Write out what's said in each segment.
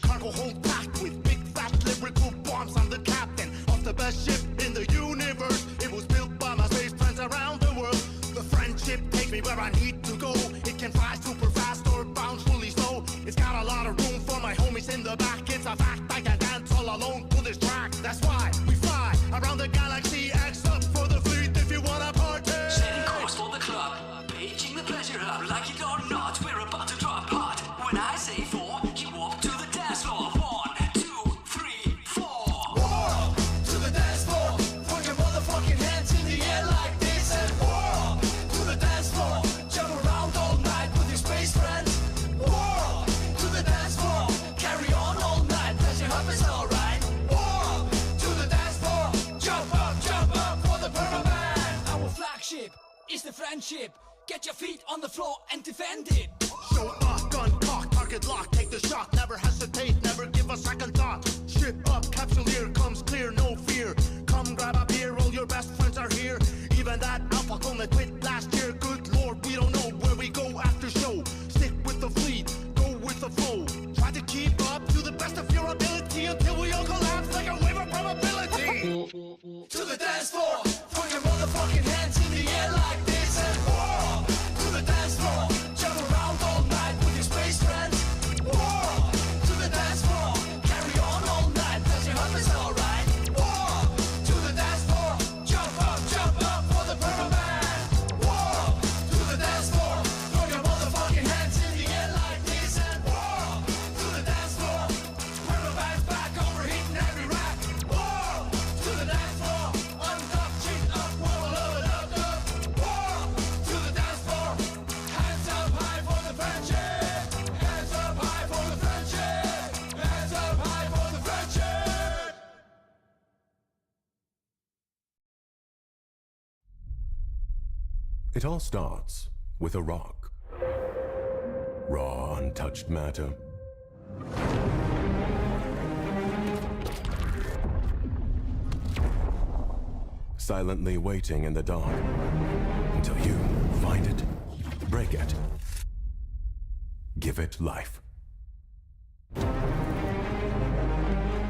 Cargo hold packed with big fat lyrical bombs. I'm the captain of the best ship in the universe. It was built by my space friends around the world. The friendship takes me where I need to go. It can fly super fast or bounce really slow. It's got a lot of room for my homies in the back. It's a fact I can dance all alone to this track. That's why we fly around the galaxy. X up for the fleet if you wanna party. Setting course for the club, paging the pleasure up. Like it or not, we're about to drop hot. When I say four, you walk to the dance floor. 1, 2, 3, 4. Walk to the dance floor. Put your motherfucking hands in the air like this and walk to the dance floor. Jump around all night with your space friends. Walk to the dance floor. Carry on all night, cause your hub is alright. Walk to the dance floor. Jump up for the permanent. Our flagship is the friendship. Get your feet on the floor and defend it. Show up, gun cock, target lock, take the shot. Never hesitate, never give a second thought. Ship up, capsule here comes clear, no fear. Come grab a beer, all your best friends are here. the dance floor. Put your motherfucking hands in the air like this and walk to the dance floor. Jump around all night with your space friends. Walk to the dance floor. Carry on all night 'cause your heart is alright. Walk to the dance floor. Jump up for the purple man. Walk to the dance floor. Throw your motherfucking hands in the air like this and walk to the dance floor. Purple band's back over hitting every rack. Walk to the dance floor. Untuck, cheek up, wobble up. Walk to the dance floor. Hands up high for the friendship. Hands up high for the friendship. Hands up high for the friendship. It all starts with a rock. Raw, untouched matter. Silently waiting in the dark until you find it, break it, give it life.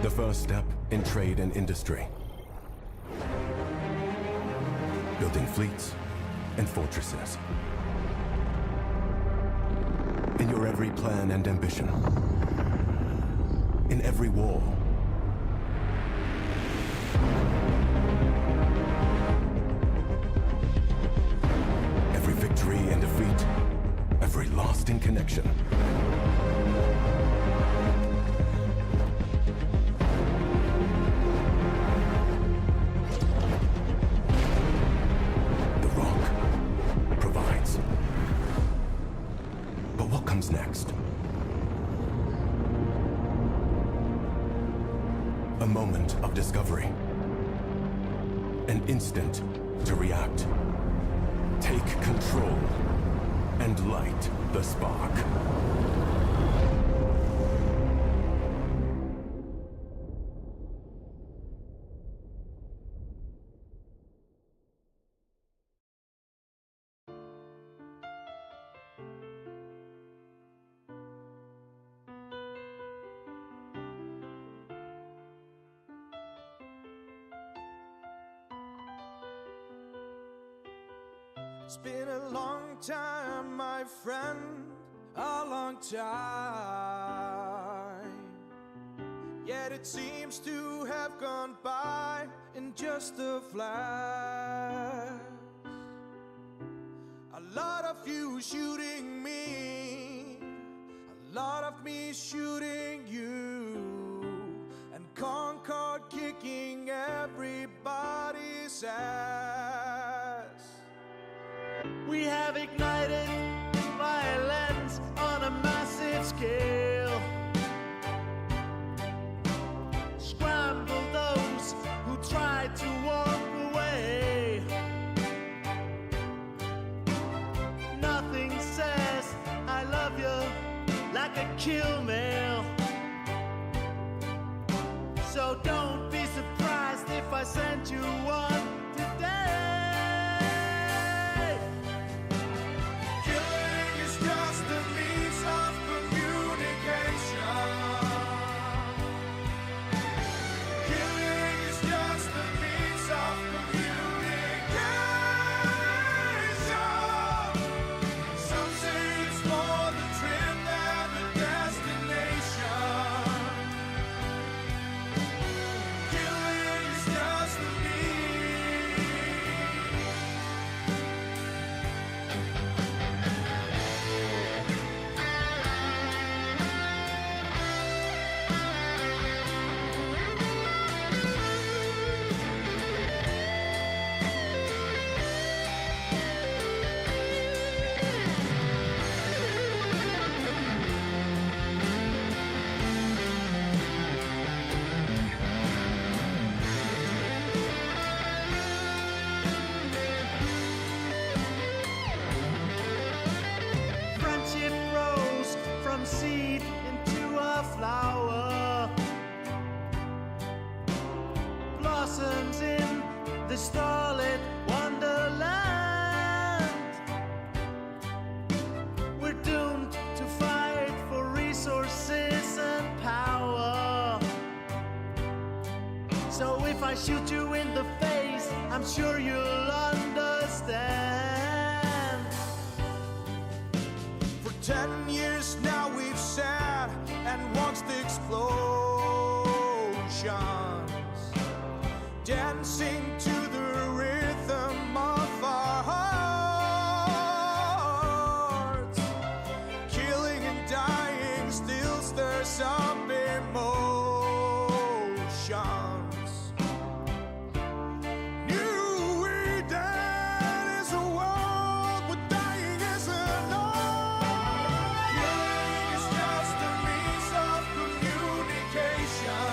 The first step in trade and industry. Building fleets and fortresses. In your every plan and ambition. In every war. Every victory and defeat. Every lasting connection. The rock provides. But what comes next? A moment of discovery. An instant to react. Take control and light the spark. It's been a long time, my friend, a long time. Yet it seems to have gone by in just a flash. A lot of you shooting me, a lot of me shooting you, and Concord kicking everybody's ass. We have ignited violence on a massive scale. Scramble those who try to walk away. Nothing says I love you like a kill mail. So don't be surprised if I send you one today. Seed into a flower, blossoms in the starlit wonderland. We're doomed to fight for resources and power. So if I shoot you in the face, I'm sure you'll understand. For 10 years now we've sat and watched the explosions, dancing to the rhythm of our hearts. Killing and dying still stirs up emotions. New Eden is a world where dying isn't all. Killing is just a means of communication.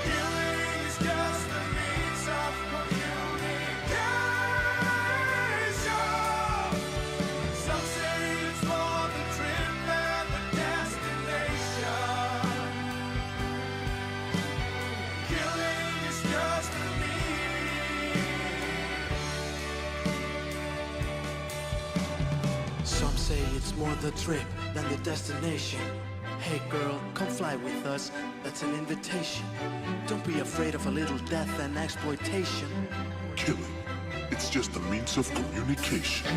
Killing is just a means of communication. Some say it's more the trip than the destination. Killing is just a means. Some say it's more the trip than the destination. Hey girl, come fly with us, that's an invitation. Don't be afraid of a little death and exploitation. Killing. It's just a means of communication.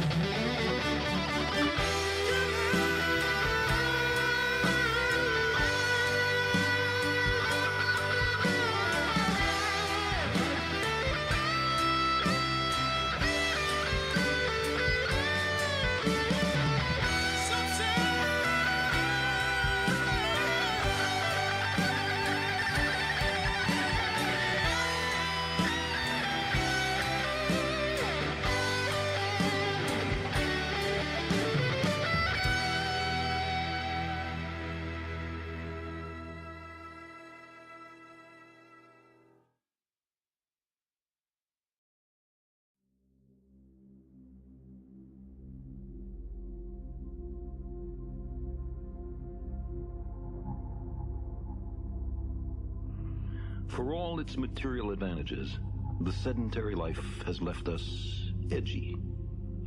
For all its material advantages, the sedentary life has left us edgy,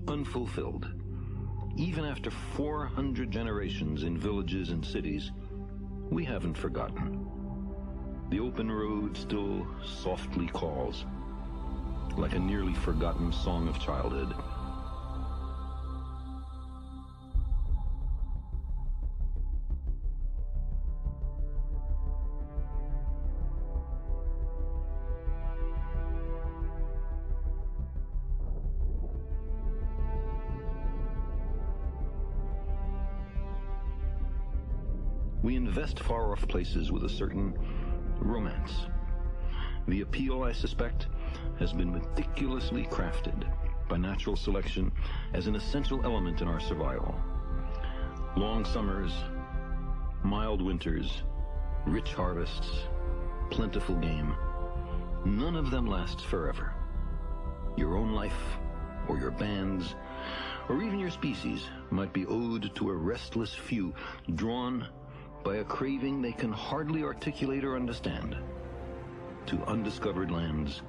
unfulfilled. Even after 400 generations in villages and cities, we haven't forgotten. The open road still softly calls, like a nearly forgotten song of childhood. We invest far-off places with a certain romance. The appeal, I suspect, has been meticulously crafted by natural selection as an essential element in our survival. Long summers, mild winters, rich harvests, plentiful game. None of them lasts forever. Your own life, or your band's, or even your species might be owed to a restless few drawn by a craving they can hardly articulate or understand, to undiscovered lands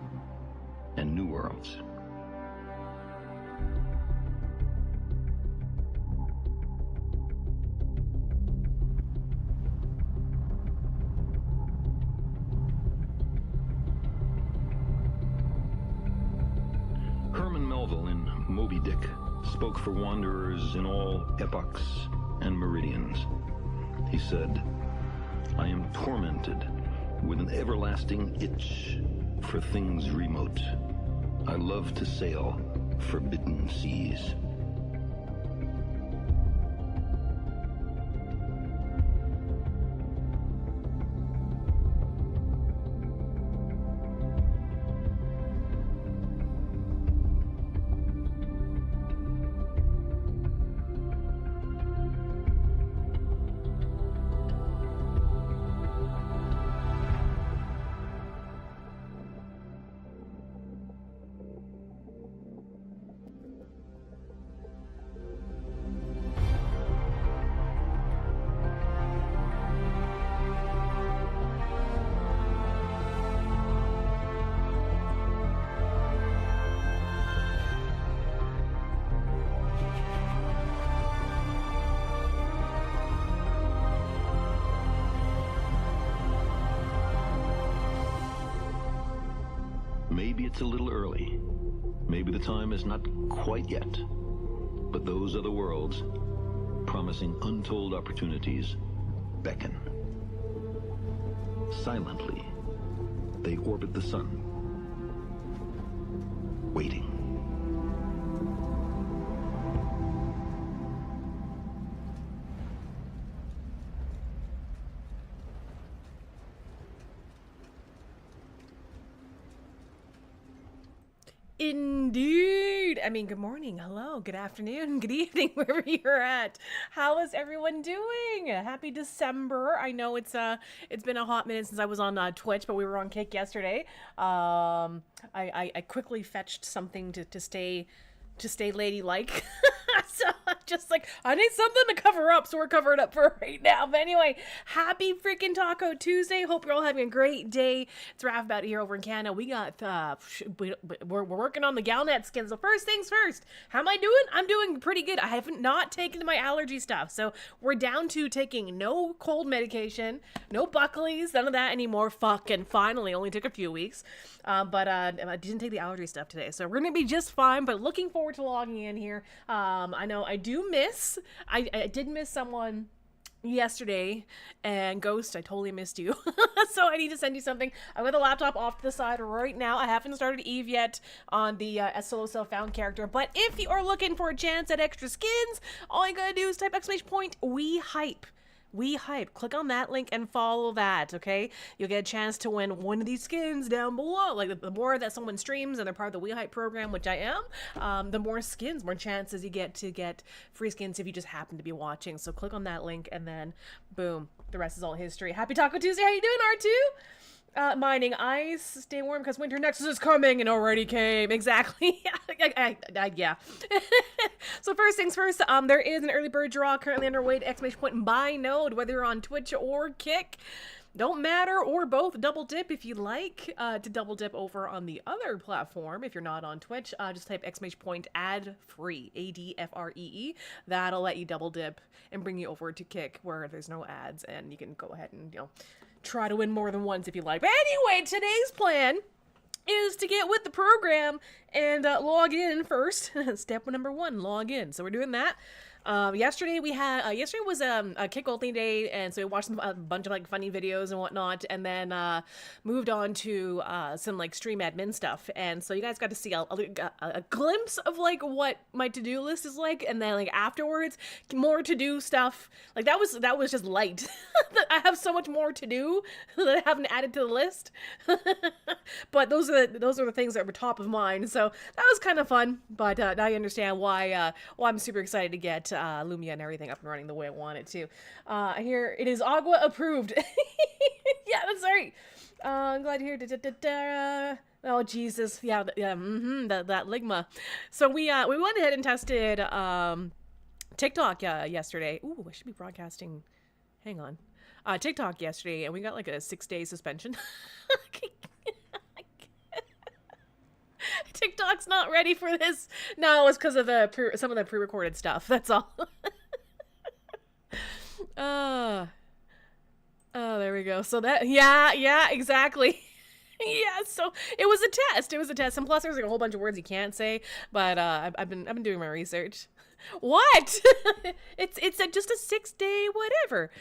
and new worlds. Herman Melville in Moby Dick spoke for wanderers in all epochs and meridians. He said, "I am tormented with an everlasting itch for things remote. I love to sail forbidden seas." Maybe it's a little early. Maybe the time is not quite yet. But those other worlds, promising untold opportunities, beckon. Silently, they orbit the sun, waiting. Indeed. I mean, good morning, hello, good afternoon, good evening, wherever you're at. How is everyone doing? Happy December. I know it's been a hot minute since I was on Twitch, but we were on Kick yesterday. I quickly fetched something to stay ladylike. So I'm just like, I need something to cover up, so we're covering up for right now. But anyway, happy freaking Taco Tuesday. Hope you're all having a great day. It's Raff about here over in Canada. We got, we're working on the Galnet skins. So first things first, how am I doing? I'm doing pretty good. I haven't not taken my allergy stuff. So we're down to taking no cold medication, no Buckleys, none of that anymore. Fucking finally, only took a few weeks. But I didn't take the allergy stuff today. So we're going to be just fine, but looking forward to logging in here. I know I did miss someone yesterday, and Ghost, I totally missed you. So I need to send you something. I've got the laptop off to the side right now. I haven't started Eve yet on the solo self-found character, but if you are looking for a chance at extra skins, all you gotta do is type !we hype. We hype. Click on that link and follow that, okay? You'll get a chance to win one of these skins down below. Like, the more that someone streams and they're part of the We Hype program, which I am, the more skins, more chances you get to get free skins if you just happen to be watching. So click on that link and then, boom, the rest is all history. Happy Taco Tuesday. How you doing, R2? Mining ice, stay warm because winter Nexus is coming and already came. Exactly. Yeah. So first things first, there is an early bird draw currently underway to ! Buy node, whether you're on Twitch or Kick. Don't matter, or both. Double dip if you like to double dip over on the other platform. If you're not on Twitch, just type ad free, ADFREE. That'll let you double dip and bring you over to Kick where there's no ads, and you can go ahead and, try to win more than once if you like. But anyway, today's plan is to get with the program and log in first. Step number 1, log in. So we're doing that. Yesterday was a Kick only day, and so we watched a bunch of funny videos and whatnot, and then moved on to some stream admin stuff. And so you guys got to see a glimpse of what my to-do list is like, and then afterwards more to-do stuff. That was just light. I have so much more to do that I haven't added to the list. But those are the things that were top of mind. So that was kind of fun. But now you understand why I'm super excited to get Lumia and everything up and running the way I want it to. Here it is, Agua approved. Yeah, that's right. I'm glad to hear. Oh Jesus, yeah, that Ligma. So we went ahead and tested TikTok yesterday. Ooh, I should be broadcasting. Hang on, TikTok yesterday, and we got a 6-day suspension. TikTok's not ready for this. No, it's because of some of the pre-recorded stuff. That's all. Oh, there we go. So that, yeah, exactly. Yeah, so it was a test. And plus there's a whole bunch of words you can't say, but I've been doing my research. What? It's just a 6-day whatever.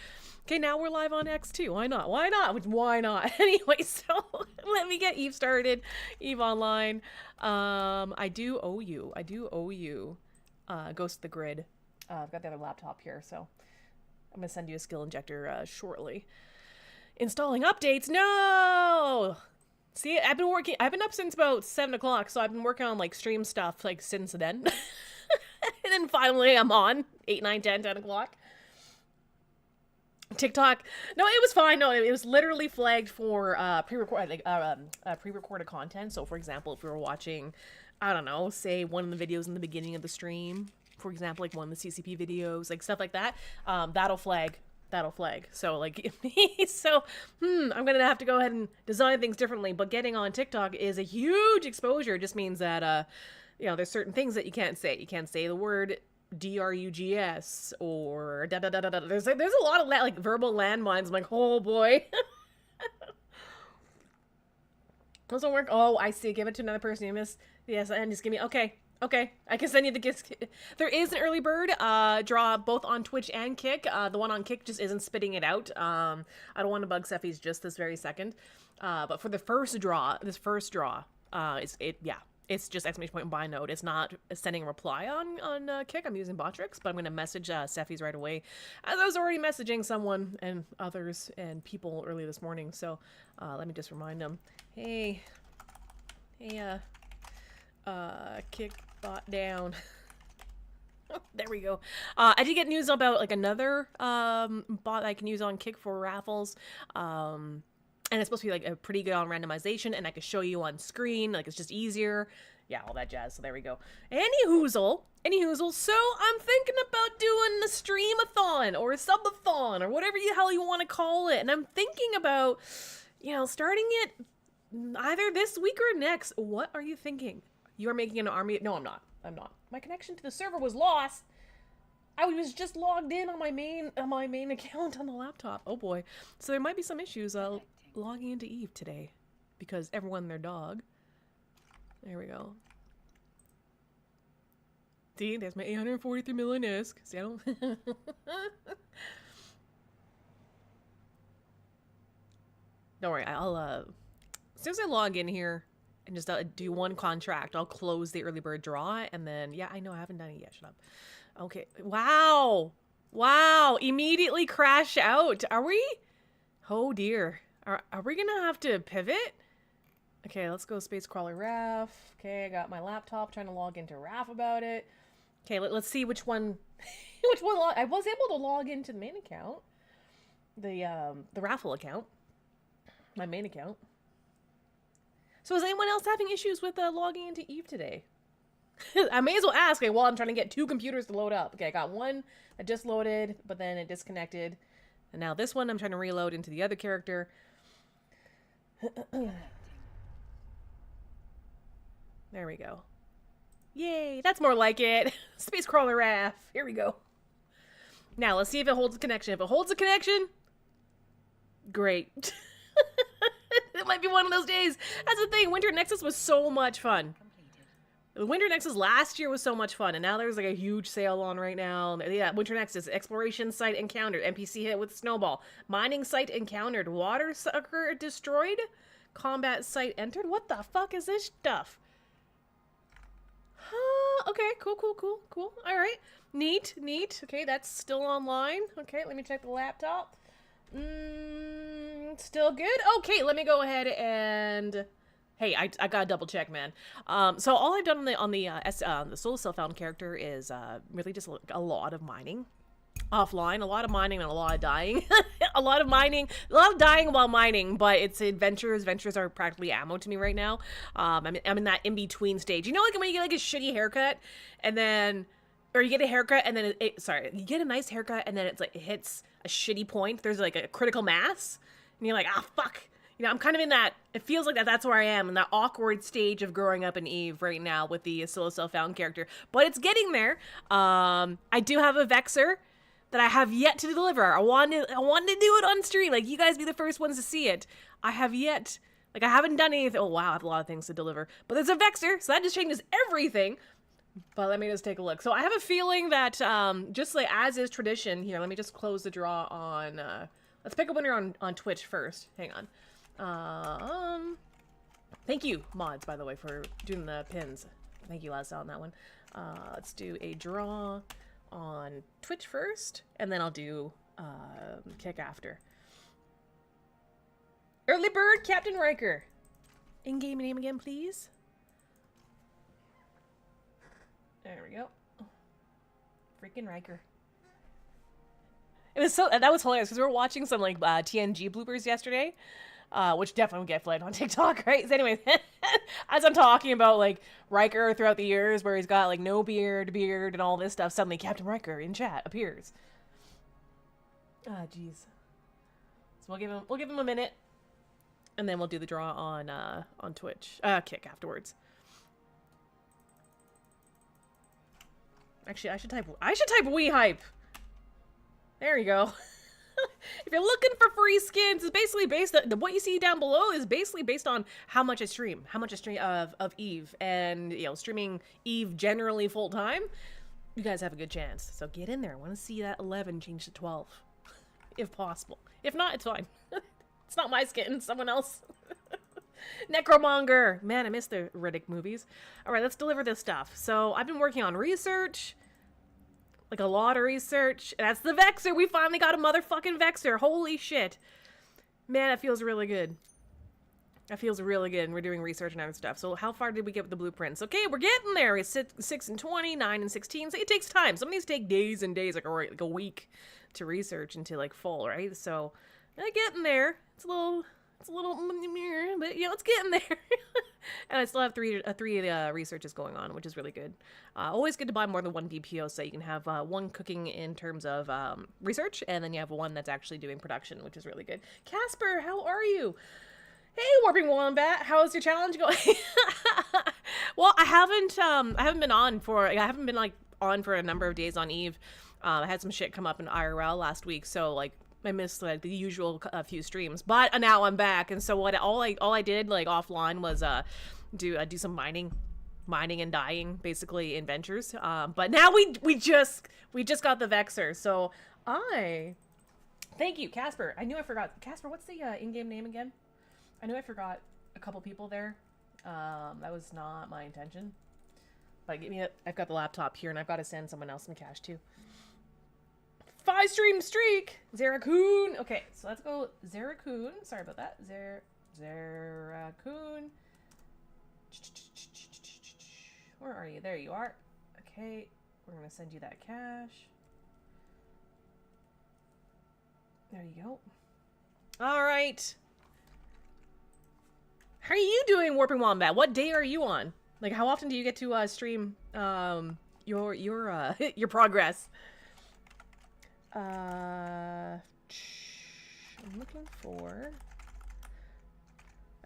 Okay, now we're live on X2. Why not? Anyway, so let me get Eve started. Eve online. I do owe you. Ghost of the Grid. I've got the other laptop here, so I'm gonna send you a skill injector shortly. Installing updates. No. See, I've been up since about 7 o'clock, so I've been working on stream stuff since then. And then finally I'm on 8, 9, 10 o'clock. TikTok. No, it was fine. No, it was literally flagged for pre-recorded content. So, for example, if we were watching, I don't know, say one of the videos in the beginning of the stream, for example, one of the CCP videos, stuff like that, that'll flag. So, I'm gonna have to go ahead and design things differently. But getting on TikTok is a huge exposure. It just means that, there's certain things that you can't say. You can't say the word DRUGS or da da da da da. There's a lot of verbal landmines. I'm like, oh boy. Doesn't work. Oh, I see. Give it to another person you miss. Yes, and just give me. Okay. Okay. I can send you the gifts. There is an early bird draw both on Twitch and Kick. The one on Kick just isn't spitting it out. I don't want to bug Seffies just this very second. But for the first draw, it's just exclamation point buy node. It's not sending a reply on Kick. I'm using Botrix, but I'm going to message Seffies right away. As I was already messaging someone and others and people early this morning. So let me just remind them. Hey, Kick bot down. There we go. I did get news about like another bot I can use on Kick for Raffles. And it's supposed to be like a pretty good on randomization, and I can show you on screen. Like it's just easier. Yeah, all that jazz. So there we go. Any hoozle. So I'm thinking about doing the streamathon or a subathon or whatever the hell you want to call it. And I'm thinking about, starting it either this week or next. What are you thinking? You are making an army? No, I'm not. My connection to the server was lost. I was just logged in on my main account on the laptop. Oh boy. So there might be some issues logging into Eve today because everyone and their dog. There we go. See, there's my 843 million ISK. See, I don't. Don't worry. I'll as soon as I log in here and just do one contract, I'll close the early bird draw, and then I know I haven't done it yet. Shut up. Okay. Wow. Immediately crash out. Are we? Oh dear. Are we gonna have to pivot? Okay, let's go Space Crawler Raff. Okay, I got my laptop trying to log into Raff about it. Okay, let's see which one. I was able to log into the main account, the Raffle account, my main account. So is anyone else having issues with logging into Eve today? I may as well ask while I'm trying to get two computers to load up. Okay, I got one that just loaded, but then it disconnected. And now this one I'm trying to reload into the other character. There we go. Yay, that's more like it. Space Crawler Raff. Here we go. Now, let's see if it holds a connection. If it holds a connection, great. It might be one of those days. That's the thing. Winter Nexus was so much fun. Winter Nexus last year was so much fun, and now there's like a huge sale on right now. Yeah, Winter Nexus, exploration site encountered, NPC hit with snowball, mining site encountered, water sucker destroyed, combat site entered. What the fuck is this stuff? Okay, cool. All right, neat. Okay, that's still online. Okay, let me check the laptop. Still good. Okay, let me go ahead and. Hey, I gotta double check, man. So all I've done on the Soul Self-Found character is really just a lot of mining offline, a lot of mining and a lot of dying. a lot of dying while mining, but it's adventures. Adventures are practically ammo to me right now. I'm in that in-between stage. You know, like when you get like a shitty haircut and then, or you get a haircut and then you get a nice haircut and then it's like, it hits a shitty point. There's like a critical mass and you're like, fuck. You know, I'm kind of in that, it feels like that's where I am, in that awkward stage of growing up in Eve right now with the Solo Self-Found character. But it's getting there. I do have a Vexer that I have yet to deliver. I wanted to do it on stream. Like, you guys be the first ones to see it. I haven't done anything. Oh, wow, I have a lot of things to deliver. But there's a Vexer, so that just changes everything. But let me just take a look. So I have a feeling that, just like as is tradition, here, let me just close the draw on, let's pick a winner on Twitch first. Hang on. Thank you, mods, by the way, for doing the pins. Thank you, Laszlo, on that one. Let's do a draw on Twitch first, and then I'll do Kick after. Early Bird, Captain Riker. In-game name again, please. There we go. Freaking Riker. It was that was hilarious because we were watching some like TNG bloopers yesterday. Which definitely would get flagged on TikTok, right? So anyways, as I'm talking about, like, Riker throughout the years where he's got, like, no beard, and all this stuff, suddenly Captain Riker in chat appears. Jeez. So we'll give him a minute, and then we'll do the draw on Twitch. Kick afterwards. Actually, I should type wee hype. There you go. If you're looking for free skins, it's basically based on what you see down below is basically based on how much I stream of Eve, and streaming Eve generally full time. You guys have a good chance, so get in there. I want to see that 11 change to 12, if possible. If not, it's fine. It's not my skin, it's someone else. Necromonger, man, I miss the Riddick movies. All right, let's deliver this stuff. So I've been working on research. Like a lot of research. That's the Vexer. We finally got a motherfucking Vexer. Holy shit. Man, that feels really good. That feels really good. And we're doing research and other stuff. So how far did we get with the blueprints? Okay, we're getting there. It's 6 and 20, 9 and 16. So it takes time. Some of these take days and days, like a week to research into like full, right? So I'm getting there. It's a little, but it's getting there. And I still have three researches going on, which is really good. Always good to buy more than one BPO so you can have one cooking in terms of research, and then you have one that's actually doing production, which is really good. Casper, how are you? Hey, Warping Wombat, how's your challenge going? Well, I haven't been on for a number of days on Eve. I had some shit come up in IRL last week, so like I missed like the usual few streams, but now I'm back, and so all I did like offline was do some mining and dying, basically in ventures. But now we just got the Vexer, so thank you, Casper. I knew I forgot. Casper, what's the in-game name again? I knew I forgot a couple people there. That was not my intention. But I've got the laptop here, and I've got to send someone else some cash too. 5 stream streak! Zeracoon! Okay, so let's go Zeracoon. Sorry about that. Zeracoon. Where are you? There you are. Okay, we're going to send you that cash. There you go. All right. How are you doing, Warping Wombat? What day are you on? Like, how often do you get to stream your progress? I'm looking for.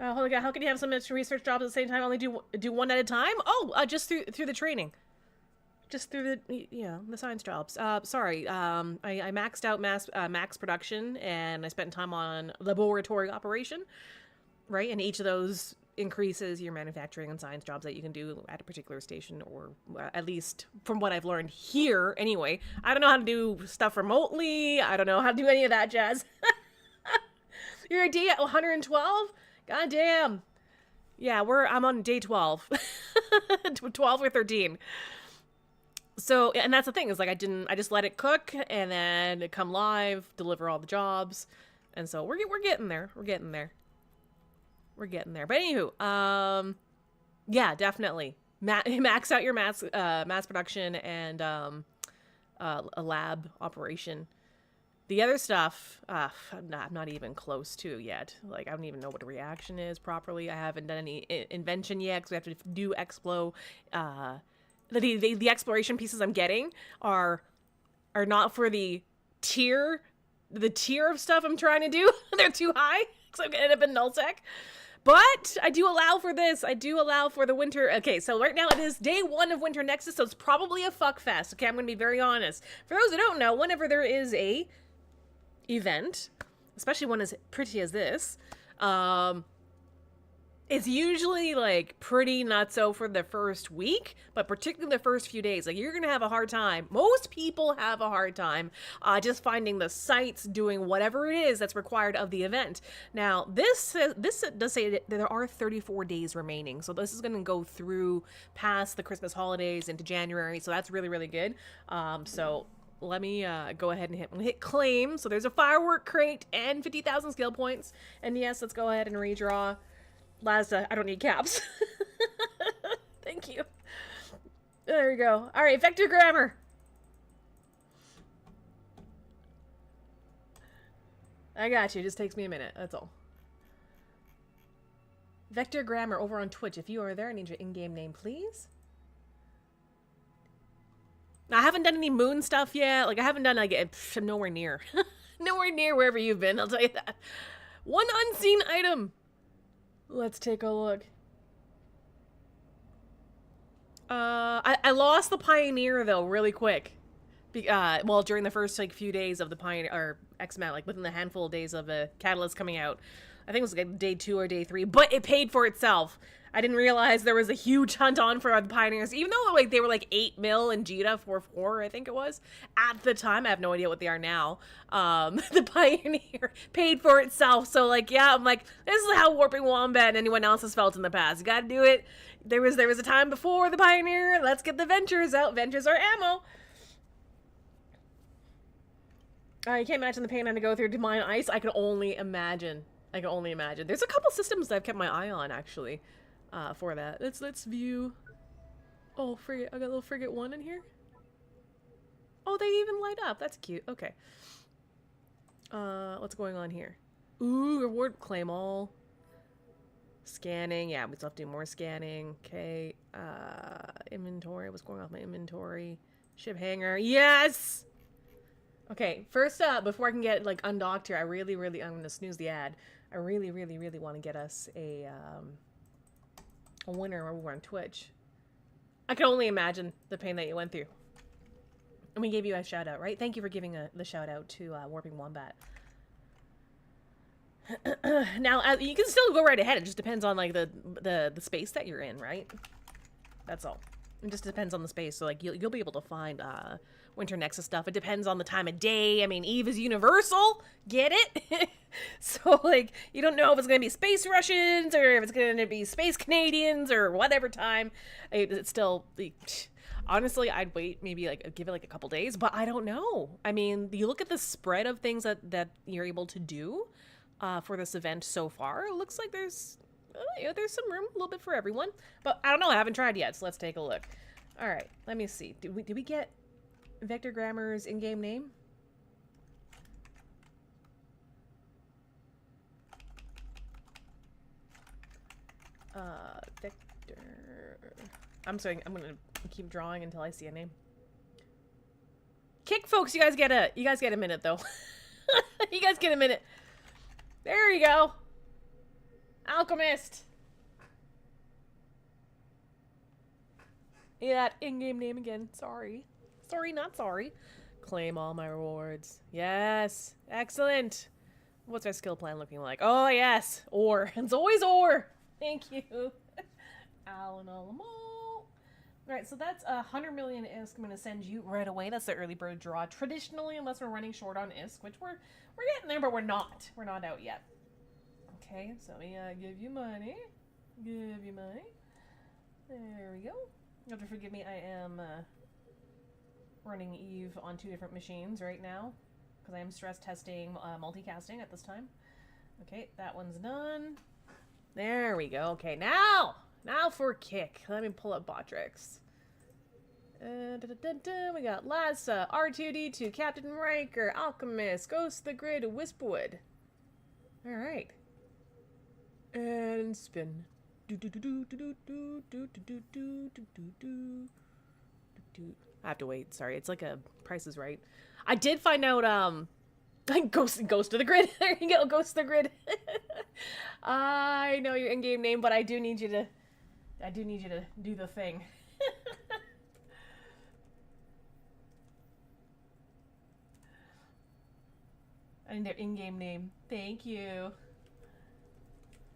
Oh, how can you have so much research jobs at the same time? Only do one at a time? Oh, just through the training, just through the science jobs. Sorry. I maxed out max production, and I spent time on laboratory operation, right? And each of those increases your manufacturing and science jobs that you can do at a particular station, or at least from what I've learned here anyway. I don't know how to do stuff remotely. I don't know how to do any of that jazz. You're a day at 112? God damn. Yeah, I'm on day 12. 12 or 13. So, and that's the thing, is like I just let it cook and then come live, deliver all the jobs. And so we're getting there. We're getting there. But anywho, yeah, definitely max out your mass production and a lab operation. The other stuff, I'm not even close to yet. Like, I don't even know what a reaction is properly. I haven't done any invention yet, because we have to do Explo. The exploration pieces I'm getting are not for the tier of stuff I'm trying to do. They're too high, so I'm gonna end up in nullsec. But I do allow for this. I do allow for the winter. Okay, so right now it is day 1 of Winter Nexus, so it's probably a fuck fest. Okay, I'm going to be very honest. For those who don't know, whenever there is a event, especially one as pretty as this, it's usually like pretty nutso for the first week, but particularly the first few days. Like, you're gonna have a hard time. Most people have a hard time just finding the sites, doing whatever it is that's required of the event. Now, this does say that there are 34 days remaining, so this is gonna go through past the Christmas holidays into January. So that's really, really good. So let me go ahead and hit claim. So there's a firework crate and 50,000 skill points. And yes, let's go ahead and redraw. Lazda, I don't need caps. Thank you. There we go. All right, vector grammar. I got you. It just takes me a minute. That's all. Vector grammar over on Twitch. If you are there, I need your in-game name, please. I haven't done any moon stuff yet. Like, I haven't done, like, I'm nowhere near. Nowhere near wherever you've been, I'll tell you that. One unseen item. Let's take a look. I lost the Pioneer, though, really quick. Well, during the first like few days of the Pioneer or XMAT, like within the handful of days of a Catalyst coming out, I think it was like day 2 or day 3, but it paid for itself. I didn't realize there was a huge hunt on for the Pioneers, even though like they were like 8 mil and Jita 4.4, I think it was at the time. I have no idea what they are now. The Pioneer paid for itself, so like yeah, I'm like, this is how Warping Wombat and anyone else has felt in the past. You gotta do it. There was a time before the Pioneer. Let's get the Ventures out. Ventures are ammo. You can't imagine the pain I had to go through to mine ice. I can only imagine. There's a couple systems that I've kept my eye on, actually, for that. Let's view. Oh, frigate. I got a little frigate 1 in here. Oh, they even light up. That's cute. Okay. What's going on here? Ooh, reward claim all. Scanning. Yeah, we still have to do more scanning. Okay. Inventory. What's going on with my inventory? Ship hangar. Yes! Okay, first up, before I can get, like, undocked here, I'm gonna snooze the ad. I really want to get us a winner over on Twitch. I can only imagine the pain that you went through. And we gave you a shout-out, right? Thank you for giving the shout-out to Warping Wombat. Now, you can still go right ahead. It just depends on, like, the space that you're in, right? That's all. It just depends on the space. So, like, you'll be able to find Winter Nexus stuff. It depends on the time of day. I mean, Eve is universal. Get it? So, like, you don't know if it's going to be Space Russians or if it's going to be Space Canadians or whatever time. It's still... Honestly, I'd wait, maybe, like, give it, like, a couple days. But I don't know. I mean, you look at the spread of things that you're able to do for this event so far. It looks like there's some room, a little bit for everyone. But I don't know. I haven't tried yet, so let's take a look. All right, let me see. Did we get Vector Grammar's in-game name? Vector... I'm sorry, I'm gonna keep drawing until I see a name. Kick, folks, you guys get a minute, though. You guys get a minute. There you go. Alchemist. Yeah, that in-game name again. Sorry. Sorry, not sorry. Claim all my rewards. Yes. Excellent. What's our skill plan looking like? Oh, yes. Ore. It's always ore. Thank you. Alan Alamo. Alright, so that's 100 million ISK I'm going to send you right away. That's the early bird draw. Traditionally, unless we're running short on ISK, which we're getting there, but we're not. We're not out yet. Okay, so let me give you money. Give you money. There we go. You have to forgive me, I am running Eve on 2 different machines right now because I am stress testing multicasting at this time. Okay, that one's done. There we go. Okay, now for kick. Let me pull up Botrix. We got Lassa, R2D2, Captain Riker, Alchemist, Ghost the Grid, Wispwood. All right. And spin. I have to wait. Sorry, it's like a Price is Right. I did find out. Ghost of the Grid. There you go, Ghost of the Grid. I know your in-game name, but I do need you to do the thing. I need their in-game name. Thank you.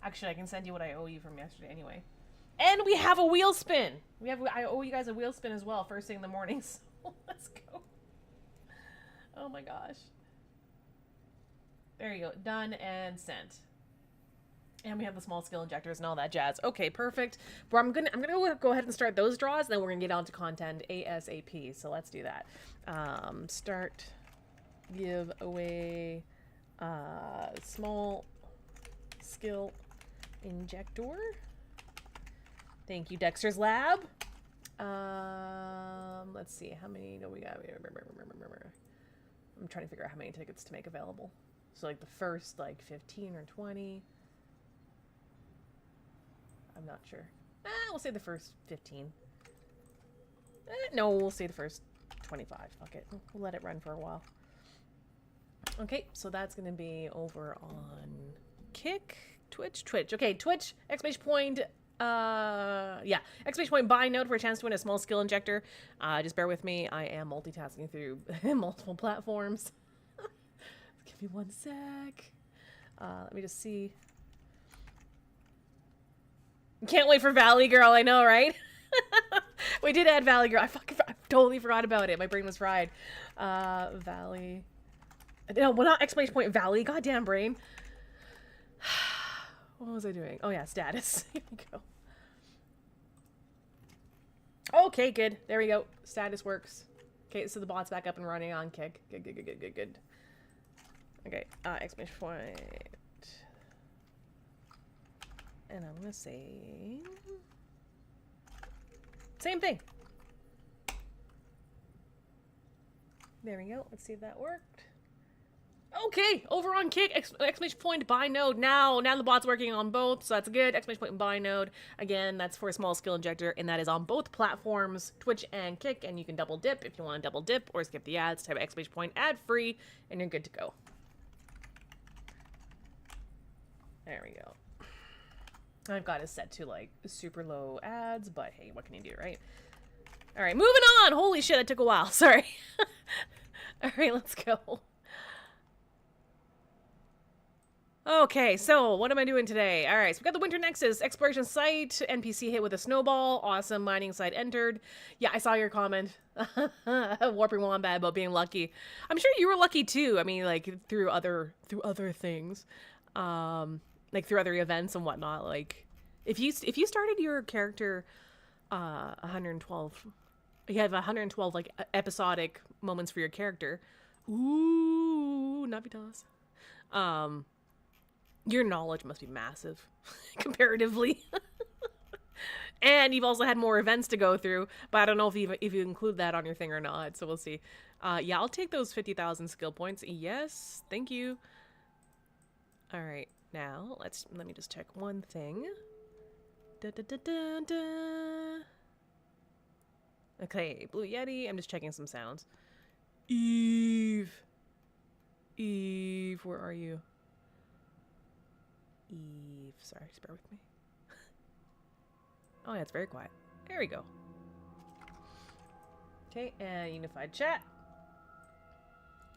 Actually, I can send you what I owe you from yesterday anyway. And we have a wheel spin. I owe you guys a wheel spin as well, first thing in the morning. So let's go. Oh my gosh. There you go. Done and sent. And we have the small skill injectors and all that jazz. Okay, perfect. But I'm gonna go ahead and start those draws, and then we're gonna get on to content ASAP. So let's do that. Start give away small skill injector. Thank you, Dexter's Lab. Let's see, how many do we got? I'm trying to figure out how many tickets to make available. So like the first like 15 or 20. I'm not sure. We'll say the first 15. No, we'll say the first 25. Fuck it. We'll let it run for a while. Okay, so that's going to be over on Kick, Twitch. Okay, Twitch, exclamation point, Yeah. Exclamation point buy node for a chance to win a small skill injector. Just bear with me. I am multitasking through multiple platforms. Give me 1 sec. Let me just see. Can't wait for Valley Girl. I know, right? We did add Valley Girl. I totally forgot about it. My brain was fried. Valley. No, well, not exclamation point Valley. Goddamn brain. What was I doing? Oh yeah, status. Here we go. Okay, good. There we go. Status works. Okay, so the bot's back up and running on Kick. Good. Okay, exclamation point. And I'm gonna say... same thing. There we go. Let's see if that worked. Okay, over on Kick, exclamation point buy node. Now the bot's working on both, so that's good. Exclamation point buy node. Again, that's for a small skill injector, and that is on both platforms, Twitch and Kick, and you can double dip if you want to double dip or skip the ads. Type exclamation point ad free, and you're good to go. There we go. I've got it set to like super low ads, but hey, what can you do, right? All right, moving on. Holy shit, that took a while. Sorry. All right, let's go. Okay, so what am I doing today? All right, so we got the Winter Nexus exploration site. NPC hit with a snowball. Awesome. Mining site entered. Yeah, I saw your comment. Warping Wombat about being lucky. I'm sure you were lucky too. I mean, like through other things, like through other events and whatnot. Like if you started your character 112, you have 112 like episodic moments for your character. Ooh, Navitas. Your knowledge must be massive, comparatively. And you've also had more events to go through, but I don't know if you include that on your thing or not, so we'll see. Yeah, I'll take those 50,000 skill points. Yes, thank you. All right, now let me just check one thing. Okay, Blue Yeti. I'm just checking some sounds. Eve, where are you? Eve, sorry, just bear with me. Oh yeah, it's very quiet. There we go. Okay, and unified chat.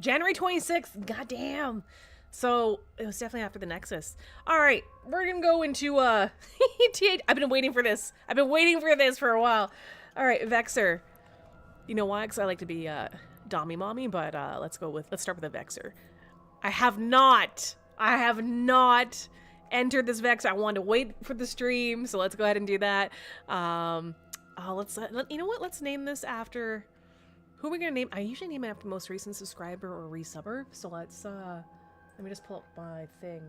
January 26th, goddamn. So it was definitely after the Nexus. All right, we're gonna go into TH. I've been waiting for this. I've been waiting for this for a while. All right, Vexer. You know why? Because I like to be Dommy Mommy, but let's start with the Vexer. I have not entered this Vex. I wanted to wait for the stream, so let's go ahead and do that. You know what? Let's name this after... Who are we gonna name? I usually name it after most recent subscriber or resubber. So let me just pull up my thing.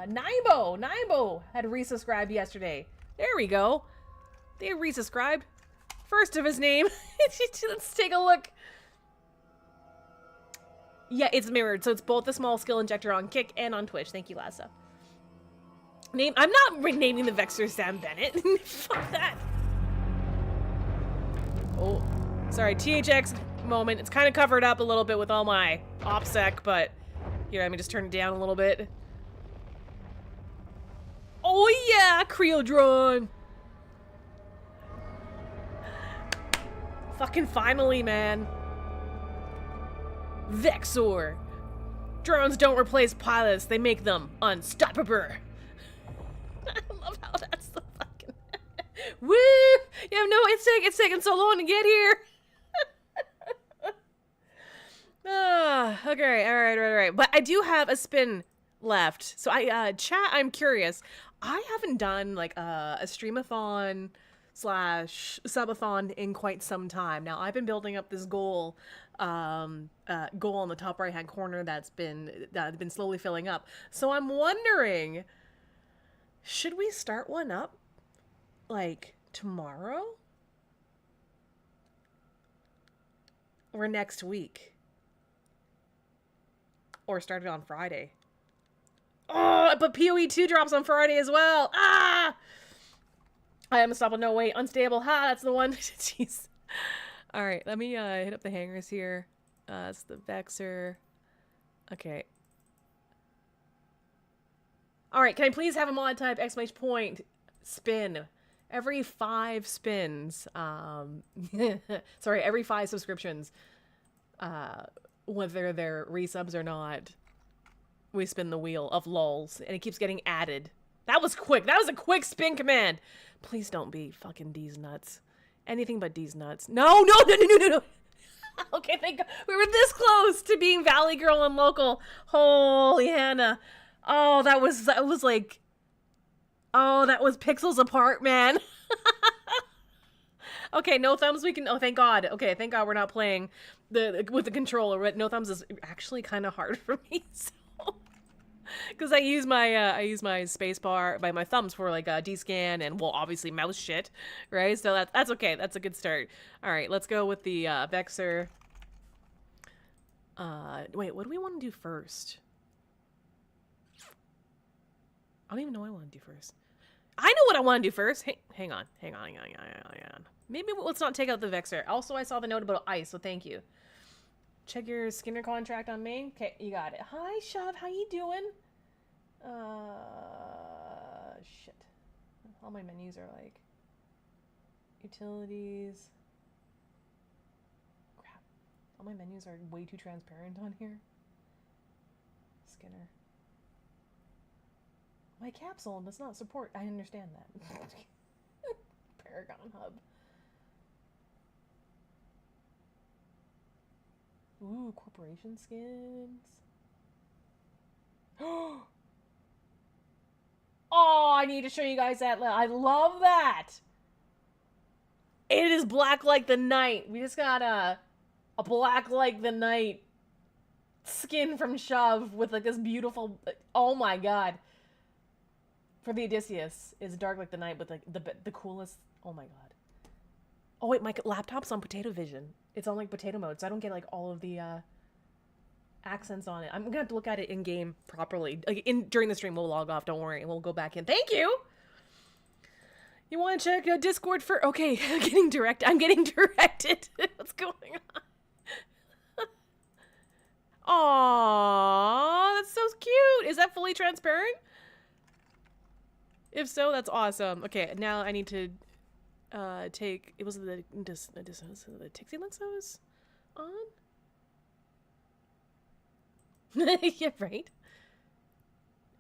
Naibo had resubscribed yesterday. There we go. They resubscribed. First of his name. Let's take a look. Yeah, it's mirrored, so it's both the small skill injector on Kick and on Twitch. Thank you, Lassa. I'm not renaming the Vexer Sam Bennett. Fuck that. Oh, sorry, THX moment. It's kind of covered up a little bit with all my OPSEC, but here, let me just turn it down a little bit. Oh yeah, Creodron. Fucking finally, man. Vexor. Drones don't replace pilots, they make them unstoppable. I love how that's the fucking... Woo! Yeah, no, it's taking so long to get here. Okay, alright. But I do have a spin left. So chat, I'm curious. I haven't done like a streamathon / subathon in quite some time. Now I've been building up this goal on the top right hand corner that's been slowly filling up. So I'm wondering, should we start one up like tomorrow or next week, or start it on Friday? Oh, but PoE 2 drops on Friday as well. I am unstoppable, no wait, unstable. That's the one. Jeez. All right, let me hit up the hangers here. It's the Vexer. Okay. All right, can I please have a mod type exclamation point spin every 5 spins? Sorry, every 5 subscriptions. Whether they're resubs or not, we spin the wheel of lols, and it keeps getting added. That was quick. That was a quick spin command. Please don't be fucking D's nuts. Anything but D's nuts. No. Okay, thank God. We were this close to being Valley Girl and local. Holy Hannah. Oh, that was like, oh, that was pixels apart, man. Okay, no thumbs. We can. Oh, thank God. Okay, thank God we're not playing with the controller. No thumbs is actually kind of hard for me. So, because I use my space bar by my thumbs for like D-scan and, well, obviously mouse shit, right? So that's okay. That's a good start. All right, let's go with the Vexer. Wait, what do we want to do first? I don't even know what I want to do first. I know what I want to do first. Hey, hang on. Maybe let's not take out the Vexer. Also, I saw the note about ice, so thank you. Check your Skinner contract on main. Okay, you got it. Hi, Shove. How you doing? Shit. All my menus are like utilities. Crap. All my menus are way too transparent on here. Skinner. My capsule does not support. I understand that. Paragon Hub. Ooh, corporation skins. Oh, I need to show you guys that. I love that. It is black like the night. We just got a black like the night skin from Shove with like this beautiful. Oh my God. For the Odysseus is dark like the night with like the coolest. Oh my God. Oh wait, my laptop's on Potato Vision. It's on like potato mode, so I don't get like all of the accents on it. I'm gonna have to look at it in game properly. Like during the stream, we'll log off. Don't worry, we'll go back in. Thank you. You want to check Discord for? Okay, I'm getting directed. What's going on? Aww, that's so cute. Is that fully transparent? If so, that's awesome. Okay, now I need to take. It was the Tixie Lens I was on. Yeah, right.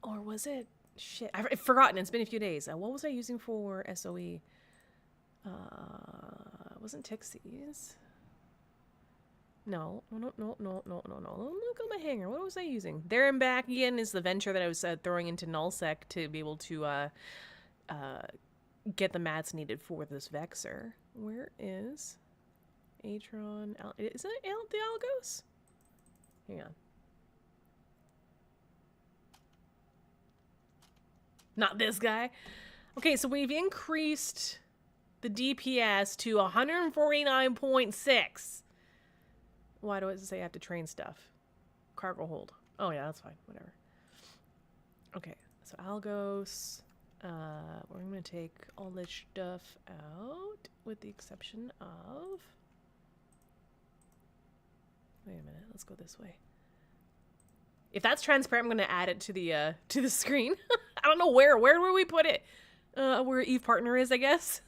Or was it? Shit, I've forgotten. It's been a few days. What was I using for SOE? Wasn't Tixie's? No. Look at my hanger. What was I using? There and Back again is the venture that I was throwing into nullsec to be able to get the mats needed for this Vexer. Where is Atron? Is it the Algos? Hang on. Not this guy. Okay, so we've increased the DPS to 149.6. Why do it say I have to train stuff? Cargo hold. Oh yeah, that's fine. Whatever. Okay, so Algos. We're gonna take all this stuff out, with the exception of. Wait a minute. Let's go this way. If that's transparent, I'm gonna add it to the screen. I don't know where. Where would we put it? Where Eve Partner is, I guess.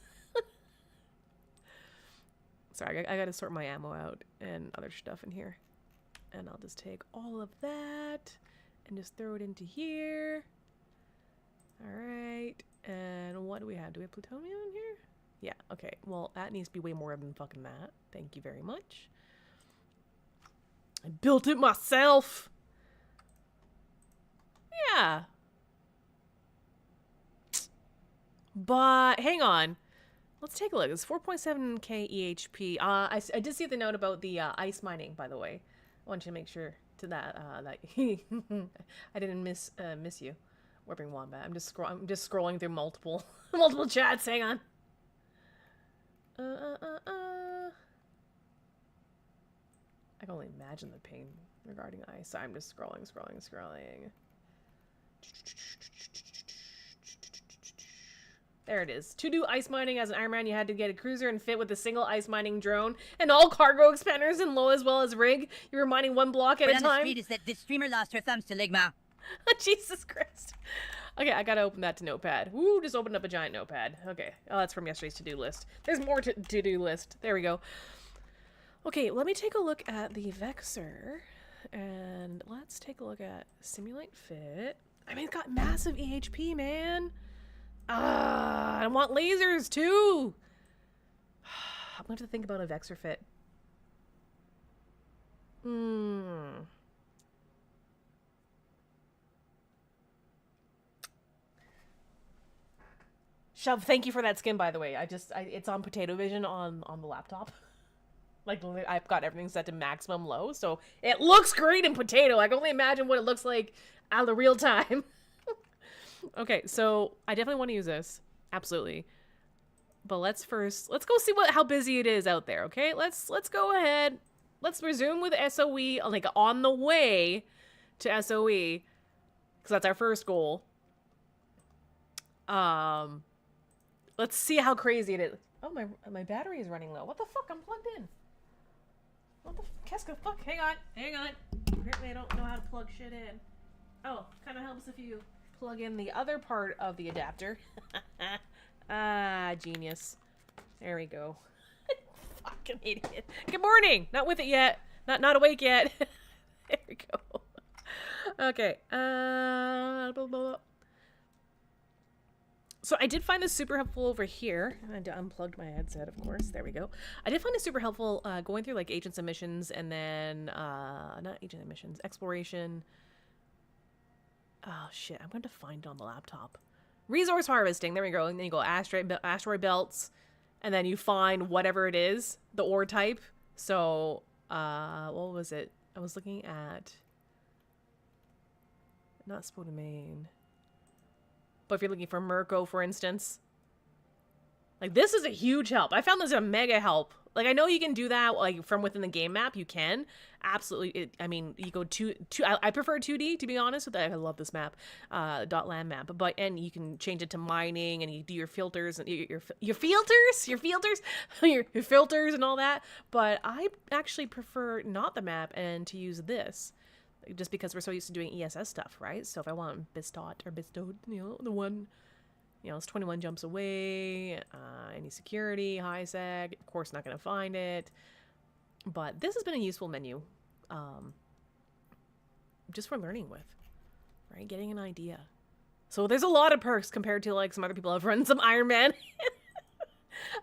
Sorry, I gotta sort my ammo out and other stuff in here. And I'll just take all of that and just throw it into here. Alright. And what do we have? Do we have plutonium in here? Yeah, okay. Well, that needs to be way more than fucking that. Thank you very much. I built it myself. Yeah. But, hang on. Let's take a look. It's 4.7k EHP. I did see the note about the ice mining, by the way. I want you to make sure to that that I didn't miss you, Warping Wombat. I'm just scrolling through multiple chats. Hang on. I can only imagine the pain regarding ice. I'm just scrolling. There it is. To do ice mining as an Iron Man, you had to get a cruiser and fit with a single ice mining drone and all cargo expanders in low as well as rig. You were mining one block at a time. The street is that this streamer lost her thumbs to Ligma. Jesus Christ. Okay, I gotta open that to Notepad. Woo, just opened up a giant Notepad. Okay. Oh, that's from yesterday's to-do list. There's more to-do list. There we go. Okay, let me take a look at the Vexor. And let's take a look at Simulate Fit. I mean, it's got massive EHP, man. I want lasers, too. I'm going to have to think about a Vexor Fit. Shove, thank you for that skin, by the way. It's on Potato Vision on the laptop. Like, I've got everything set to maximum low, so it looks great in Potato. I can only imagine what it looks like out of real time. Okay, so I definitely want to use this. Absolutely. But let's go see how busy it is out there, okay? Let's go ahead. Let's resume with SOE, like, on the way to SOE, because that's our first goal. Let's see how crazy it is. Oh, my battery is running low. What the fuck? I'm plugged in. What the Keska fuck? Hang on. Apparently I don't know how to plug shit in. Oh, kind of helps if you plug in the other part of the adapter. Genius. There we go. Fucking idiot. Good morning. Not with it yet. Not awake yet. There we go. Okay. Blah, blah, blah. So I did find this super helpful over here. I unplugged my headset, of course. There we go. I did find it super helpful going through like agents and missions, and then not agent and missions, exploration. Oh shit! I'm going to find it on the laptop. Resource harvesting. There we go. And then you go asteroid belts, and then you find whatever it is, the ore type. So what was it? I was looking at not spodumane. But if you're looking for Mirko, for instance, like this is a huge help. I found this a mega help. Like I know you can do that like from within the game map. You can absolutely. I mean, you go I prefer 2D to be honest with that. I love this map, .land map. And you can change it to mining and you do your filters and your filters and all that. But I actually prefer not the map and to use this. Just because we're so used to doing ESS stuff, right? So if I want bestowed, you know, the one, you know, it's 21 jumps away, any security, high seg, of course not going to find it. But this has been a useful menu, just for learning with, right? Getting an idea. So there's a lot of perks compared to like some other people have run some Iron Man.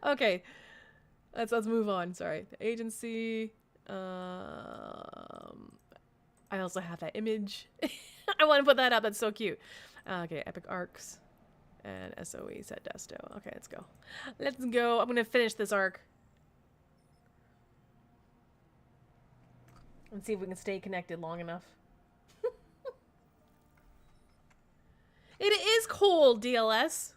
Okay, let's move on. Sorry, the agency. I also have that image. I want to put that up. That's so cute. Okay, Epic Arcs and SOE set Desto. Okay, let's go. Let's go. I'm going to finish this arc. Let's see if we can stay connected long enough. It is cold, DLS.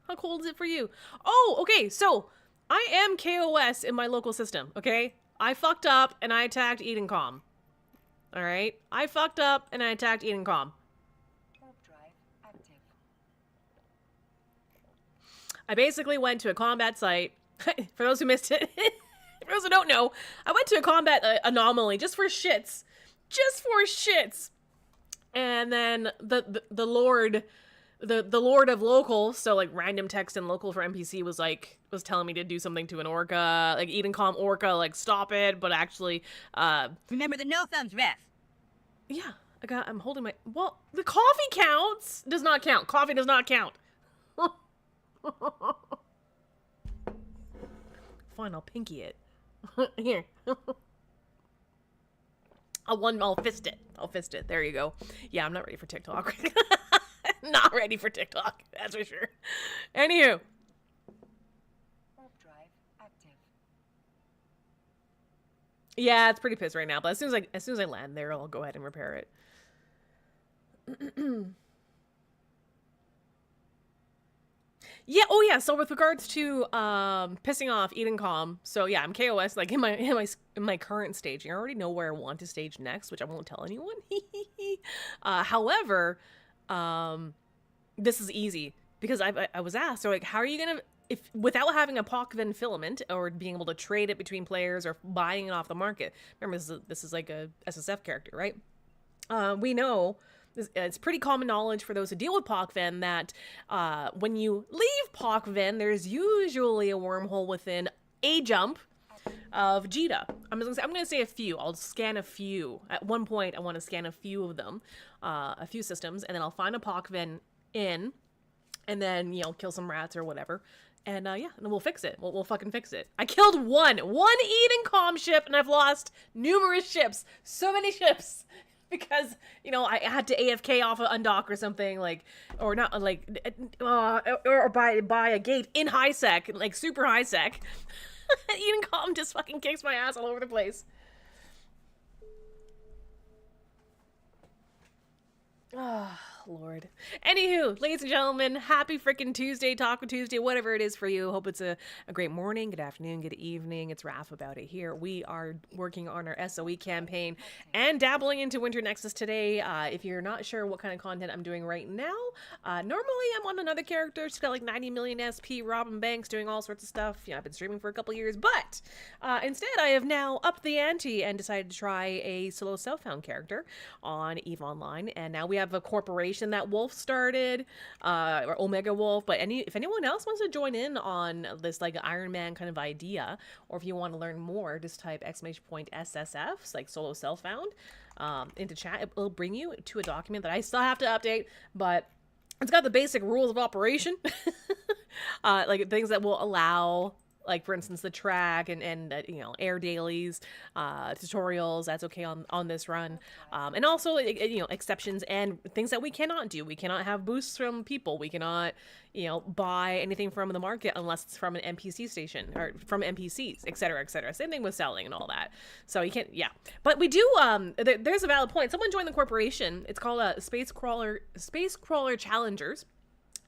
How cold is it for you? Oh, okay. So I am KOS in my local system, okay? I fucked up and I attacked Edencom. All right, I fucked up and I attacked Edencom. I basically went to a combat site. For those who missed it, for those who don't know, I went to a combat anomaly just for shits, And then the lord of local, so like random text and local for NPC was telling me to do something to an orca, like Edencom orca, like stop it, but actually remember the no thumbs ref. Yeah, I'm holding my, well, the coffee counts. Does not count. Coffee does not count. Fine, I'll pinky it. Here. I'll fist it. There you go. Yeah, I'm not ready for TikTok. Not ready for TikTok, that's for sure. Anywho. Yeah, it's pretty pissed right now, but as soon as I land there, I'll go ahead and repair it. Yeah, oh yeah, so with regards to pissing off Edencom, so yeah, I'm KOS, like in my current staging. I already know where I want to stage next, which I won't tell anyone. However, this is easy because I was asked, so like, how are you gonna, if without having a Pokvin filament or being able to trade it between players or buying it off the market? Remember, this is like a SSF character, right? We know it's pretty common knowledge for those who deal with Poc Ven that when you leave Poc Ven, there's usually a wormhole within a jump of Jita. I'm gonna say a few. I'll scan a few. At one point, I want to scan a few of them, a few systems, and then I'll find a Poc Ven in, and then, you know, kill some rats or whatever. And yeah, and then we'll fix it. We'll fucking fix it. I killed one Eden comm ship, and I've lost numerous ships. So many ships. Because, you know, I had to AFK off an undock or something, like, or not, like, or by a gate in high sec, like super high sec. Eden comm just fucking kicks my ass all over the place. Oh, Lord. Anywho, ladies and gentlemen, happy freaking Tuesday, Taco Tuesday, whatever it is for you. Hope it's a great morning, good afternoon, good evening. It's Raph about it here. We are working on our SOE campaign and dabbling into Winter Nexus today. If you're not sure what kind of content I'm doing right now, normally I'm on another character. She's got like 90 million SP, Robin Banks, doing all sorts of stuff. You know, I've been streaming for a couple years, but instead I have now upped the ante and decided to try a solo self-found character on EVE Online, and now we have a corporation that Wolf started, or Omega Wolf, but if anyone else wants to join in on this like Iron Man kind of idea, or if you want to learn more, just type !SSF, like solo self-found, into chat. It will bring you to a document that I still have to update, but it's got the basic rules of operation, like things that will allow, like, for instance, the track and you know, air dailies, tutorials, that's okay on this run. And also, you know, exceptions and things that we cannot do. We cannot have boosts from people. We cannot, you know, buy anything from the market unless it's from an NPC station or from NPCs, etc., etc. Same thing with selling and all that. So you can't, yeah. But we do, there's a valid point. Someone joined the corporation. It's called Space Crawler Challengers.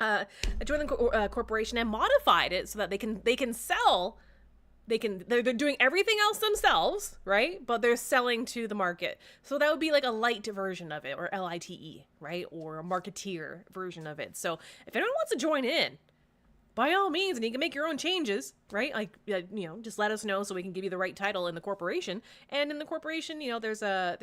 I joined the corporation and modified it so that they can sell. They're doing everything else themselves, right? But they're selling to the market. So that would be like a light version of it, or LITE, right? Or a marketeer version of it. So if anyone wants to join in, by all means, and you can make your own changes, right? Like, you know, just let us know so we can give you the right title in the corporation. And in the corporation, you know, there's a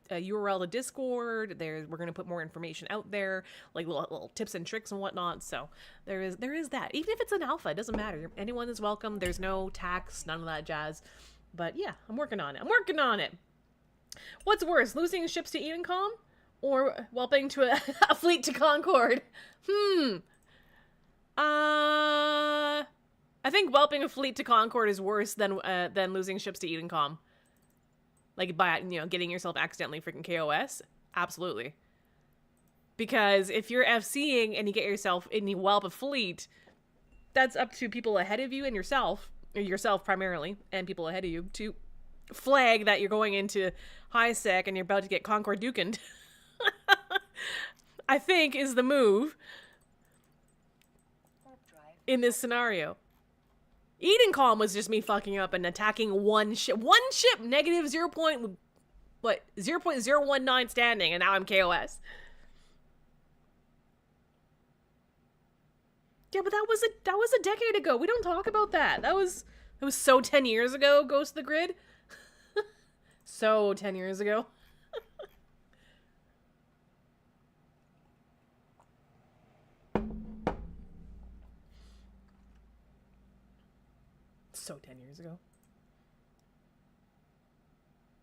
URL to Discord. We're going to put more information out there, like little tips and tricks and whatnot. So there is that. Even if it's an alpha, it doesn't matter. Anyone is welcome. There's no tax, none of that jazz. But yeah, I'm working on it. What's worse, losing ships to Edencom or whelping to a fleet to Concord? I think whelping a fleet to Concord is worse than losing ships to Edencom. Like, by, you know, getting yourself accidentally freaking KOS. Absolutely. Because if you're FCing and you get yourself and you whelp a fleet, that's up to people ahead of you and yourself primarily, and people ahead of you to flag that you're going into high sec and you're about to get Concord Dukened. I think is the move in this scenario. Edencom was just me fucking up and attacking one ship, negative 0.019 standing, and now I'm KOS. Yeah, but that was a decade ago. We don't talk about that. That was so 10 years ago, Ghost of the Grid. So 10 years ago. So 10 years ago.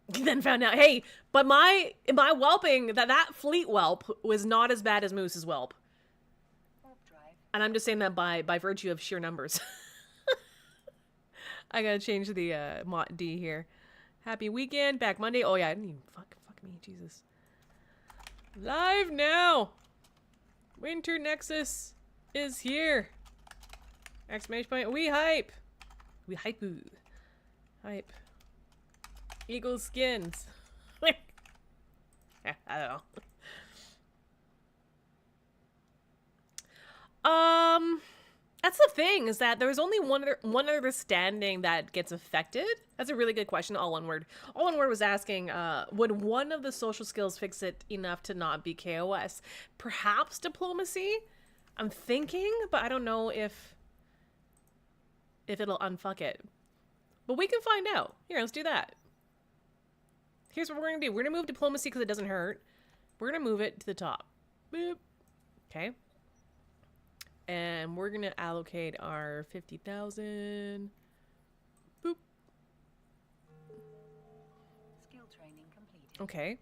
Then found out, hey, but my whelping, that fleet whelp was not as bad as Moose's whelp. And I'm just saying that by virtue of sheer numbers. I gotta change the mod D here. Happy weekend, back Monday. Oh yeah, I didn't even fuck me, Jesus. Live now. Winter Nexus is here. Exclamation point. We hype. We hype. Hype. Eagle skins. I don't know. That's the thing, is that there's only one other standing that gets affected. That's a really good question. All one word. All one word was asking, would one of the social skills fix it enough to not be KOS? Perhaps diplomacy? I'm thinking, but I don't know if it'll unfuck it. But we can find out. Here, let's do that. Here's what we're gonna do. We're gonna move diplomacy because it doesn't hurt. We're going to move it to the top. Boop. Okay. And we're going to allocate our 50,000. Boop. Skill training completed. Okay.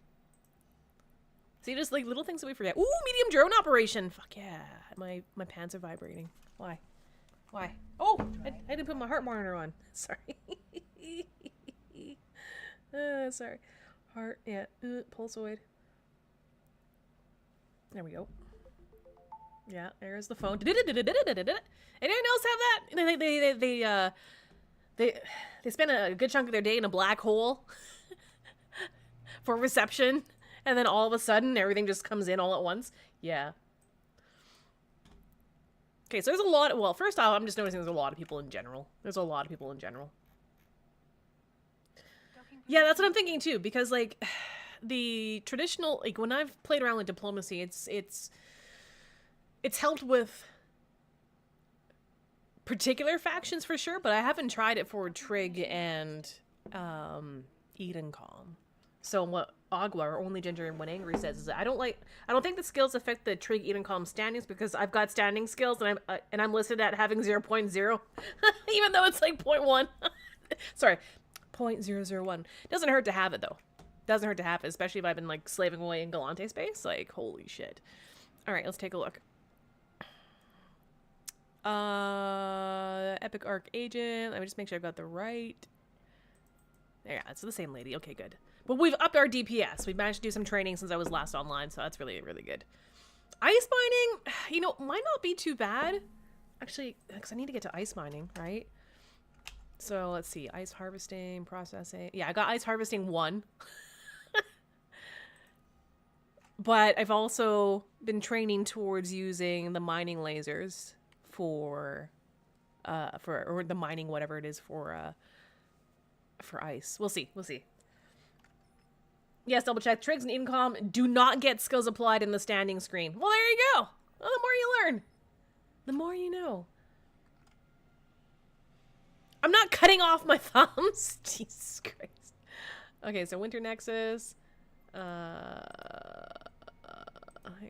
See, just like little things that we forget. Ooh, medium drone operation. Fuck yeah. My pants are vibrating. Why? Why? Oh, I didn't put my heart monitor on. Sorry. Sorry. Heart, yeah. Pulsoid. There we go. Yeah, there's the phone. Anyone else have that? They spend a good chunk of their day in a black hole for reception, and then all of a sudden everything just comes in all at once. Yeah. Okay, so there's a lot. Well, first off, I'm just noticing there's a lot of people in general. There's a lot of people in general. Yeah, that's what I'm thinking too, because like the traditional, like when I've played around with diplomacy, it's helped with particular factions for sure, but I haven't tried it for Trig and Edencom. So what Agua, or Only Ginger and When Angry, says is that I don't think the skills affect the Trig Edencom standings, because I've got standing skills and I'm listed at having 0.0 even though it's like 0.1. Sorry, 0.001. Doesn't hurt to have it though. Doesn't hurt to have it, especially if I've been like slaving away in Galante space. Like, holy shit. All right, let's take a look. Epic Arc Agent. Let me just make sure I've got the right. There, yeah, it's the same lady. Okay, good. But we've upped our DPS. We've managed to do some training since I was last online, so that's really, really good. Ice mining, you know, might not be too bad. Actually, because I need to get to ice mining, right? So let's see. Ice harvesting, processing. Yeah, I got ice harvesting 1. But I've also been training towards using the mining lasers for or the mining, whatever it is, for ice. We'll see. We'll see. Yes, double check. Trigs and Incom do not get skills applied in the standing screen. Well, there you go. Well, the more you learn, the more you know. I'm not cutting off my thumbs. Jesus Christ. Okay, so Winter Nexus. Hang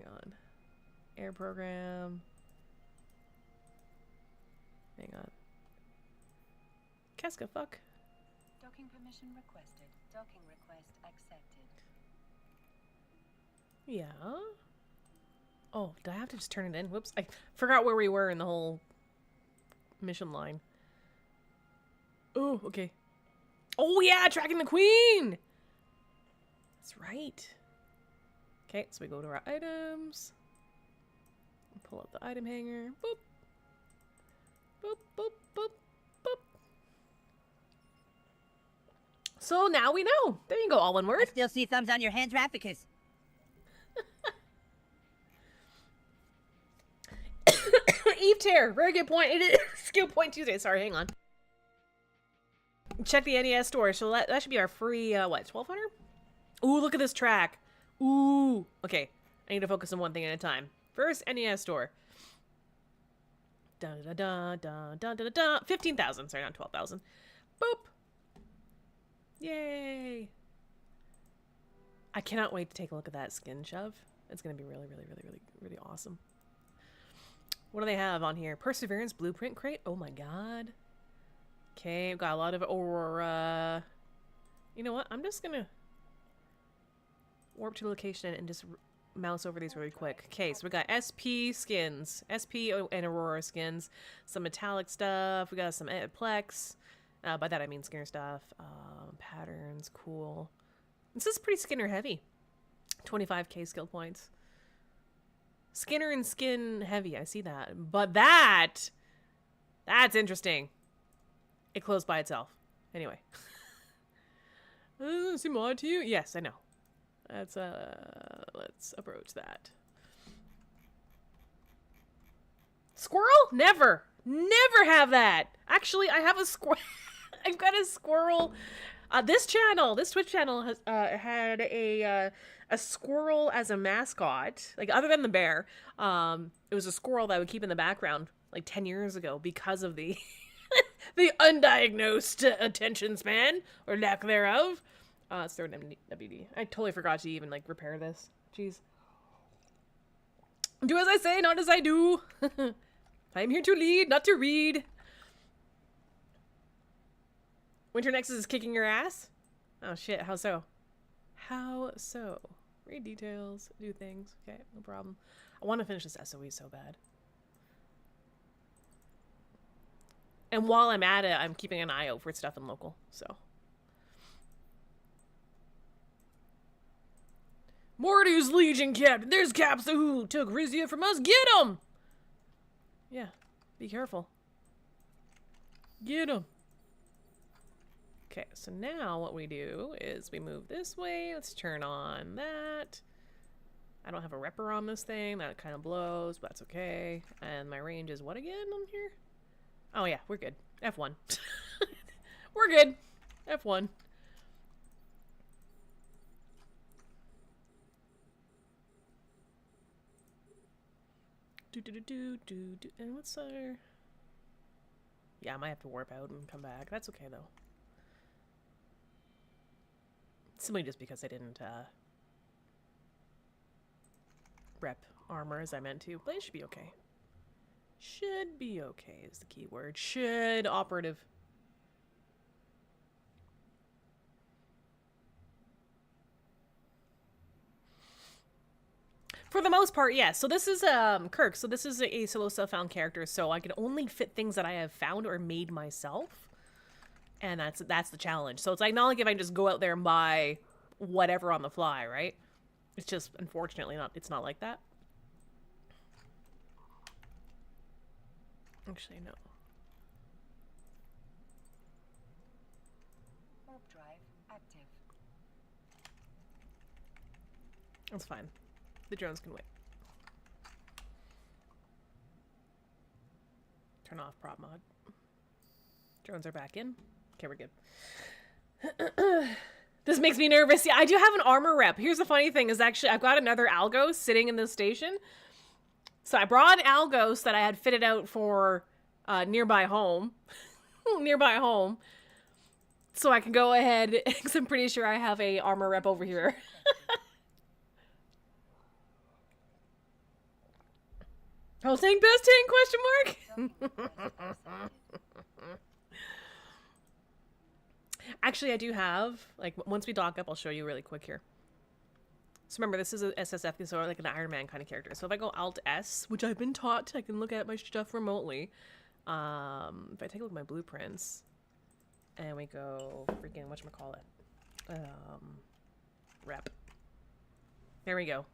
on. Air program. Hang on. Casca, fuck. Docking permission requested. Docking request accepted. Yeah. Oh, did I have to just turn it in? Whoops. I forgot where we were in the whole mission line. Oh, okay. Oh, yeah, tracking the queen! That's right. Okay, so we go to our items. Pull up the item hanger. Boop. Boop, boop, boop, boop. So now we know. There you go, all one I word. still see thumbs on your hands, Raffles. Eve Tear, very good point. It is Skill Point Tuesday. Sorry, hang on. Check the NES store. So that should be our free, what, 1,200? Ooh, look at this track. Ooh. Okay, I need to focus on one thing at a time. First, NES store. Dun da da da da da da. 15,000. Sorry, not 12,000. Boop. Yay. I cannot wait to take a look at that skin shove. It's gonna be really, really, really, really, really awesome. What do they have on here? Perseverance Blueprint Crate. Oh my god. Okay, I've got a lot of Aurora. You know what? I'm just gonna warp to location and just mouse over these really quick. Okay, so we got SP skins. SP and Aurora skins. Some metallic stuff. We got some Plex. By that I mean Skinner stuff. Patterns. Cool. This is pretty Skinner heavy. 25k skill points. Skinner and skin heavy. I see that. But that's interesting. It closed by itself. Anyway. See mod to you? Yes, I know. Let's approach that. Squirrel? Never. Never have that. Actually, I have a squirrel. I've got a squirrel. This Twitch channel has had a squirrel as a mascot. Like, other than the bear, it was a squirrel that I would keep in the background like 10 years ago because of the the undiagnosed attention span or lack thereof. It's third WD. I totally forgot to even like repair this. Jeez. Do as I say, not as I do. I'm here to lead, not to read. Winter Nexus is kicking your ass? Oh shit, how so? How so? Read details, do things. Okay, no problem. I want to finish this SOE so bad. And while I'm at it, I'm keeping an eye out for stuff in local, so. Morty's Legion Captain. There's Caps who took Rizia from us. Get him! Yeah, be careful. Get him. Okay, so now what we do is we move this way. Let's turn on that. I don't have a repper on this thing. That kind of blows, but that's okay. And my range is what again on here? Oh yeah, we're good. F1. We're good. F1. And what's our... Yeah, I might have to warp out and come back. That's okay, though. Simply just because I didn't, rep armor as I meant to. But it should be okay. Should be okay is the key word. Should. Operative. For the most part, yes. So this is Kirk. So this is a solo self-found character. So I can only fit things that I have found or made myself, and that's the challenge. So it's like not like if I just go out there and buy whatever on the fly, right? It's just unfortunately not. It's not like that. Actually, no. Warp drive active. That's fine. The drones can wait. Turn off prop mod. Drones are back in. Okay, we're good. This makes me nervous. Yeah, I do have an armor rep. Here's the funny thing is actually I've got another Algos sitting in this station. So I brought an Algos that I had fitted out for nearby home. Nearby home. So I can go ahead, because I'm pretty sure I have a armor rep over here. I'll tank best tank, question mark? Actually, I do have, like, once we dock up, I'll show you really quick here. So remember, this is a SSF, so like an Iron Man kind of character. So if I go Alt-S, which I've been taught, I can look at my stuff remotely. If I take a look at my blueprints, and we go, freaking, whatchamacallit? Rep. There we go.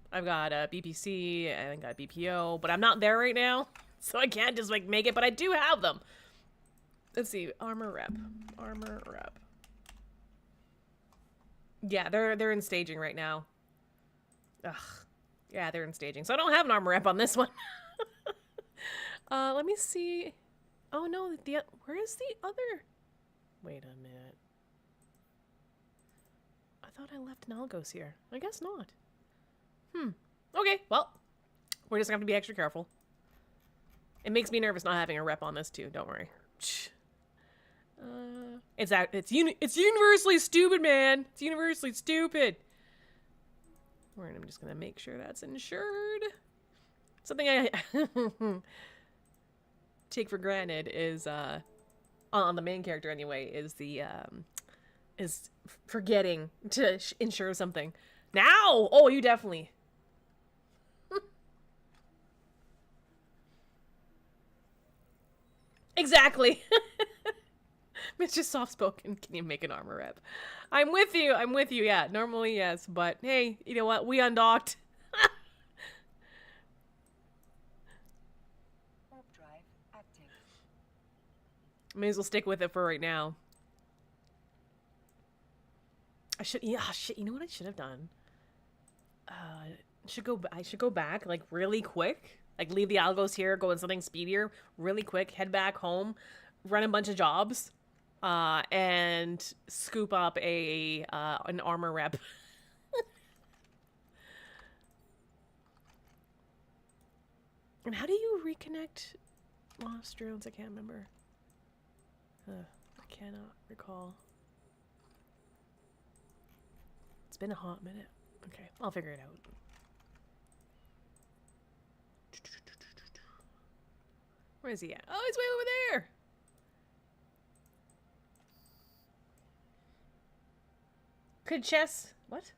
I've got a BPC, and I've got BPO, but I'm not there right now, so I can't just, like, make it, but I do have them. Let's see, armor rep. Armor rep. Yeah, they're in staging right now. Ugh. Yeah, they're in staging. So I don't have an armor rep on this one. Let me see. Oh no, where is the other? Wait a minute. I thought I left an Algos here. I guess not. Okay, well, we're just gonna have to be extra careful. It makes me nervous not having a rep on this too. Don't worry. It's universally stupid, man. It's universally stupid. Alright, I'm just gonna make sure that's insured. Something I take for granted is on the main character anyway is the is forgetting to insure something. Now, oh, you definitely. Exactly. Mr. Soft-spoken, can you make an armor rep? I'm with you, yeah. Normally, yes, but hey, you know what? We undocked. Warp drive active. May as well stick with it for right now. Shit, you know what I should have done? I should go back, like, really quick. Like, leave the Algos here, go in something speedier, really quick, head back home, run a bunch of jobs. And scoop up an armor rep. And how do you reconnect lost drones? I can't remember. I cannot recall. It's been a hot minute. Okay, I'll figure it out. Where is he at? Oh, he's way over there. Could chess... What?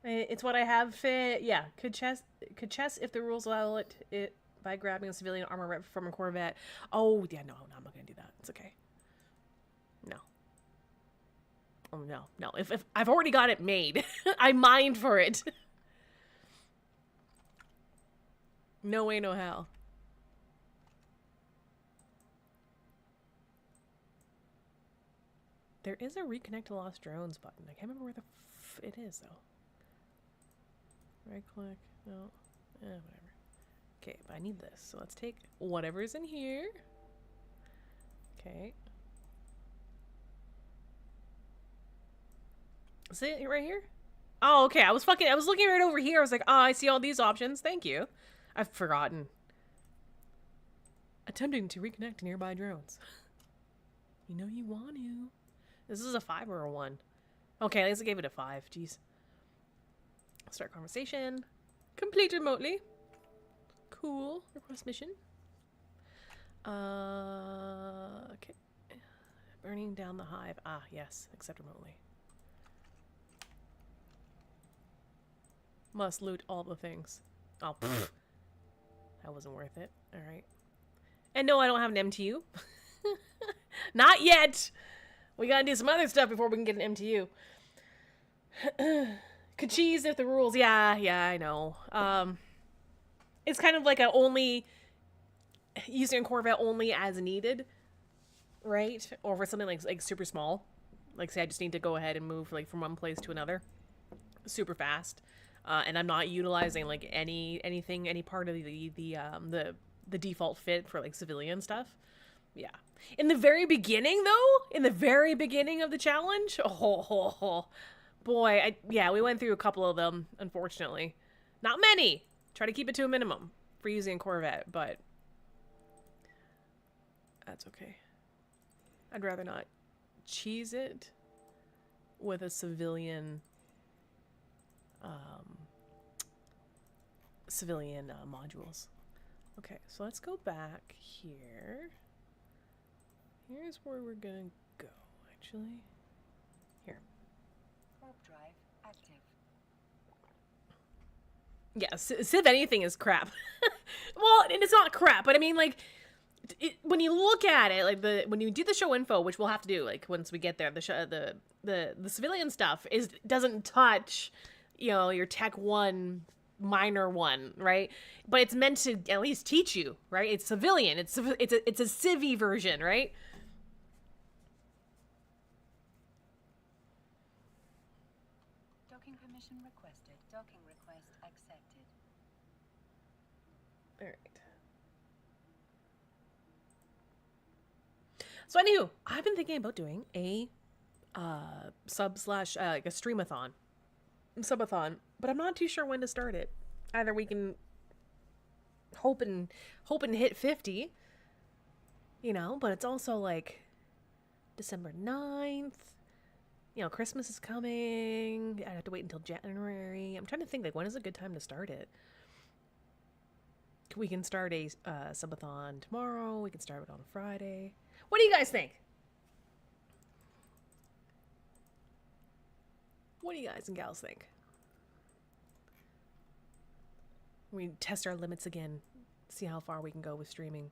It's what I have fit. Yeah, could chess if the rules allow it by grabbing a civilian armor rep from a Corvette. Oh, yeah, no, I'm not going to do that. It's okay. No. Oh, no. If I've already got it made. I mined for it. No way, no how. There is a reconnect to lost drones button. I can't remember where the it is, though. Right click. No. Whatever. Okay, but I need this. So let's take whatever's in here. Okay. See it right here? Oh, okay. I was looking right over here. I was like, oh, I see all these options. Thank you. I've forgotten. Attempting to reconnect to nearby drones. You know you want to. This is a 5 or a 1. Okay, at least I gave it a 5. Jeez. Start conversation. Complete remotely. Cool. Request mission. Okay. Burning down the hive. Ah, yes. Accept remotely. Must loot all the things. Oh, pfft. That wasn't worth it. Alright. And no, I don't have an MTU. Not yet! We gotta do some other stuff before we can get an MTU. Could cheese if the rules. Yeah, I know. It's kind of like a only using a Corvette only as needed, right? Or for something like super small. Like say I just need to go ahead and move like from one place to another super fast. And I'm not utilizing like any part of the default fit for like civilian stuff. Yeah. In the very beginning though, in the very beginning of the challenge, boy, we went through a couple of them, unfortunately. Not many. Try to keep it to a minimum for using a Corvette, but that's okay. I'd rather not cheese it with a civilian modules. Okay, so let's go back here. Here's where we're gonna go, actually. Here. Warp drive active. Yeah, Civ anything is crap. Well, and it's not crap, but I mean, like, when you look at it, like when you do the show info, which we'll have to do, like once we get there, the civilian stuff doesn't touch, you know, your Tech 1 minor 1, right? But it's meant to at least teach you, right? It's civilian. It's a civvy version, right? Docking permission requested. Docking request accepted. All right. So anywho, I've been thinking about doing a like a streamathon, subathon, but I'm not too sure when to start it. Either we can hope and hit 50, you know, but it's also like December 9th. You know, Christmas is coming. I have to wait until January. I'm trying to think, like, when is a good time to start it? We can start a subathon tomorrow. We can start it on Friday. What do you guys think? What do you guys and gals think? We test our limits again. See how far we can go with streaming.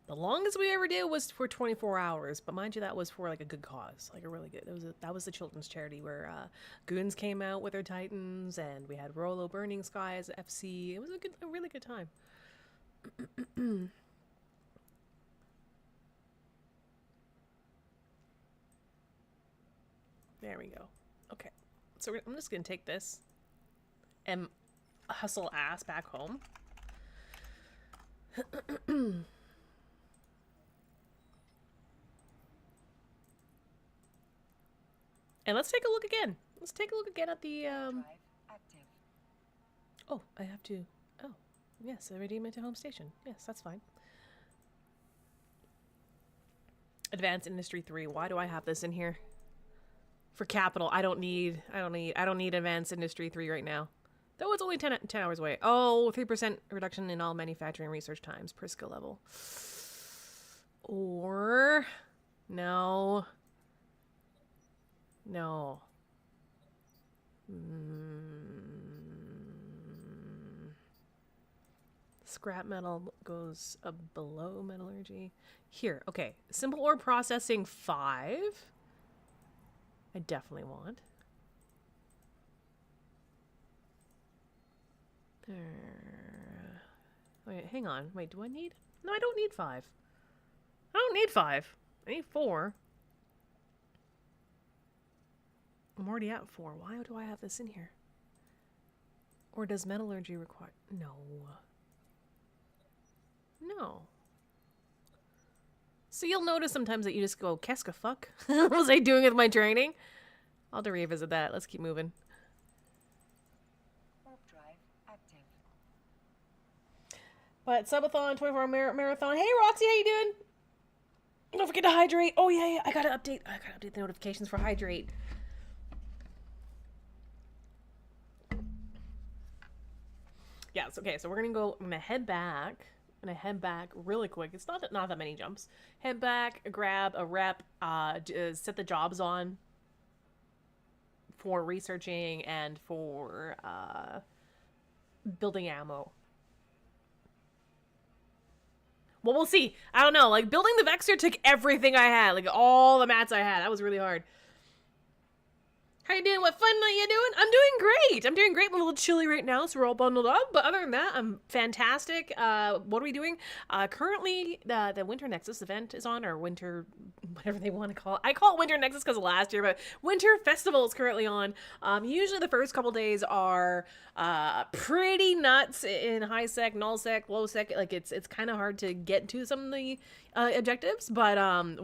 The longest we ever did was for 24 hours, but mind you, that was for like a good cause, like a really good. That was the children's charity where Goons came out with their Titans, and we had Rolo Burning Skies FC. It was a really good time. There we go. Okay, so I'm just gonna take this and hustle ass back home. And let's take a look again. Let's take a look again at the Drive active. Oh, I have to. Oh, yes, I redeem it to home station. Yes, that's fine. Advanced Industry 3. Why do I have this in here? For capital, I don't need advanced industry 3 right now. Though it's only 10 hours away. Oh, 3% reduction in all manufacturing research times per skill level. Or no. Scrap metal goes below metallurgy. Here, okay. Simple ore processing 5. I definitely want. Wait, hang on. Wait, do I need? No, I don't need 5. I don't need 5. I need 4. I'm already at 4. Why do I have this in here? Or does metallurgy require... No. No. So you'll notice sometimes that you just go, Keska fuck. What was I doing with my training? I'll have to revisit that. Let's keep moving. Warp drive active. But subathon, 24-hour marathon. Hey Roxy, how you doing? Don't forget to hydrate. Oh yeah, I gotta update the notifications for hydrate. Yes, okay, so we're gonna head back. I'm gonna head back really quick. It's not that many jumps. Head back, grab a rep, set the jobs on for researching and for building ammo. Well, we'll see. I don't know. Like, building the Vexor took everything I had. Like, all the mats I had. That was really hard. How you doing? What fun are you doing? I'm doing great. I'm doing great. I'm a little chilly right now, so we're all bundled up. But other than that, I'm fantastic. What are we doing? Currently, the Winter Nexus event is on, or Winter, whatever they want to call it. I call it Winter Nexus because of last year, but Winter Festival is currently on. Usually the first couple days are pretty nuts in high sec, null sec, low sec. Like, it's kind of hard to get to some of the objectives, but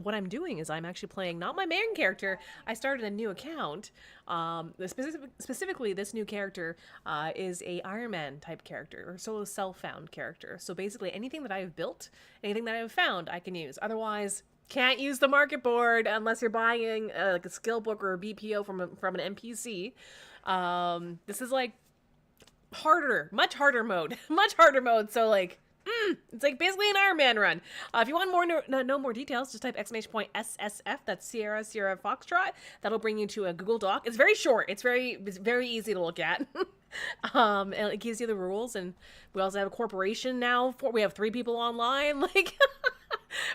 what I'm doing is I'm actually playing not my main character. I started a new account. Specifically, this new character is a Iron Man type character, or solo self-found character. So basically, anything that I have built, anything that I have found, I can use. Otherwise, can't use the market board unless you're buying like a skill book or a BPO from an NPC. This is like much harder mode. So like, it's like basically an Iron Man run. If you want know more details, just type !SSF. That's Sierra Foxtrot. That'll bring you to a Google Doc. It's very short. It's very easy to look at. And it gives you the rules. And we also have a corporation now. We have 3 people online. Like,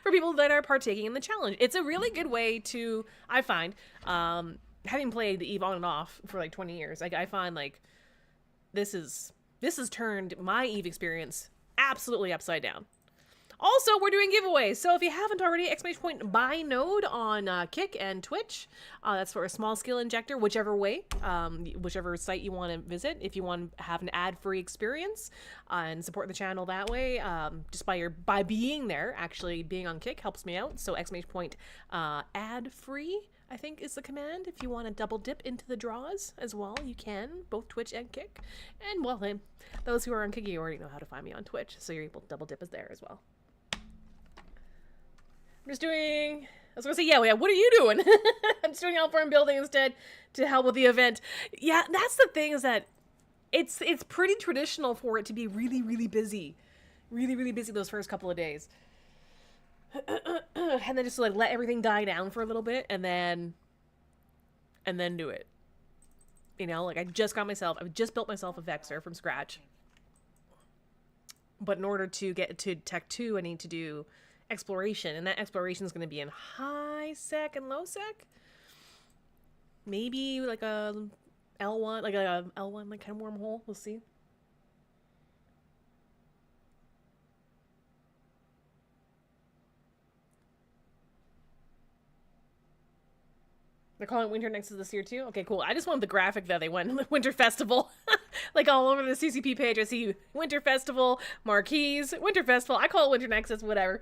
for people that are partaking in the challenge, it's a really good way to. I find, having played EVE on and off for like 20 years, like I find like this has turned my EVE experience absolutely upside down. Also, we're doing giveaways, so if you haven't already, !buy node on Kick and Twitch. That's for a small skill injector, whichever way, whichever site you want to visit. If you want to have an ad-free experience and support the channel that way, just by being there, actually being on Kick helps me out. So ad-free, I think, is the command. If you want to double dip into the draws as well, you can, both Twitch and Kick. And well, those who are on Kick, you already know how to find me on Twitch, so you're able to double dip as there as well. I'm just doing... I was going to say, yeah, what are you doing? I'm just doing Outform building instead to help with the event. Yeah, that's the thing, is that it's pretty traditional for it to be really, really busy. Really, really busy those first couple of days. And then just like let everything die down for a little bit and then do it. You know, like I've just built myself a Vexor from scratch. But in order to get to Tech 2, I need to do exploration, and that exploration is going to be in high sec and low sec. Maybe like a L1, like kind of wormhole. We'll see. They're calling it Winter Nexus this year too? Okay, cool. I just wanted the graphic that they went Winter Festival. Like all over the CCP page, I see Winter Festival, marquees, Winter Festival. I call it Winter Nexus, whatever.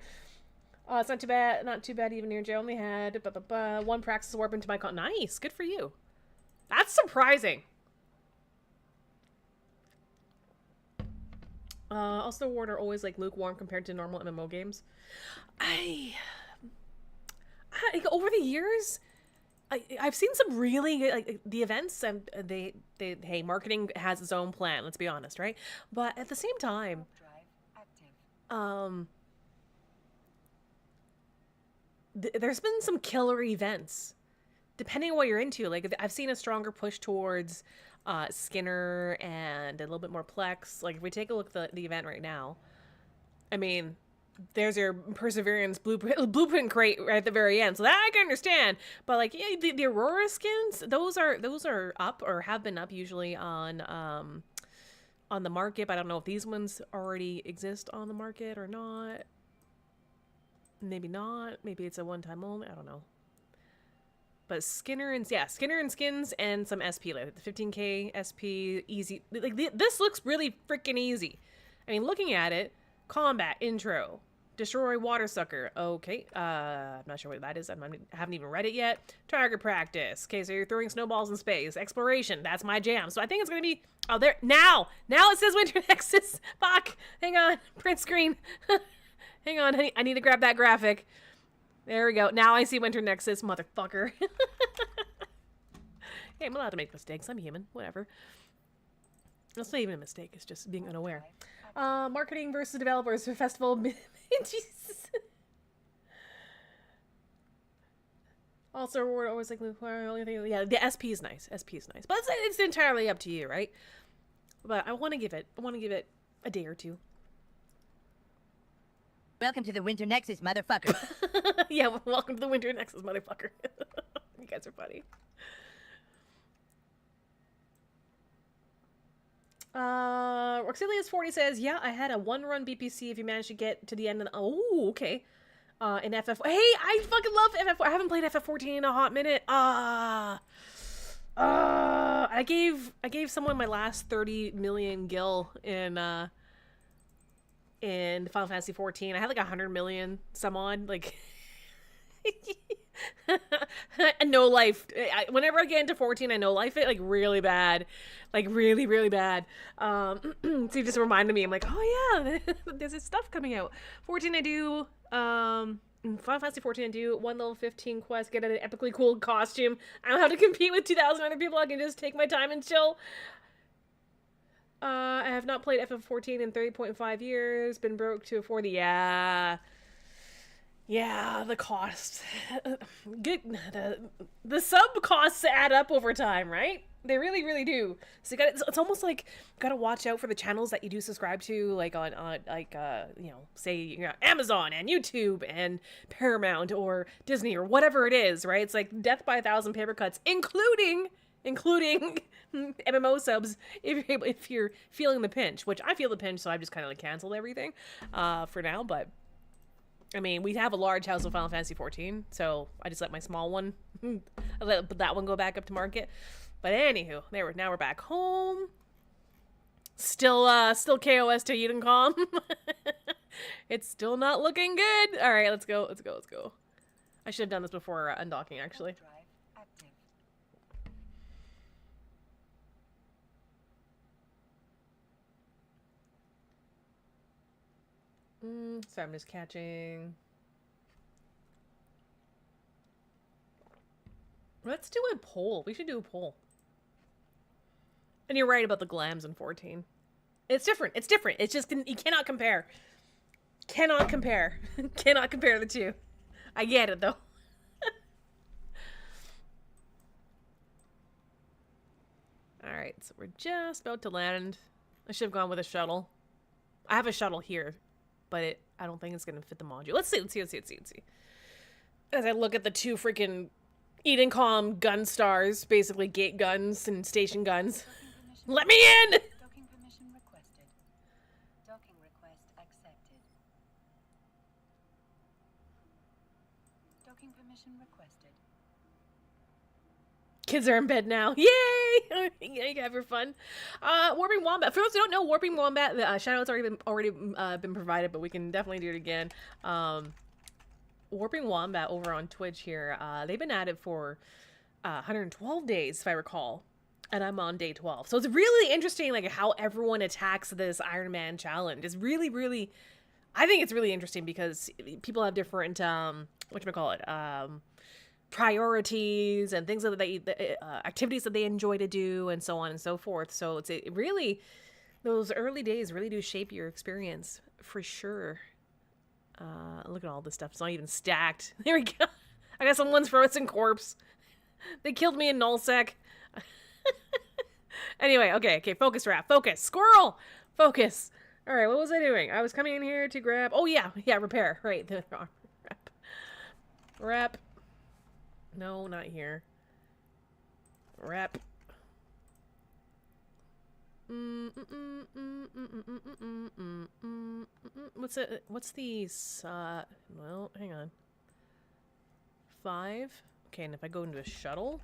It's not too bad. Not too bad even here. I only had 1 praxis warp into my con. Nice. Good for you. That's surprising. Also, the Ward are always like lukewarm compared to normal MMO games. I over the years, I've seen some really good, like the events, and hey, marketing has its own plan. Let's be honest, right? But at the same time, there's been some killer events, depending on what you're into. Like I've seen a stronger push towards Skinner and a little bit more Plex. Like if we take a look at the event right now, I mean, there's your Perseverance blueprint crate right at the very end, so that I can understand. But like, yeah, the Aurora skins, those are up or have been up usually on the market. But I don't know if these ones already exist on the market or not. Maybe not. Maybe it's a one-time only. I don't know. But Skinner and skins and some SP, like the 15K SP easy. Like this looks really freaking easy. I mean, looking at it, combat intro. Destroy water sucker. Okay. I'm not sure what that is. I haven't even read it yet. Target practice. Okay, so you're throwing snowballs in space. Exploration. That's my jam. So I think it's going to be... Oh, there. Now it says Winter Nexus. Fuck. Hang on. Print screen. Hang on, honey. I need to grab that graphic. There we go. Now I see Winter Nexus. Motherfucker. Hey, I'm allowed to make mistakes. I'm human. Whatever. That's not even a mistake. It's just being unaware. Marketing versus developers for festival. Jesus. Also, reward always like yeah, the SP is nice. SP is nice, but it's entirely up to you, right? But I want to give it a day or two. Welcome to the Winter Nexus, motherfucker. Yeah, welcome to the Winter Nexus, motherfucker. You guys are funny. Roxilius40 says, yeah, I had a 1-run BPC if you managed to get to the end of the... Oh, okay. In FF... Hey, I fucking love FF... I haven't played FF14 in a hot minute. I gave someone my last 30 million gil in Final Fantasy 14. I had like 100 million some on, like... And no life. Whenever I get into 14, I no life it like really bad, like really, really bad. So you just reminded me. I'm like, oh yeah, there's this stuff coming out. 14, I do. In Final Fantasy 14, I do 1 level 15 quest, get an epically cool costume. I don't have to compete with 2,000 other people. I can just take my time and chill. I have not played FF14 in 30.5 years. Been broke to afford the Yeah, the cost. Good. The sub costs add up over time, right? They really, really do. So it's almost like you gotta watch out for the channels that you do subscribe to, like on say Amazon and YouTube and Paramount or Disney or whatever it is, right? It's like death by 1,000 paper cuts, including MMO subs if you're feeling the pinch, which I feel the pinch, so I've just kind of like canceled everything for now, but. I mean, we have a large house of Final Fantasy 14, so I just let my small one, I let that one go back up to market. But anywho, now we're back home. Still KOS to Edencom. It's still not looking good. All right, let's go. I should have done this before undocking, actually. Sorry, I'm just catching. Let's do a poll. We should do a poll. And you're right about the glams in 14. It's different. It's just, you cannot compare. Cannot compare the two. I get it, though. Alright, so we're just about to land. I should have gone with a shuttle. I have a shuttle here. But I don't think it's going to fit the module. Let's see. As I look at the two freaking Edencom gun stars, basically gate guns and station guns. Let me in! Docking permission requested. Docking request accepted. Docking permission requested. Kids are in bed now. Yay! You guys for fun. Warping Wombat. For those who don't know, Warping Wombat, the shout-out's already been provided, but we can definitely do it again. Warping Wombat over on Twitch here, they've been at it for 112 days, if I recall. And I'm on day 12. So it's really interesting, like, how everyone attacks this Iron Man challenge. It's really, really... I think it's really interesting because people have different, whatchamacallit, priorities and things that they activities that they enjoy to do, and so on and so forth. So it really, those early days really do shape your experience for sure. Look at all this stuff. It's not even stacked. There we go. I got someone's frozen corpse. They killed me in nullsec. Anyway, okay, focus, Raph. Focus. Squirrel! Focus. All right, what was I doing? I was coming in here to grab... Oh, yeah, repair. Right, the rep. No, not here. Rep. What's it? What's these? Well, hang on. 5. Okay, and if I go into a shuttle,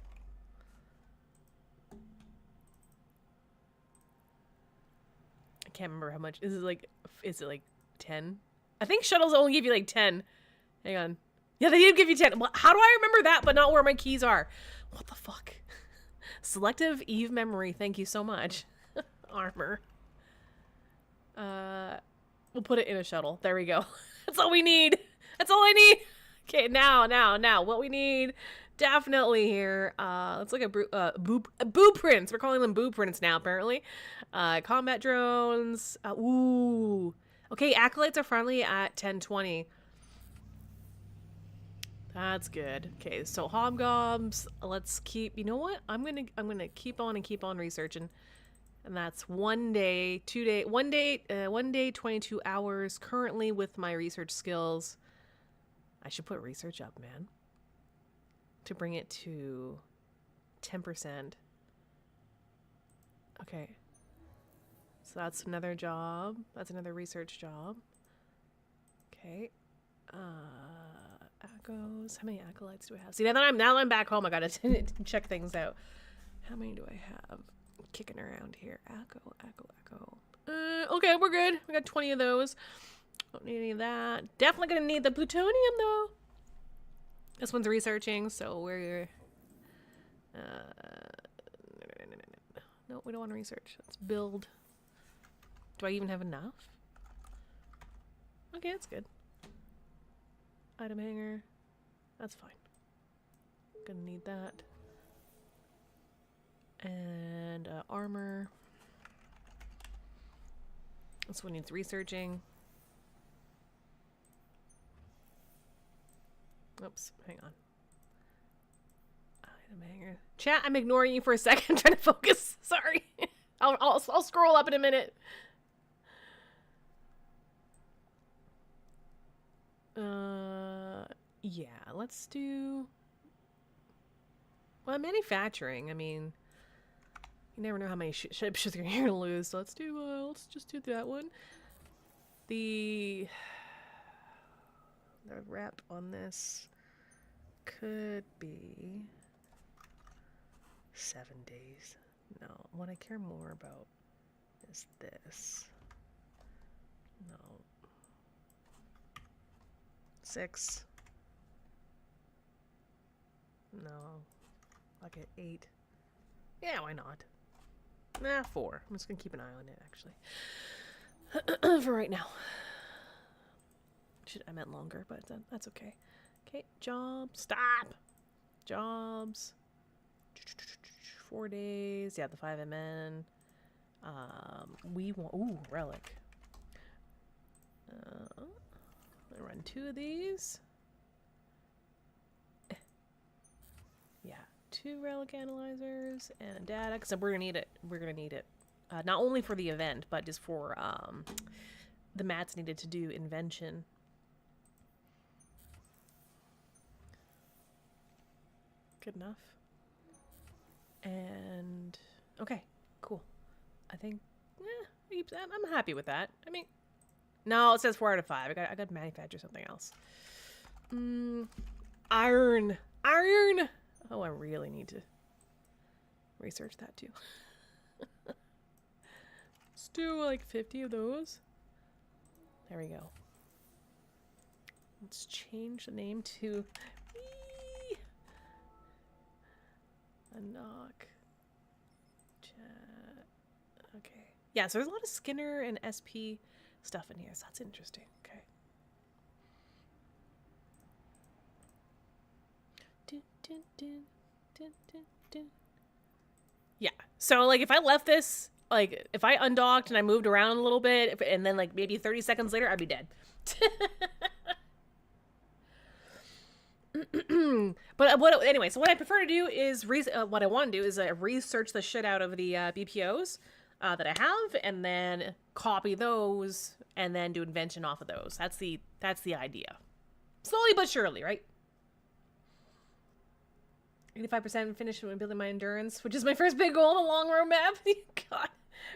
I can't remember how much. Is it like 10? I think shuttles only give you like 10. Hang on. Yeah, they did give you 10. How do I remember that, but not where my keys are? What the fuck? Selective Eve memory. Thank you so much. Armor. We'll put it in a shuttle. There we go. That's all we need. That's all I need. Okay, now, what we need definitely here. Let's look at blueprints. We're calling them blueprints now, apparently. Combat drones. Ooh. Okay, acolytes are friendly at 1020. That's good. Okay, so hobgobs. Let's keep. You know what? I'm gonna keep on researching. And that's 1 day, 2 day, 1 day, 22 hours. Currently with my research skills. I should put research up, man. To bring it to 10%. Okay. So that's another job. That's another research job. Okay. Acos. How many acolytes do I have? See, now that I'm back home, I gotta check things out. How many do I have kicking around here? Acco. Okay, we're good. We got 20 of those. Don't need any of that. Definitely gonna need the plutonium though. This one's researching, so we're no, we don't want to research. Let's build. Do I even have enough? Okay, that's good. Item hanger. That's fine. Gonna need that. And armor. This one needs researching. Oops, hang on. Item hanger. Chat, I'm ignoring you for a second. I'm trying to focus. Sorry. I'll scroll up in a minute. Yeah, let's do... Well, manufacturing, I mean... You never know how many ships you're going to lose, so let's just do that one. The rep on this could be 7 days. No, what I care more about is this. No. 6. No. Like at 8. Yeah, why not? Nah, 4. I'm just gonna keep an eye on it, actually. For right now. I meant longer, but that's okay. Okay, jobs. Stop! Jobs. 4 days. Yeah, the 5MN. We want... Ooh, relic. I run 2 of these. Yeah, 2 relic analyzers and data, because we're gonna need it. We're gonna need it, not only for the event, but just for the mats needed to do invention. Good enough. And okay, cool. I think I'm happy with that. I mean. No, it says 4 out of 5. I got to manufacture something else. Iron. Oh, I really need to research that too. Let's do like 50 of those. There we go. Let's change the name to a knock. Chat. Okay. Yeah, so there's a lot of Skinner and SP stuff in here, so that's interesting. Okay. Yeah. So, like, if I left this, like, if I undocked and I moved around a little bit, and then, like, maybe 30 seconds later, I'd be dead. But anyway, so what I prefer to do is, what I want to do is research the shit out of the BPOs that I have, and then copy those, and then do invention off of those. That's the idea. Slowly but surely, right? 85% finished when building my endurance, which is my first big goal in the long roadmap. God.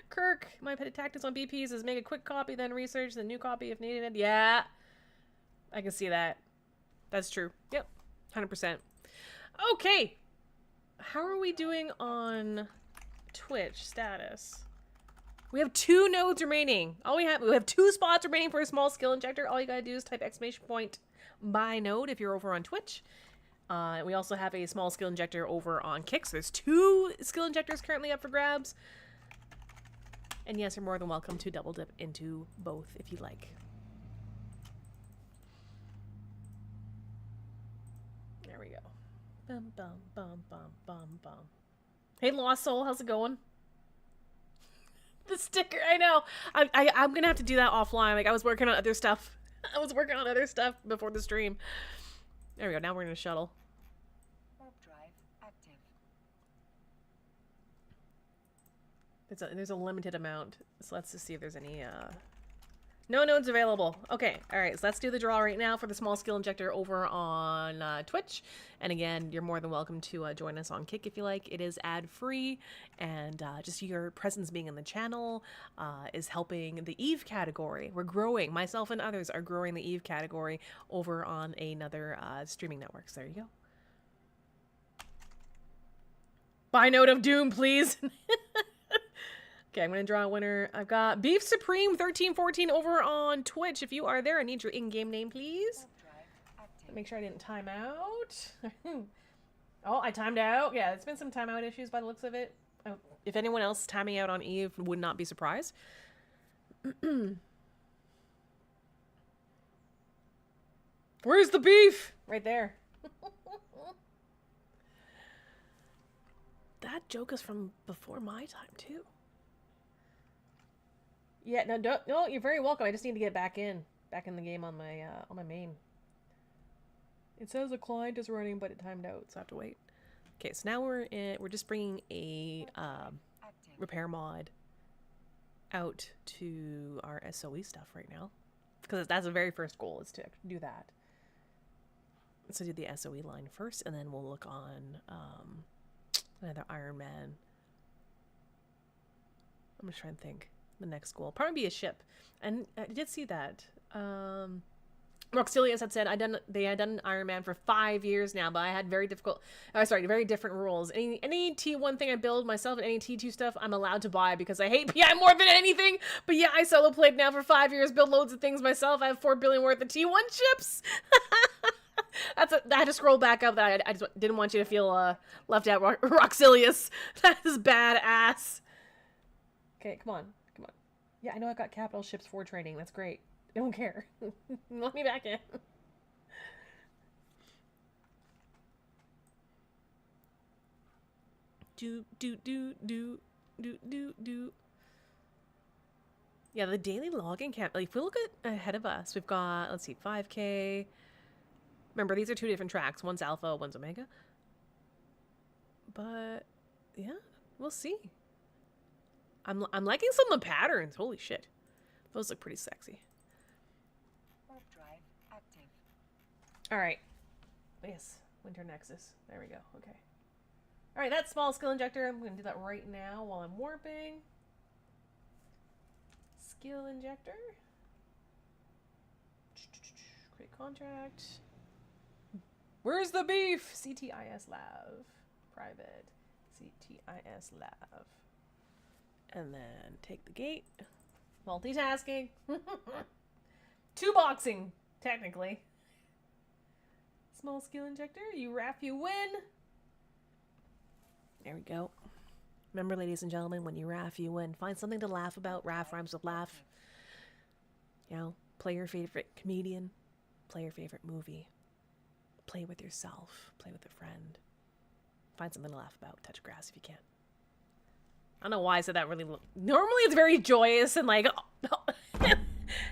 Kirk, my pet tactics on BPs is make a quick copy, then research the new copy if needed. Yeah. I can see that. That's true. Yep. 100%. Okay. How are we doing on Twitch status? We have 2 nodes remaining. We have 2 spots remaining for a small skill injector. All you gotta do is type !by node if you're over on Twitch. We also have a small skill injector over on Kicks. There's 2 skill injectors currently up for grabs. And yes, you're more than welcome to double dip into both if you like. There we go. Bum, bum, bum, bum, bum, bum. Hey, Lost Soul, how's it going? The sticker, I know. I'm gonna have to do that offline. Like, I was working on other stuff. Before the stream. There we go. Now we're in a shuttle. Warp drive active. There's a limited amount. So let's just see if there's any no nodes available. Okay, all right. So let's do the draw right now for the small skill injector over on Twitch. And again, you're more than welcome to join us on Kick if you like. It is ad free, and just your presence being in the channel is helping the Eve category. We're growing. Myself and others are growing the Eve category over on another streaming network. So there you go. Buy Note of Doom, please. Okay, I'm going to draw a winner. I've got Beef Supreme 1314 over on Twitch. If you are there, I need your in-game name, please. Make sure I didn't time out. Oh, I timed out. Yeah, it's been some timeout issues by the looks of it. If anyone else timing out on Eve, would not be surprised. Where's the beef? Right there. That joke is from before my time, too. Yeah, no, you're very welcome. I just need to get back in the game on my main. It says a client is running, but it timed out, so I have to wait. Okay, so now we're just bringing a repair mod out to our SOE stuff right now, because that's the very first goal, is to do that. So do the SOE line first, and then we'll look on another Iron Man. I'm just trying to think. The next goal probably be a ship, and I did see that. Roxilius had said they had done Iron Man for 5 years now, but I had very different rules. Any T1 thing I build myself and any T2 stuff I'm allowed to buy because I hate PI more than anything. But yeah, I solo played now for 5 years, build loads of things myself. I have 4 billion worth of T1 ships. I had to scroll back up. That I just didn't want you to feel left out, Roxilius. That is badass. Okay, come on. Yeah, I know I've got capital ships for training. That's great. I don't care. Let me back in. Do. Yeah, the daily login camp. Like, if we look at ahead of us, we've got, let's see, 5K. Remember, these are 2 different tracks. One's alpha, one's omega. But, yeah, we'll see. I'm liking some of the patterns. Holy shit. Those look pretty sexy. Warp drive active. All right. Yes. Winter Nexus. There we go. Okay. All right. That small skill injector. I'm going to do that right now while I'm warping. Skill injector. Create contract. Where's the beef? CTIS Lab. Private. CTIS Lab. And then take the gate. Multitasking. 2 boxing, technically. Small skill injector. You Raff, you win. There we go. Remember, ladies and gentlemen, when you Raff, you win. Find something to laugh about. Raff rhymes with laugh. You know, play your favorite comedian. Play your favorite movie. Play with yourself. Play with a friend. Find something to laugh about. Touch grass if you can. I don't know why I said that really. Normally it's very joyous and like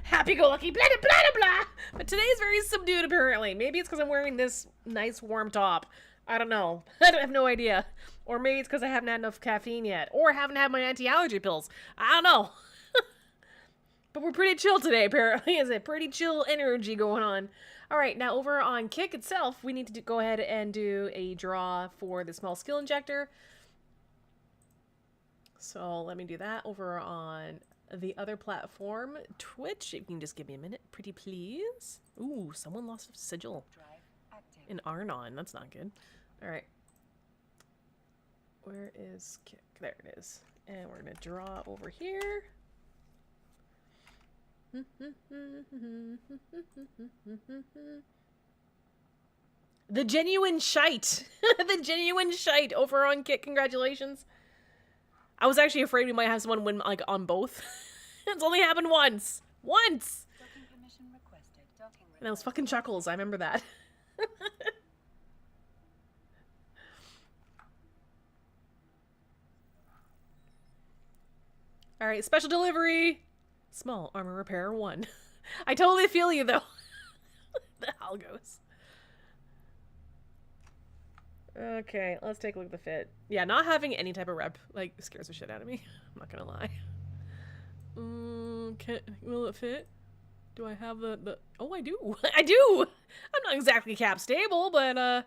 happy-go-lucky, blah, blah, blah, blah. But today is very subdued, apparently. Maybe it's because I'm wearing this nice warm top. I don't know. I have no idea. Or maybe it's because I haven't had enough caffeine yet. Or haven't had my anti-allergy pills. I don't know. But we're pretty chill today, apparently. Is it pretty chill energy going on? All right, now over on Kick itself, we need to go ahead and do a draw for the small skill injector. So let me do that over on the other platform, Twitch. If you can just give me a minute, pretty please. Ooh, someone lost a sigil in Arnon. That's not good. All right. Where is Kick? There it is. And we're going to draw over here. The genuine shite. The genuine shite over on Kick. Congratulations. I was actually afraid we might have someone win like on both. It's only happened once. Once! And that was fucking Chuckles. I remember that. Alright, special delivery. Small armor repair 1. I totally feel you though. The hell goes. Okay, let's take a look at the fit. Yeah, not having any type of rep like scares the shit out of me. I'm not gonna lie. Will it fit? Do I have the oh, I do. I do. I'm not exactly cap stable, but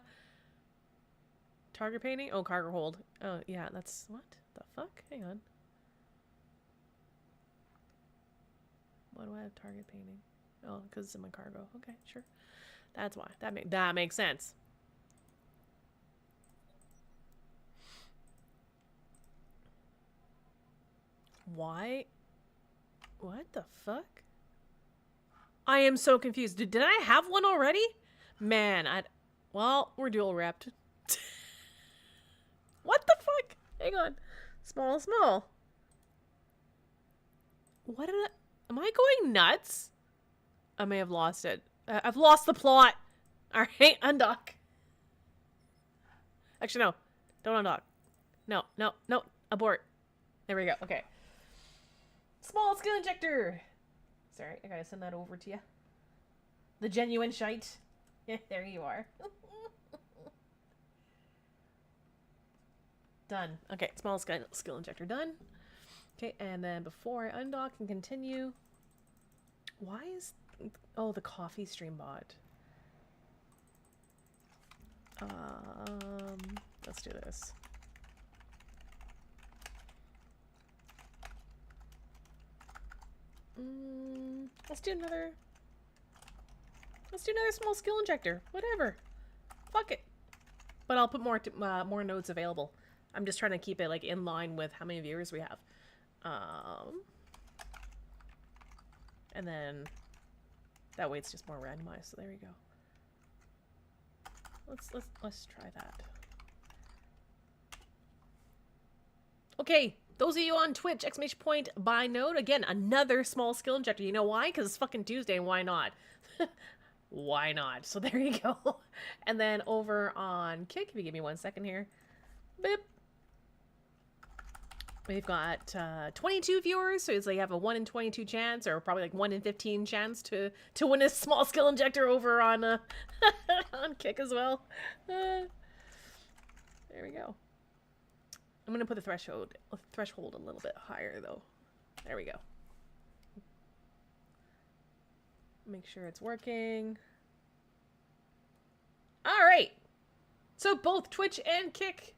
target painting. Oh, cargo hold. Oh yeah, that's what the fuck. Hang on. Why do I have target painting? Oh, because it's in my cargo. Okay, sure. That's why. That makes sense. Why? What the fuck? I am so confused. Did I have one already? Man, well, we're dual repped. What the fuck? Hang on. Small. What did am I going nuts? I may have lost it. I've lost the plot. All right, undock. Actually, no. Don't undock. No. Abort. There we go. Okay. Small skill injector. Sorry, I gotta send that over to you. The genuine shite. Yeah, there you are. Done. Okay, small skill injector done. Okay, and then before I undock and continue, why is the coffee stream bot? Let's do this. Let's do another small skill injector. Whatever. Fuck it. But I'll put more nodes available. I'm just trying to keep it like in line with how many viewers we have. And then that way it's just more randomized. So there we go. Let's try that. Okay, those of you on Twitch, ! Buy node. Again, another small skill injector. You know why? Because it's fucking Tuesday, and why not? Why not? So there you go. And then over on Kick, if you give me 1 second here. Beep. We've got 22 viewers, so it's like you have a 1 in 22 chance, or probably like 1 in 15 chance to win a small skill injector over on on Kick as well. There we go. I'm gonna put the threshold a little bit higher though. There we go. Make sure it's working. All right. So both Twitch and Kick, !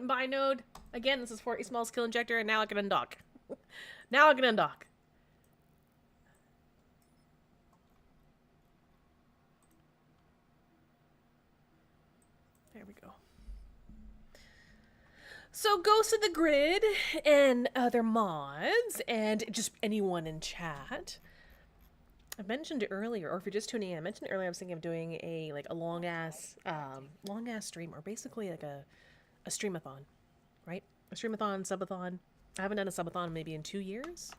Buy node. Again, this is for a small skill injector, and now I can undock. Now I can undock. There we go. So Ghost of the Grid and other mods, and just anyone in chat. I mentioned earlier, or if you're just tuning in, I mentioned earlier I was thinking of doing a long ass stream, or basically like a streamathon, right? A streamathon, subathon. I haven't done a subathon maybe in 2 years,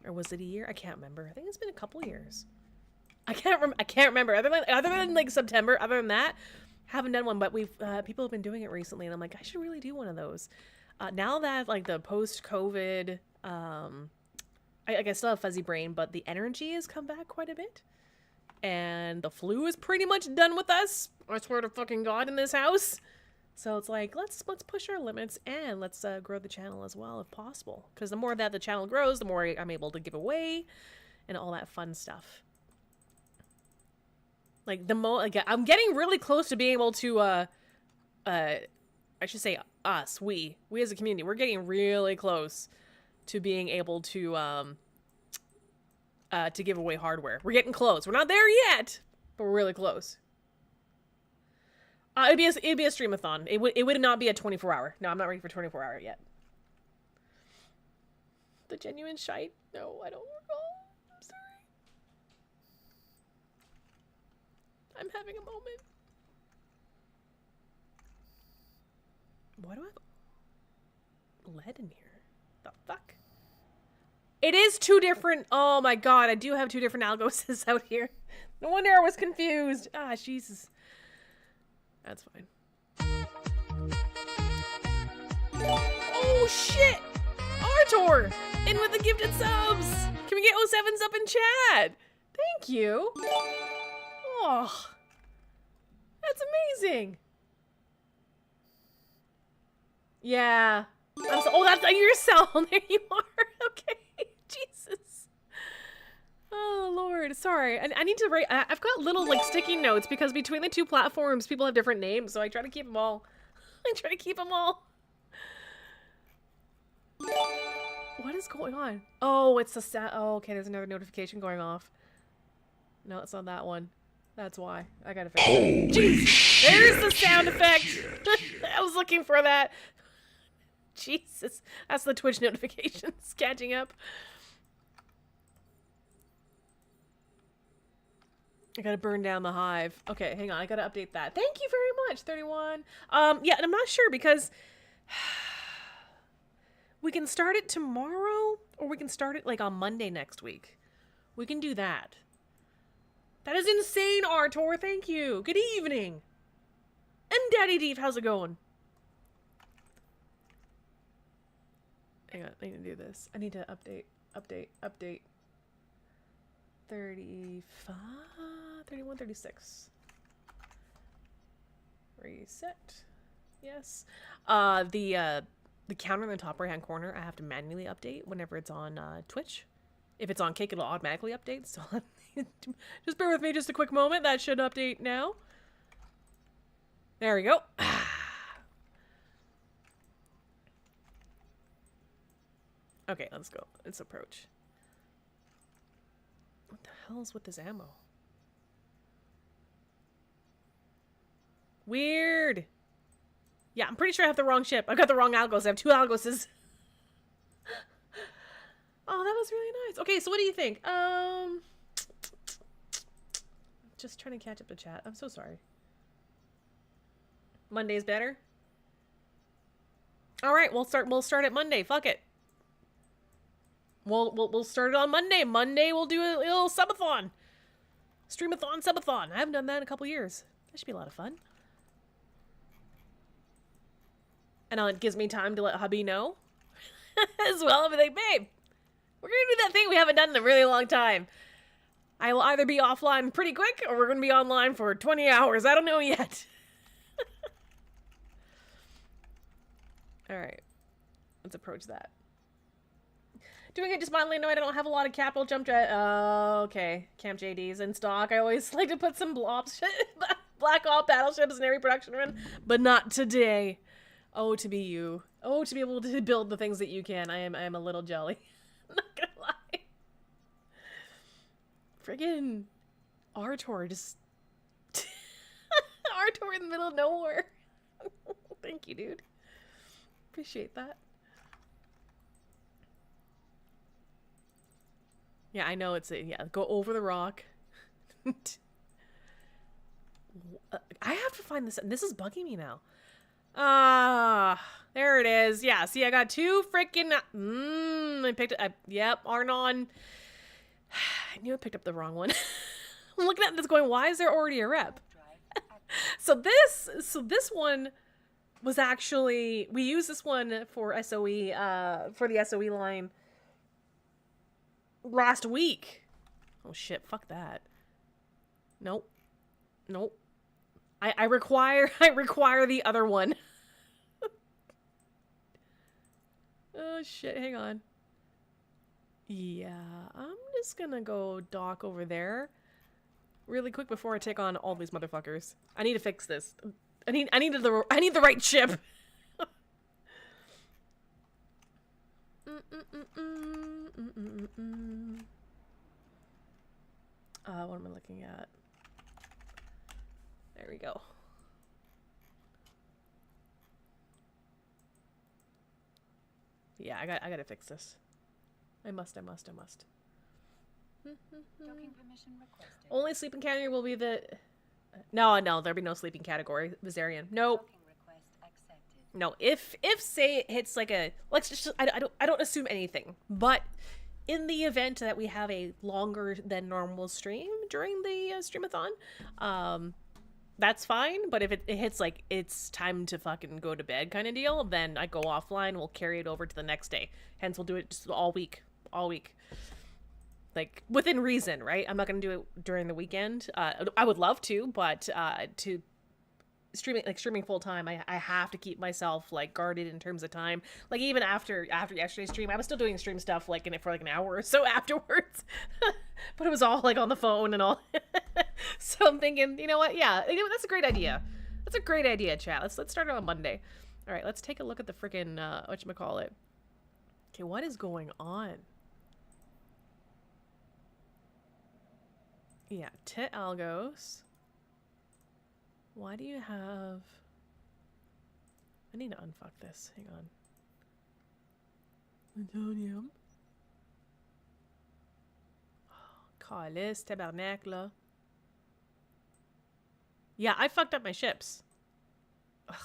or was it a year? I can't remember. I think it's been a couple years. I can't remember. Other than like September, other than that, haven't done one. But we've people have been doing it recently, and I'm like, I should really do one of those. Now that like the post-COVID, I still have fuzzy brain, but the energy has come back quite a bit, and the flu is pretty much done with us. I swear to fucking God in this house. So it's like let's push our limits and let's grow the channel as well if possible. Because the more that the channel grows, the more I'm able to give away, and all that fun stuff. Like I'm getting really close to being able to I should say us, we as a community, we're getting really close to being able to give away hardware. We're getting close. We're not there yet, but we're really close. It'd be a streamathon. It would not be a 24-hour. No, I'm not ready for 24-hour yet. The genuine shite? No, I don't recall. I'm sorry. I'm having a moment. Why do I have lead in here? The fuck? It is two different. Oh my God, I do have two different algoses out here. No wonder I was confused. Ah, Jesus. That's fine. Oh shit! Artor! In with the gifted subs! Can we get 07s up in chat? Thank you. Oh. That's amazing. Yeah. Oh, that's your cell. There you are. Okay. Jesus. Oh, Lord. Sorry. I need to write. I've got little, like, sticky notes because between the two platforms, people have different names, so I try to keep them all. What is going on? Oh, it's the sound. Oh, okay. There's another notification going off. No, it's not that one. That's why. I gotta fix it. Jeez. There's the sound effect. I was looking for that. Jesus. That's the Twitch notifications catching up. I gotta burn down the hive. Okay, hang on. I gotta update that. Thank you very much, 31. Yeah, and I'm not sure because we can start it tomorrow or we can start it like on Monday next week. We can do that. That is insane, Artor. Thank you. Good evening. And Daddy Deef, how's it going? Hang on, I need to do this. I need to update. 35, 31, 36. Reset. Yes. The counter in the top right-hand corner, I have to manually update whenever it's on Twitch. If it's on Kick, it'll automatically update. So just bear with me just a quick moment. That should update now. There we go. Okay, let's go. Let's approach. What the hell is with this ammo? Weird. Yeah, I'm pretty sure I have the wrong ship. I've got the wrong algos. I have two algoses. Oh, that was really nice. Okay, so what do you think? Just trying to catch up to chat. I'm so sorry. Monday's better? All right, we'll start at Monday. Fuck it. We'll start it on Monday. Monday we'll do a little subathon. Streamathon, subathon. I haven't done that in a couple years. That should be a lot of fun. And it gives me time to let hubby know as well. I'll be like, babe, we're going to do that thing we haven't done in a really long time. I will either be offline pretty quick or we're going to be online for 20 hours. I don't know yet. All right. Let's approach that. Doing it just mildly annoyed. I don't have a lot of capital jump jet. Oh, okay. Camp JD's in stock. I always like to put some Black Ops battleships in every production run, but not today. Oh, to be you. Oh, to be able to build the things that you can. I am a little jelly. I'm not gonna lie. Friggin' Artor just... Artor in the middle of nowhere. Thank you, dude. Appreciate that. Yeah, I know it's a... Yeah, go over the rock. I have to find this... This is bugging me now. There it is. Yeah, see, I got two freaking... I picked it... Yep, Arnon. I knew I picked up the wrong one. I'm looking at this going, why is there already a rep? So this one was actually, we used this one for SOE, for the SOE line last week. Oh shit, fuck that. Nope. Nope. I require the other one. Oh shit, hang on. Yeah, I'm just gonna go dock over there really quick before I take on all these motherfuckers. I need to fix this. I need the right ship. What am I looking at? There we go. Yeah, I gotta fix this. I must. Docking permission requested. Only sleeping category will be the... No, there'll be no sleeping category. Viserion. Nope. Docking request accepted. No, if say it hits like a... Let's just... I don't assume anything. But in the event that we have a longer than normal stream during the streamathon, that's fine. But if it hits like it's time to fucking go to bed kind of deal, then I go offline. We'll carry it over to the next day. Hence, we'll do it just all week. All week. Like, within reason, right? I'm not going to do it during the weekend. I would love to, but to streaming full time, I have to keep myself like guarded in terms of time. Like even after yesterday's stream, I was still doing stream stuff like in it for like an hour or so afterwards, but it was all like on the phone and all. So I'm thinking, you know what? Yeah, that's a great idea. That's a great idea, chat. Let's start it on Monday. All right, let's take a look at the freaking whatchamacallit. Okay, what is going on? Yeah, Tit Algos. Why do you have... I need to unfuck this. Hang on. Antonium. Callis, tabernacle. Yeah, I fucked up my ships. Ugh.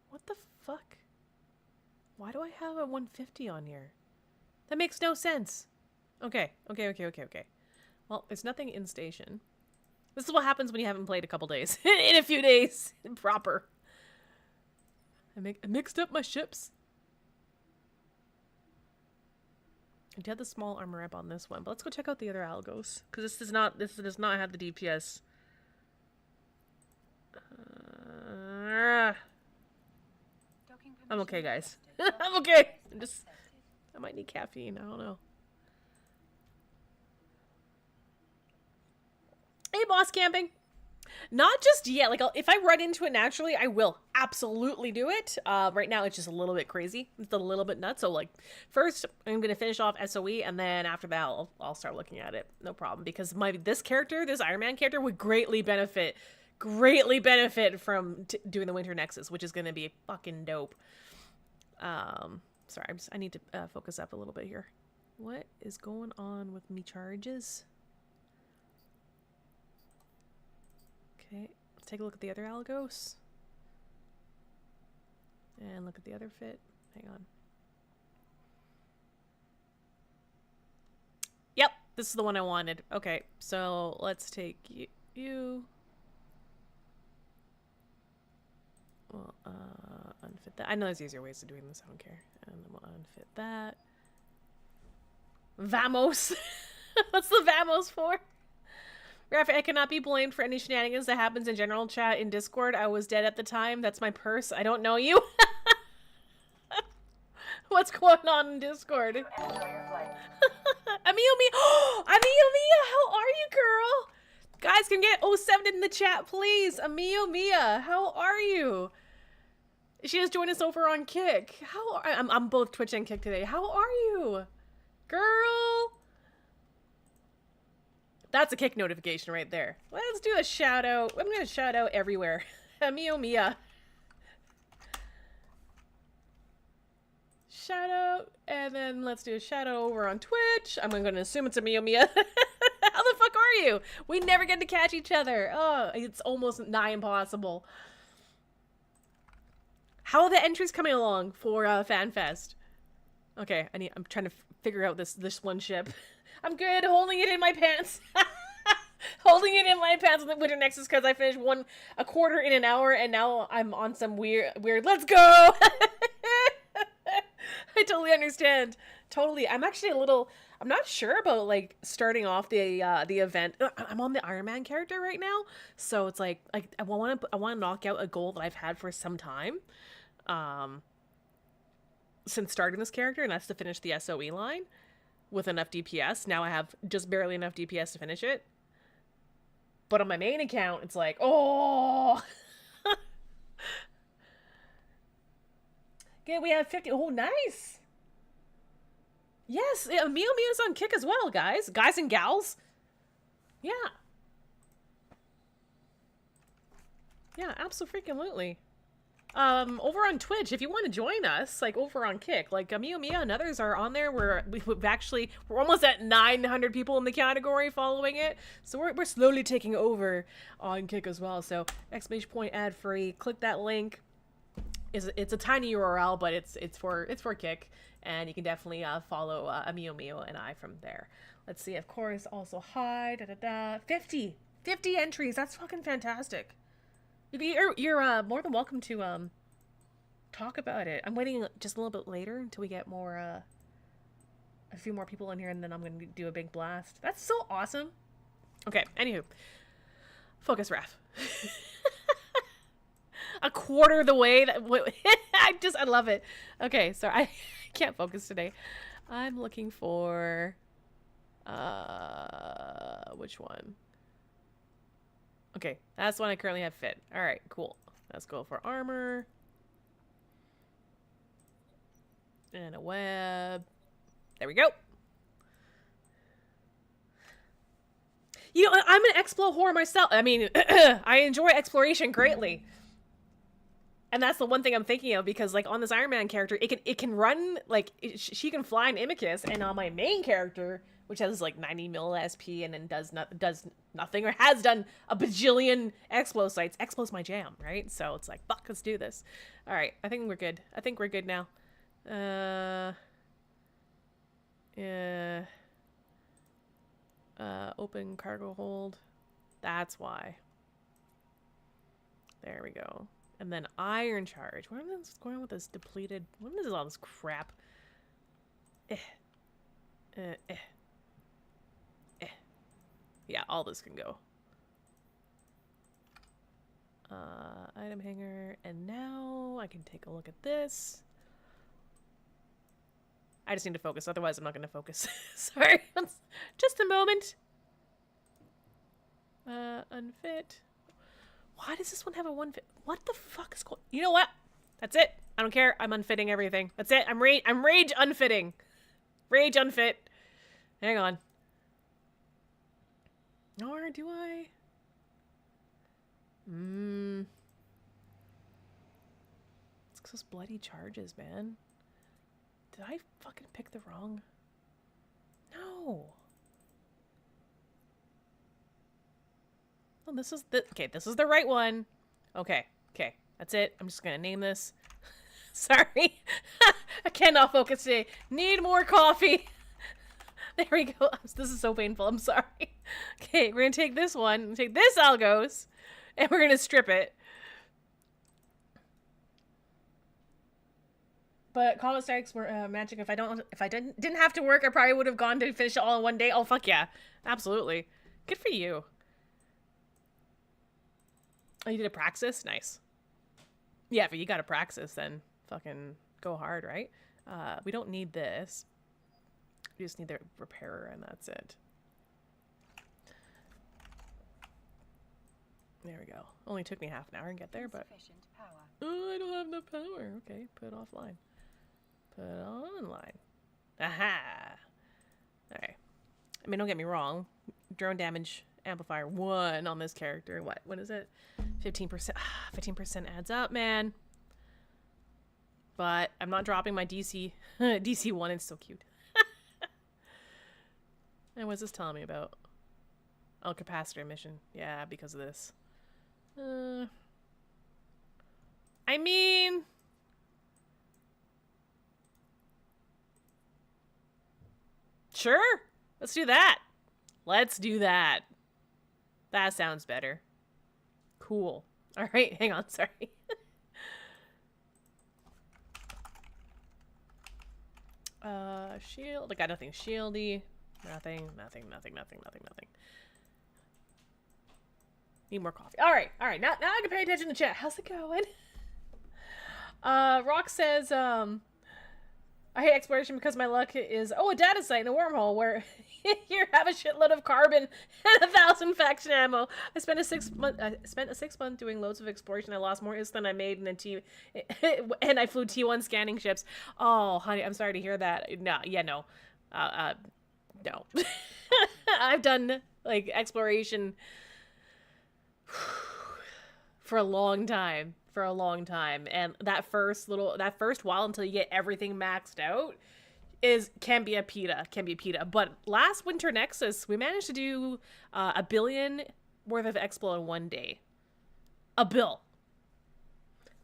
What the fuck? Why do I have a 150 on here? That makes no sense. Okay. Well, there's nothing in station. This is what happens when you haven't played a couple days. In a few days. Proper. I mixed up my ships. I did have the small armor ramp on this one, but let's go check out the other algos. Because this does not have the DPS. I'm okay, guys. I'm okay. I might need caffeine. I don't know. Hey, boss camping. Not just yet. Like, if I run into it naturally, I will absolutely do it. Right now, it's just a little bit crazy. It's a little bit nuts. So, like, first, I'm going to finish off SOE, and then after that, I'll start looking at it. No problem. Because this Iron Man character, would greatly benefit from doing the Winter Nexus, which is going to be fucking dope. Sorry, I need to focus up a little bit here. What is going on with me charges? Okay, let's take a look at the other algos. And look at the other fit. Hang on. Yep, this is the one I wanted. Okay, so let's take you. Well, unfit that. I know there's easier ways of doing this. I don't care. And then we'll unfit that. Vamos. What's the Vamos for? Raph, I cannot be blamed for any shenanigans that happens in general chat in Discord. I was dead at the time. That's my purse. I don't know you. What's going on in Discord? Amiyumi. Amiyumi, how are you, girl? Guys, can get 07 in the chat, please. Amiyumi, how are you? She has joined us over on Kick. I'm both Twitch and Kick today. How are you, girl? That's a Kick notification right there. Let's do a shout out. I'm gonna shout out everywhere. Mia. Shout out, and then let's do a shout out over on Twitch. I'm gonna assume it's a Mia. How the fuck are you? We never get to catch each other. Oh, it's almost nigh impossible. How are the entries coming along for FanFest? Okay, I'm trying to figure out this one ship. I'm good holding it in my pants. Holding it in my pants on the Winter Nexus because I finished a quarter in an hour and now I'm on some weird let's go. I totally understand. Totally. I'm actually I'm not sure about like starting off the event. I'm on the Iron Man character right now, so it's like I want to knock out a goal that I've had for some time, since starting this character, and that's to finish the SOE line with enough DPS. Now I have just barely enough DPS to finish it, but on my main account, it's like, oh. Okay, we have 50. Oh, nice. Yes, Mia's on kick as well, guys and gals. Yeah. Yeah, absolutely. Over on Twitch, if you want to join us, like over on Kick, like Mia and others are on there. We're almost at 900 people in the category following it, so we're slowly taking over on Kick as well. So !point ad free. Click that link. It's a tiny URL, but it's for Kick, and you can definitely follow Mio and I from there. Let's see, of course, also hi 50 entries. That's fucking fantastic. You're more than welcome to talk about it. I'm waiting just a little bit later until we get more a few more people in here, and then I'm gonna do a big blast. That's so awesome. Okay, anywho, focus, Raph. A quarter of the way. I love it. Okay, so I can't focus today. I'm looking for which one? Okay, that's the one I currently have fit. All right, cool. Let's go for armor and a web. There we go. You know, I'm an explo whore myself. I mean, I enjoy exploration greatly. And that's the one thing I'm thinking of, because like on this Iron Man character, it can run, like she can fly an Imicus, and on my main character, which has like 90 mil SP and then does nothing, or has done a bajillion explo sites. Explo's my jam, right? So it's like, fuck, let's do this. All right, I think we're good. I think we're good now. Open cargo hold. That's why. There we go. And then Iron Charge. Where is going with this depleted? What is all this crap? Yeah, all this can go. Item hanger. And now I can take a look at this. I just need to focus. Otherwise, I'm not going to focus. Sorry. Just a moment. Unfit. Why does this one have a one fit? What the fuck is going? You know what? That's it. I don't care. I'm unfitting everything. That's it. I'm rage unfitting. Rage unfit. Hang on. Or do I? It's those bloody charges, man. Did I fucking pick the wrong? No. Oh, this is the right one. Okay, that's it. I'm just gonna name this. Sorry. I cannot focus today. Need more coffee. There we go. This is so painful. I'm sorry. Okay, we're gonna take this one, take this Algos, and we're gonna strip it. But combat strikes were magic. If I didn't have to work, I probably would have gone to finish it all in one day. Oh fuck yeah, absolutely. Good for you. Oh, you did a praxis? Nice. Yeah, if you got a praxis, then fucking go hard, right? We don't need this. We just need the repairer, and that's it. There we go. Only took me half an hour to get there, but... Oh, I don't have enough power. Okay, put it offline. Put it online. Aha! Alright. I mean, don't get me wrong. Drone damage amplifier 1 on this character. What is it? 15%. 15% adds up, man. But I'm not dropping my DC. DC 1, it's so cute. And what's this telling me about? Oh, capacitor mission. Yeah, because of this. I mean... Sure. Let's do that. Let's do that. That sounds better. Cool. All right, hang on, sorry. Shield. I got nothing shieldy. Nothing. Need more coffee. All right. Now I can pay attention to chat. How's it going? Rock says, I hate exploration because my luck is, a data site in a wormhole where you have a shitload of carbon and 1,000 faction ammo. I spent a 6 month doing loads of exploration. I lost more IS than I made in a T, and I flew T1 scanning ships. Oh, honey, I'm sorry to hear that. No. No. I've done like exploration for a long time. And that first while until you get everything maxed out can be a pita. But last winter Nexus, we managed to do 1 billion worth of expo in one day. A bill.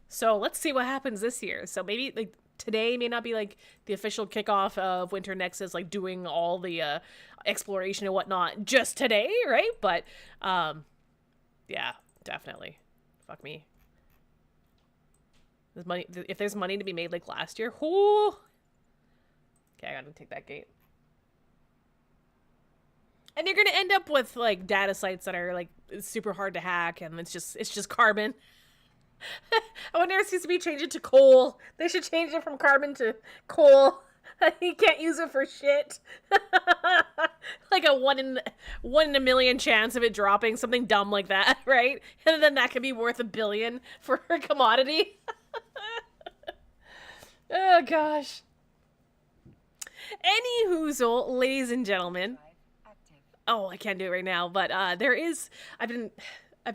So let's see what happens this year. So maybe like today may not be like the official kickoff of winter Nexus, like doing all the exploration and whatnot just today, right? But yeah, definitely. Fuck me. There's money. If there's money to be made like last year, whoo. Okay, I gotta take that gate. And you're gonna end up with like data sites that are like super hard to hack, and it's just carbon. I wonder if CCP change it to coal. They should change it from carbon to coal. You can't use it for shit. Like a one in a million chance of it dropping, something dumb like that, right? And then that could be worth 1 billion for a commodity. Oh gosh. Any hoozle, ladies and gentlemen. Oh, I can't do it right now, but there is. I've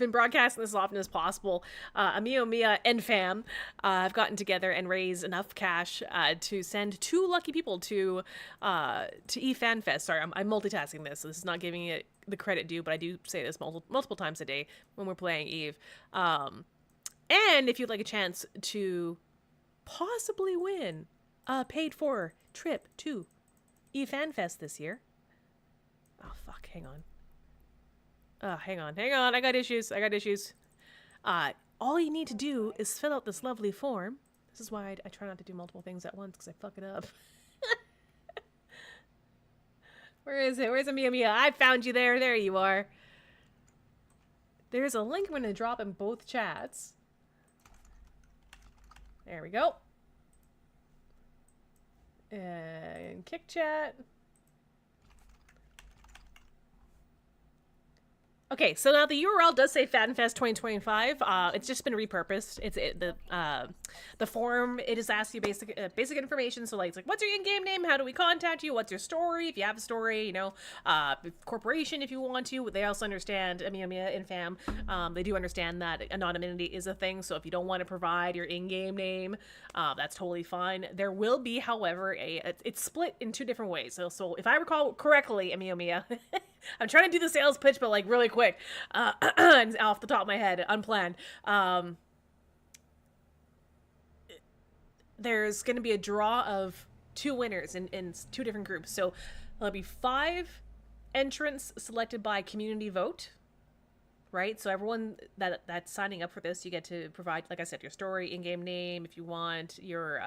been broadcasting this as often as possible. Amio Mia and fam have gotten together and raised enough cash to send 2 lucky people to eFanFest. Sorry, I'm multitasking this, so this is not giving it the credit due, but I do say this multiple times a day when we're playing Eve. And if you'd like a chance to possibly win a paid-for trip to eFanFest this year. Oh, fuck, hang on. Hang on. I got issues. All you need to do is fill out this lovely form. This is why I try not to do multiple things at once, because I fuck it up. Where is it? Where's Mia? I found you there. There you are. There's a link I'm going to drop in both chats. There we go. And kick chat. Okay, so now the URL does say FanFest 2025. It's just been repurposed. The form, it just asks you basic information. So like, it's like, what's your in-game name? How do we contact you? What's your story? If you have a story, corporation if you want to. They also understand, Mia and fam, they do understand that anonymity is a thing. So if you don't want to provide your in-game name, that's totally fine. There will be, however, it's split in 2 different ways. So if I recall correctly, Mia, I'm trying to do the sales pitch, but like really quick, off the top of my head, unplanned. There's going to be a draw of 2 winners in 2 different groups. So there'll be 5 entrants selected by community vote, right? So everyone that's signing up for this, you get to provide, like I said, your story, in-game name, if you want, your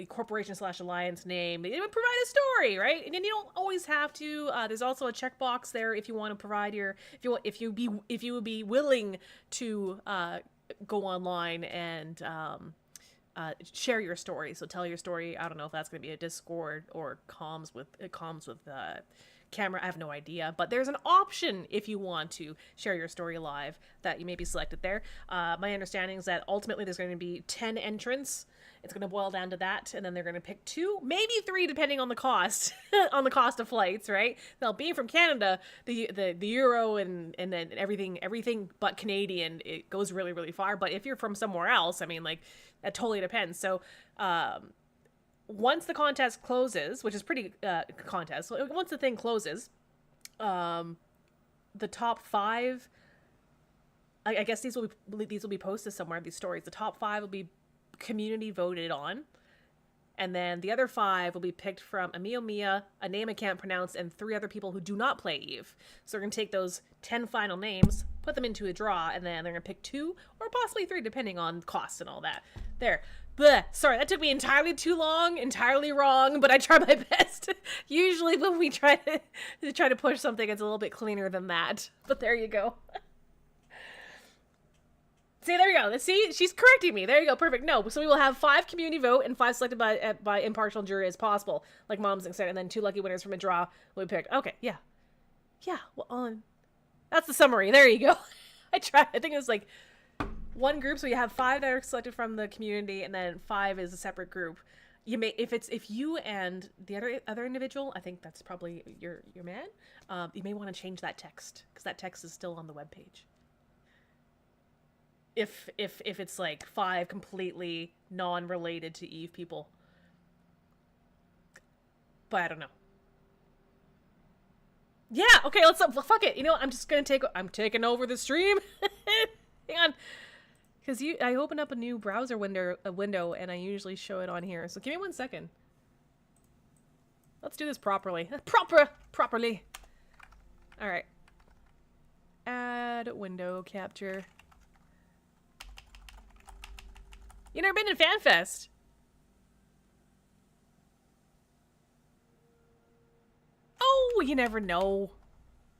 corporation / alliance name. They would provide a story, right? And then you don't always have to. There's also a checkbox there if you want to provide your if you would be willing to go online and share your story. So tell your story. I don't know if that's going to be a Discord or comms with camera. I have no idea, but there's an option if you want to share your story live that you may be selected there. My understanding is that ultimately there's going to be 10 entrants. It's going to boil down to that, and then they're going to pick 2, maybe 3, depending on the cost, on the cost of flights, right? Now, being from Canada, the euro and then everything but Canadian, it goes really, really far. But if you're from somewhere else, that totally depends. So, once the contest closes, which is pretty contest, once the thing closes, the top 5, I guess these will be posted somewhere. These stories, the top 5 will be community voted on, And then the other 5 will be picked from Amio Mia, a name I can't pronounce, and 3 other people who do not play Eve. So we're going to take those 10 final names, put them into a draw, and then they're going to pick 2 or possibly 3, depending on costs and all that. There. Bleh. Sorry, that took me entirely too long, entirely wrong, but I try my best. Usually when we try to push something, it's a little bit cleaner than that. But there you go. See, there you go. See, she's correcting me. There you go. Perfect. No, so we will have 5 community vote and 5 selected by impartial jury as possible, like Mom's said, and then 2 lucky winners from a draw will be picked. Okay, yeah. Yeah, well, that's the summary. There you go. I tried. I think it was like 1 group, so you have 5 that are selected from the community, and then 5 is a separate group. You may, if you and the other individual, I think that's probably your man, you may want to change that text, because that text is still on the webpage. If it's like 5 completely non-related to Eve people. But I don't know. Yeah, okay, let's fuck it. You know what? I'm taking over the stream. Hang on. Cuz I open up a new browser window and I usually show it on here. So give me 1 second. Let's do this properly. Properly. All right. Add window capture. You never been to FanFest? Oh, you never know.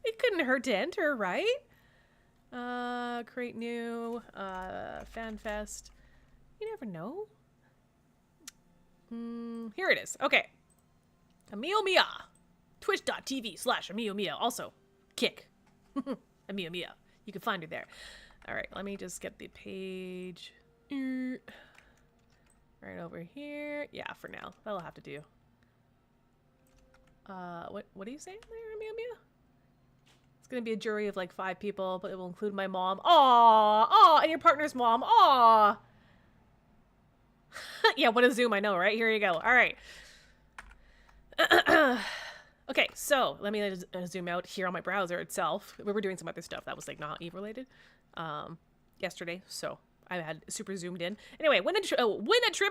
It couldn't hurt to enter, right? Create new, FanFest. You never know. Here it is. Okay. Amio Mia. Twitch.tv/Amio Mia. Also, Kick. Amio Mia. You can find her there. All right, let me just get the page. Right over here. Yeah, for now. That'll have to do. What are you saying there, Amia Mia? It's gonna be a jury of like 5 people, but it will include my mom. Aw, and your partner's mom. Aw. Yeah, what a zoom, I know, right? Here you go. All right. Okay, so let me zoom out here on my browser itself. We were doing some other stuff that was like not Eve related yesterday, so I had super zoomed in. Anyway, win a trip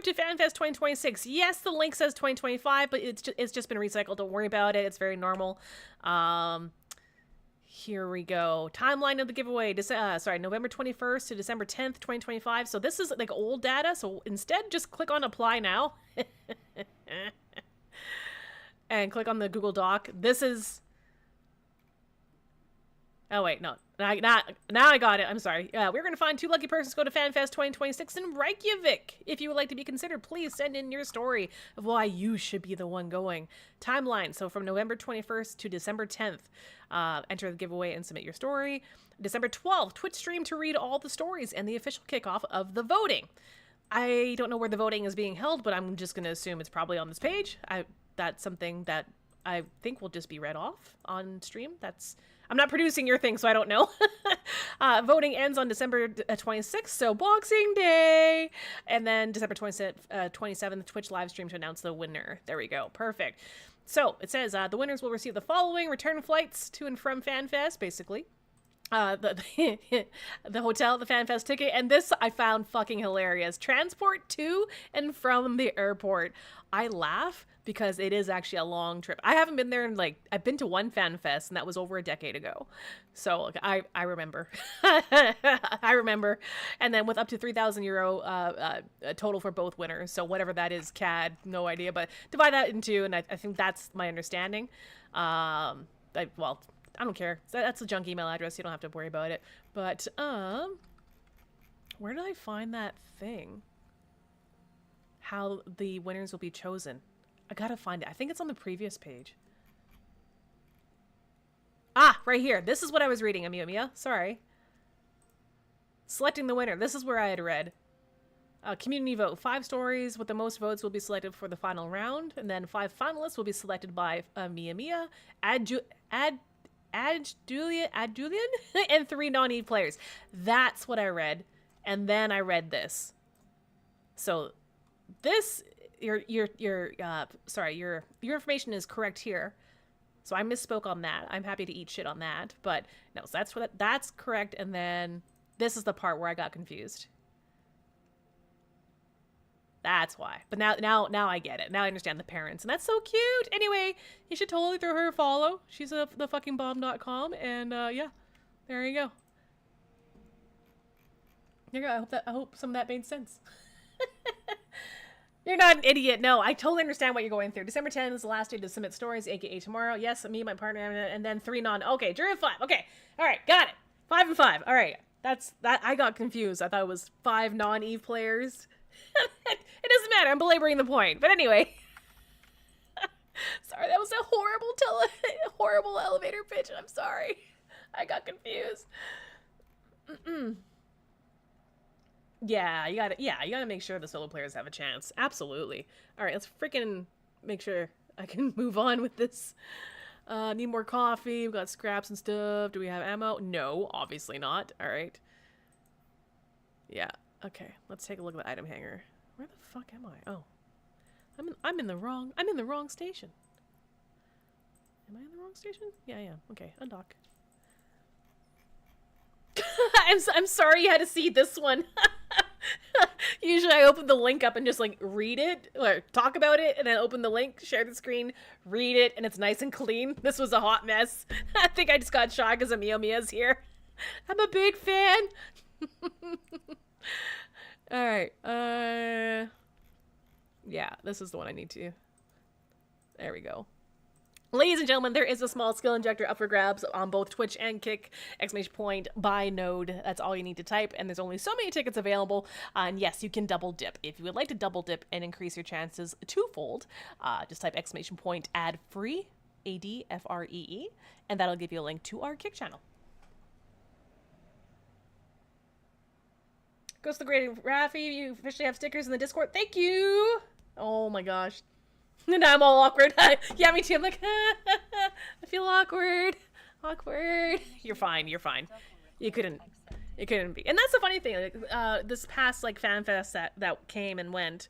to FanFest 2026. Yes, the link says 2025, but it's just been recycled. Don't worry about it. It's very normal. Here we go. Timeline of the giveaway. November 21st to December 10th, 2025. So this is like old data. So instead, just click on apply now. And click on the Google Doc. This is... Oh, wait, no. Now I got it. I'm sorry. We're going to find 2 lucky persons to go to FanFest 2026 in Reykjavik. If you would like to be considered, please send in your story of why you should be the one going. Timeline. So from November 21st to December 10th, enter the giveaway and submit your story. December 12th, Twitch stream to read all the stories and the official kickoff of the voting. I don't know where the voting is being held, but I'm just going to assume it's probably on this page. That's something that I think will just be read off on stream. I'm not producing your thing, so I don't know. Voting ends on December 26th, so Boxing Day. And then December 27th, Twitch live stream to announce the winner. There we go. Perfect. So it says the winners will receive the following: return flights to and from FanFest, basically. The hotel, the FanFest ticket, and this I found fucking hilarious. Transport to and from the airport. I laugh because it is actually a long trip. I haven't been there in I've been to one FanFest and that was over a decade ago. So I remember. I remember. And then with up to €3,000 total for both winners. So whatever that is, CAD, no idea, but divide that in 2, and I think that's my understanding. I don't care. That's a junk email address. You don't have to worry about it. But, where did I find that thing? How the winners will be chosen. I gotta find it. I think it's on the previous page. Ah, right here. This is what I was reading, Amia. Sorry. Selecting the winner. This is where I had read. Community vote. 5 stories with the most votes will be selected for the final round. And then 5 finalists will be selected by Mia, Adjulian, and 3 non-Eve players. That's what I read. And then I read this. So this, your information is correct here. So I misspoke on that. I'm happy to eat shit on that. But no, so that's correct. And then this is the part where I got confused. That's why. But now I get it. Now I understand the parents. And that's so cute. Anyway, you should totally throw her a follow. She's the fucking bomb.com. And yeah, there you go. There you go. I hope some of that made sense. You're not an idiot. No, I totally understand what you're going through. December 10th is the last day to submit stories, aka tomorrow. Yes, me, my partner, and then 3 non. Okay, jury of 5. Okay. All right, got it. 5 and 5. All right. That's that. I got confused. I thought it was 5 non-Eve players. It doesn't matter. I'm belaboring the point. But anyway. Sorry, that was a horrible elevator pitch. I'm sorry. I got confused. Yeah, you gotta make sure the solo players have a chance. Absolutely. All right, let's freaking make sure I can move on with this. Need more coffee. We've got scraps and stuff. Do we have ammo? No, obviously not. All right. Yeah. Okay. Let's take a look at the item hanger. Where the fuck am I? Oh, I'm in the wrong station. Am I in the wrong station? Yeah, I am. Okay, undock. I'm sorry you had to see this one. Usually I open the link up and just like read it or talk about it and then open the link, share the screen, read it, and it's nice and clean. This was a hot mess. I think I just got shot because Mio Mia's here. I'm a big fan. All right. Yeah, this is the one I need to. There we go. Ladies and gentlemen, there is a small skill injector up for grabs on both Twitch and Kick! Buy node. That's all you need to type, and there's only so many tickets available. And yes, you can double dip. If you would like to double dip and increase your chances twofold, just type ad free, ADFREE, and that'll give you a link to our Kick channel. Goes to the great Raffy. You officially have stickers in the Discord. Thank you. Oh my gosh. And now I'm all awkward. Yeah, me too. I'm like, I feel awkward. Awkward. You're fine. You're fine. It couldn't be. And that's the funny thing. Like, this past like fan fest that came and went,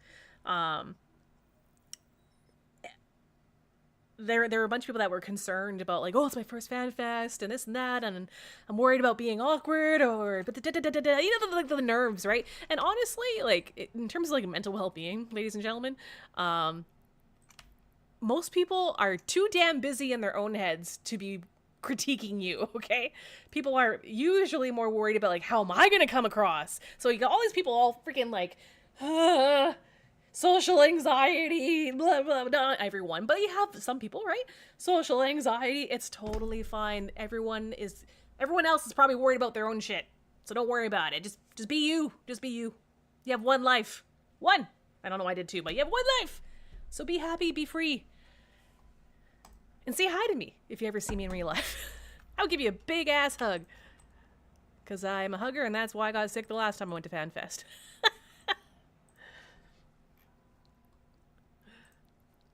there were a bunch of people that were concerned about like, oh, it's my first fan fest and this and that, and I'm worried about being awkward or the nerves, right? And honestly, like in terms of like mental well-being, ladies and gentlemen, most people are too damn busy in their own heads to be critiquing you, okay? People are usually more worried about, like, how am I gonna come across? So you got all these people all freaking, like, social anxiety, blah, blah, blah. Everyone. But you have some people, right? Social anxiety, it's totally fine. Everyone else is probably worried about their own shit. So don't worry about it. Just be you. Just be you. You have one life. One. I don't know why I did two, but you have one life. So be happy, be free. And say hi to me if you ever see me in real life. I'll give you a big ass hug. Because I'm a hugger, and that's why I got sick the last time I went to FanFest.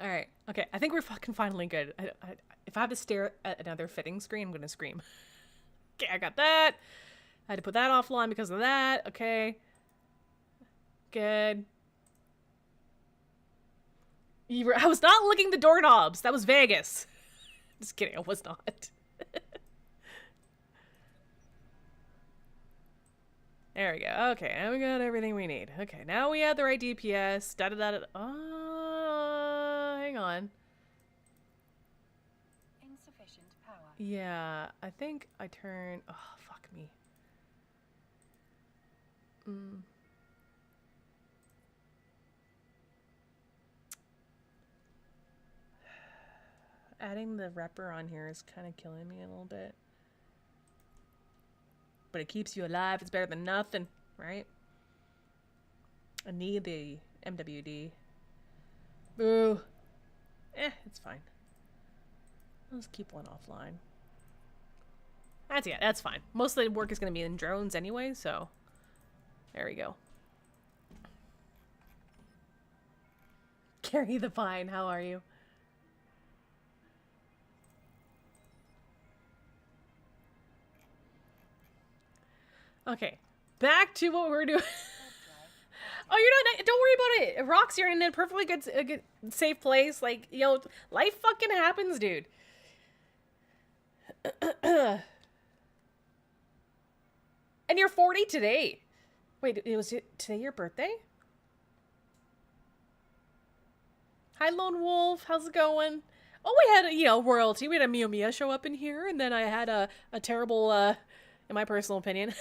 Alright, okay, I think we're fucking finally good. If I have to stare at another fitting screen, I'm gonna scream. Okay, I got that. I had to put that offline because of that. Okay. Good. I was not licking the doorknobs. That was Vegas. Just kidding, I was not. There we go. Okay, now we got everything we need. Okay, now we have the right DPS. Da-da-da-da. Hang on. Insufficient power. Yeah, I think I turn... Oh, fuck me. Adding the repper on here is kind of killing me a little bit. But it keeps you alive. It's better than nothing, right? I need the MWD. Boo. It's fine. Let's keep one offline. That's fine. Most of the work is going to be in drones anyway, so there we go. Carry the Pine, how are you? Okay, back to what we're doing. Oh, you're not. Don't worry about it. Rox, you're in a perfectly good, safe place. Like, you know, life fucking happens, dude. And you're 40 today. Wait, was it today your birthday? Hi, Lone Wolf. How's it going? Oh, we had, royalty. We had a Mio Mia show up in here, and then I had a terrible, in my personal opinion,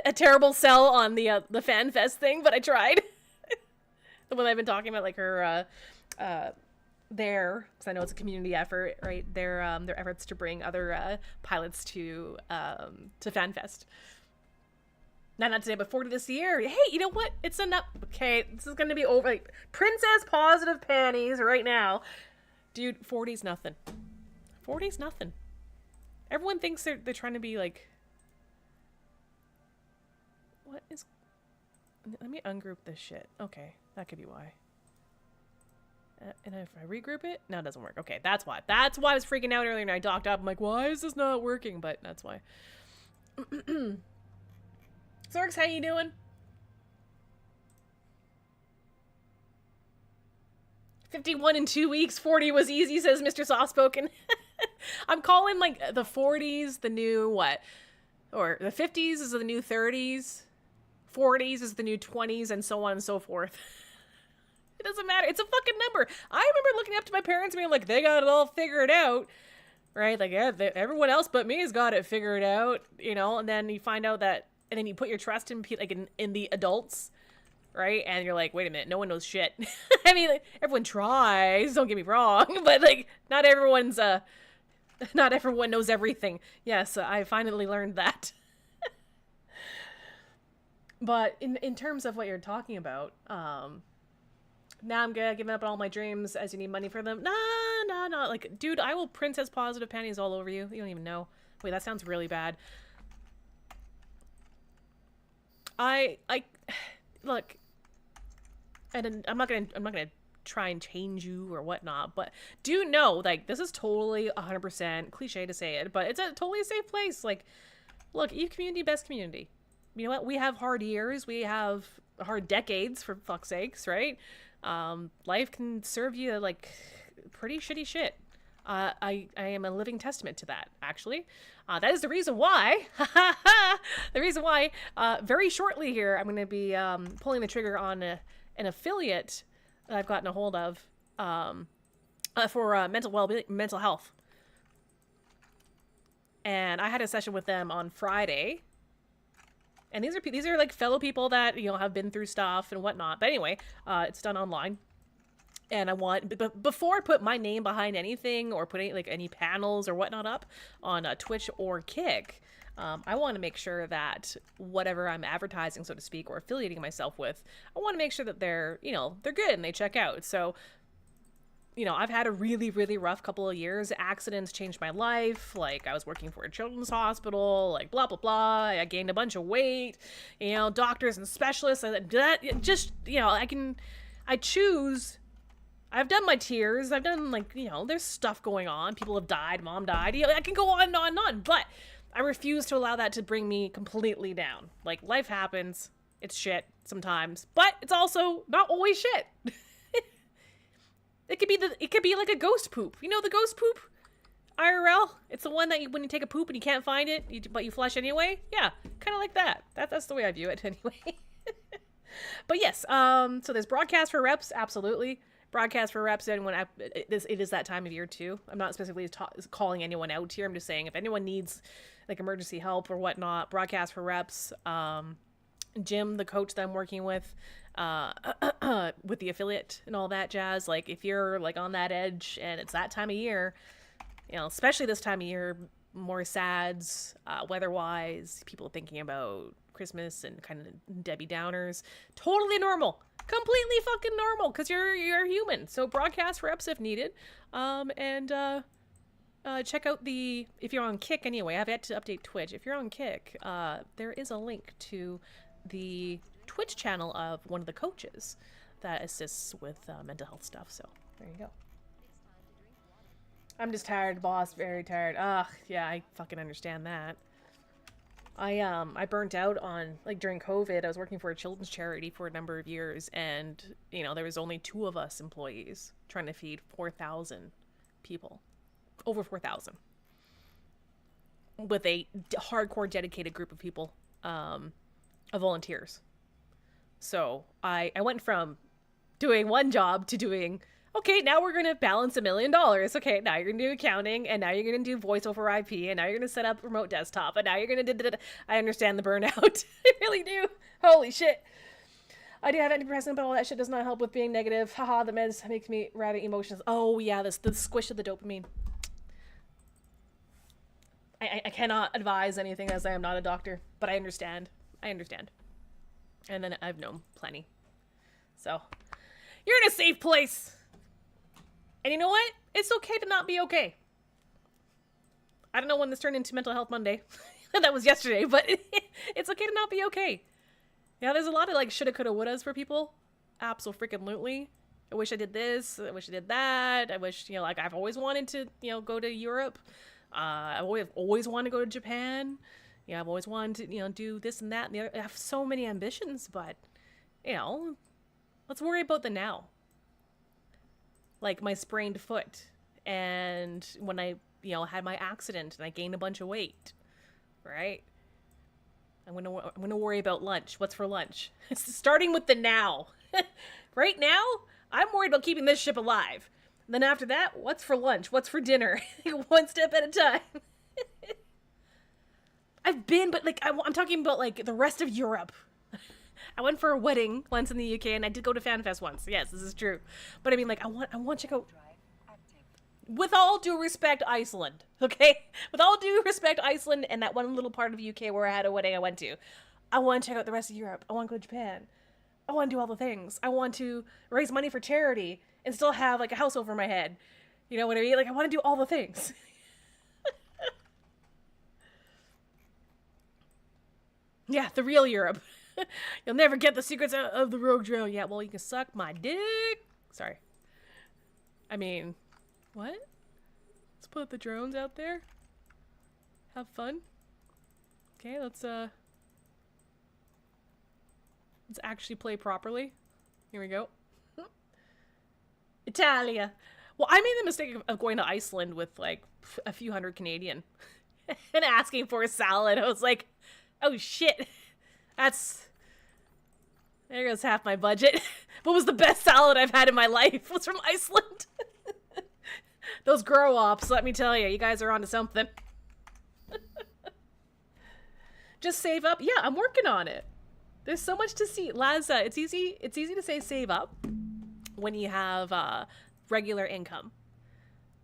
a terrible sell on the Fan Fest thing, but I tried. The one I've been talking about, like her, because I know it's a community effort, right? Their efforts to bring other pilots to FanFest. Not today, but 40 this year. Hey, you know what? It's enough. Okay, this is gonna be over. Like, princess positive panties right now, dude. 40's nothing. 40's nothing. Everyone thinks they're trying to be like. What is? Let me ungroup this shit. Okay, that could be why. And if I regroup it, no, it doesn't work. Okay, that's why. That's why I was freaking out earlier and I docked up. I'm like, why is this not working? But that's why. Zorks, how you doing? 51 in 2 weeks. 40 was easy, says Mr. Soft-Spoken. I'm calling, like, the 40s the new what? Or the 50s is the new 30s. 40s is the new 20s, and so on and so forth. It doesn't matter. It's a fucking number. I remember looking up to my parents and being like, they got it all figured out. Right? Like, yeah, everyone else but me has got it figured out, and then you find out that, and then you put your trust in in the adults, right? And you're like, wait a minute, no one knows shit. I mean, like, everyone tries, don't get me wrong, but like, not everyone knows everything. Yes, I finally learned that. But in terms of what you're talking about, now I'm giving up on all my dreams as you need money for them. Nah. Like, dude, I will princess positive panties all over you. You don't even know. Wait, that sounds really bad. I look, and I'm not gonna try and change you or whatnot, but do know, like, this is totally 100% cliche to say it, but it's a totally safe place. Like, look, Eve community, best community. You know what? We have hard years. We have hard decades, for fuck's sakes, right? Life can serve you like pretty shitty shit. I am a living testament to that, actually. That is the reason why, very shortly here, I'm going to be pulling the trigger on an affiliate that I've gotten a hold of for mental health. And I had a session with them on Friday. And these are like fellow people that, have been through stuff and whatnot. But anyway, it's done online. And I want, before I put my name behind anything or put any panels or whatnot up on Twitch or Kick, I want to make sure that whatever I'm advertising, so to speak, or affiliating myself with, I want to make sure that they're good and they check out. So, I've had a really, really rough couple of years. Accidents changed my life. Like, I was working for a children's hospital, like, blah, blah, blah. I gained a bunch of weight, doctors and specialists. I choose. I've done my tears. I've done, there's stuff going on. People have died. Mom died. I can go on and on and on. But I refuse to allow that to bring me completely down. Like, life happens. It's shit sometimes. But it's also not always shit. It could be like a ghost poop. The ghost poop? IRL? It's the one that when you take a poop and you can't find it, but you flush anyway? Yeah, kind of like that. That's the way I view it anyway. But yes, so there's broadcast for reps, absolutely. Broadcast for reps, it is that time of year too. I'm not specifically calling anyone out here. I'm just saying if anyone needs like emergency help or whatnot, broadcast for reps. Jim, the coach that I'm working with the affiliate and all that jazz, like if you're like on that edge and it's that time of year, especially this time of year, more sads, weather-wise, people thinking about Christmas and kind of Debbie Downers, totally normal, completely fucking normal, because you're human. So broadcast reps if needed, and check out if you're on Kick anyway, I've yet to update Twitch. If you're on Kick, there is a link to the Twitch channel of one of the coaches that assists with mental health stuff. So there you go. I'm just tired, boss. Very tired. Yeah, I fucking understand that. I burnt out on, during COVID, I was working for a children's charity for a number of years, and there was only 2 of us employees trying to feed 4,000 people, over 4,000, with a hardcore dedicated group of people, of volunteers. So I went from doing one job to doing, okay, now we're going to balance $1 million. Okay, now you're going to do accounting, and now you're going to do voice over IP, and now you're going to set up remote desktop, and now you're going to I understand the burnout. I really do. Holy shit. I do have antidepressant, but all that shit does not help with being negative. Haha, the meds makes me rather emotions. Oh yeah, the squish of the dopamine. I cannot advise anything as I am not a doctor, but I understand. I understand. And then I've known plenty. So, you're in a safe place. And you know what? It's okay to not be okay. I don't know when this turned into Mental Health Monday. That was yesterday, but it's okay to not be okay. Yeah, there's a lot of like shoulda, coulda, wouldas for people. Absolutely. I wish I did this. I wish I did that. I wish, like I've always wanted to, go to Europe. I've always wanted to go to Japan. Yeah, I've always wanted to, do this and that and the other. I have so many ambitions, but, let's worry about the now. Like my sprained foot, and when I, had my accident and I gained a bunch of weight, right? I'm gonna worry about lunch. What's for lunch? Starting with the now. Right now, I'm worried about keeping this ship alive. And then after that, what's for lunch? What's for dinner? One step at a time. I've been, but like I'm talking about like the rest of Europe. I went for a wedding once in the UK, and I did go to FanFest once. Yes, this is true. But I mean, like I want to go. With all due respect, Iceland, okay? With all due respect, Iceland and that one little part of the UK where I had a wedding I went to. I want to check out the rest of Europe. I want to go to Japan. I want to do all the things. I want to raise money for charity and still have, like, a house over my head. You know what I mean? Like, I want to do all the things. Yeah, the real Europe. You'll never get the secrets of the rogue drill. Yeah, well, you can suck my dick. Sorry. I mean... What? Let's put the drones out there. Have fun. Okay, let's actually play properly. Here we go. Italia. Well, I made the mistake of going to Iceland with like a few hundred Canadian and asking for a salad. I was like, oh shit. There goes half my budget. What was the best salad I've had in my life was from Iceland. Those grow ops, let me tell you, you guys are onto something. Just save up. Yeah, I'm working on it. There's so much to see. Laza, it's easy to say save up when you have regular income,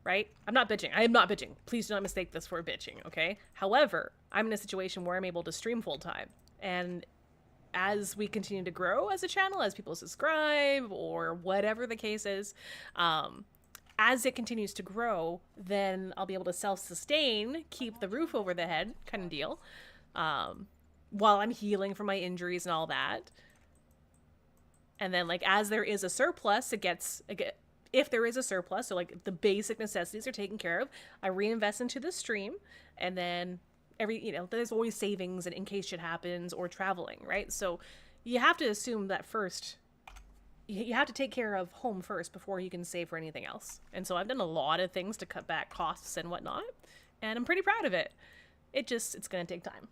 right? I'm not bitching. I am not bitching. Please do not mistake this for bitching, okay? However, I'm in a situation where I'm able to stream full time. And as we continue to grow as a channel, as people subscribe or whatever the case is, as it continues to grow, then I'll be able to self-sustain, keep the roof over the head kind of deal, while I'm healing from my injuries and all that. And then, like, as there is a surplus, if there is a surplus, so, like, the basic necessities are taken care of, I reinvest into the stream, and then there's always savings in case shit happens or traveling, right? So you have to assume that first... You have to take care of home first before you can save for anything else. And so I've done a lot of things to cut back costs and whatnot. And I'm pretty proud of it. It's going to take time.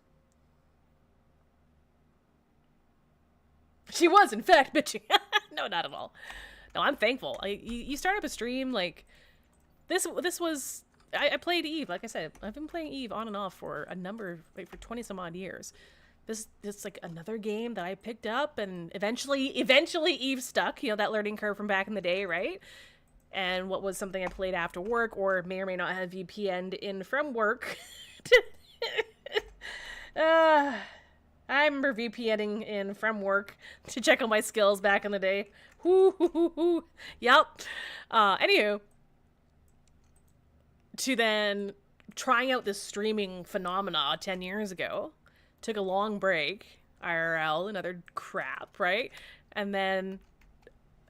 She was, in fact, bitching. No, not at all. No, I'm thankful. You start up a stream, like, this was... I played Eve, like I said. I've been playing Eve on and off for for 20 some odd years. This like another game that I picked up, and eventually Eve stuck, that learning curve from back in the day, right? And what was something I played after work, or may or may not have VPN'd in from work. I remember VPNing in from work to check on my skills back in the day. Yep. Anywho, to then trying out this streaming phenomena 10 years ago. Took a long break, IRL, and other crap, right? And then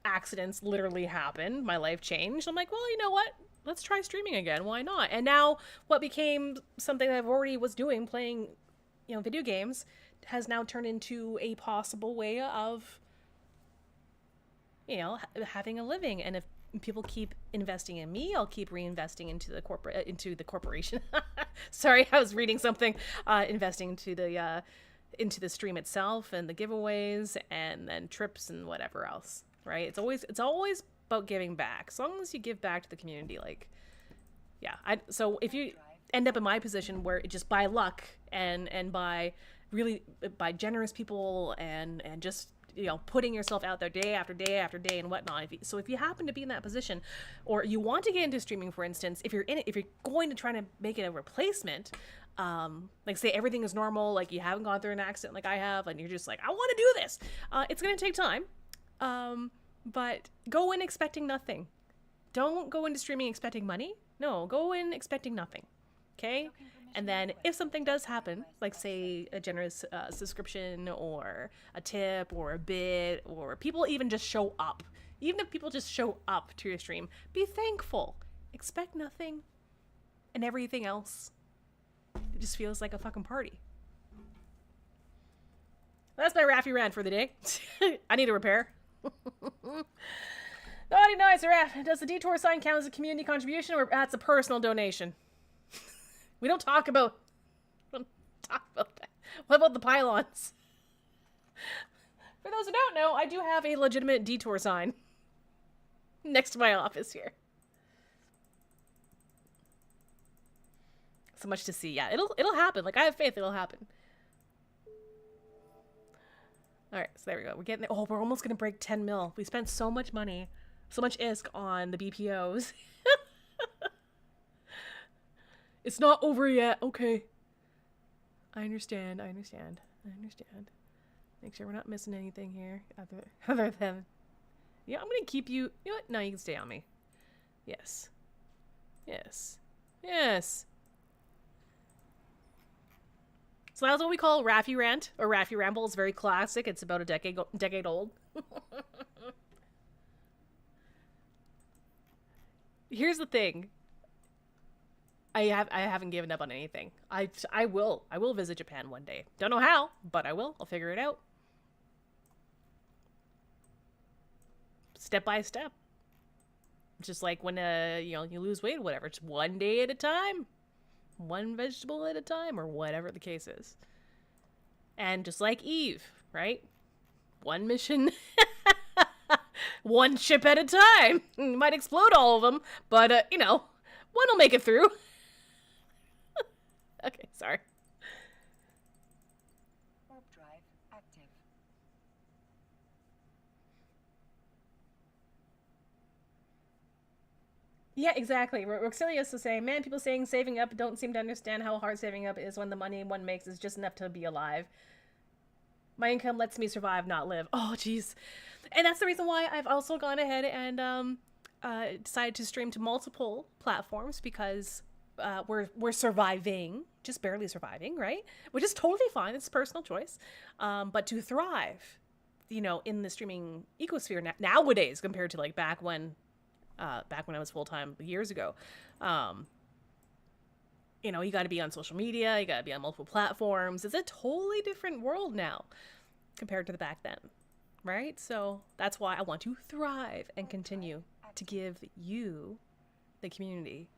accidents literally happened. My life changed. I'm like, well, you know what? Let's try streaming again. Why not? And now what became something that I've already was doing, playing, video games, has now turned into a possible way of, having a living. And if people keep investing in me, I'll keep reinvesting into the corporation. Sorry, I was reading something. Investing into the stream itself and the giveaways and then trips and whatever else. right? It's always about giving back. As long as you give back to the community, like, yeah. So if you end up in my position where it just by luck and by generous people and just, you know, putting yourself out there day after day after day and whatnot. If you happen to be in that position, or you want to get into streaming, for instance, if you're going to try to make it a replacement, like say everything is normal, like you haven't gone through an accident like I have, and you're just like, I want to do this. It's going to take time. But go in expecting nothing. Don't go into streaming expecting money. No, go in expecting nothing. Okay? And then if something does happen, like say a generous subscription or a tip or a bid, or people even just show up. Even if people just show up to your stream, be thankful. Expect nothing. And everything else, it just feels like a fucking party. That's my Raffy rant for the day. I need a repair. Naughty nice, Raff. Does the detour sign count as a community contribution, or that's a personal donation? We don't talk about that. What about the pylons? For those who don't know, I do have a legitimate detour sign next to my office here. So much to see. Yeah, it'll happen. Like, I have faith it'll happen. All right, so there we go. We're getting there. Oh, we're almost gonna break 10 mil. We spent so much money, so much ISK on the BPOs. It's not over yet. Okay. I understand. Make sure we're not missing anything here. Other than... Yeah, I'm gonna keep you... You know what? No, you can stay on me. Yes. So that's what we call Raffy Rant, or Raffy Ramble. It's very classic. It's about a decade old. Here's the thing. I haven't given up on anything. I will visit Japan one day. Don't know how, but I will. I'll figure it out. Step by step. Just like when you lose weight or whatever. It's one day at a time. One vegetable at a time, or whatever the case is. And just like Eve, right? One mission, one ship at a time. You might explode all of them, but, one will make it through. Okay, sorry. Warp drive active. Yeah, exactly. Roxilius is saying, man, people saying saving up don't seem to understand how hard saving up is when the money one makes is just enough to be alive. My income lets me survive, not live. Oh, jeez. And that's the reason why I've also gone ahead and decided to stream to multiple platforms, because we're surviving, just barely surviving, right? Which is totally fine. It's a personal choice. But to thrive, in the streaming ecosphere nowadays compared to like back when I was full-time years ago, you got to be on social media, you got to be on multiple platforms. It's a totally different world now compared to the back then, right? So that's why I want to thrive and continue to give you, the community,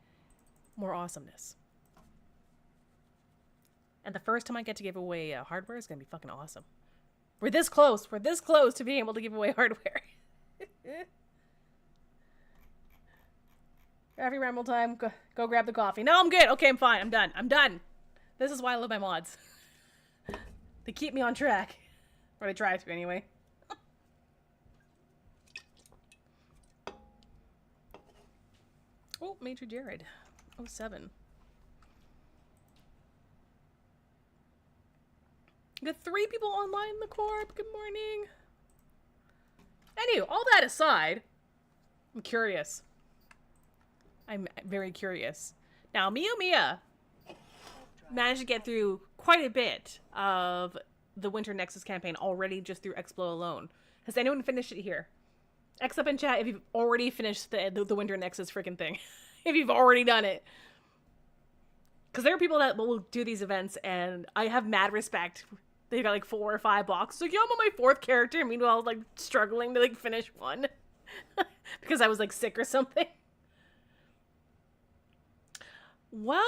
more awesomeness. And the first time I get to give away hardware is going to be fucking awesome. We're this close to being able to give away hardware. Raffy Ramble time. Go grab the coffee. No, I'm good. Okay, I'm fine. I'm done. This is why I love my mods. They keep me on track. Or they try to, anyway. Oh, Major Jared. 07. Got 3 people online in the corp. Good morning. Anyway, all that aside, I'm curious. I'm very curious. Now, Mia managed to get through quite a bit of the Winter Nexus campaign already just through Explo alone. Has anyone finished it here? X up in chat if you've already finished the Winter Nexus freaking thing. If you've already done it. Because there are people that will do these events, and I have mad respect. They got like 4 or 5 boxes. Like, yeah, I'm on my 4th character. Meanwhile, I was like struggling to like finish one. Because I was like sick or something. Well,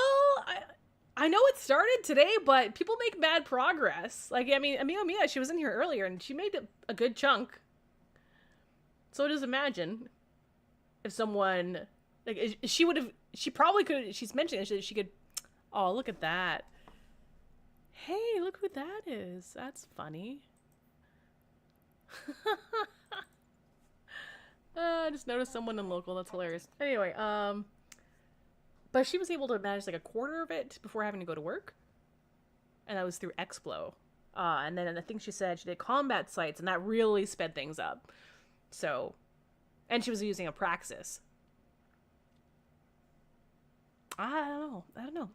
I know it started today, but people make mad progress. Like, I mean, Mia, she was in here earlier, and she made a good chunk. So just imagine if someone, like, she probably could, she's mentioning it, she could, oh, look at that. Hey, look who that is. That's funny. I just noticed someone in local. That's hilarious. Anyway, but she was able to manage like a quarter of it before having to go to work. And that was through Explo. And then I think she said she did combat sites, and that really sped things up. So, and she was using a Praxis. I don't know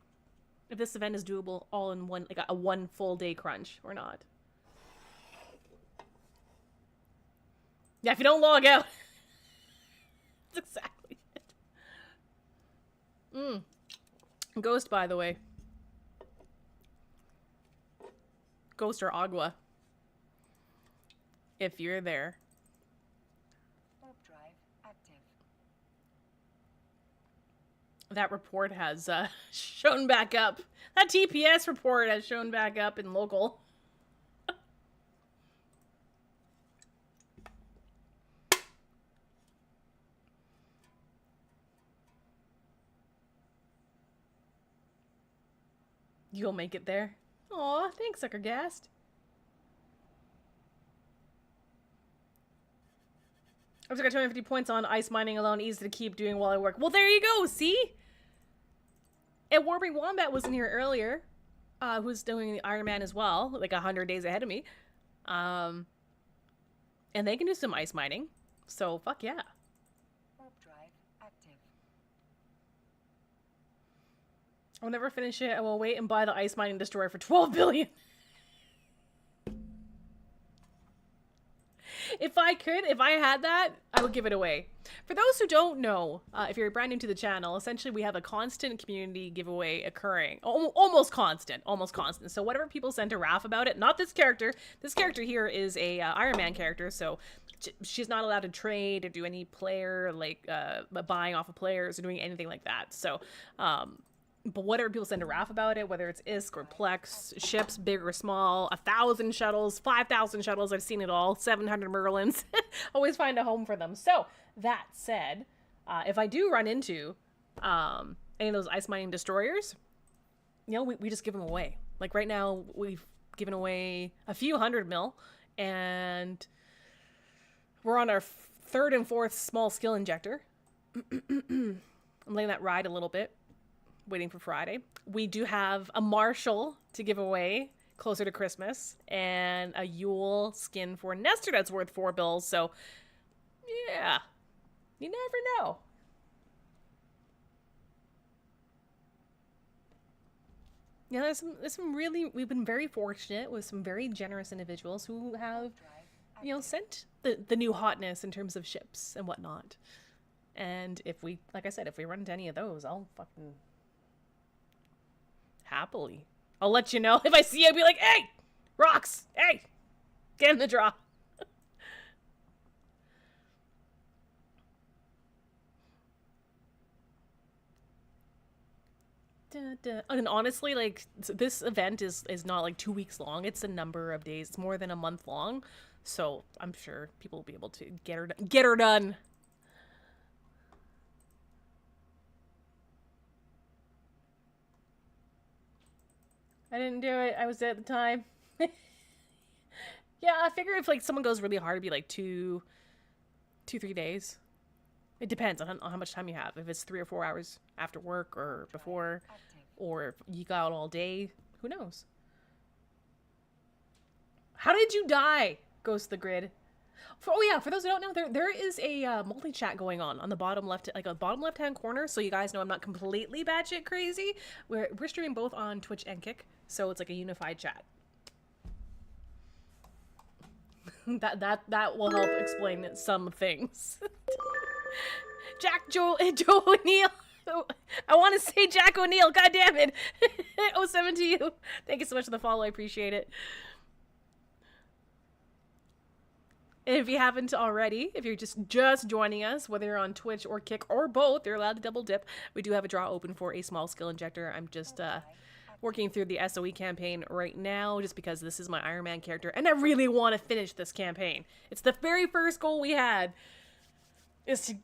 if this event is doable all in one, like a one full day crunch or not. Yeah, if you don't log out. That's exactly it. Ghost, by the way. Ghost or Agua. If you're there. Warp drive active. That report has shown back up. That TPS report has shown back up in local. You'll make it there. Aw, thanks, Suckergast. I've just got 250 points on ice mining alone. Easy to keep doing while I work. Well, there you go, see? And Warping Wombat was in here earlier. Who's doing the Iron Man as well. Like 100 days ahead of me. And they can do some ice mining. So, fuck yeah. Warp drive active. I'll never finish it. I will wait and buy the ice mining destroyer for 12 billion. If I could, if I had that, I would give it away. For those who don't know, if you're brand new to the channel, essentially we have a constant community giveaway occurring. Almost constant. So whatever people send to Raph about it, not this character. This character here is a Iron Man character, so she's not allowed to trade or do any player, like, buying off of players or doing anything like that. So, but whatever people send to Raph about it, whether it's ISK or Plex, ships, big or small, 1,000 shuttles, 5,000 shuttles, I've seen it all, 700 Merlins, always find a home for them. So, that said, if I do run into any of those ice mining destroyers, you know, we just give them away. Like right now, we've given away a few 100 mil, and we're on our third and fourth small skill injector. I'm letting that ride a little bit. Waiting for Friday. We do have a Marshall to give away closer to Christmas, and a Yule skin for Nestor that's worth 4 bills. So, yeah, you never know. Yeah, there's some really, we've been very fortunate with some very generous individuals who have, you know, sent the new hotness in terms of ships and whatnot. And if we, like I said, if we run into any of those, I'll fucking happily. I'll let you know. If I see you, I'll be like, hey, Rocks, hey, get in the draw. And honestly, like, this event is not like 2 weeks long. It's a number of days. It's more than a month long. So I'm sure people will be able to get her done. I didn't do it. I was there at the time. Yeah, I figure if like someone goes really hard, it'd be like 2-3 days. It depends on how much time you have. If it's 3 or 4 hours after work or before, or if you got out all day, who knows? How did you die? Ghost the Grid. Oh yeah, for those who don't know, there is a multi-chat going on the bottom left, like a bottom left-hand corner, so you guys know I'm not completely batshit crazy. We're streaming both on Twitch and Kick, so it's like a unified chat. that will help explain some things. Joe O'Neill. I want to say Jack O'Neill. God damn it. 07 to you. Thank you so much for the follow. I appreciate it. And if you haven't already, if you're just joining us, whether you're on Twitch or Kick or both, you're allowed to double dip. We do have a draw open for a small skill injector. I'm just working through the SOE campaign right now just because this is my Iron Man character and I really want to finish this campaign. It's the very first goal we had. is to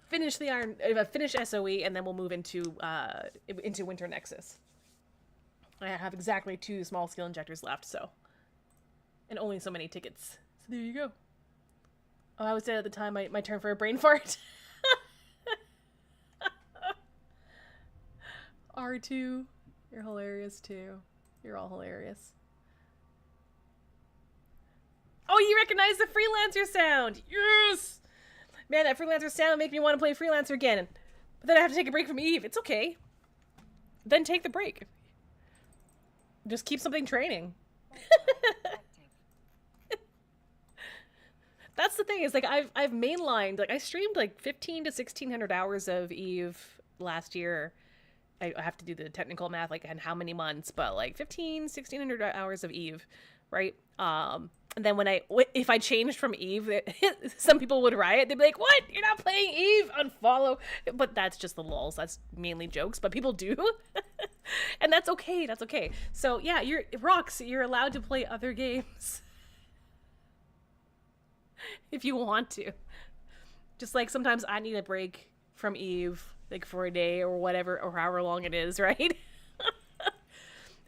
finish the finish SOE, and then we'll move into Winter Nexus. I have exactly 2 small skill injectors left, so, and only so many tickets. So there you go. Oh, I was dead at the time. My turn for a brain fart. R2, you're hilarious too. You're all hilarious. Oh, you recognize the freelancer sound! Yes! Man, that freelancer sound make me want to play freelancer again. But then I have to take a break from Eve. It's okay. Then take the break. Just keep something training. That's the thing, is like I've mainlined, like I streamed like 15 to 1600 hours of Eve last year. I have to do the technical math, like, and how many months, but like 1600 hours of Eve, right? And then if I changed from Eve, some people would riot. They'd be like, "What? You're not playing Eve? Unfollow." But that's just the lulz. That's mainly jokes, but people do. And that's okay. That's okay. So yeah, you're allowed to play other games if you want to. Just like sometimes I need a break from Eve, like for a day or whatever, or however long it is, right?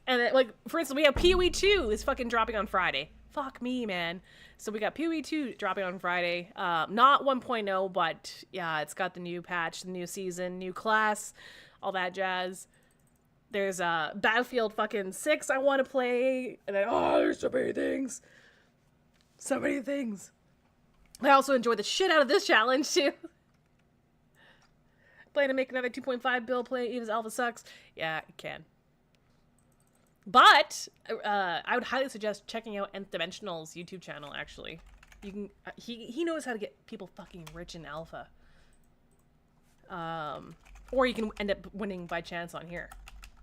And then, like, for instance, we have PoE 2 is fucking dropping on Friday. Fuck me, man. So we got PoE 2 dropping on Friday. Not 1.0, but yeah, it's got the new patch, the new season, new class, all that jazz. There's Battlefield fucking 6 I want to play. And then, there's so many things. So many things. I also enjoy the shit out of this challenge, too. Plan to make another 2.5 build, play Eve's Alpha sucks. Yeah, it can. But I would highly suggest checking out Nth Dimensional's YouTube channel, actually. You can he knows how to get people fucking rich in Alpha. Or you can end up winning by chance on here.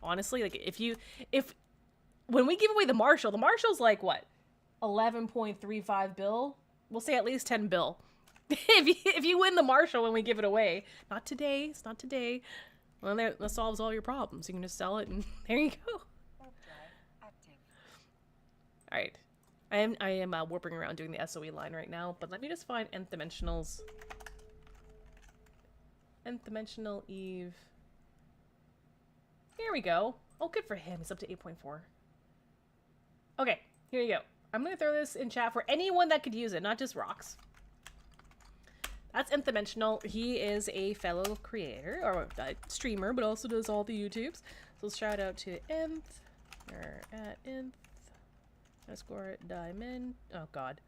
Honestly, like when we give away the Marshal's like what? 11.35 bill? We'll say at least 10 bill. if you win the Marshall when we give it away. Not today. It's not today. Well, that solves all your problems. You can just sell it and there you go. All right. I am warping around doing the SOE line right now, but let me just find Nth Dimensional's. Nth Dimensional Eve. Here we go. Oh, good for him. He's up to 8.4. Okay, here you go. I'm going to throw this in chat for anyone that could use it, not just rocks. That's Nth Dimensional. He is a fellow creator, or streamer, but also does all the YouTubes. So shout out to Nth, or at Nth, _ Diamond, oh god.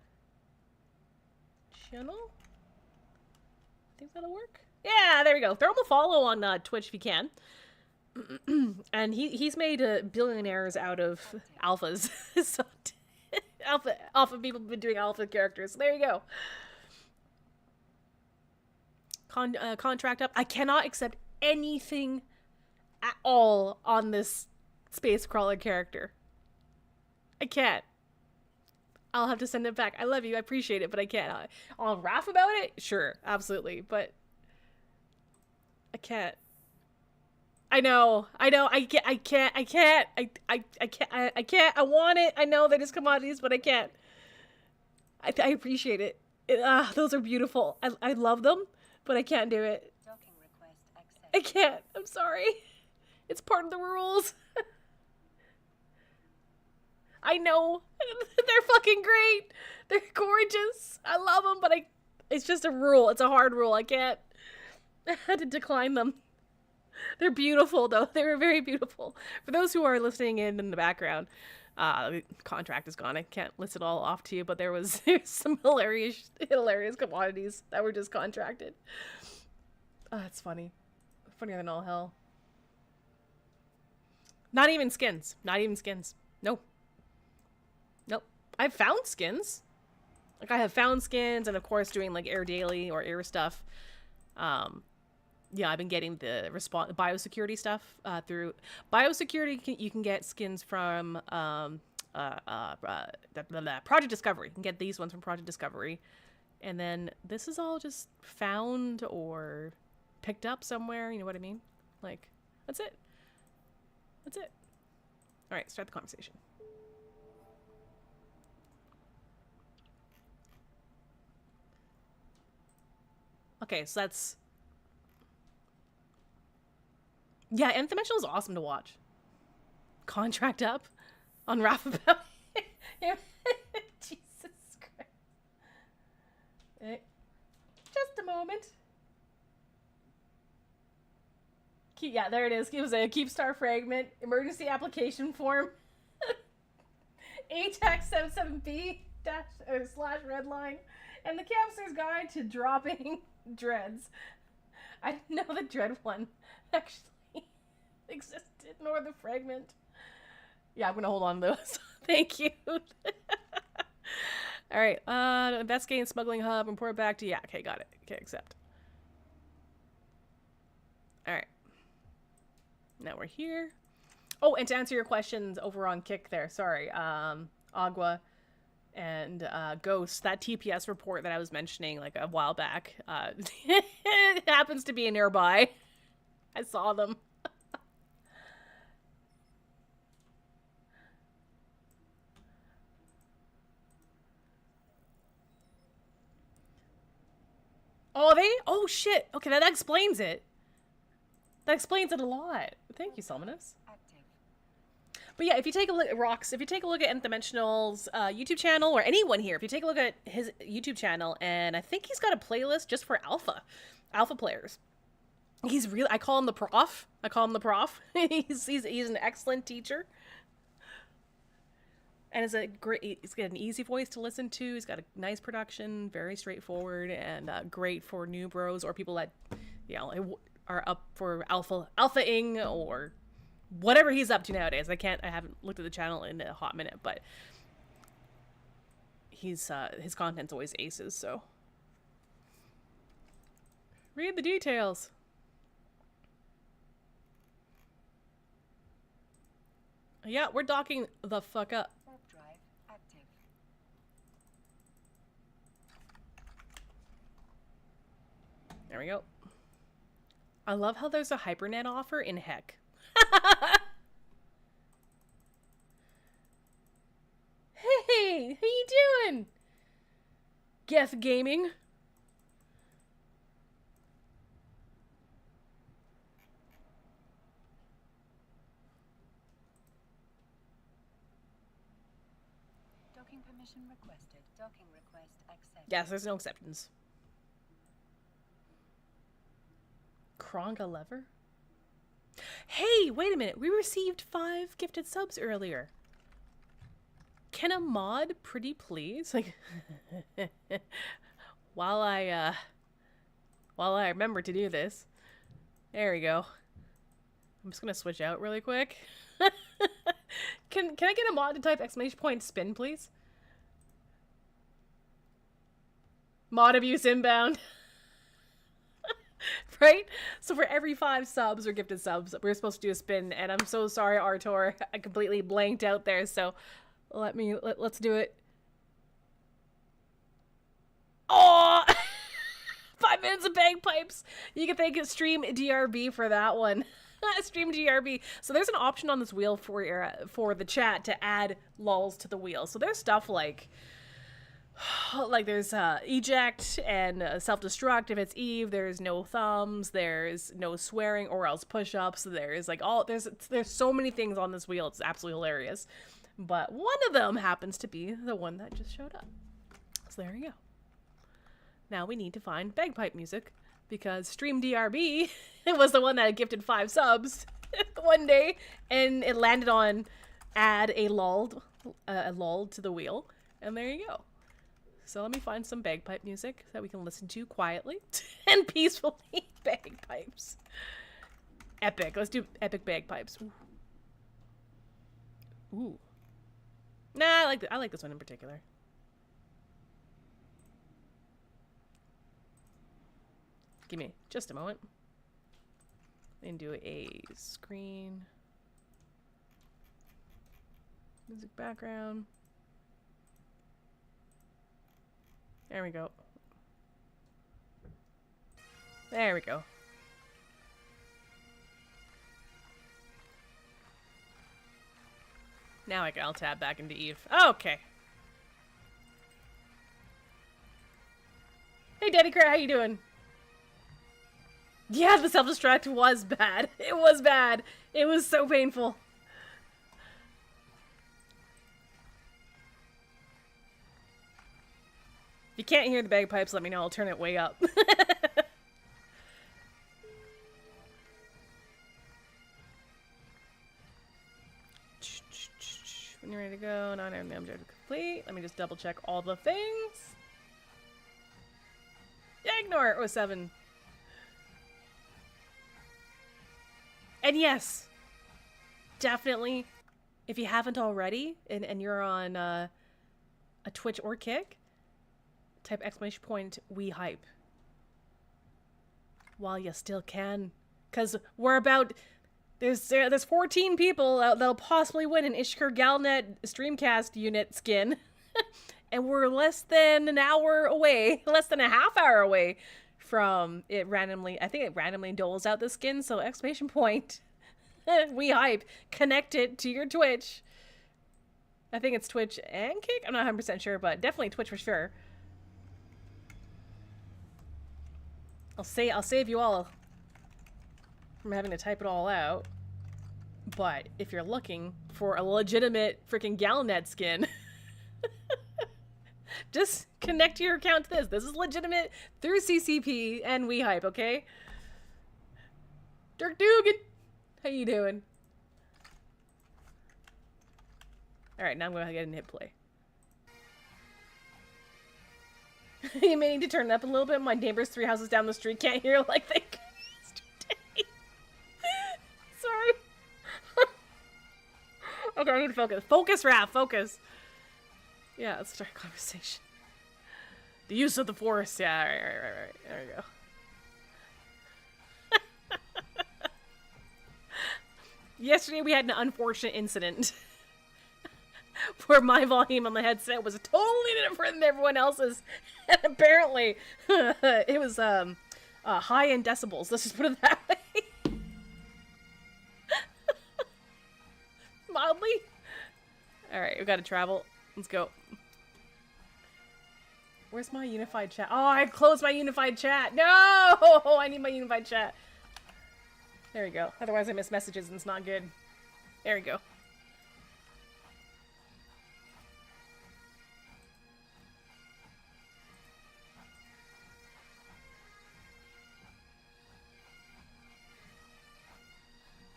Channel? I think that'll work. Yeah, there we go. Throw him a follow on Twitch if you can. And he's made billionaires out of alphas. So alpha people have been doing alpha characters. So there you go. Contract up. I cannot accept anything at all on this space crawler character. I can't. I'll have to send it back. I love you. I appreciate it, but I can't. I'll laugh about it. Sure, absolutely, but I can't. I know. I can't. I can't. I want it. I know that it's commodities, but I can't. I appreciate it. Those are beautiful. I love them, but I can't do it. I can't. I'm sorry. It's part of the rules. I know. They're fucking great. They're gorgeous. I love them, but it's just a rule. It's a hard rule. I can't. I had to decline them. They're beautiful, though. They were very beautiful. For those who are listening in the background, the contract is gone. I can't list it all off to you, but there's some hilarious commodities that were just contracted. Oh, that's funny. Funnier than all hell. Not even skins. Not even skins. Nope. Nope. I've found skins. Like, I have found skins, and of course doing like air daily or air stuff. Yeah, I've been getting the biosecurity stuff through biosecurity. You can get skins from Project Discovery. You can get these ones from Project Discovery, and then this is all just found or picked up somewhere. You know what I mean? Like, that's it. That's it. All right, start the conversation. Okay, so that's... Yeah, Nth Dimensional is awesome to watch. Contract up on Raffles. Jesus Christ. Just a moment. Yeah, there it is. It was a Keep Star fragment. Emergency application form. ATAX 77B / redline. And the Capster's Guide to Dropping Dreads. I didn't know the Dread one actually existed, nor the fragment. Yeah, I'm gonna hold on to those. Thank you. Alright, investigating smuggling hub, report back to... Yeah, okay, got it. Okay, accept. Alright. Now we're here. Oh, and to answer your questions over on Kick there, sorry. Agua and Ghost, that TPS report that I was mentioning like a while back, it happens to be nearby. I saw them. Oh, they? Oh, shit. Okay, that explains it. That explains it a lot. Thank you, Salmonus. But yeah, if you take a look at Rox, if you take a look at Nth Dimensional's YouTube channel, or anyone here, if you take a look at his YouTube channel, and I think he's got a playlist just for alpha players. He's really, I call him the prof. he's an excellent teacher. And he's got an easy voice to listen to. He's got a nice production, very straightforward, and great for new bros or people that, you know, are up for alpha-ing or whatever he's up to nowadays. I haven't looked at the channel in a hot minute, but his content's always aces, so. Read the details. Yeah, we're docking the fuck up. Drive active. There we go. I love how there's a HyperNet offer in Heck. Hey, how you doing? Geth Gaming. Docking permission requested. Docking request accepted. Yes, there's no acceptance. Kronga lever? Hey, wait a minute. We received 5 gifted subs earlier. Can a mod pretty please? Like, while I remember to do this. There we go. I'm just gonna switch out really quick. Can I get a mod to type !! spin, please? Mod abuse inbound. Right? So for every 5 subs or gifted subs, we're supposed to do a spin, and I'm so sorry, Artor. I completely blanked out there, so let's do it. Oh! 5 minutes of bagpipes. You can thank Stream DRB for that one. Stream DRB. So there's an option on this wheel for the chat to add lulls to the wheel. So there's stuff like there's eject and self-destruct if it's Eve. There's no thumbs. There's no swearing or else push-ups. There's like there's so many things on this wheel. It's absolutely hilarious. But one of them happens to be the one that just showed up. So there you go. Now we need to find bagpipe music because Stream DRB was the one that gifted 5 subs one day, and it landed on add a lull to the wheel, and there you go. So let me find some bagpipe music that we can listen to quietly and peacefully. Bagpipes. Epic. Let's do epic bagpipes. Ooh. Ooh. Nah, I like this one in particular. Give me just a moment. And do a screen. Music background. There we go. There we go. Now I'll tab back into Eve. Okay. Hey, Daddy Cray, how you doing? Yeah, the self-destruct was bad. It was bad. It was so painful. If you can't hear the bagpipes, let me know. I'll turn it way up. When you're ready to go, non-enemy objective complete. Let me just double check all the things. Yeah, ignore it. Oh, 7. And yes, definitely, if you haven't already, and you're on a Twitch or Kick, type !, we hype. While you still can. Because we're about... There's 14 people that'll possibly win an Ishkur Galnet Streamcast unit skin. And we're less than an hour away. Less than a half hour away from it randomly... I think it randomly doles out the skin, so ! We hype. Connect it to your Twitch. I think it's Twitch and Kick? I'm not 100% sure, but definitely Twitch for sure. I'll save you all from having to type it all out. But if you're looking for a legitimate freaking Galnet skin, just connect your account to this. This is legitimate through CCP and We Hype, okay? Dirk Dugan, how you doing? All right, now I'm going to get and hit play. You may need to turn it up a little bit. My neighbors 3 houses down the street can't hear like they could yesterday. Sorry. Okay, I need to focus. Focus, Raph, focus. Yeah, let's start a conversation. The use of the force. Yeah, right. There we go. Yesterday we had an unfortunate incident where my volume on the headset was totally different than everyone else's. And apparently, it was high in decibels. Let's just put it that way. Mildly. All right, we got to travel. Let's go. Where's my unified chat? Oh, I closed my unified chat. No, I need my unified chat. There we go. Otherwise, I miss messages and it's not good. There we go.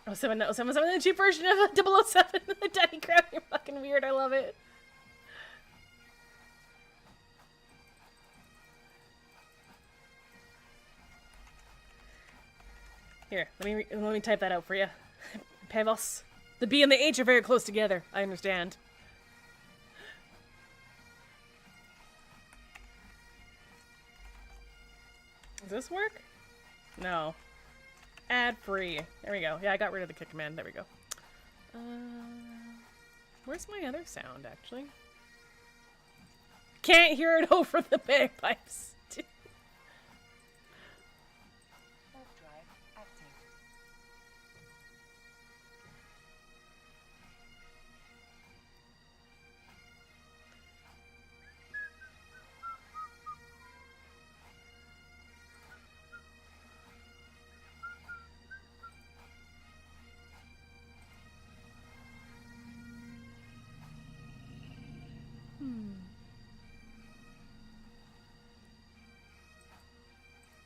Oh, 777, the cheap version of 007, the Daddy Crab. You're fucking weird. I love it. Here, let me type that out for you. Pevos. The B and the H are very close together. I understand. Does this work? No. Ad free. There we go. Yeah, I got rid of the kick command. There we go. Where's my other sound, actually? Can't hear it over the bagpipes.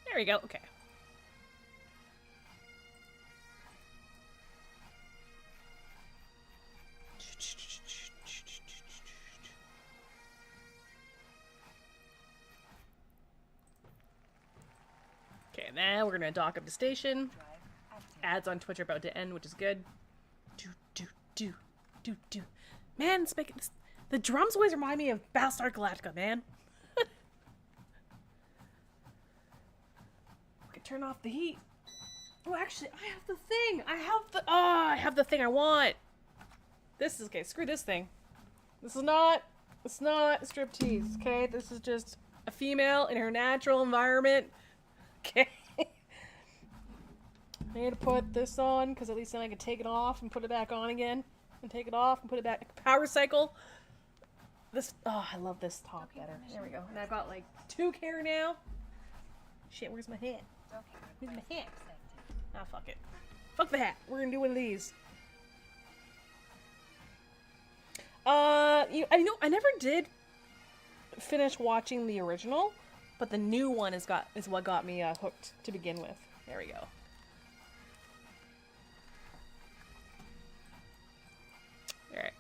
There we go. Okay. Okay, now we're gonna dock up the station. Ads on Twitch are about to end, which is good. Do. Man, it's making this, the drums always remind me of Battlestar Galactica, man. Turn off the heat. Oh, actually, I have the thing. I have the thing I want. This is okay. Screw this thing. It's not striptease. Okay, this is just a female in her natural environment. Okay. I need to put this on because at least then I can take it off and put it back on again, and take it off and put it back. Power cycle. This. Oh, I love this top better. There we go. And I've got like 2 care now. Shit, where's my head? Where's my hat? Ah, fuck it. Fuck the hat. We're gonna do one of these. I know I never did finish watching the original, but the new one is what got me hooked to begin with. There we go. All right.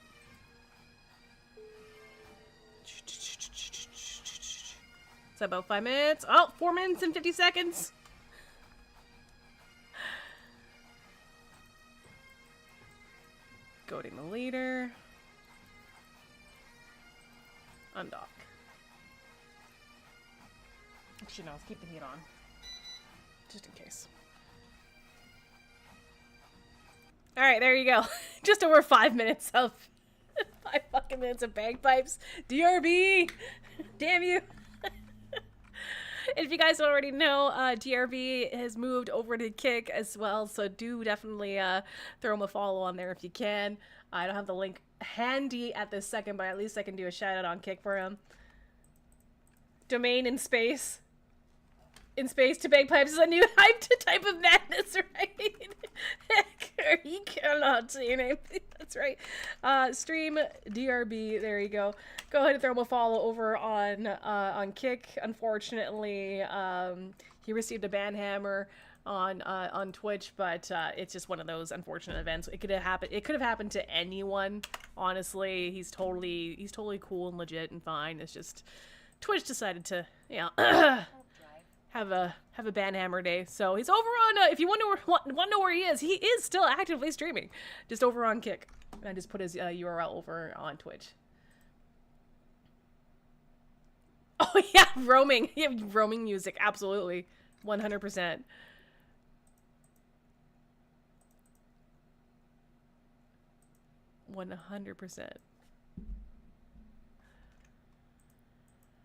It's about 5 minutes. Oh, 4 minutes and 50 seconds. Goading the leader. Undock. Actually, no, let's keep the heat on. Just in case. Alright, there you go. Just over 5 minutes of... 5 fucking minutes of bagpipes. DRB! Damn you! If you guys already know, DRB has moved over to Kick as well, so do definitely throw him a follow on there if you can. I don't have the link handy at this second, but at least I can do a shout out on Kick for him. Domain in space. In space to bagpipes is a new hyped type of madness, right? You cannot say your name. That's right. Stream DRB. There you go. Go ahead and throw him a follow over on Kick. Unfortunately, he received a ban hammer on Twitch, but it's just one of those unfortunate events. It could have happened. It could have happened to anyone. Honestly, he's totally cool and legit and fine. It's just Twitch decided to, you know. Have a ban hammer day. So he's over on if you want to know where he is still actively streaming, just over on Kick. And I just put his URL over on Twitch. Oh yeah, roaming. Yeah, roaming music, absolutely, 100%.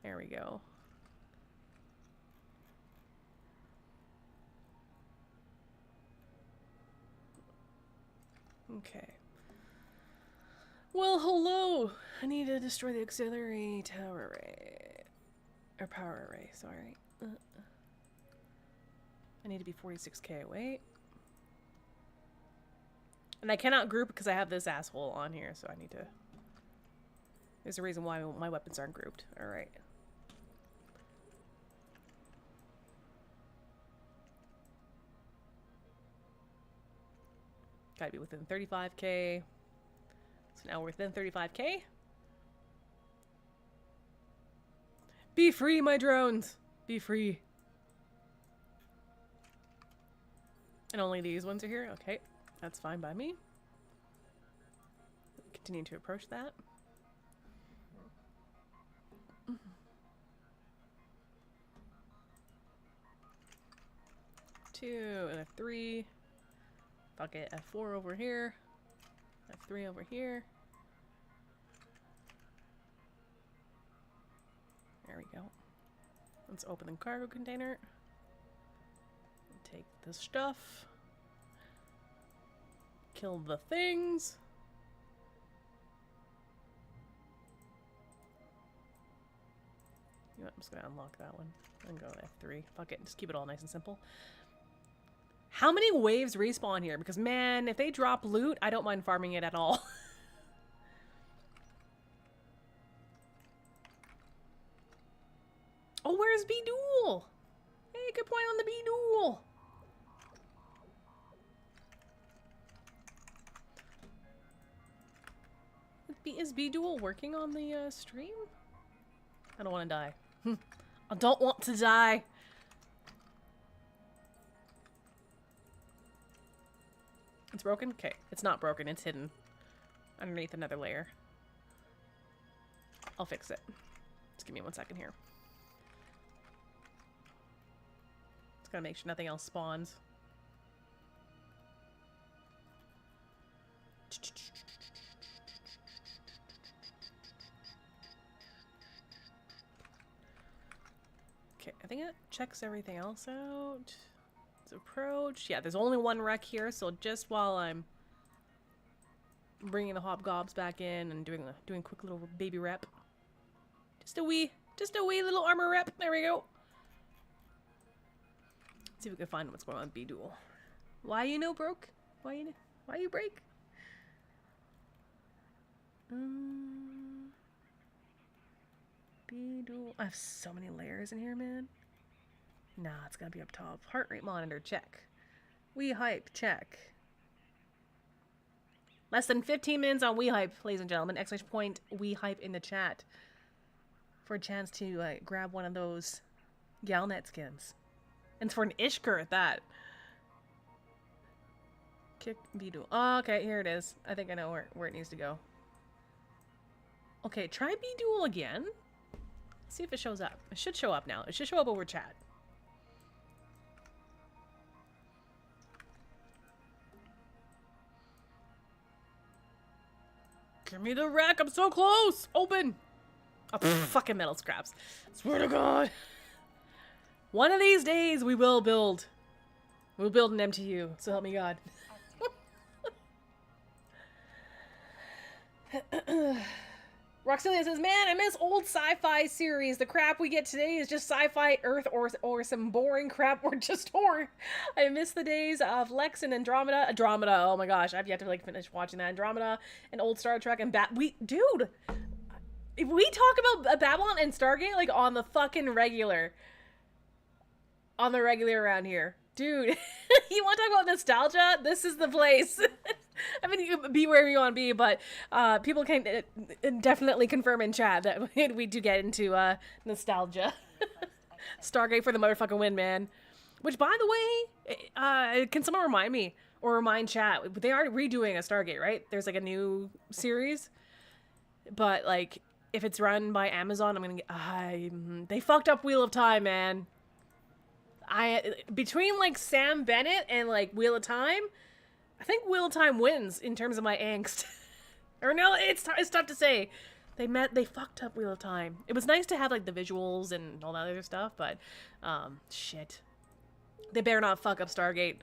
There we go. Okay. Well, hello. I need to destroy the auxiliary tower array. Or power array, sorry. I need to be 46k away. And I cannot group because I have this asshole on here, so I need to... There's a reason why my weapons aren't grouped. Alright. Gotta be within 35k. So now we're within 35k. Be free, my drones! Be free. And only these ones are here? Okay. That's fine by me. Continue to approach that. Two and a 3. Fuck it. F4 over here. F3 over here. There we go. Let's open the cargo container. Take the stuff. Kill the things. You know what, I'm just gonna unlock that one and go to F3. Fuck it, just keep it all nice and simple. How many waves respawn here? Because man, if they drop loot, I don't mind farming it at all. Oh, where's B-Duel? Hey, good point on the B-Duel. Is B-Duel working on the stream? I don't want to die. I don't want to die. It's broken? Okay. It's not broken. It's hidden underneath another layer. I'll fix it. Just give me 1 second here. Just gotta make sure nothing else spawns. Okay, I think it checks everything else out. Let's approach. Yeah, there's only one wreck here, so just while I'm bringing the hobgobs back in and doing a quick little baby rep. Just a wee little armor rep. There we go. See if we can find what's going on with B-Duel. Why you know broke? Why you break? B-Duel. I have so many layers in here, man. Nah, it's gotta be up top. Heart rate monitor, check. We hype, check. Less than 15 minutes on We Hype, ladies and gentlemen. Exclamation point, We Hype in the chat. For a chance to grab one of those Galnet skins. And it's for an Ishkur at that. Kick B-Duel. Oh, okay, here it is. I think I know where it needs to go. Okay, try B-Duel again. See if it shows up. It should show up now. It should show up over chat. Give me the rack. I'm so close. Open. Oh, fucking metal scraps. Swear to God. One of these days we will build. We'll build an MTU. So help me God. Roxillia says, man, I miss old sci-fi series. The crap we get today is just sci-fi Earth or some boring crap or just horror. I miss the days of Lex and Andromeda. Andromeda, oh my gosh, I've yet to like finish watching that. Andromeda and old Star Trek and dude, if we talk about Babylon and Stargate like on the fucking regular. On the regular around here. Dude, you want to talk about nostalgia? This is the place. I mean, you can be wherever you want to be, but people can definitely confirm in chat that we do get into nostalgia. Stargate for the motherfucking win, man. Which, by the way, can someone remind me or remind chat? They are redoing a Stargate, right? There's like a new series, but like if it's run by Amazon, I'm gonna. They fucked up Wheel of Time, man. Between like Sam Bennett and like Wheel of Time, I think Wheel of Time wins in terms of my angst. Or no, it's tough to say. They fucked up Wheel of Time. It was nice to have like the visuals and all that other stuff, but shit. They better not fuck up Stargate.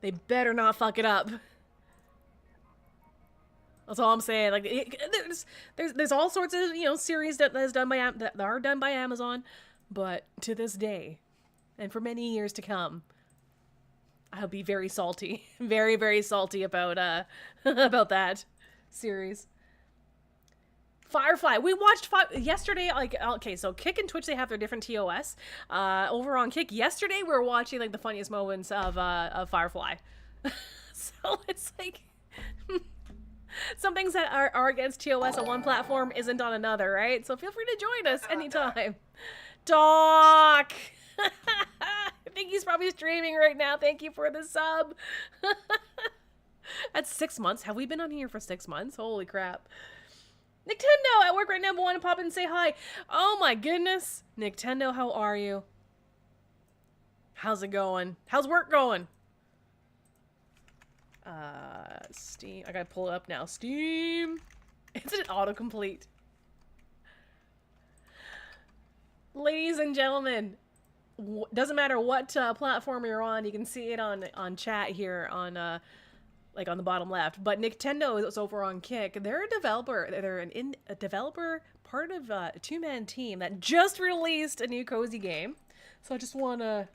They better not fuck it up. That's all I'm saying. Like there's all sorts of series that are done by Amazon, but to this day, and for many years to come, I'll be very salty, very, very salty about about that series. Firefly. We watched yesterday. Like, okay, so Kick and Twitch, they have their different TOS. Over on Kick yesterday, we were watching like the funniest moments of Firefly. So it's like some things that are against TOS on one platform isn't on another, right? So feel free to join us anytime. Doc. I think he's probably streaming right now. Thank you for the sub. That's 6 months. Have we been on here for 6 months? Holy crap. Nintendo at work right now, but want to pop in and say hi. Oh my goodness. Nintendo, how are you? How's it going? How's work going? Steam. I gotta pull it up now. Steam. It's an autocomplete. Ladies and gentlemen, doesn't matter what platform you're on, you can see it on chat here on like on the bottom left. But Nintendo is over on Kick. They're a developer. They're a developer, part of a two-man team that just released a new cozy game. So I just wanna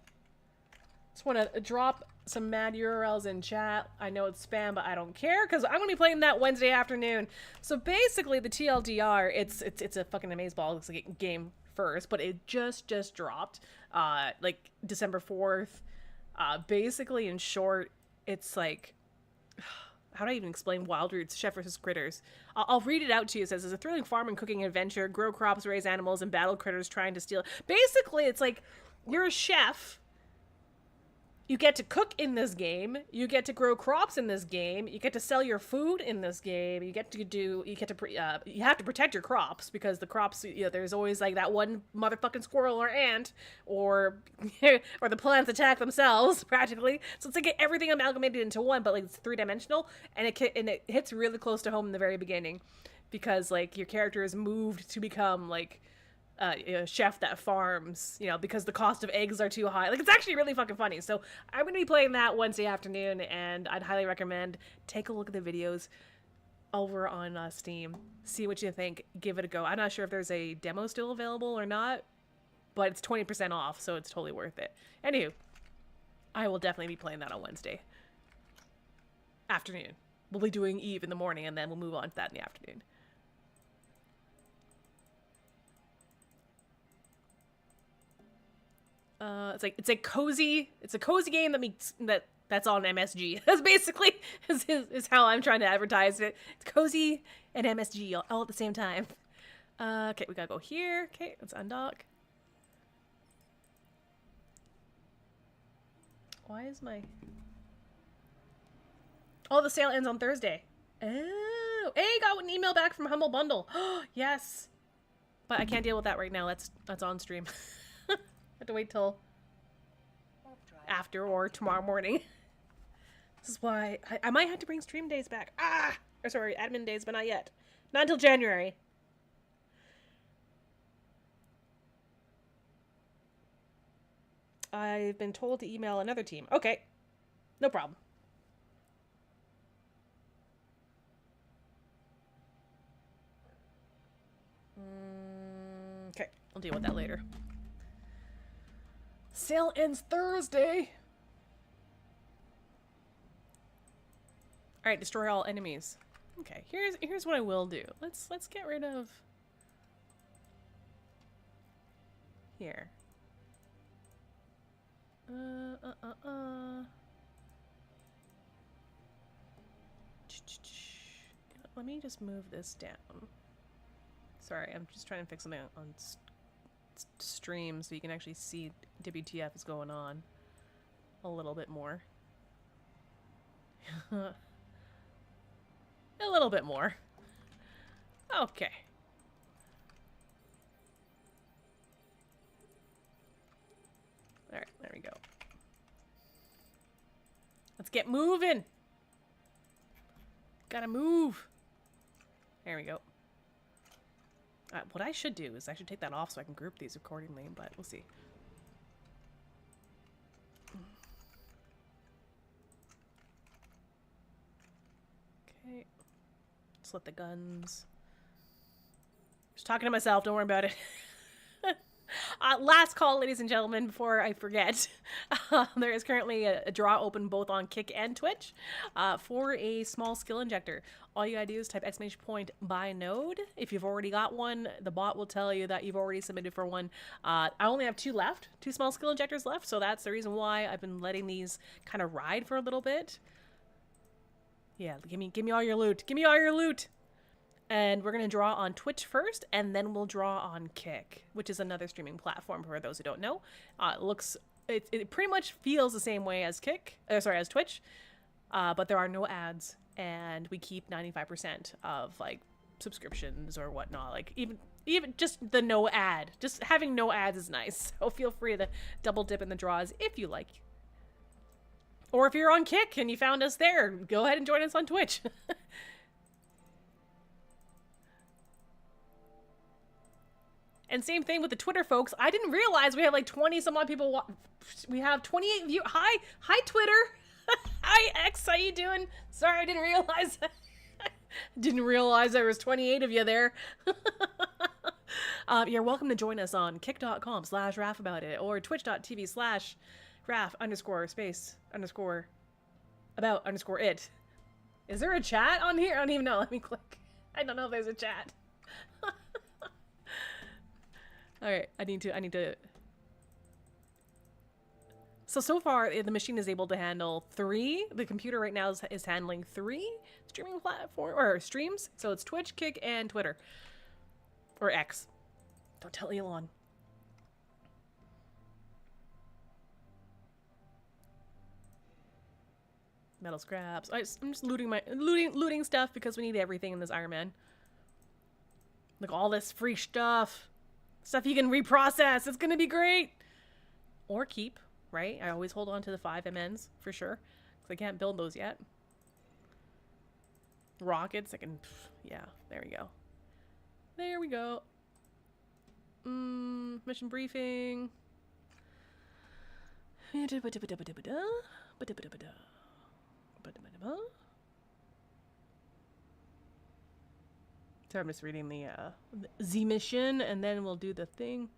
drop some mad URLs in chat. I know it's spam, but I don't care because I'm gonna be playing that Wednesday afternoon. So basically, the TLDR, it's a fucking amazeballs game first, but it just dropped like December 4th. Basically, in short, it's like, how do I even explain Wild Roots, Chef vs. Critters? I'll read it out to you. It says, it's a thrilling farm and cooking adventure, grow crops, raise animals, and battle critters trying to steal. Basically, it's like you're a chef. You get to cook in this game. You get to grow crops in this game. You get to sell your food in this game. You have to protect your crops because the crops, there's always like that one motherfucking squirrel or ant or the plants attack themselves practically. So it's like everything amalgamated into one, but like it's 3-dimensional, and it hits really close to home in the very beginning because like your character is moved to become like a chef that farms, because the cost of eggs are too high. Like, it's actually really fucking funny. So I'm going to be playing that Wednesday afternoon, and I'd highly recommend take a look at the videos over on Steam. See what you think. Give it a go. I'm not sure if there's a demo still available or not, but it's 20% off, so it's totally worth it. Anywho, I will definitely be playing that on Wednesday afternoon. We'll be doing Eve in the morning, and then we'll move on to that in the afternoon. It's a cozy game that's on MSG. That's basically is how I'm trying to advertise it. It's cozy and MSG all at the same time. Okay, we gotta go here. Okay, let's undock. Why is my... Oh, the sale ends on Thursday. Oh, hey, got an email back from Humble Bundle. Oh, yes. But I can't deal with that right now. That's on stream. I have to wait till after or tomorrow morning. This is why I might have to bring stream days back. Or sorry, admin days, but not yet. Not until January. I've been told to email another team. Okay. No problem. Okay. I'll deal with that later. Sale ends Thursday. Alright, destroy all enemies. Okay, here's what I will do. Let's get rid of here. Let me just move this down. Sorry, I'm just trying to fix something on stream so you can actually see WTF is going on a little bit more. A little bit more. Okay. Alright, there we go. Let's get moving! Gotta move! There we go. What I should do is I should take that off so I can group these accordingly, but we'll see. Okay. Just let the guns... Just talking to myself, don't worry about it. Last call, ladies and gentlemen, before I forget. There is currently a draw open both on Kick and Twitch for a small skill injector. All you gotta do is type !" buy node. If you've already got one, the bot will tell you that you've already submitted for one. I only have two small skill injectors left, so that's the reason why I've been letting these kind of ride for a little bit. Yeah, give me all your loot. Give me all your loot! And we're going to draw on Twitch first, and then we'll draw on Kick, which is another streaming platform for those who don't know. It pretty much feels the same way as as Twitch, but there are no ads, and we keep 95% of like subscriptions or whatnot. Like even just the no ad, just having no ads is nice. So feel free to double dip in the draws if you like. Or if you're on Kick and you found us there, go ahead and join us on Twitch. And same thing with the Twitter folks. I didn't realize we have like 20 some odd people. We have 28 view. Hi Twitter. Hi X, how you doing? Sorry, I didn't realize. Didn't realize there was 28 of you there. You're welcome to join us on kick.com/raffaboutit or twitch.tv/raff_space_about_it. Is there a chat on here? I don't even know. Let me click. I don't know if there's a chat. Alright, I need to... So far, the machine is able to handle 3. The computer right now is handling 3 streaming platform or streams. So it's Twitch, Kick, and Twitter. Or X. Don't tell Elon. Metal scraps. I'm just looting stuff because we need everything in this Iron Man. Look, all this free stuff. Stuff you can reprocess. It's gonna be great. Or keep, right? I always hold on to the 5 MNs for sure. Because I can't build those yet. Rockets, I can... Yeah, there we go. There we go. Mission briefing. So I'm just reading the Z mission, and then we'll do the thing.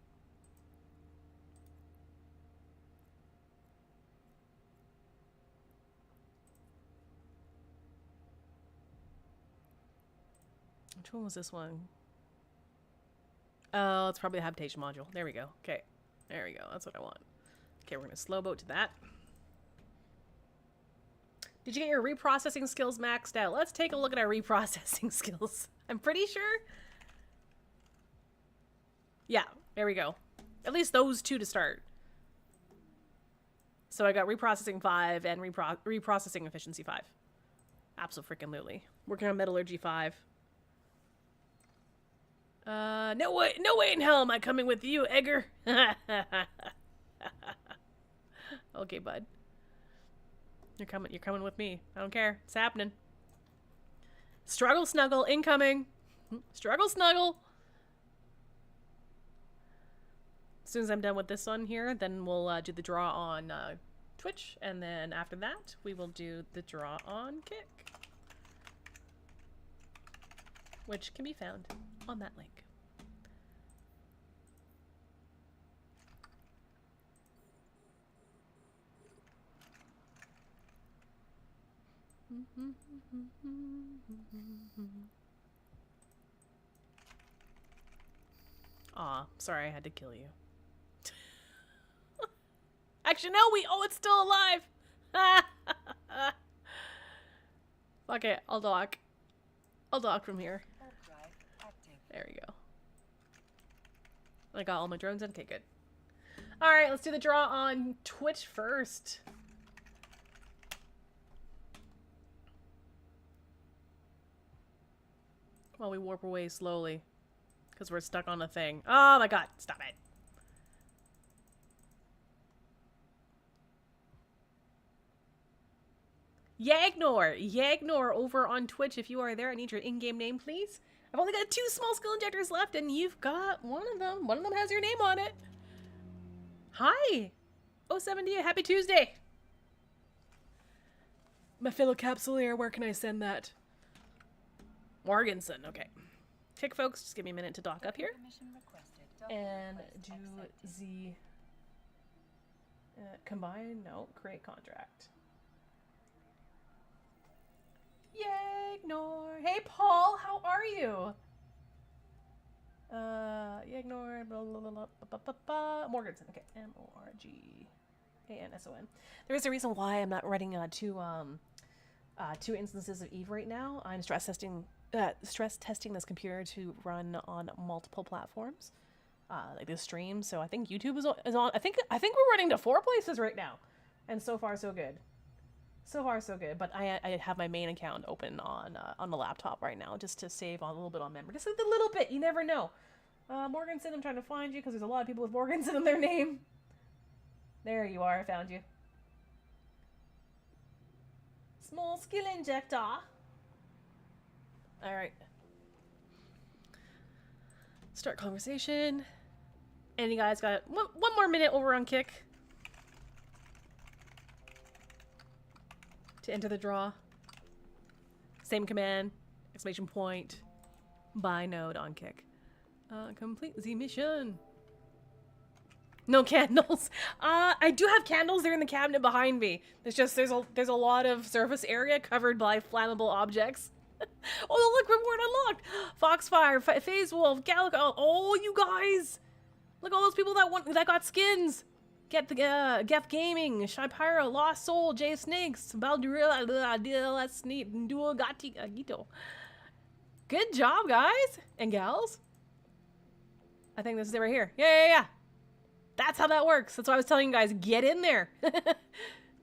Which one was this one? Oh, it's probably the habitation module. There we go. Okay. There we go. That's what I want. Okay, we're going to slow boat to that. Did you get your reprocessing skills maxed out? Let's take a look at our reprocessing skills. I'm pretty sure. Yeah, there we go. At least those two to start. So I got reprocessing 5 and reprocessing efficiency 5. Absolutely. Working on metallurgy 5. No way in hell am I coming with you, Edgar. Okay, bud. You're coming with me. I don't care. It's happening. Struggle snuggle incoming. Struggle snuggle. As soon as I'm done with this one here, then we'll do the draw on Twitch, and then after that, we will do the draw on Kick, which can be found on that link. Aw, sorry I had to kill you. Actually, no, it's still alive! Fuck it, I'll dock. I'll dock from here. There we go. I got all my drones in? Okay, good. Alright, let's do the draw on Twitch first. While we warp away slowly. Because we're stuck on a thing. Oh my god, stop it. Yagnor over on Twitch. If you are there, I need your in-game name, please. I've only got 2 small skill injectors left, and you've got one of them. One of them has your name on it. Hi. 070, happy Tuesday. My fellow capsuleer, where can I send that? Morganson, okay. Tick, folks, just give me a minute to dock up here. And do the... combine? No, create contract. Yagnor. Hey, Paul, how are you? Yagnor, blah, blah, blah, blah, blah, blah, blah. Morganson, okay. M-O-R-G-A-N-S-O-N. There is a reason why I'm not running two instances of Eve right now. I'm stress testing this computer to run on multiple platforms, like this stream. So I think YouTube is on. I think we're running to 4 places right now, and so far so good. So far so good. But I have my main account open on the laptop right now just to save a little bit on memory, just a little bit. You never know. Morganson, I'm trying to find you because there's a lot of people with Morganson in their name. There you are. I found you. Small skill injector. All right. Start conversation. And you guys got one more minute over on Kick to enter the draw. Same command, exclamation point, buy node on Kick. Complete the mission. No candles. I do have candles there in the cabinet behind me. There's a lot of surface area covered by flammable objects. Oh, look, reward unlocked. Foxfire, Phase Wolf, Galaga. Oh, you guys. Look at all those people that got skins. Get the Geth Gaming, Shy Pyro, Lost Soul, Jay Snakes, Baldurilla, Duo Gito. Good job, guys and gals. I think this is it right here. Yeah. That's how that works. That's why I was telling you guys, get in there.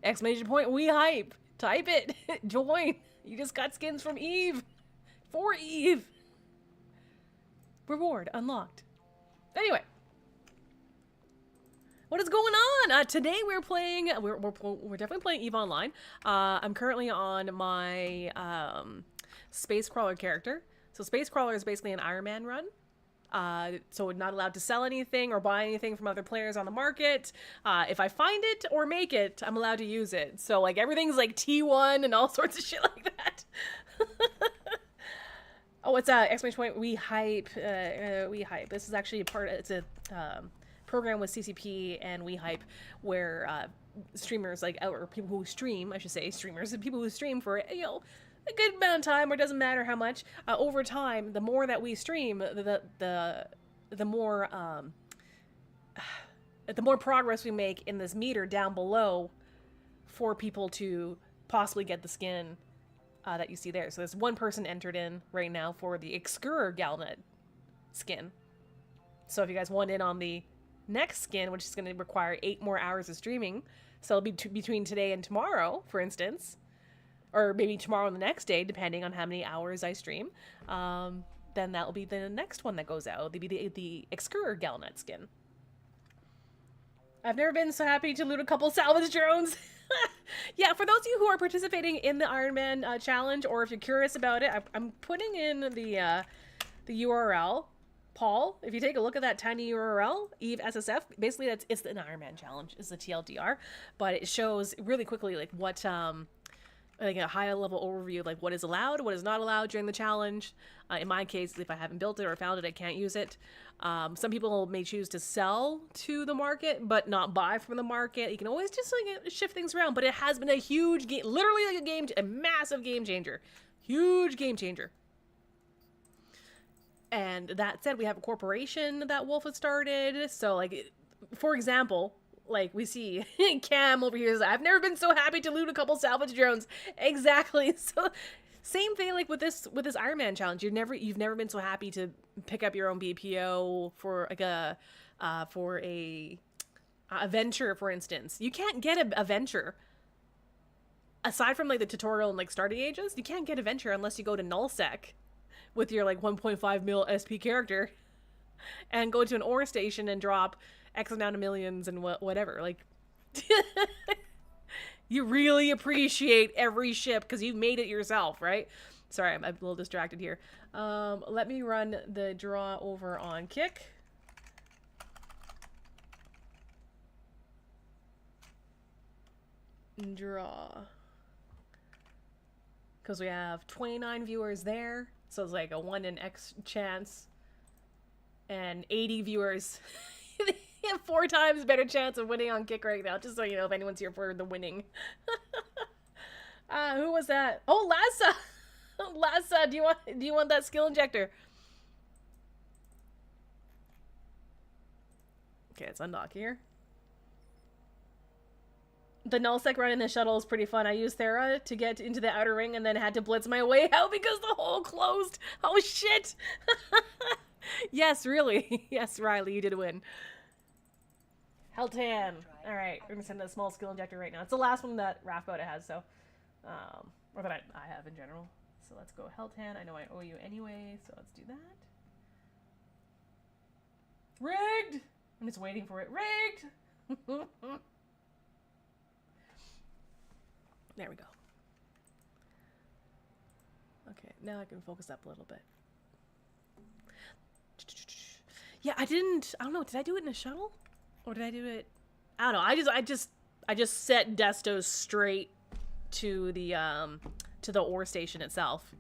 Exclamation point, we hype. Type it. Join. You just got skins from Eve. For Eve. Reward unlocked. Anyway. What is going on? Today we're playing, we're definitely playing EVE Online. I'm currently on my Space Crawler character. So Space Crawler is basically an Iron Man run. So we're not allowed to sell anything or buy anything from other players on the market. If I find it or make it, I'm allowed to use it. So like everything's like T1 and all sorts of shit like that. Oh, it's exclamation point, we hype. We hype. This is actually it's a program with CCP and We Hype where streamers or people who stream, I should say, streamers and people who stream for, a good amount of time, or it doesn't matter how much. Over time, the more that we stream, the more progress we make in this meter down below for people to possibly get the skin that you see there. So there's one person entered in right now for the Excurr Galnet skin. So if you guys want in on the next skin, which is going to require 8 more hours of streaming, so it'll be between today and tomorrow, for instance, or maybe tomorrow and the next day, depending on how many hours I stream, then that'll be the next one that goes out. It'll be the Excurr Galnet skin. I've never been so happy to loot a couple salvage drones. Yeah, for those of you who are participating in the Iron Man challenge, or if you're curious about it, I'm putting in the URL. Paul, if you take a look at that tiny URL, Eve SSF, basically it's an Iron Man challenge, is the TLDR, but it shows really quickly like what like a high level overview of like what is allowed, what is not allowed during the challenge. In my case, if I haven't built it or found it, I can't use it. Some people may choose to sell to the market, but not buy from the market. You can always just like shift things around, but it has been a huge game, literally like a massive game changer. Huge game changer. And that said, we have a corporation that Wolf has started. So like, for example, like we see Cam over here, I've never been so happy to loot a couple salvage drones. Exactly. So same thing like with this Iron Man challenge. You've never been so happy to pick up your own BPO for like a venture, for instance. You can't get a venture aside from like the tutorial and like starting ages. You can't get a venture unless you go to nullsec with your like 1.5 mil SP character and go to an ore station and drop X amount of millions and whatever. Like, you really appreciate every ship because you've made it yourself, right? Sorry, I'm a little distracted here. Let me run the draw over on Kick. Draw. Because we have 29 viewers there. So it's like a 1 in X chance. And 80 viewers. You have 4 times better chance of winning on Kick right now. Just so you know if anyone's here for the winning. Who was that? Oh, Lassa! Lassa, do you want that skill injector? Okay, let's undock here. The nullsec run in the shuttle is pretty fun. I used Thera to get into the outer ring and then had to blitz my way out because the hole closed. Oh, shit. Yes, really. Yes, Riley, you did win. Heltan. All right, we're going to send a small skill injector right now. It's the last one that Raffles has, so... or that I have in general. So let's go Heltan. I know I owe you anyway, so let's do that. Rigged! I'm just waiting for it. Rigged! There we go. Okay, now I can focus up a little bit. Yeah, I don't know, did I do it in a shuttle? Or did I do it? I don't know. I just set Destos straight to the ore station itself.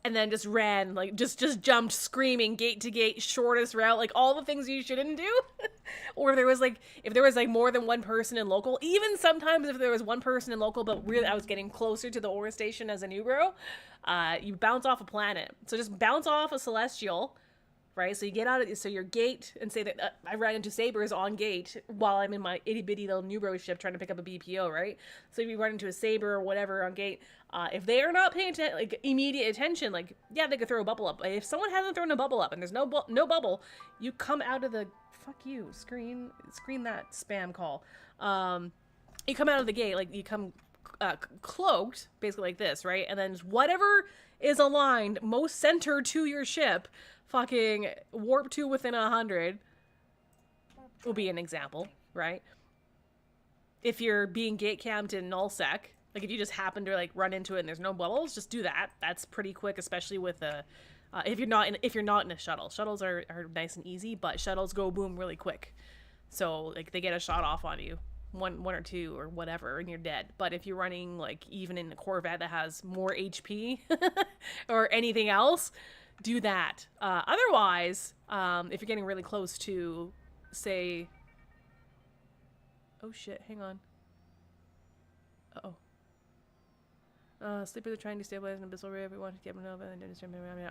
And then just ran, like, just jumped screaming, gate to gate, shortest route, like, all the things you shouldn't do. Or if there was more than one person in local, even sometimes if there was one person in local, but really I was getting closer to the ore station as a new bro, you bounce off a planet. So just bounce off a celestial, right? So you get out of, so your gate, and say that I ran into Sabers on gate while I'm in my itty bitty little new bro ship trying to pick up a BPO, right? So if you run into a Saber or whatever on gate, if they are not paying like immediate attention, like, yeah, they could throw a bubble up. But if someone hasn't thrown a bubble up and there's no bubble, you come out of the, fuck you, screen that spam call. You come out of the gate, like, you come cloaked, basically like this, right? And then whatever is aligned most center to your ship, fucking warp to within 100 will be an example, right? If you're being gate camped in nullsec, like if you just happen to like run into it and there's no bubbles, just do that. That's pretty quick, especially with a if you're not in a shuttle. Shuttles are nice and easy, but shuttles go boom really quick. So like they get a shot off on you, one or two or whatever, and you're dead. But if you're running like even in a Corvette that has more HP or anything else, do that. Otherwise, if you're getting really close to, say, oh shit, hang on. Uh-oh. Sleepers are trying to stabilize an abyssal rift. We want to get them over.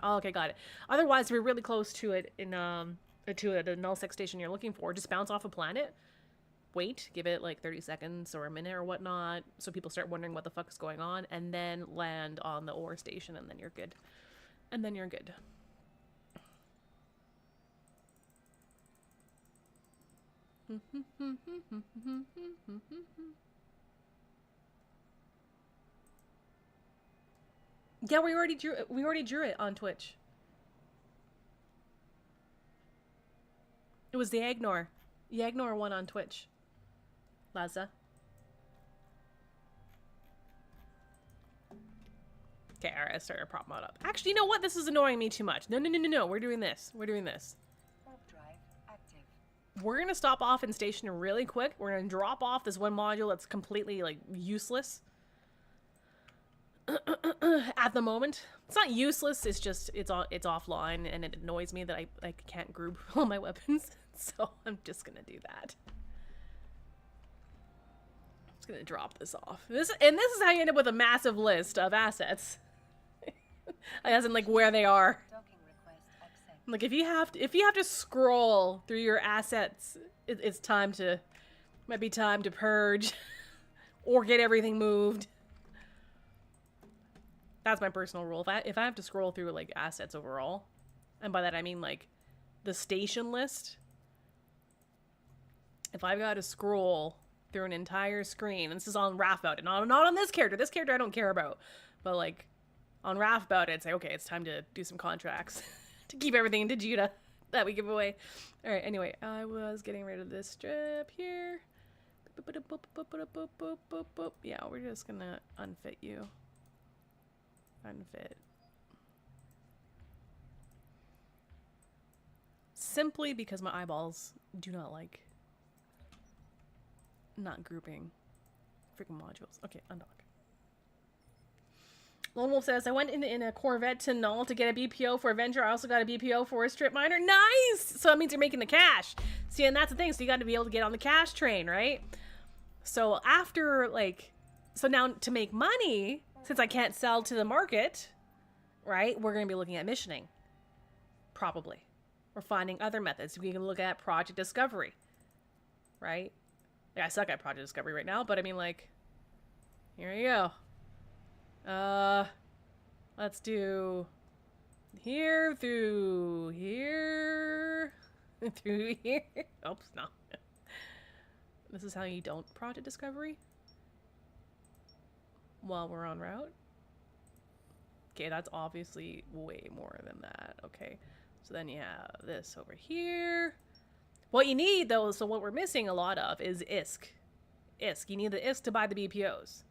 Oh, okay, got it. Otherwise, we're really close to it in to the null sex station you're looking for. Just bounce off a planet. Wait, give it like 30 seconds or a minute or whatnot, so people start wondering what the fuck is going on, and then land on the ore station, and then you're good. And then you're good. Yeah, we already drew it on Twitch. It was the Yagnor. Yagnor one on Twitch. Laza. Okay, alright, I started a prop mod up. Actually, you know what? This is annoying me too much. No. We're doing this. We're doing this. Warp drive active. We're gonna stop off in station really quick. We're gonna drop off this one module that's completely, like, useless. At the moment. It's not useless, it's just, it's offline, and it annoys me that I can't group all my weapons. So I'm just gonna do that. I'm just gonna drop this off. This is how you end up with a massive list of assets. As in, like, where they are. Docking request accepted. Like, if you have to scroll through your assets, it's time to, might be time to purge or get everything moved. That's my personal rule. If I have to scroll through, like, assets overall, and by that I mean, like, the station list, if I've got to scroll through an entire screen, and this is on Raff about it, not on this character. This character I don't care about, but, like, on Raff about it, it's like, okay, it's time to do some contracts to keep everything into Judah that we give away. All right, anyway, I was getting rid of this strip here. Yeah, we're just gonna unfit you. Unfit. Simply because my eyeballs do not like not grouping freaking modules. Okay, undock. Lone Wolf says, I went in a Corvette to Null to get a BPO for Avenger. I also got a BPO for a strip miner. Nice! So that means you're making the cash. See, and that's the thing. So you got to be able to get on the cash train, right? So after, like, so now to make money, since I can't sell to the market, right, we're going to be looking at missioning. Probably. We're finding other methods. We can look at project discovery, right? Yeah, I suck at project discovery right now, but I mean, like, here you go. Let's do here through here, through here. Oops, no. This is how you don't project discovery while we're en route. Okay, that's obviously way more than that. Okay, so then you have this over here. What you need, though, so what we're missing a lot of is ISK. ISK. You need the ISK to buy the BPOs.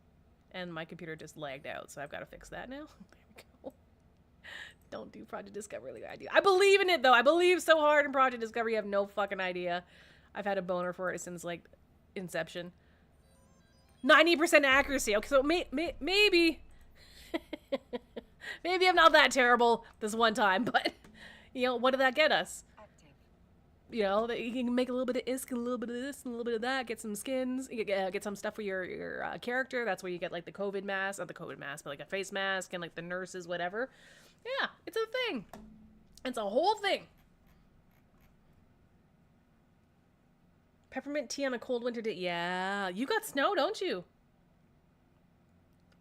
And my computer just lagged out, so I've got to fix that now. There we go. Don't do Project Discovery like I do. I believe in it, though. I believe so hard in Project Discovery. You have no fucking idea. I've had a boner for it since, like, Inception. 90% accuracy. Okay, so maybe... maybe I'm not that terrible this one time, but, you know, what did that get us? You know, that you can make a little bit of ISK and a little bit of this and a little bit of that. Get some skins. You get some stuff for your character. That's where you get, like, the COVID mask. Not the COVID mask, but, like, a face mask and, like, the nurses, whatever. Yeah, it's a thing. It's a whole thing. Peppermint tea on a cold winter day. Yeah, you got snow, don't you?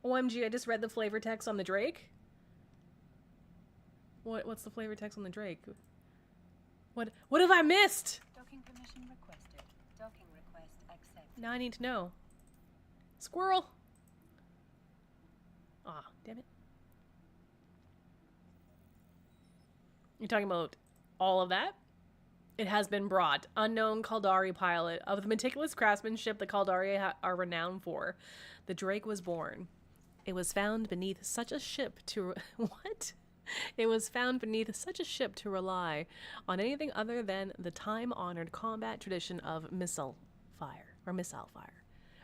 OMG, I just read the flavor text on the Drake. What's the flavor text on the Drake? What have I missed? Docking permission requested. Docking request accepted. Now I need to know. Squirrel. Ah, damn it. You're talking about all of that? It has been brought. Unknown Kaldari pilot of the meticulous craftsmanship the Kaldari are renowned for. The Drake was born. It was found beneath such a ship to... What? It was found beneath such a ship to rely on anything other than the time-honored combat tradition of missile fire.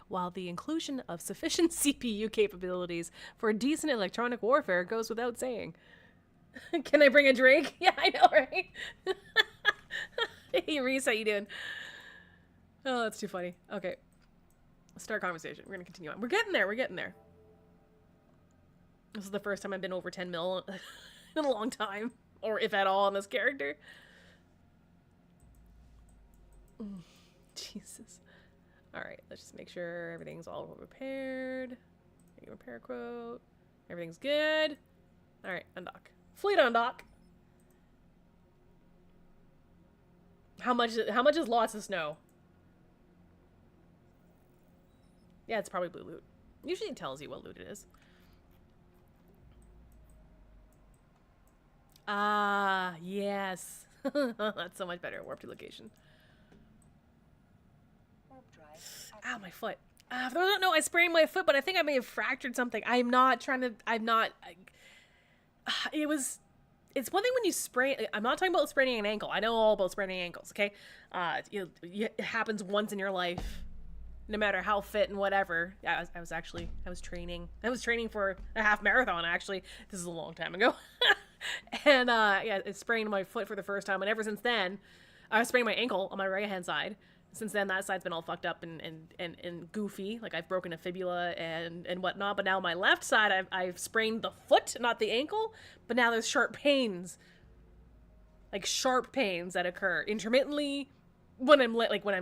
While the inclusion of sufficient CPU capabilities for decent electronic warfare goes without saying. Can I bring a drink? Yeah, I know, right? Hey, Reese, how you doing? Oh, that's too funny. Okay. Let's start conversation. We're going to continue on. We're getting there. This is the first time I've been over 10 mil in a long time, or if at all, on this character. Jesus. Alright, let's just make sure everything's all repaired. Repair quote. Everything's good. Alright, undock. Fleet undock. How much is lots of snow? Yeah, it's probably blue loot. Usually it tells you what loot it is. Ah, yes. That's so much better. Warp to location. Ow, my foot. For those who don't know, I sprained my foot, but I think I may have fractured something. I'm not trying to... It's one thing when you sprain... I'm not talking about spraining an ankle. I know all about spraining ankles, okay? It happens once in your life, no matter how fit and whatever. Yeah, I was training. I was training for a half marathon, actually. This is a long time ago. And, yeah, it sprained my foot for the first time. And ever since then, I sprained my ankle on my right-hand side. Since then, that side's been all fucked up and goofy. Like, I've broken a fibula and whatnot. But now my left side, I've sprained the foot, not the ankle. But now there's sharp pains. Like, sharp pains that occur intermittently when I'm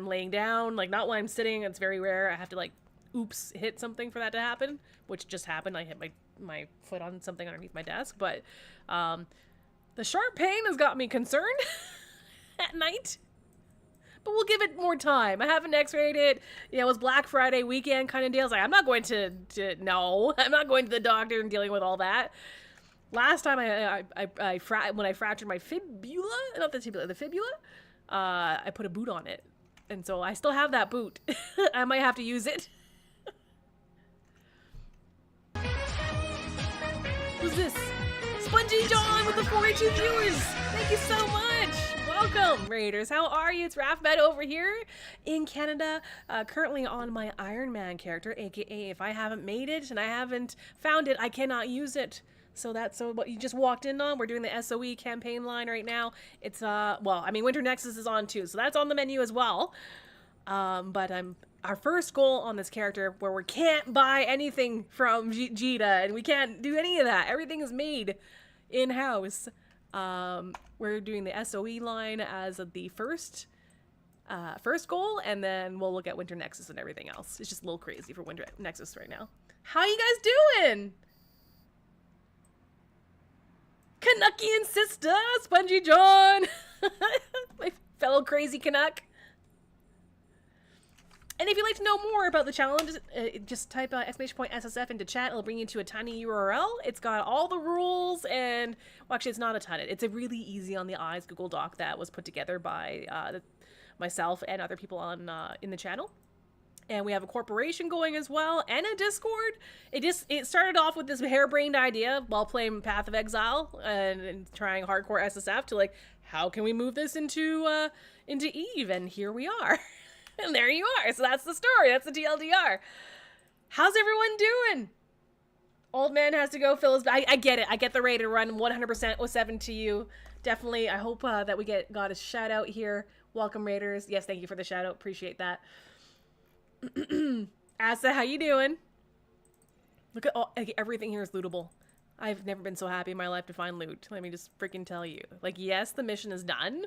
laying down. Like, not when I'm sitting. It's very rare. I have to, like, oops, hit something for that to happen. Which just happened. I hit my foot on something underneath my desk. But the sharp pain has got me concerned at night. But we'll give it more time. I haven't x-rayed it. You know, it was Black Friday weekend kind of deal. I was like, I'm not going no, I'm not going to the doctor and dealing with all that. Last time when I fractured my fibula, not the tibula, the fibula, I put a boot on it. And so I still have that boot. I might have to use it. Who's this? Spongy John with the 42 viewers. Thank you so much. Welcome, Raiders. How are you? It's Raffmed over here in Canada, currently on my Iron Man character, aka if I haven't made it and I haven't found it, I cannot use it. So that's what you just walked in on. We're doing the SOE campaign line right now. It's, well, I mean, Winter Nexus is on too, so that's on the menu as well. But our first goal on this character, where we can't buy anything from Jita, and we can't do any of that. Everything is made in-house. We're doing the SOE line as the first goal, and then we'll look at Winter Nexus and everything else. It's just a little crazy for Winter Nexus right now. How you guys doing? Canuckian sister, Spongy John, my fellow crazy Canuck. And if you'd like to know more about the challenge, just type !SSF into chat. It'll bring you to a tiny URL. It's got all the rules and, well, actually, it's not a ton. It's a really easy on the eyes Google Doc that was put together by myself and other people on in the channel. And we have a corporation going as well, and a Discord. It started off with this harebrained idea while playing Path of Exile and trying hardcore SSF to, like, how can we move this into Eve? And here we are. And there you are. So that's the story. That's the TLDR. How's everyone doing? Old man has to go fill his... I get it. I get the raid to run 100% 07 to you. Definitely. I hope that we got a shout out here. Welcome, Raiders. Yes, thank you for the shout out. Appreciate that. Asa, how you doing? Look at all... everything here is lootable. I've never been so happy in my life to find loot. Let me just freaking tell you. Like, yes, the mission is done,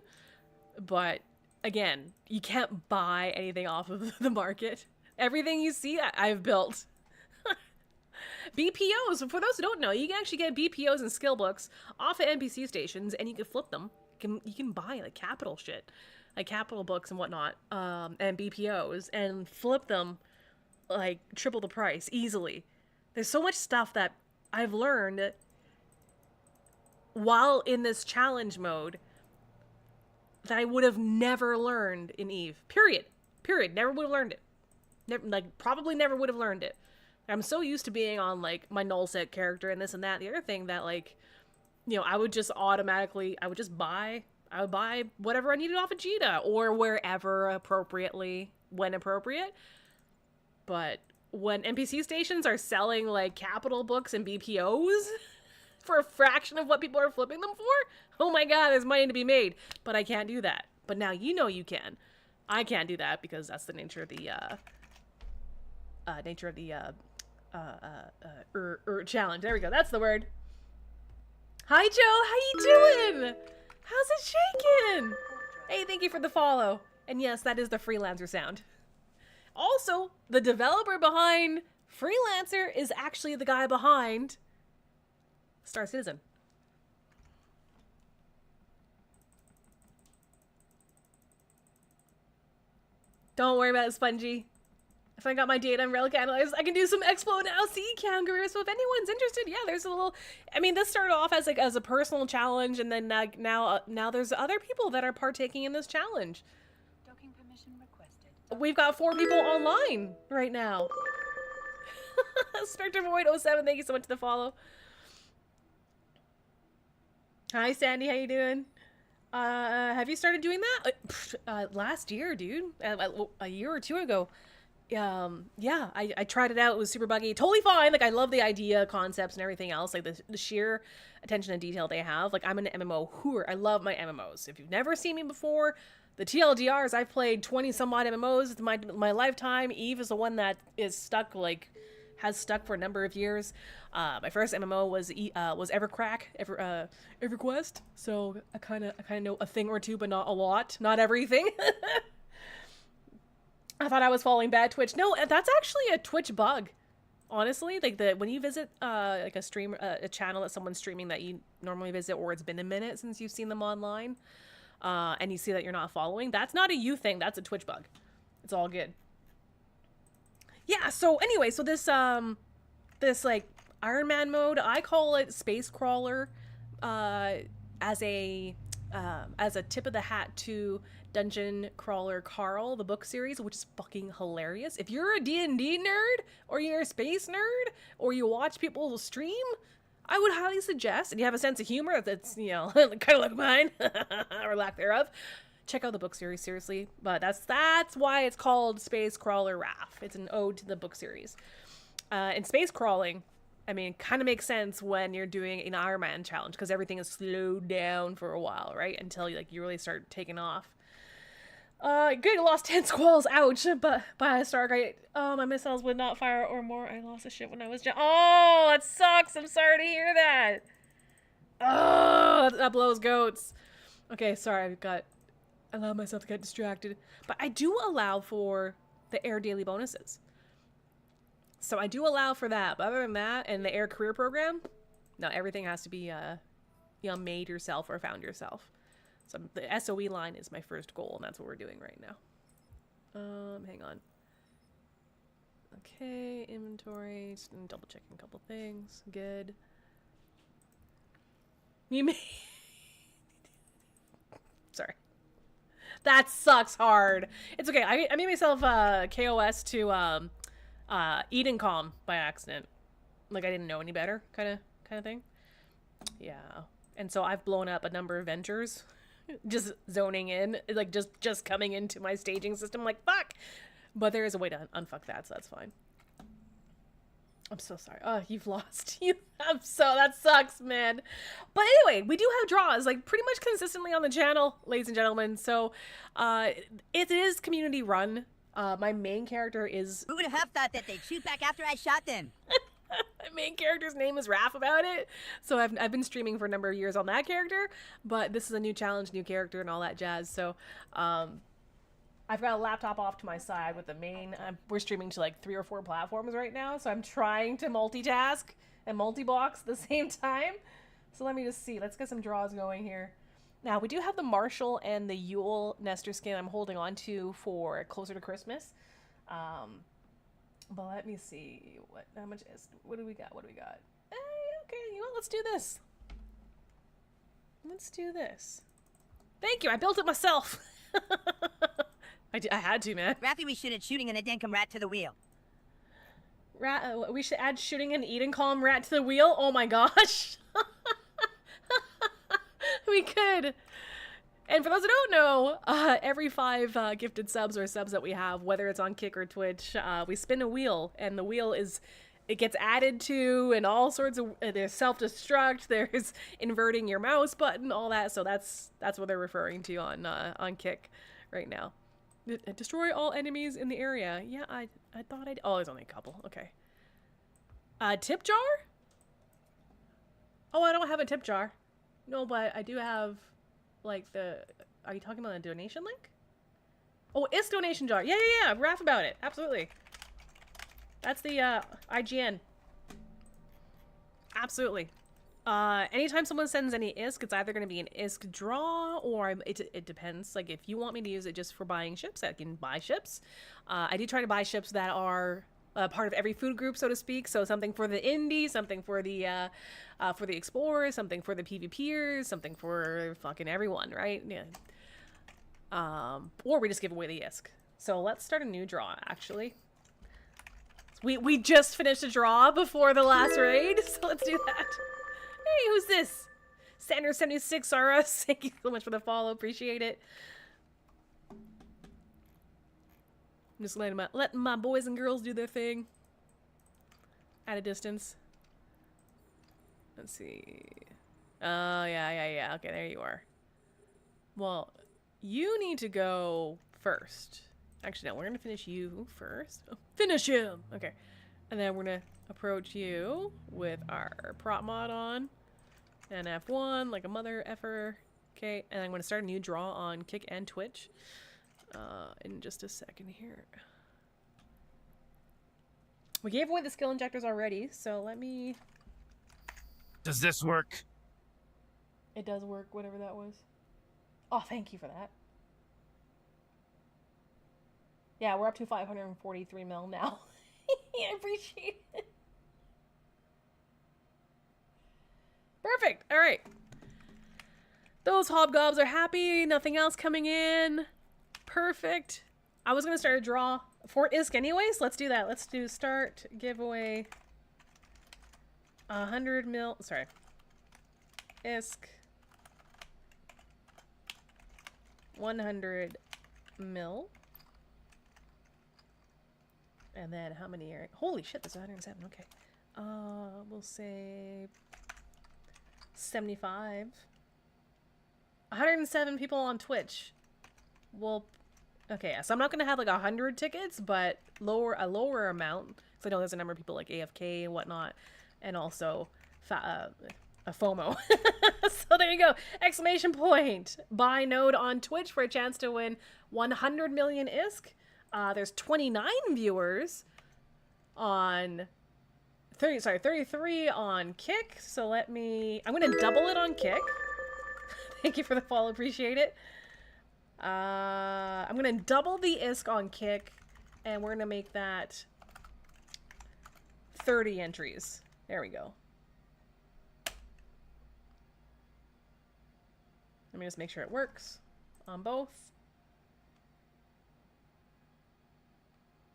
but... again, you can't buy anything off of the market. Everything you see, I've built. BPOs, for those who don't know, you can actually get BPOs and skill books off of NPC stations, and you can flip them. You can buy, like, capital shit. Like, capital books and whatnot, and BPOs, and flip them, like, triple the price, easily. There's so much stuff that I've learned while in this challenge mode that I would have never learned in Eve. Period. Never would have learned it. Probably never would have learned it. I'm so used to being on, like, my null set character and this and that. The other thing that, like, you know, I would buy whatever I needed off of Jita or wherever appropriately, when appropriate. But when NPC stations are selling, like, capital books and BPOs for a fraction of what people are flipping them for, oh my god, there's money to be made. But I can't do that. But now you know you can. I can't do that because that's the nature of the challenge. There we go. That's the word. Hi, Joe. How you doing? How's it shaking? Hey, thank you for the follow. And yes, that is the freelancer sound. Also, the developer behind Freelancer is actually the guy behind Star Citizen. Don't worry about it, Spongy. If I got my data and relic analyzed, I can do some Expo now CE categories. So if anyone's interested, yeah, there's a little. I mean, this started off as a personal challenge, and then now there's other people that are partaking in this challenge. Docking permission requested. We've got 4 people online right now. Spectre Void 07, thank you so much for the follow. Hi, Sandy, how you doing? Have you started doing that? Last year, dude. A year or 2 ago. Yeah, I tried it out. It was super buggy. Totally fine. Like, I love the idea, concepts, and everything else. Like, the sheer attention to detail they have. Like, I'm an MMO whore. I love my MMOs. If you've never seen me before, the TLDRs, I've played 20 some odd MMOs in my lifetime. Eve is the one that is stuck, like, has stuck for a number of years. My first MMO was Evercrack, EverQuest. So I kind of know a thing or two, but not a lot. Not everything. I thought I was following bad Twitch. No, that's actually a Twitch bug. Honestly, like when you visit like a stream, a channel that someone's streaming that you normally visit, or it's been a minute since you've seen them online, and you see that you're not following, that's not a you thing. That's a Twitch bug. It's all good. Yeah. So anyway, so this like Iron Man mode, I call it Space Crawler, as a tip of the hat to Dungeon Crawler Carl, the book series, which is fucking hilarious. If you're a D&D nerd, or you're a space nerd, or you watch people stream, I would highly suggest, and you have a sense of humor that's, you know, kind of like mine, or lack thereof, check out the book series, seriously. But that's why it's called Space Crawler Raff. It's an ode to the book series. And space crawling, I mean, kind of makes sense when you're doing an Iron Man challenge, because everything is slowed down for a while, right? Until you really start taking off. Good, lost 10 squalls, ouch, but by a Stargate. Oh, my missiles would not fire or more. I lost a ship when I was oh, that sucks. I'm sorry to hear that. Oh, that blows goats. Okay, sorry, I allowed myself to get distracted. But I do allow for the air daily bonuses. So I do allow for that. But other than that, and the air career program, no, everything has to be, made yourself or found yourself. So the SOE line is my first goal, and that's what we're doing right now. Hang on. Okay, inventory. Just double checking a couple things. Good. You may. Sorry. That sucks hard. It's okay. I made myself KOS to Eden Calm by accident. Like I didn't know any better, kind of thing. Yeah. And so I've blown up a number of ventures. Just zoning in, like just coming into my staging system, like fuck. But there is a way to unfuck that, so that's fine. I'm so sorry. Oh, you've lost. That sucks, man. But anyway, we do have draws like pretty much consistently on the channel, ladies and gentlemen. So it is community run. My main character is. Who would have thought that they'd shoot back after I shot them? My main character's name is Raff about it. So I've been streaming for a number of years on that character, but this is a new challenge, new character, and all that jazz. So I've got a laptop off to my side with the main. We're streaming to like 3 or 4 platforms right now, so I'm trying to multitask and multi-box at the same time. So let me just see. Let's get some draws going here. Now, we do have the Marshall and the Yule Nestor skin I'm holding on to for closer to Christmas. But let me see. What do we got? Okay, you know what? Let's do this. Let's do this. Thank you. I built it myself. I had to, man. Raffy, we should add shooting an Adenkum rat to the wheel. We should add shooting an Eden Calm rat to the wheel? Oh my gosh. We could. And for those who don't know, every 5 gifted subs or subs that we have, whether it's on Kick or Twitch, we spin a wheel, and the wheel it gets added to, and all sorts of, there's self-destruct, there's inverting your mouse button, all that. So that's what they're referring to on Kick right now. Destroy all enemies in the area. Yeah, I thought oh, there's only a couple. Okay. Tip jar? Oh, I don't have a tip jar. No, but I do have, like, the... Are you talking about a donation link? Oh, it's donation jar. Yeah, yeah, yeah. Raff about it. Absolutely. That's the, IGN. Absolutely. Anytime someone sends any ISK, it's either going to be an ISK draw, or it depends. Like, if you want me to use it just for buying ships, I can buy ships. I do try to buy ships that are part of every food group, so to speak. So something for the indie, something for the explorers, something for the PvPers, something for fucking everyone, right? Yeah. Or we just give away the ISK. So let's start a new draw, actually. We just finished a draw before the last raid, so let's do that. Hey, who's this? Sander76 are us. Thank you so much for the follow. Appreciate it. I'm just letting my boys and girls do their thing. At a distance. Let's see. Oh, yeah. Okay, there you are. Well, you need to go first. Actually, no, we're going to finish you first. Oh, finish him! Okay. And then we're going to approach you with our prop mod on. And F1, like a mother effer. Okay, and I'm going to start a new draw on Kick and Twitch. In just a second here. We gave away the skill injectors already, so let me... Does this work? It does work, whatever that was. Oh, thank you for that. Yeah, we're up to 543 mil now. I appreciate it. Perfect. All right. Those hobgobs are happy. Nothing else coming in. Perfect. I was going to start a draw for ISK anyways. Let's do that. Let's do start giveaway 100 mil. Sorry. ISK 100 mil. And then how many are... Holy shit, that's 107. Okay. We'll say 75. 107 people on Twitch. Well, okay, so I'm not going to have like 100 tickets, but a lower amount. Because I know there's a number of people like AFK and whatnot. And also a FOMO. So there you go. Exclamation point. Buy node on Twitch for a chance to win 100 million ISK. There's 29 viewers on 33 on Kick. So I'm going to double it on Kick. Thank you for the follow. Appreciate it. I'm going to double the ISK on Kick, and we're going to make that 30 entries. There we go. Let me just make sure it works on both.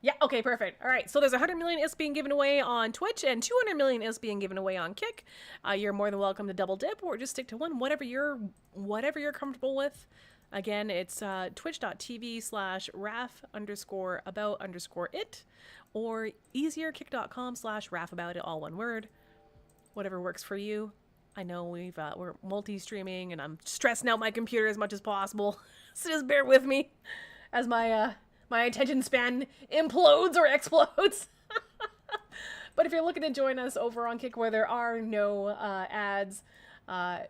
Yeah, okay, perfect. All right, so there's 100 million ISK being given away on Twitch and 200 million ISK being given away on Kick. You're more than welcome to double dip or just stick to one, whatever you're comfortable with. Again, it's twitch.tv/raff_about_it or easierkick.com/raffaboutit, all one word. Whatever works for you. I know we're multi-streaming and I'm stressing out my computer as much as possible, so just bear with me as my attention span implodes or explodes. But if you're looking to join us over on Kick where there are no ads,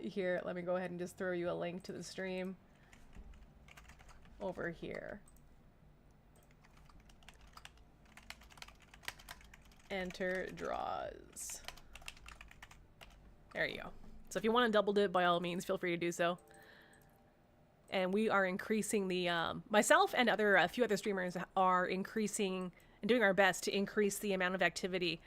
here, let me go ahead and just throw you a link to the stream over here. Enter draws. There you go. So if you want to double dip, by all means, feel free to do so. And we are increasing the, myself and a few other streamers are increasing and doing our best to increase the amount of activity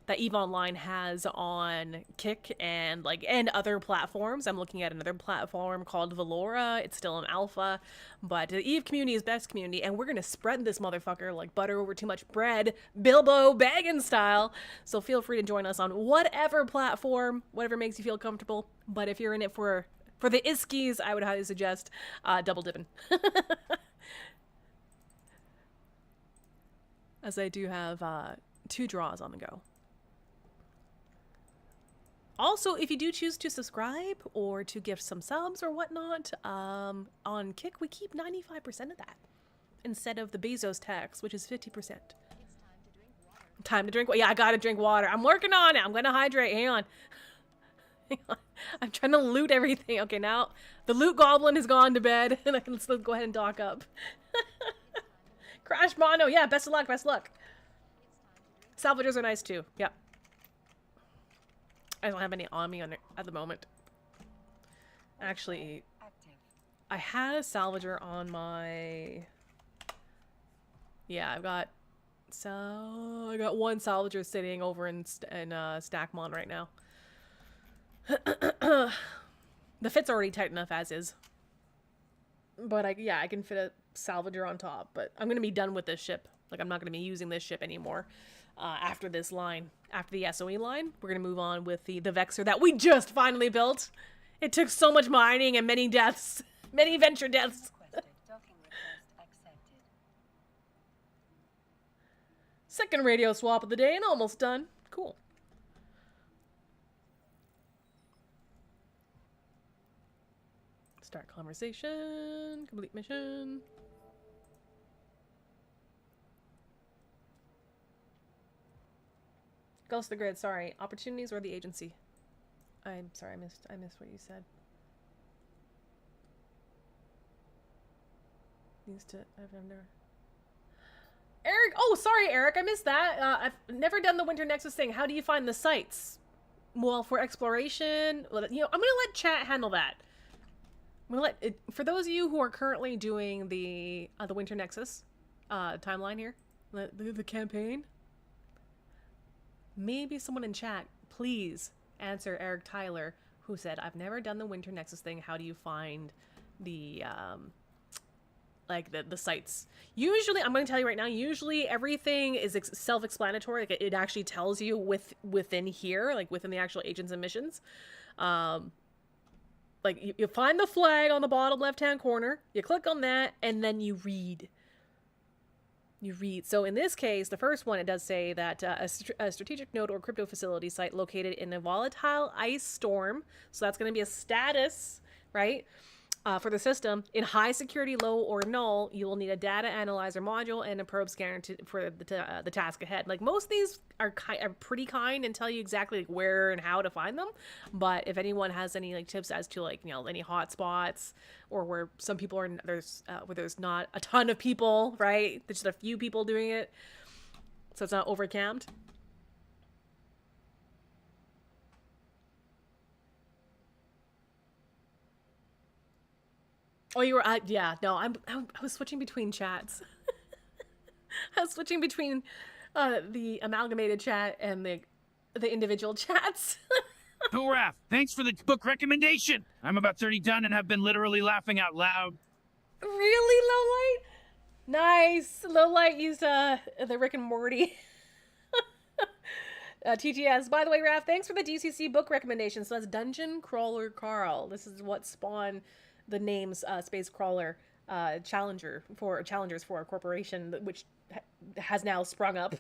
that EVE Online has on Kick and other platforms. I'm looking at another platform called Valora. It's still in alpha, but the EVE community is best community, and we're gonna spread this motherfucker like butter over too much bread, Bilbo Baggins style. So feel free to join us on whatever platform, whatever makes you feel comfortable. But if you're in it for the Iskies, I would highly suggest double dipping. As I do have 2 draws on the go. Also, if you do choose to subscribe or to gift some subs or whatnot, on Kick, we keep 95% of that instead of the Bezos tax, which is 50%. Time to drink. Yeah, I gotta drink water. I'm working on it. I'm gonna hydrate. Hang on. Hang on. I'm trying to loot everything. Okay, now the loot goblin has gone to bed, and I can still go ahead and dock up. Crash Mono. Yeah, best of luck. Best of luck. Salvagers are nice too. Yep. I don't have any on me at the moment. Actually, I had a salvager on my... Yeah, I got one salvager sitting over in Stackmon right now. The fit's already tight enough as is. But I can fit a salvager on top. But I'm going to be done with this ship. Like, I'm not going to be using this ship anymore after this line. After the SOE line, we're going to move on with the Vexer that we just finally built. It took so much mining and many deaths. Many venture deaths. Second radio swap of the day and almost done. Cool. Start conversation. Complete mission. Ghost of the Grid, sorry. Opportunities or the agency? I'm sorry, I missed what you said. Needs to... I've never... Eric! Oh, sorry, Eric. I missed that. I've never done the Winter Nexus thing. How do you find the sites? Well, for exploration... Well, you know, I'm going to let chat handle that. I'm going to let... For those of you who are currently doing the Winter Nexus timeline here, the campaign, maybe someone in chat, please answer Eric Tyler, who said, I've never done the Winter Nexus thing. How do you find the... like the sites? Usually, I'm going to tell you right now, usually everything is self-explanatory. Like it actually tells you within here, like within the actual agents and missions. Like you find the flag on the bottom left-hand corner, you click on that, and then you read. So in this case, the first one, it does say that a strategic node or crypto facility site located in a volatile ice storm. So that's going to be a status, right? For the system, in high security, low or null, you will need a data analyzer module and a probe scanner for the task ahead. Like most of these are pretty kind and tell you exactly like where and how to find them. But if anyone has any like tips as to like any hot spots or where some people are where there's not a ton of people, right? There's just a few people doing it, so it's not overcamped. Oh, you were, yeah, no, I was switching between chats. I was switching between the amalgamated chat and the individual chats. Oh, Raph, thanks for the book recommendation. I'm about 30 done and have been literally laughing out loud. Really, Lowlight? Nice. Lowlight used the Rick and Morty. TTS. By the way, Raph, thanks for the DCC book recommendation. So that's Dungeon Crawler Carl. This is what spawned the name's Space Crawler challengers for a corporation which has now sprung up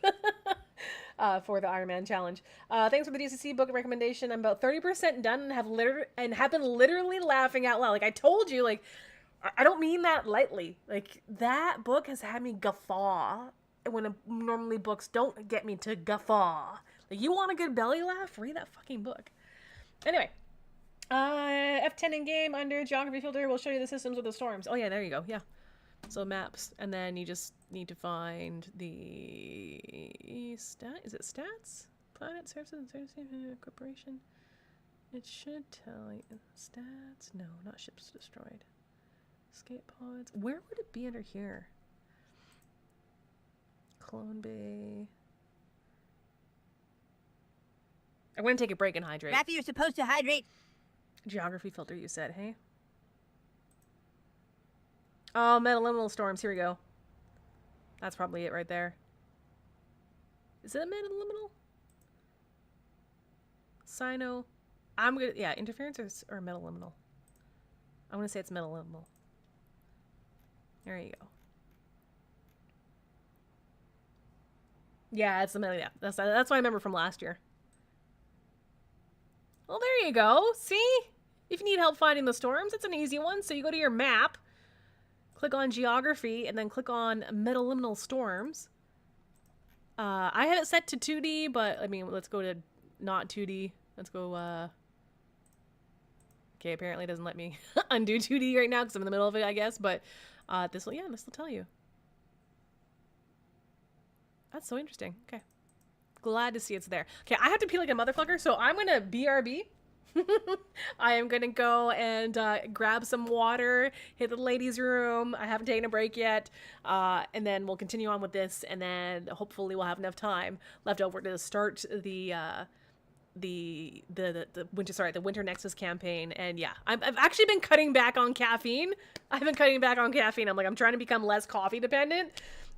for the Iron Man challenge. Thanks for the DCC book recommendation. I'm about 30% done and have been literally laughing out loud. Like I told you, like I don't mean that lightly. Like that book has had me guffaw when normally books don't get me to guffaw. Like you want a good belly laugh? Read that fucking book. Anyway. F10 in game under geography filter will show you the systems of the storms. Oh yeah, there you go. Yeah. So maps, and then you just need to find the is it stats? Planet services and services corporation. It should tell you stats. No, not ships destroyed. Escape pods. Where would it be under here? Clone Bay. I'm gonna take a break and hydrate. Raffy, you're supposed to hydrate. Geography filter, you said, hey? Oh, metaliminal storms. Here we go. That's probably it right there. Is it a metaliminal? Sino. I'm gonna, yeah, interference or metaliminal. I'm gonna say it's metaliminal. There you go. Yeah, it's the metal. Yeah, that's what I remember from last year. Well, there you go. See? If you need help finding the storms, it's an easy one. So you go to your map, click on geography, and then click on metaliminal storms. I have it set to 2D, but I mean, let's go to not 2D. Let's go, okay, apparently it doesn't let me undo 2D right now because I'm in the middle of it, I guess, but this will tell you. That's so interesting. Okay. Glad to see it's there. Okay, I have to pee like a motherfucker, so I'm gonna BRB. I am gonna go and grab some water, hit the ladies' room. I haven't taken a break yet, and then we'll continue on with this, and then hopefully we'll have enough time left over to start the winter Nexus campaign. And yeah, I've actually been cutting back on caffeine. I've been cutting back on caffeine. I'm trying to become less coffee dependent.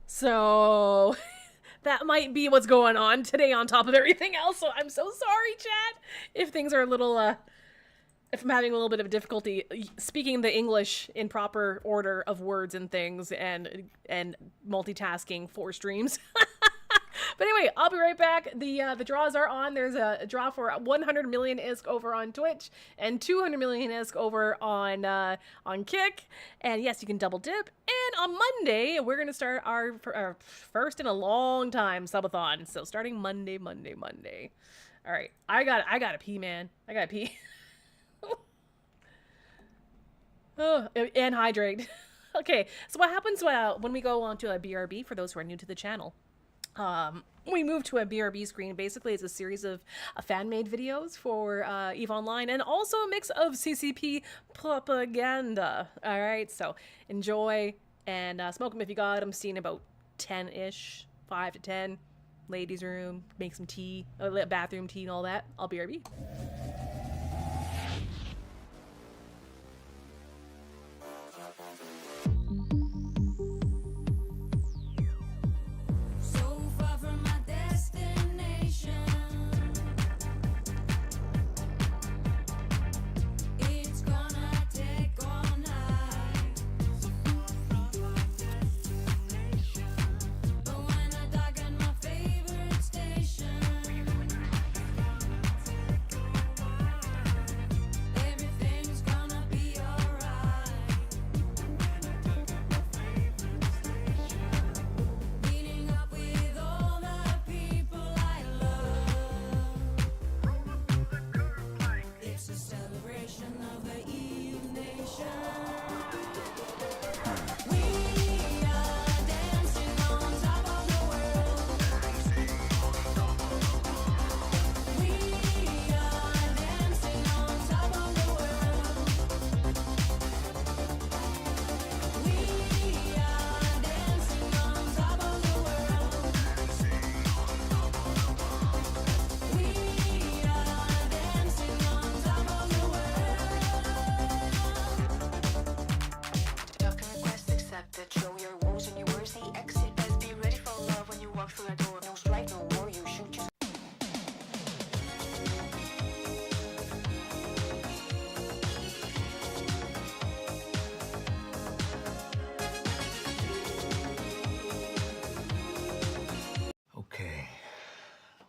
So that might be what's going on today on top of everything else. So I'm so sorry, chat, if things are a little, if I'm having a little bit of difficulty speaking the English in proper order of words and things and multitasking 4 streams. But anyway, I'll be right back. The draws are on. There's a draw for 100 million ISK over on Twitch and 200 million ISK over on Kick. And yes, you can double dip. And on Monday, we're gonna start our first in a long time subathon. So starting Monday. All right, I gotta pee, man. I gotta pee. Oh, and hydrate. Okay, so what happens when we go on to a BRB? For those who are new to the channel. We move to a BRB screen. Basically, it's a series of fan-made videos for EVE Online and also a mix of CCP propaganda. All right, so enjoy and smoke them if you got them. Seen about 10-ish, 5 to 10. Ladies' room, make some tea, bathroom tea and all that. I'll BRB.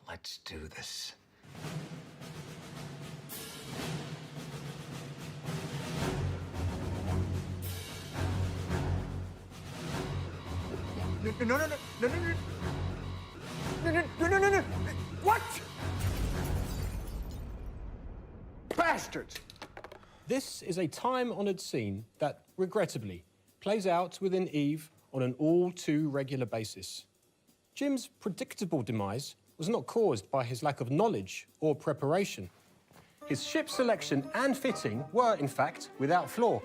Let's do this. No. What? Bastards! This is a time-honored scene that, regrettably, plays out within EVE on an all-too-regular basis. Jim's predictable demise was not caused by his lack of knowledge or preparation. His ship selection and fitting were, in fact, without flaw.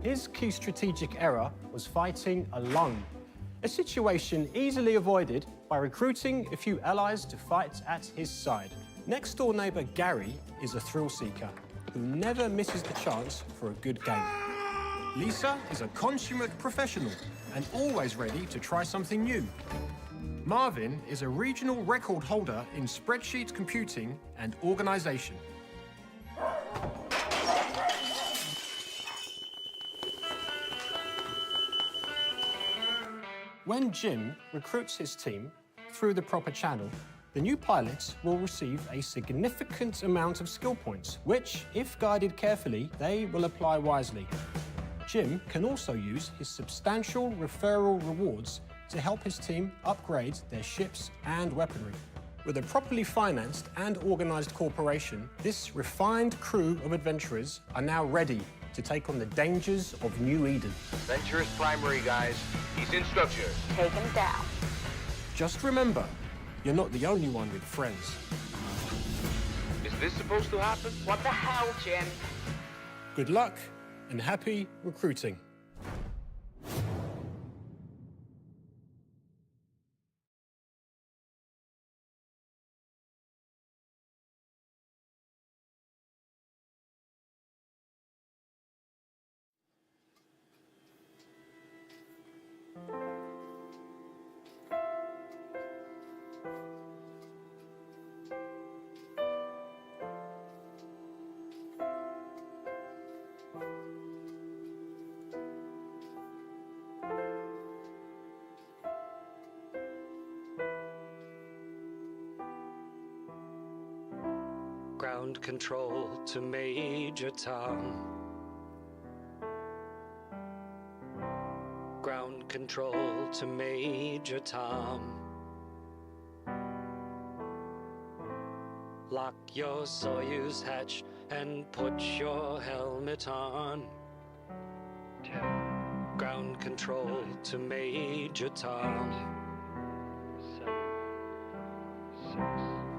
His key strategic error was fighting alone, a situation easily avoided by recruiting a few allies to fight at his side. Next-door neighbour Gary is a thrill-seeker who never misses the chance for a good game. Lisa is a consummate professional and always ready to try something new. Marvin is a regional record holder in spreadsheet computing and organisation. When Jim recruits his team through the proper channel, the new pilots will receive a significant amount of skill points, which, if guided carefully, they will apply wisely. Jim can also use his substantial referral rewards to help his team upgrade their ships and weaponry. With a properly financed and organized corporation, this refined crew of adventurers are now ready to take on the dangers of New Eden. Venturous primary, guys. He's in structure. Take him down. Just remember, you're not the only one with friends. Is this supposed to happen? What the hell, Jim? Good luck and happy recruiting. Ground control to Major Tom. Ground control to Major Tom. Lock your Soyuz hatch and put your helmet on. Ground control to Major Tom.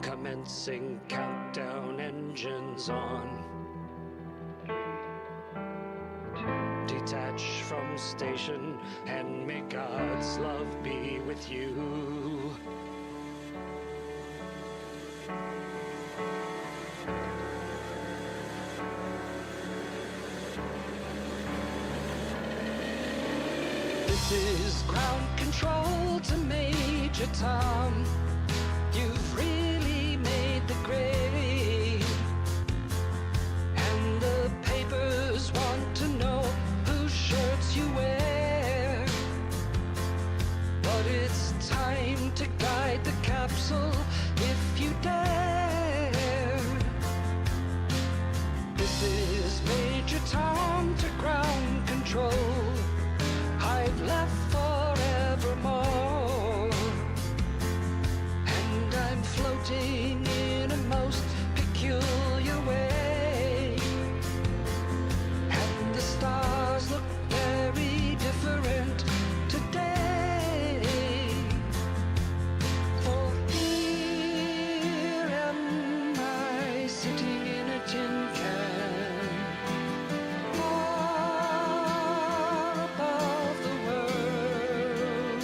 Commencing countdown, engines on. Detach from station and may God's love be with you. This is ground control to Major Tom. You've really made the grade, and the papers want to know whose shirts you wear. But it's time to guide the capsule if you dare. This is Major Tom to ground control. I've left forevermore, and I'm floating in a most peculiar way, and the stars look very different today. For here am I sitting in a tin can, far above the world.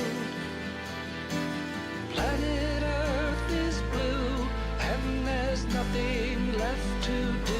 Planet Earth is blue, and there's nothing left to do.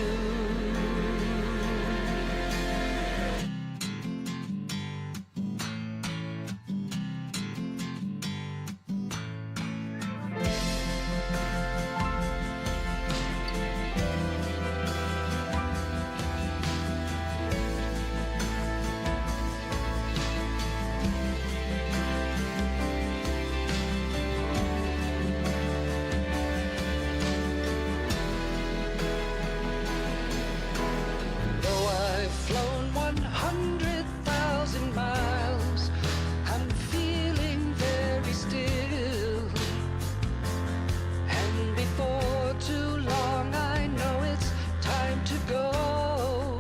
Though I've flown 100,000 miles, I'm feeling very still. And before too long, I know it's time to go.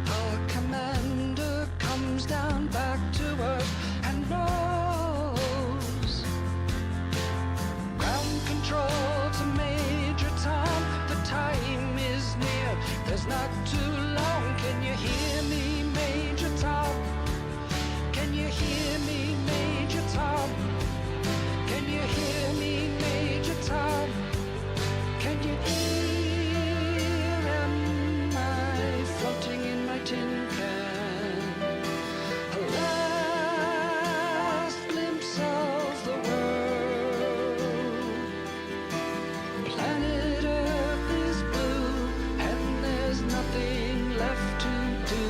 Our commander comes down back to Earth and knows. Ground control to Major Tom, the time is near. There's not too long. Can you hear me, Major Tom? Can you hear me, Major Tom? Can you hear me, Major Tom? Can you hear? Am I floating in my tin can? A last glimpse of the world. Planet Earth is blue, and there's nothing left to do.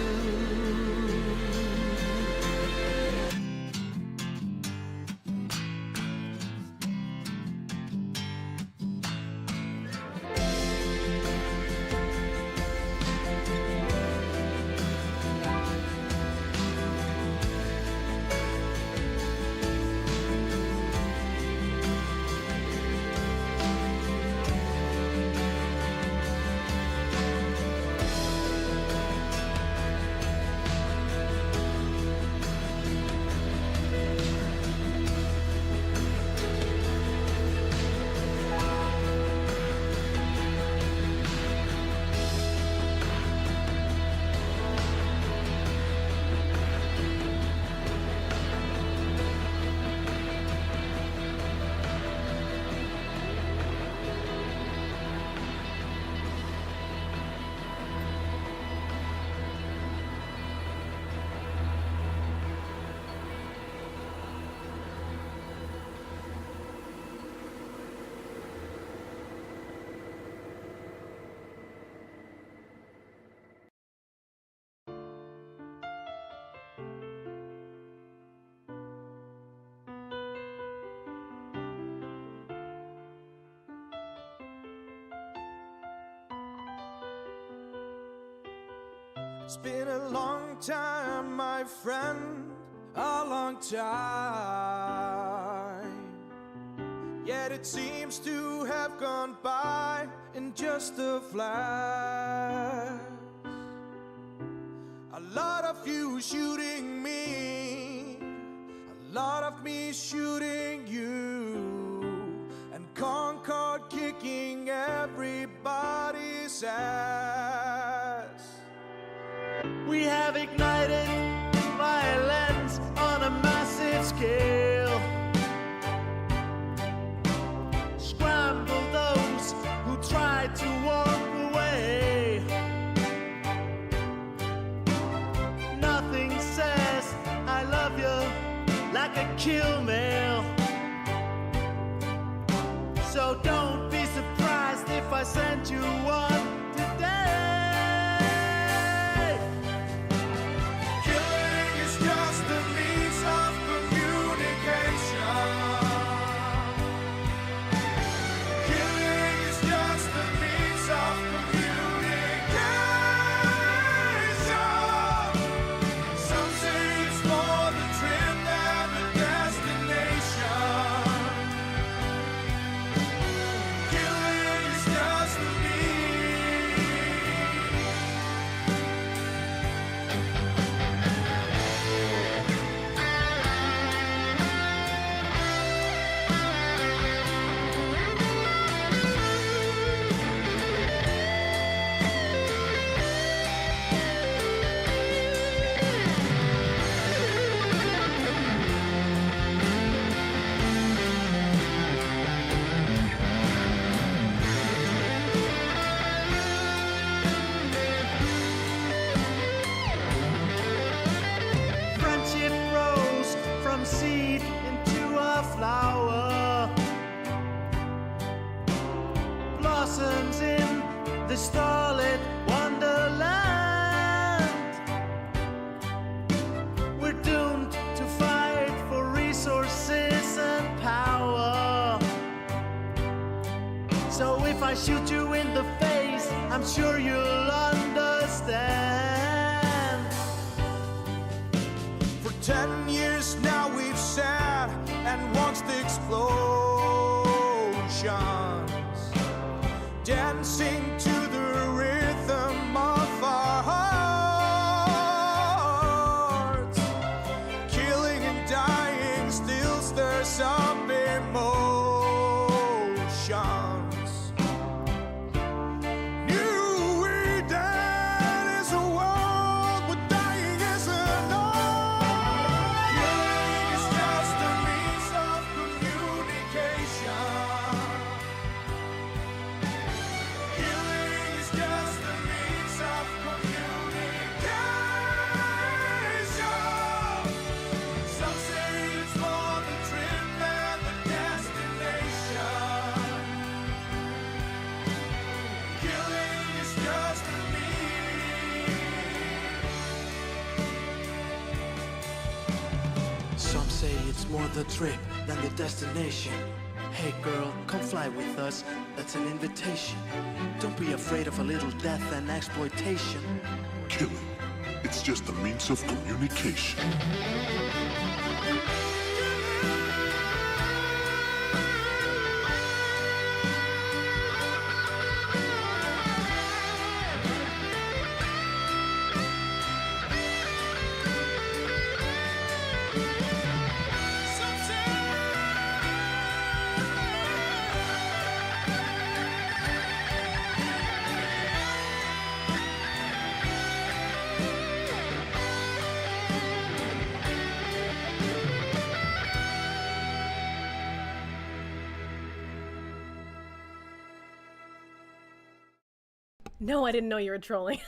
It's been a long time, my friend, a long time. Yet it seems to have gone by in just a flash. A lot of you shooting me, a lot of me shooting you, and Concord kicking everybody's ass. We have ignited violence on a massive scale. Scramble those who try to walk away. Nothing says I love you like a kill mail. So don't be surprised if I send you one today. Killing is just a means of communication. Killing is just a means of communication. Some say it's more the trip than the destination. Killing is just a friendship grows from seed into a flower, blossoms in the starlit wonderland. We're doomed to fight for resources and power. So if I shoot you in the face, I'm sure you'll understand. For 10 years now we've sat and watched explosions, dancing to the rhythm of our hearts. Killing and dying still stirs up emotions. New Eden is a world where dying is an art. Killing is just a means of communication. Killing is just a means of communication. Some say it's more the trip than the destination. Killing is just a means. Some say it's more the trip than the destination. Hey girl, come fly with us, that's an invitation. Don't be afraid of a little death and exploitation. Killing. It's just a means of communication. No, I didn't know you were trolling.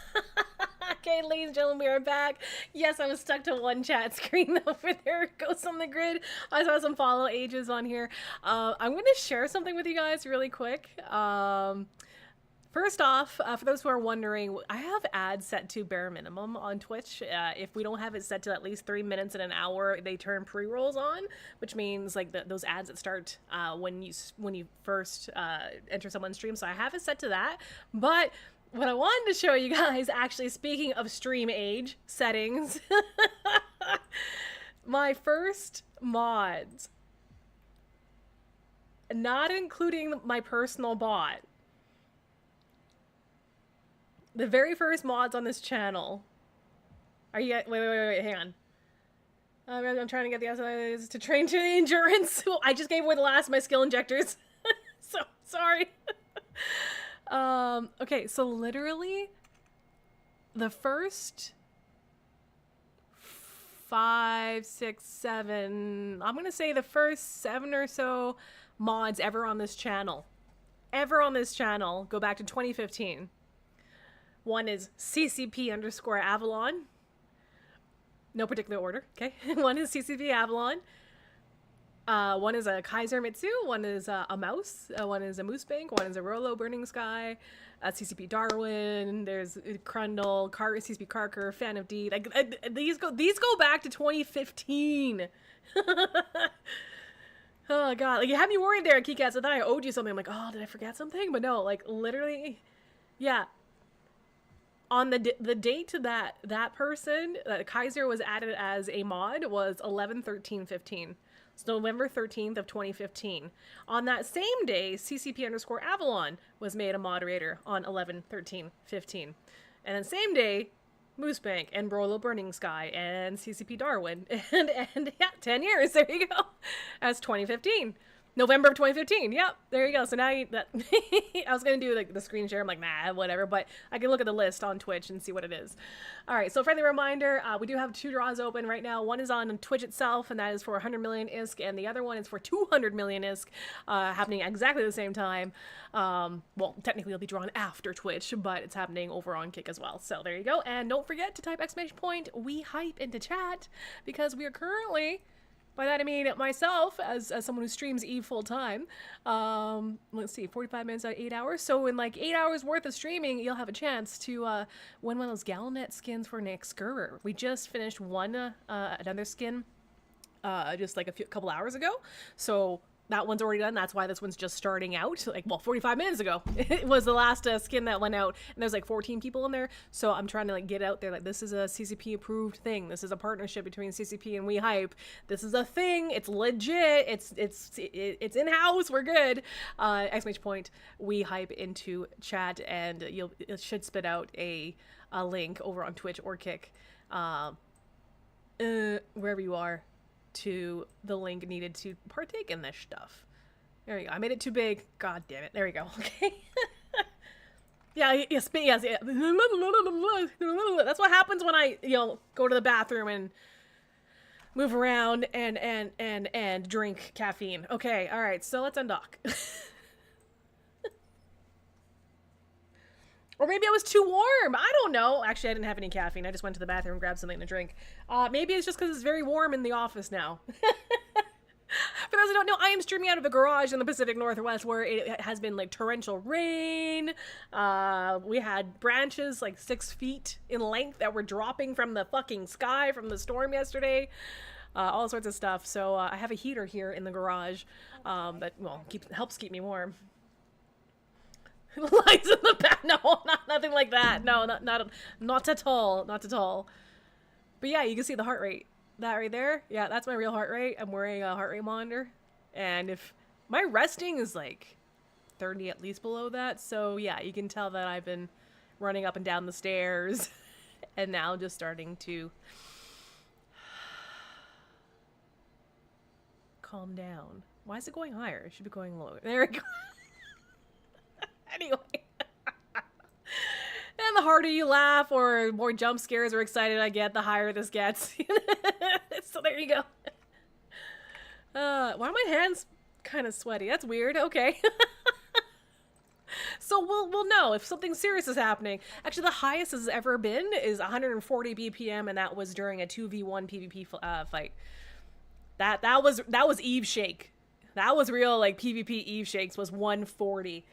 Okay, ladies and gentlemen, we are back. Yes, I was stuck to one chat screen over there. Ghosts on the Grid. I saw some follow ages on here. I'm going to share something with you guys really quick. First off, for those who are wondering, I have ads set to bare minimum on Twitch. If we don't have it set to at least 3 minutes in an hour, they turn pre-rolls on, which means like those ads that start when you first enter someone's stream. So I have it set to that, but what I wanted to show you guys, actually, speaking of stream age settings, my first mods, not including my personal bot, the very first mods on this channel. Are you? Wait, hang on. I'm trying to get the SSF to train to the endurance. I just gave away the last of my skill injectors. So sorry. Okay, so literally the first 5, 6, 7, I'm gonna say the first 7 or so mods ever on this channel, go back to 2015. One is CCP_Avalon. No particular order, okay? One is CCP Avalon. One is a Kaiser Mitsu. One is a mouse. One is a moose bank. One is a Rolo Burning Sky. CCP Darwin. There's Crundle, CCP Carker, Fan of D. Like these go back to 2015. Oh god, like you had me worried there, Keycats. I thought I owed you something. I'm like, oh, did I forget something? But no, like literally, yeah. On the date to that person, Kaiser was added as a mod was 11/13/15. It's November 13th of 2015. On that same day, CCP_Avalon was made a moderator on 11/13/15. And then same day, Moosebank and Brolo Burning Sky and CCP Darwin. And yeah, 10 years, there you go. That's 2015. November of 2015. Yep, there you go. So now I was going to do like the screen share. I'm like, nah, whatever. But I can look at the list on Twitch and see what it is. All right, so friendly reminder, we do have 2 draws open right now. One is on Twitch itself, and that is for 100 million ISK. And the other one is for 200 million ISK, happening exactly the same time. Well, technically it'll be drawn after Twitch, but it's happening over on Kick as well. So there you go. And don't forget to type !, we hype into chat, because we are currently... By that I mean myself, as someone who streams Eve full time. Let's see, 45 minutes out of 8 hours. So in like 8 hours worth of streaming, you'll have a chance to win one of those Galnet skins for Nexus. We just finished another skin just like a couple hours ago. So that one's already done. That's why this one's just starting out. Like, well, 45 minutes ago. It was the last skin that went out, and there's like 14 people in there. So I'm trying to like get out there. Like, this is a CCP approved thing. This is a partnership between CCP and We Hype. This is a thing. It's legit. It's in house. We're good. ! We Hype into chat, and it should spit out a link over on Twitch or Kick, wherever you are, to the link needed to partake in this stuff. There you go. I made it too big. God damn it. There we go. Okay. Yes. That's what happens when I, go to the bathroom and move around and drink caffeine. Okay. All right. So let's undock. Or maybe I was too warm. I don't know. Actually, I didn't have any caffeine. I just went to the bathroom and grabbed something to drink. Maybe it's just because it's very warm in the office now. For those who don't know, I am streaming out of a garage in the Pacific Northwest where it has been like torrential rain. We had branches like 6 feet in length that were dropping from the fucking sky from the storm yesterday. All sorts of stuff. So I have a heater here in the garage that, well, helps keep me warm. Lights in the back. No, nothing like that. No, not at all. Not at all. But yeah, you can see the heart rate. That right there. Yeah, that's my real heart rate. I'm wearing a heart rate monitor. And if my resting is like 30 at least below that. So yeah, you can tell that I've been running up and down the stairs and now just starting to calm down. Why is it going higher? It should be going lower. There we go. Anyway, and the harder you laugh or more jump scares or excited I get, the higher this gets. So there you go. Why are my hands kind of sweaty? That's weird. Okay. So we'll know if something serious is happening. Actually, the highest has ever been is 140 BPM, and that was during a 2v1 PvP fight. That was Eve Shake. That was real, like, PvP Eve Shakes was 140.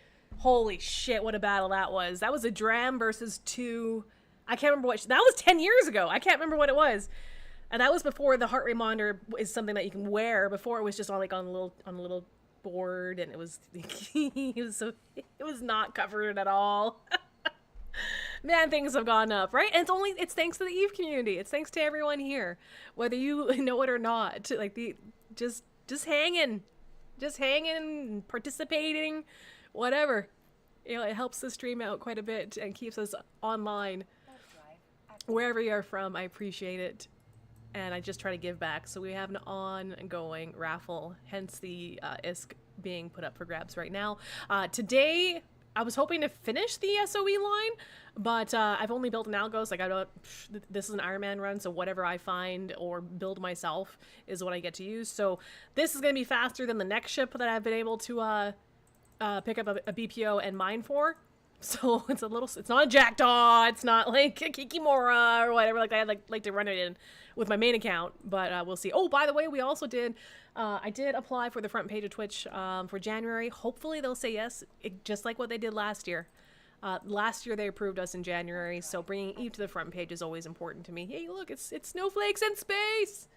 Holy shit, what a battle that was. That was a Dram versus 2. I can't remember that was 10 years ago. I can't remember what it was. And that was before the heart rate monitor is something that you can wear. Before it was just on a little board, and it was it was not covered at all. Man, things have gone up, right? And it's thanks to the Eve community. It's thanks to everyone here, whether you know it or not. Like just hanging, participating, whatever. You know, it helps the stream out quite a bit and keeps us online. Wherever you're from, I appreciate it. And I just try to give back. So we have an ongoing raffle, hence the ISK being put up for grabs right now. Today, I was hoping to finish the SOE line, but I've only built an algo, so this is an Iron Man run, so whatever I find or build myself is what I get to use. So this is going to be faster than the next ship that I've been able to pick up a BPO and mine for. So it's not a Jackdaw, it's not like a Kikimora or whatever like that. I'd like to run it in with my main account, but we'll see. Oh, by the way, we also did, I did apply for the front page of Twitch for January. Hopefully they'll say yes, just like what they did last year. Last year they approved us in January, so bringing Eve to the front page is always important to me. Hey, look, it's snowflakes in space!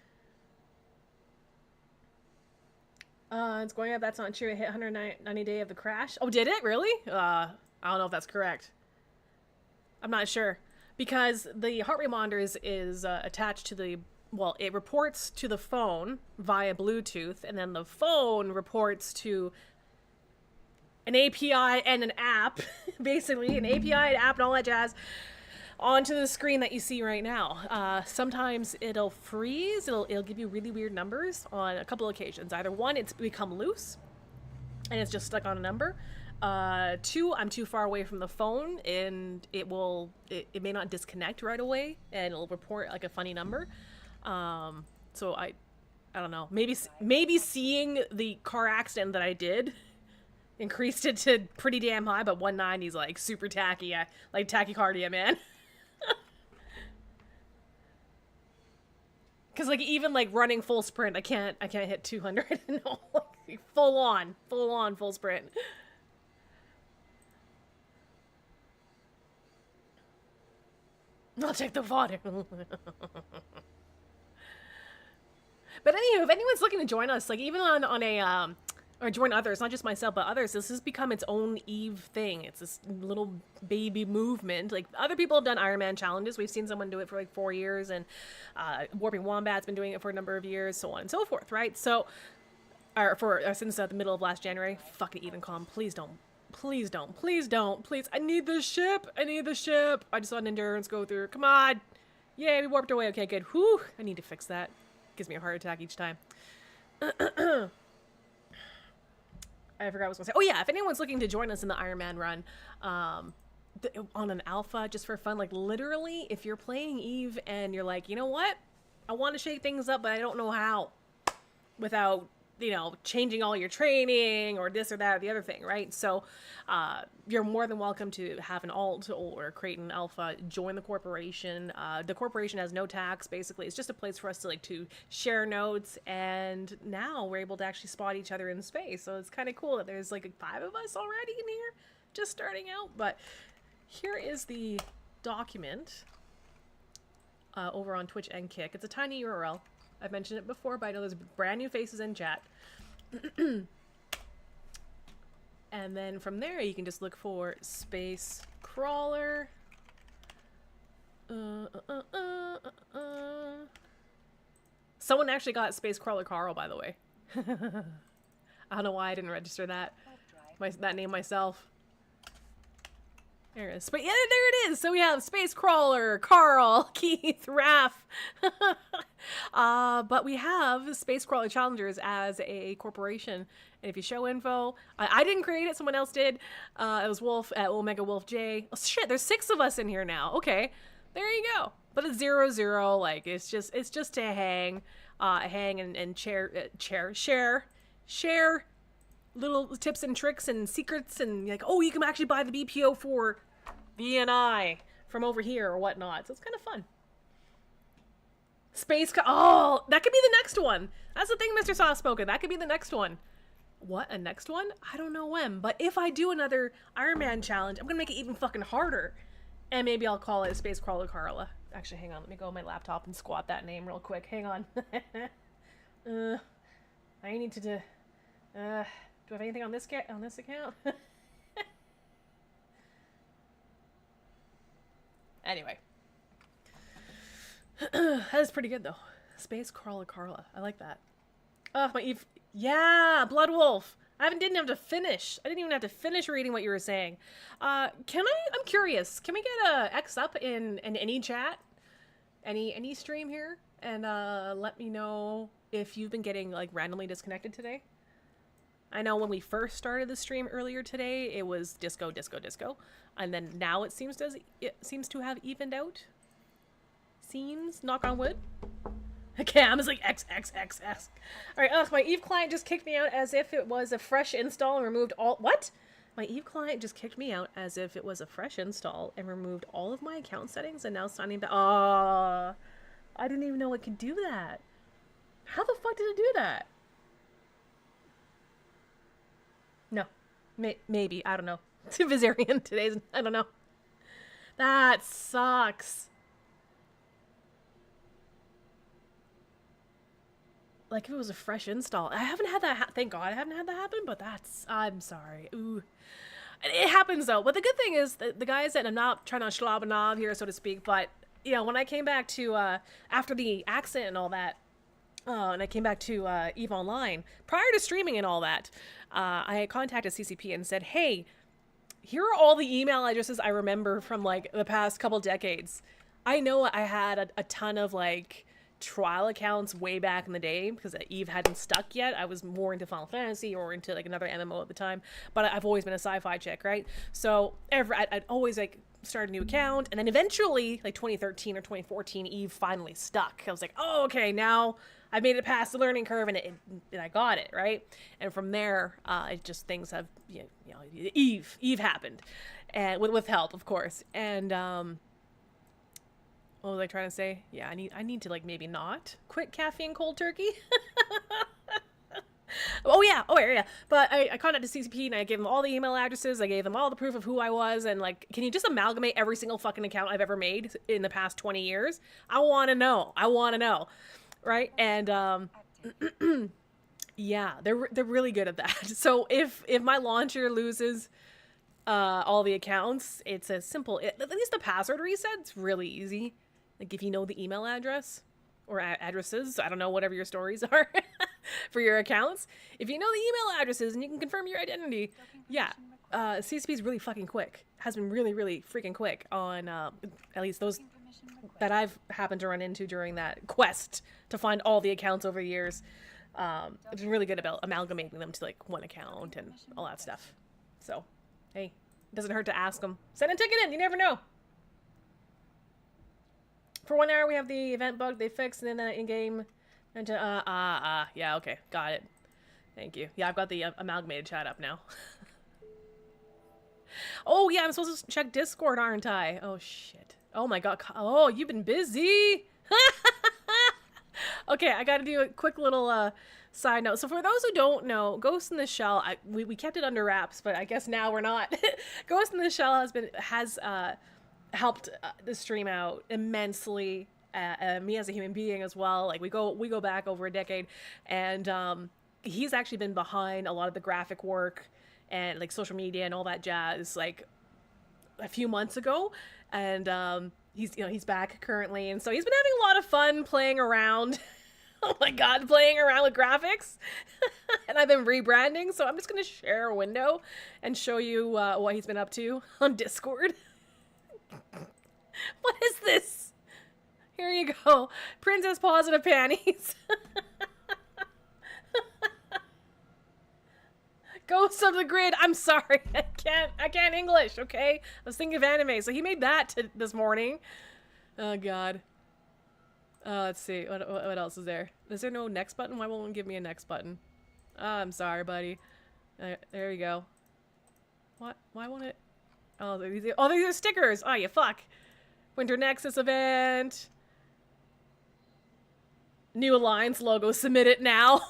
It's going up, that's not true. It hit 190 day of the crash. Oh, did it? Really? I don't know if that's correct. I'm not sure. Because the heart rate monitor is attached to the, well, it reports to the phone via Bluetooth, and then the phone reports to an API and an app, basically, an API, an app, and all that jazz, onto the screen that you see right now. Sometimes it'll freeze, it'll give you really weird numbers on a couple occasions. Either one, it's become loose, and it's just stuck on a number. Two, I'm too far away from the phone and it may not disconnect right away and it'll report like a funny number. So I don't know, maybe seeing the car accident that I did increased it to pretty damn high, but 190 is like super tacky, like tachycardia, man. Cause like even like running full sprint, I can't hit 200. No, like full on full sprint. I'll take the water. But anywho, if anyone's looking to join us, like even on a or join others, not just myself but others, this has become its own Eve thing. It's this little baby movement. Like other people have done Iron Man challenges. We've seen someone do it for like 4 years, and Warping Wombat's been doing it for a number of years, so on and so forth, right? So, since the middle of last January. Fucking Eden Calm, please don't. Please don't. Please don't. Please. I need the ship. I need the ship. I just saw an endurance go through. Come on. Yay, we warped away. Okay, good. Whew. I need to fix that. Gives me a heart attack each time. I forgot what I was going to say. Oh, yeah. If anyone's looking to join us in the Iron Man run on an alpha just for fun, like literally, if you're playing Eve and you're like, you know what? I want to shake things up, but I don't know how without, you know, changing all your training or this or that or the other thing, right? So you're more than welcome to have an alt or create an alpha, join the corporation. The corporation has no tax, basically. It's just a place for us to share notes, and now we're able to actually spot each other in space. So it's kind of cool that there's like 5 of us already in here, just starting out. But here is the document over on Twitch and Kick. It's a tiny URL. I've mentioned it before, but I know there's brand new faces in chat. And then from there, you can just look for Space Crawler. Someone actually got Space Crawler Carl, by the way. I don't know why I didn't register that name myself. There it is. But yeah, there it is. So we have Space Crawler, Carl, Keith, Raph. But we have Space Crawler Challengers as a corporation. And if you show info, I didn't create it, someone else did. It was Wolf at Omega Wolf J. Oh, shit, there's 6 of us in here now. Okay, there you go. But it's 0-0. Like it's just to hang and share little tips and tricks and secrets, and like, oh, you can actually buy the BPO for VNI from over here or whatnot. So it's kind of fun. Oh, that could be the next one. That's the thing, Mr. Soft-Spoken. That could be the next one. What, a next one? I don't know when, but if I do another Iron Man challenge, I'm gonna make it even fucking harder. And maybe I'll call it Space Crawler Carla. Actually, hang on, let me go on my laptop and squat that name real quick. Hang on. I need to do I have anything on this account? Anyway. That is pretty good, though. Space Crawler Carla. I like that. Oh, my Eve. Yeah, Blood Wolf. Didn't have to finish. I didn't even have to finish reading what you were saying. I'm curious. Can we get a X up in any chat? Any stream here? And let me know if you've been getting like randomly disconnected today. I know when we first started the stream earlier today, it was disco, and then now it seems to have evened out. Seems, knock on wood. Okay, I'm just like X. All right, my Eve client just kicked me out as if it was a fresh install and removed all. What? My Eve client just kicked me out as if it was a fresh install and removed all of my account settings and now signing back. I didn't even know it could do that. How the fuck did it do that? No. Maybe. I don't know. Viserion today's. I don't know. That sucks. Like if it was a fresh install. I haven't had that. Thank God I haven't had that happen, but that's. I'm sorry. Ooh. It happens though. But the good thing is the guys that I'm not trying to schlab a knob here, so to speak, but you know, when I came back to after the accident and all that, and I came back to EVE Online prior to streaming and all that, I had contacted CCP and said, "Hey, here are all the email addresses I remember from like the past couple decades. I know I had a ton of like trial accounts way back in the day because EVE hadn't stuck yet. I was more into Final Fantasy or into like another MMO at the time, but I've always been a sci-fi chick, right? So I'd always like start a new account, and then eventually like 2013 or 2014 EVE finally stuck. I was like, oh, okay, now I made it past the learning curve and I got it, right? And from there, it just things have, you know, EVE happened, and with help, of course. And what was I trying to say? Yeah, I need to like maybe not quit caffeine cold turkey. Oh yeah. But I contacted CCP and I gave them all the email addresses. I gave them all the proof of who I was, and like, can you just amalgamate every single fucking account I've ever made in the past 20 years? I want to know. Right? And yeah, they're really good at that. So if my launcher loses all the accounts, it's a simple, at least the password reset's really easy. Like if you know the email address or addresses, I don't know, whatever your stories are for your accounts. If you know the email addresses and you can confirm your identity, yeah, CCP is really fucking quick. Has been really, really freaking quick on at least those that I've happened to run into during that quest to find all the accounts over the years. It's really good about amalgamating them to like one account and all that stuff. So, hey, it doesn't hurt to ask them. Send a ticket in, you never know. For 1 hour, we have the event bug they fixed, and then in-game. Yeah, okay, got it. Thank you. Yeah, I've got the amalgamated chat up now. Oh, yeah, I'm supposed to check Discord, aren't I? Oh, shit. Oh, my God. Oh, you've been busy. Okay, I gotta do a quick little side note. So for those who don't know, Ghost in the Shell, we kept it under wraps, but I guess now we're not. Ghost in the Shell has helped the stream out immensely. Me as a human being as well. Like we go back over a decade, and he's actually been behind a lot of the graphic work and like social media and all that jazz. Like a few months ago, and he's back currently, and so he's been having a lot of fun playing around. Oh my God, playing around with graphics. And I've been rebranding, so I'm just gonna share a window and show you what he's been up to on Discord. What is this? Here you go. Princess Positive Panties. Ghost of the Grid. I'm sorry. I can't English, okay? I was thinking of anime. So he made that this morning. Oh, God. Let's see. What else is there? Is there no next button? Why won't it give me a next button? Oh, I'm sorry, buddy. There you go. What? Why won't it? Oh, these are stickers. Oh, you fuck. Winter Nexus event. New Alliance logo. Submit it now.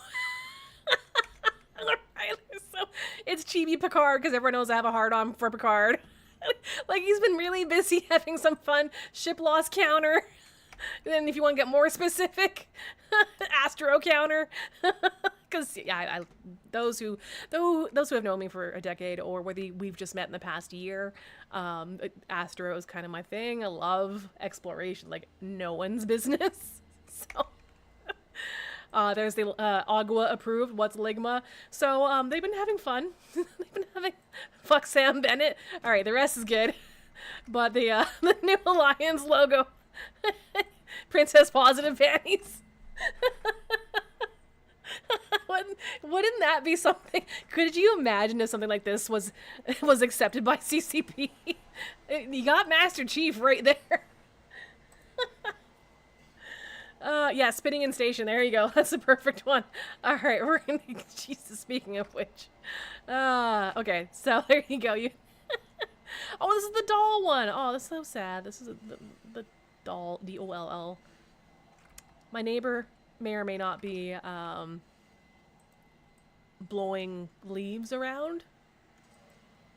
Alright, so it's Chibi Picard because everyone knows I have a hard-on for Picard. Like, he's been really busy having some fun ship loss counter. Then if you want to get more specific, Astro counter. Because yeah, those who have known me for a decade, or whether we've just met in the past year, Astro is kind of my thing. I love exploration, like no one's business. So there's the Agua approved. What's Ligma? So they've been having fun. They've been having fuck Sam Bennett. All right, the rest is good. But the new Alliance logo, Princess Positive panties. Wouldn't that be something? Could you imagine if something like this was accepted by CCP? You got Master Chief right there. Yeah, spinning in station. There you go. That's the perfect one. All right, we're gonna. Jesus, speaking of which, okay, so there you go. You. Oh, this is the doll one. Oh, that's so sad. This is the doll, DOLL. My neighbor may or may not be blowing leaves around,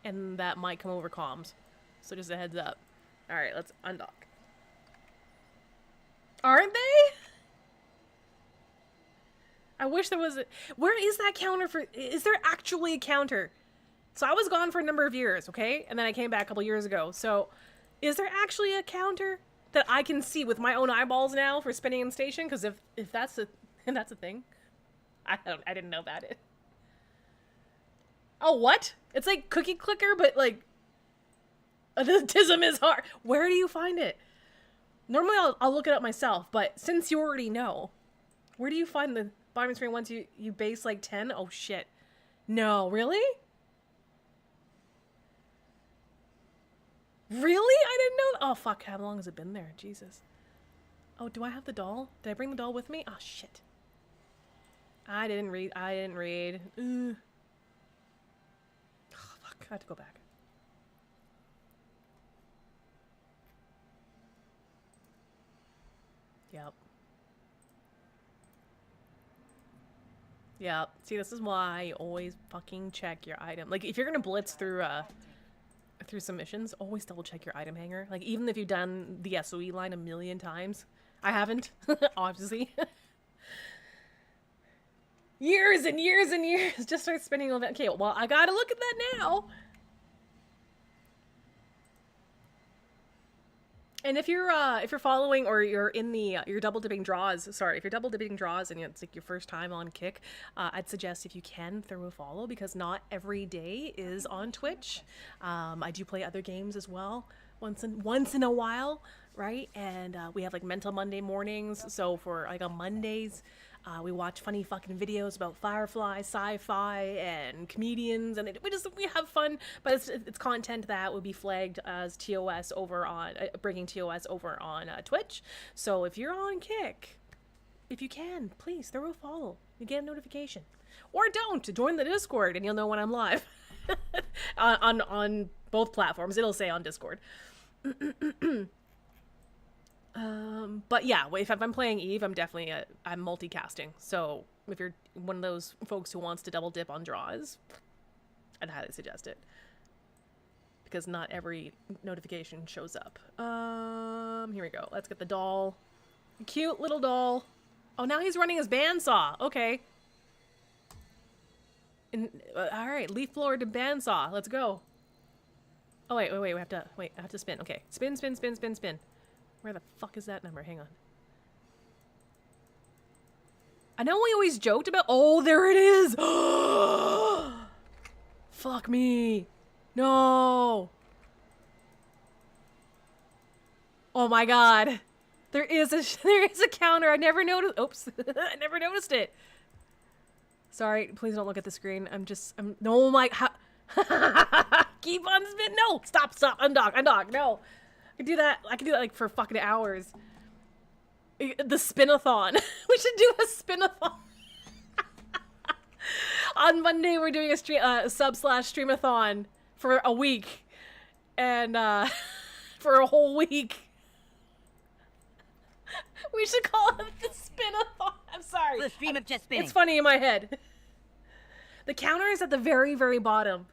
and that might come over comms. So just a heads up. All right, let's undock. Aren't they? I wish there was a... Where is that counter for... Is there actually a counter? So I was gone for a number of years, okay? And then I came back a couple years ago. So is there actually a counter that I can see with my own eyeballs now for spinning in station? Because if that's a... And that's a thing. I didn't know about it. Oh, what? It's like Cookie Clicker, but like... The tism is hard. Where do you find it? Normally I'll look it up myself, but since you already know, where do you find the bottom screen once you base like 10? Oh shit. No, really? Really? I didn't know. Oh fuck, how long has it been there? Jesus. Oh, do I have the doll? Did I bring the doll with me? Oh shit. I didn't read. Oh fuck, I have to go back. Yep. See, this is why you always fucking check your item. Like, if you're gonna blitz through some missions, always double check your item hanger. Like, even if you've done the SOE line a million times. I haven't, obviously. Years and years and years. Just start spinning all that. Okay, well, I gotta look at that now. And if you're following or you're in the you're double dipping draws, sorry, if you're double dipping draws and it's like your first time on Kick, I'd suggest if you can throw a follow, because not every day is on Twitch. I do play other games as well once in a while, right? And we have like Mental Monday mornings, so for like on Mondays, we watch funny fucking videos about Firefly, sci-fi, and comedians, and we have fun. But it's content that would be flagged as TOS over on bringing TOS over on Twitch. So if you're on Kick, if you can, please throw a follow. You get a notification, or don't. Join the Discord, and you'll know when I'm live on both platforms. It'll say on Discord. But yeah, if I'm playing Eve, I'm definitely I'm multicasting. So if you're one of those folks who wants to double dip on draws, I'd highly suggest it, because not every notification shows up. Here we go. Let's get the doll. Cute little doll. Oh, now he's running his bandsaw. Okay. And, all right, leaf blower to bandsaw. Let's go. Oh wait. I have to spin. Okay, spin. Where the fuck is that number? Hang on. I know we always joked about... Oh, there it is! Fuck me. No. Oh my god. There is a counter. I never noticed... Oops. I never noticed it. Sorry, please don't look at the screen. No, my... Keep on spin. No, stop. Undock. No. I can do that like for fucking hours. The spinathon. We should do a spinathon. On Monday we're doing a sub/streamathon for a week. And for a whole week. We should call it the spinathon. I'm sorry. The stream of just spinning. It's funny in my head. The counter is at the very, very bottom.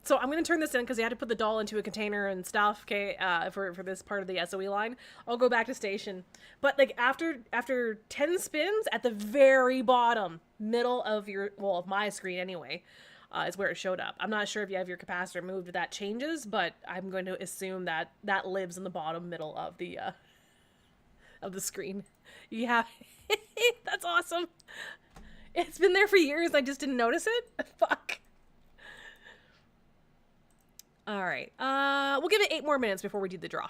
So I'm going to turn this in because I had to put the doll into a container and stuff, okay, for this part of the SOE line. I'll go back to station. But, like, after 10 spins, at the very bottom, middle of of my screen anyway, is where it showed up. I'm not sure if you have your capacitor moved, that changes, but I'm going to assume that that lives in the bottom middle of the screen. Yeah, that's awesome. It's been there for years. I just didn't notice it. Fuck. All right. We'll give it 8 more minutes before we do the draw.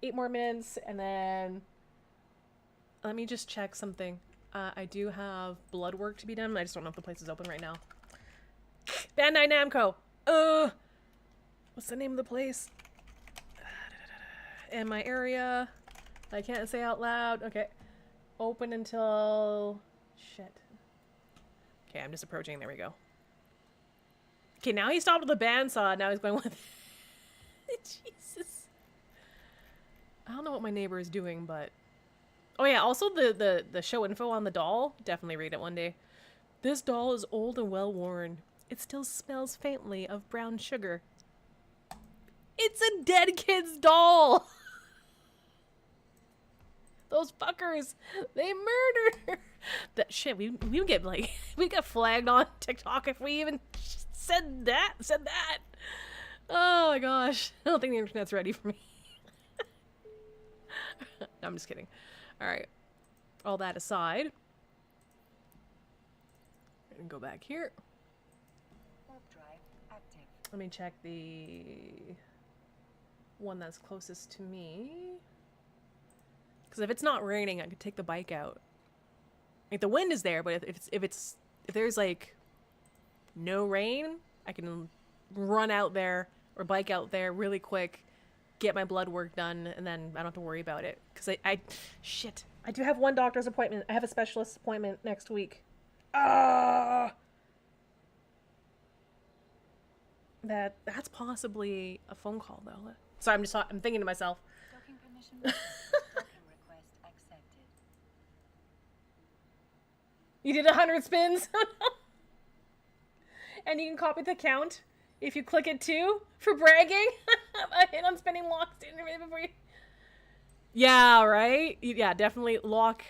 8 more minutes, and then let me just check something. I do have blood work to be done. I just don't know if the place is open right now. Bandai Namco. What's the name of the place? And my area. I can't say out loud. Okay. Open until... Shit. Okay, I'm just approaching. There we go. Okay, now he stopped with the bandsaw. Now he's going with... Jesus. I don't know what my neighbor is doing, but... Oh yeah, also the show info on the doll. Definitely read it one day. This doll is old and well worn. It still smells faintly of brown sugar. It's a dead kid's doll! Those fuckers, they murdered her. That shit, we would get like, we got flagged on TikTok if we even said that. Oh my gosh, I don't think the internet's ready for me. No, I'm just kidding. All right, all that aside, and go back here. Warp drive active. Let me check the one that's closest to me. Because if it's not raining, I could take the bike out. Like the wind is there, but if there's like no rain, I can run out there or bike out there really quick, get my blood work done, and then I don't have to worry about it. Because shit, I do have one doctor's appointment. I have a specialist appointment next week. That's possibly a phone call though. Sorry, I'm thinking to myself. Docking permission. Docking request accepted. You did 100 spins? And you can copy the count if you click it too for bragging. I hit on spinning locks before you... Yeah, right? Yeah, definitely lock.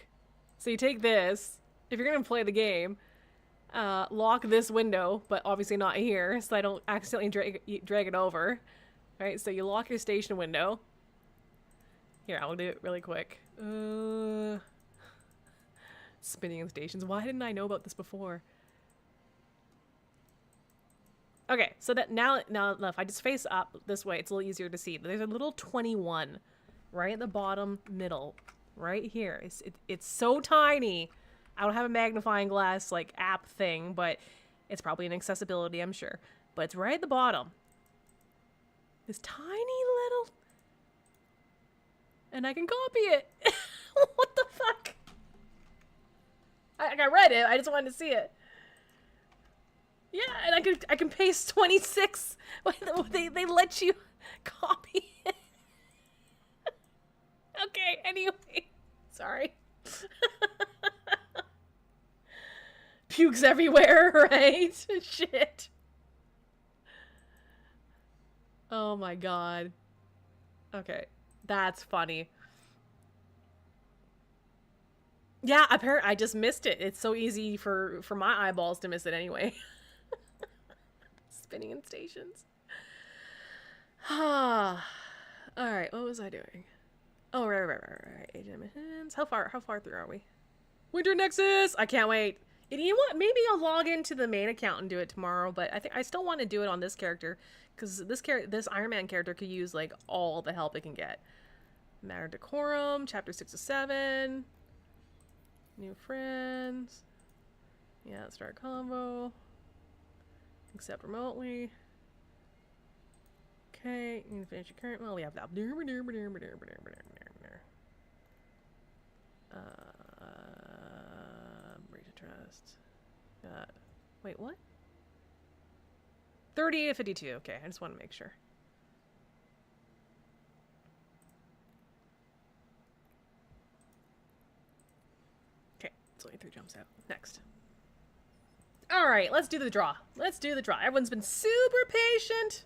So you take this. If you're going to play the game, lock this window, but obviously not here, so I don't accidentally drag it over. Right, so you lock your station window. Here, I'll do it really quick. Spinning in stations. Why didn't I know about this before? Okay, so that now if I just face up this way, it's a little easier to see. There's a little 21 right at the bottom middle, right here. It's so tiny. I don't have a magnifying glass like app thing, but it's probably an accessibility, I'm sure. But it's right at the bottom. This tiny little... And I can copy it. What the fuck? I read it. I just wanted to see it. Yeah, and I can paste 26. They let you copy it. Okay, anyway. Sorry. Pukes everywhere, right? Shit. Oh my god. Okay, that's funny. Yeah, apparently I just missed it. It's so easy for my eyeballs to miss it anyway. Spinning in stations. All right, what was I doing? Oh, right. Agent emissions. How far through are we? Winter Nexus. I can't wait. And you know what? Maybe I'll log into the main account and do it tomorrow. But I think I still want to do it on this character because this Iron Man character could use like all the help it can get. Matter Decorum, Chapter 6 to 7. New friends. Yeah, start combo. Accept remotely. Okay, you can finish your current. Well, we have that. Breach of trust. Wait, what? 30 to 52. Okay, I just want to make sure. Okay, it's only 3 jumps out. Next. All right, let's do the draw. Everyone's been super patient.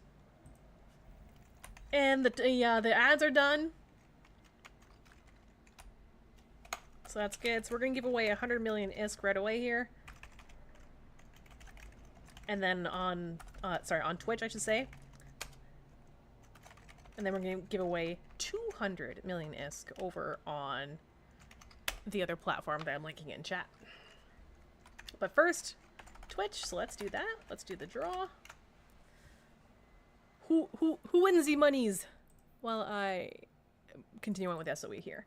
And the ads are done. So that's good. So we're going to give away 100 million ISK right away here. and then on, sorry, on Twitch, I should say. And then we're going to give away 200 million ISK over on the other platform that I'm linking in chat. But first, Twitch, so let's do that. Let's do the draw. Who wins the monies? While I continue on with SOE here.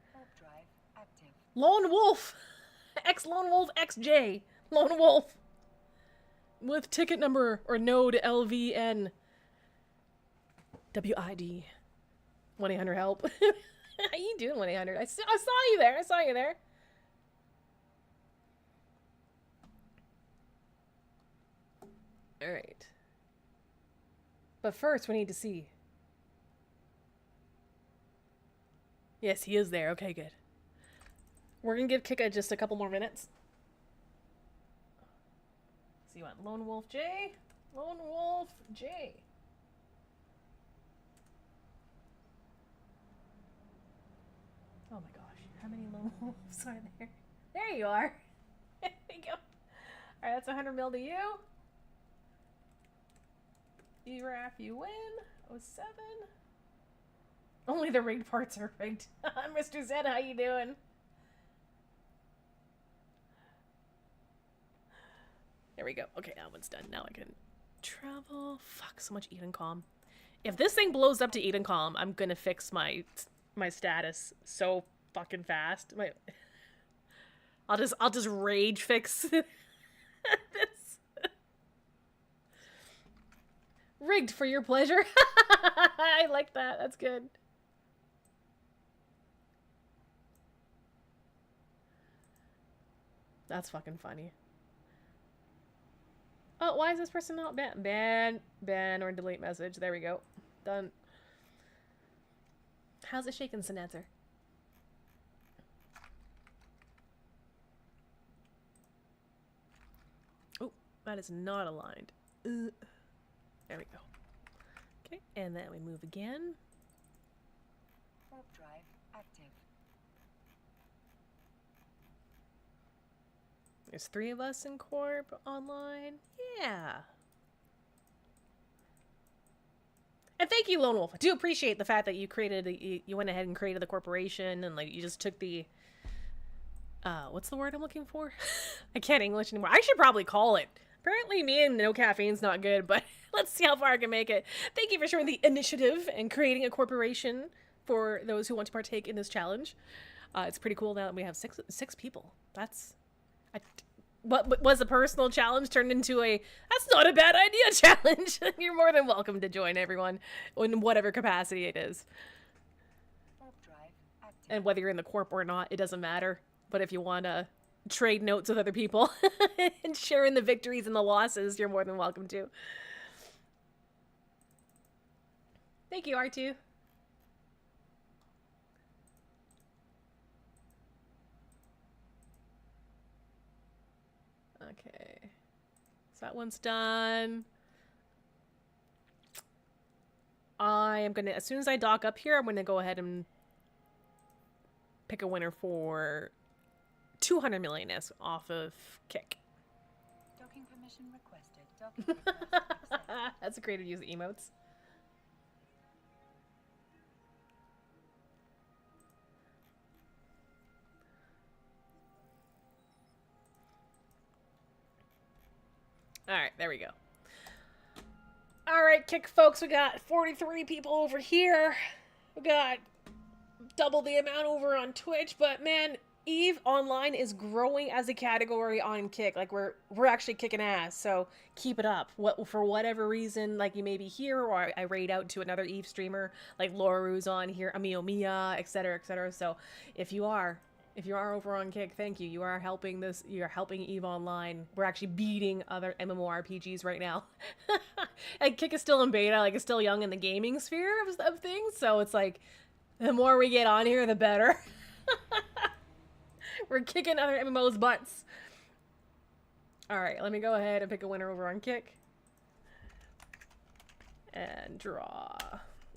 Lone Wolf! Lone Wolf XJ. Lone Wolf. With ticket number or node LVN. WID. 1-800-HELP. How you doing, 1-800? I saw you there. I saw you there. Alright. But first, we need to see. Yes, he is there. Okay, good. We're gonna give Kika just a couple more minutes. So you want Lone Wolf J? Lone Wolf J. Oh my gosh, how many lone wolves are there? There you are. There you go. Alright, that's 100 mil to you. E-Raff, you win. 07. Only the rigged parts are rigged. Mr. Zen, how you doing? There we go. Okay, that one's done. Now I can travel. Fuck, so much Eden Calm. If this thing blows up to Eden Calm, I'm gonna fix my status so fucking fast. I'll just rage fix this. Rigged for your pleasure. I like that. That's good. That's fucking funny. Oh, why is this person not banned? Ban or delete message. There we go. Done. How's it shaking, Senator? Oh, that is not aligned. There we go. Okay, and then we move again. Warp drive active. There's 3 of us in Corp online. Yeah. And thank you, Lone Wolf. I do appreciate the fact that you created, you went ahead and created the corporation, and like you just took the, what's the word I'm looking for? I can't English anymore. I should probably call it. Apparently me and no caffeine's not good, but let's see how far I can make it. Thank you for showing the initiative and creating a corporation for those who want to partake in this challenge. It's pretty cool now that we have six people. That's... What was a personal challenge turned into a that's not a bad idea challenge. You're more than welcome to join, everyone, in whatever capacity it is. And whether you're in the corp or not, it doesn't matter. But if you want to trade notes with other people and share in the victories and the losses, you're more than welcome to. Thank you, R2. Okay, so that one's done. I am gonna, as soon as I dock up here, I'm gonna go ahead and pick a winner for 200 million ISK off of Kick. Docking permission requested. Docking request accepted. That's a creative use of emotes. Alright, there we go. Alright, Kick folks, we got 43 people over here. We got double the amount over on Twitch, but man, EVE Online is growing as a category on Kick. Like, we're actually kicking ass, so keep it up. For whatever reason, like, you may be here, or I raid out to another EVE streamer, like Loru's on here, Amio Mia, etc., etc. So, if you are over on Kick, thank you. You are helping this. You're helping EVE Online. We're actually beating other MMORPGs right now. And Kick is still in beta, like, it's still young in the gaming sphere of things. So it's like, the more we get on here, the better. We're kicking other MMOs' butts. All right, let me go ahead and pick a winner over on Kick. And draw. All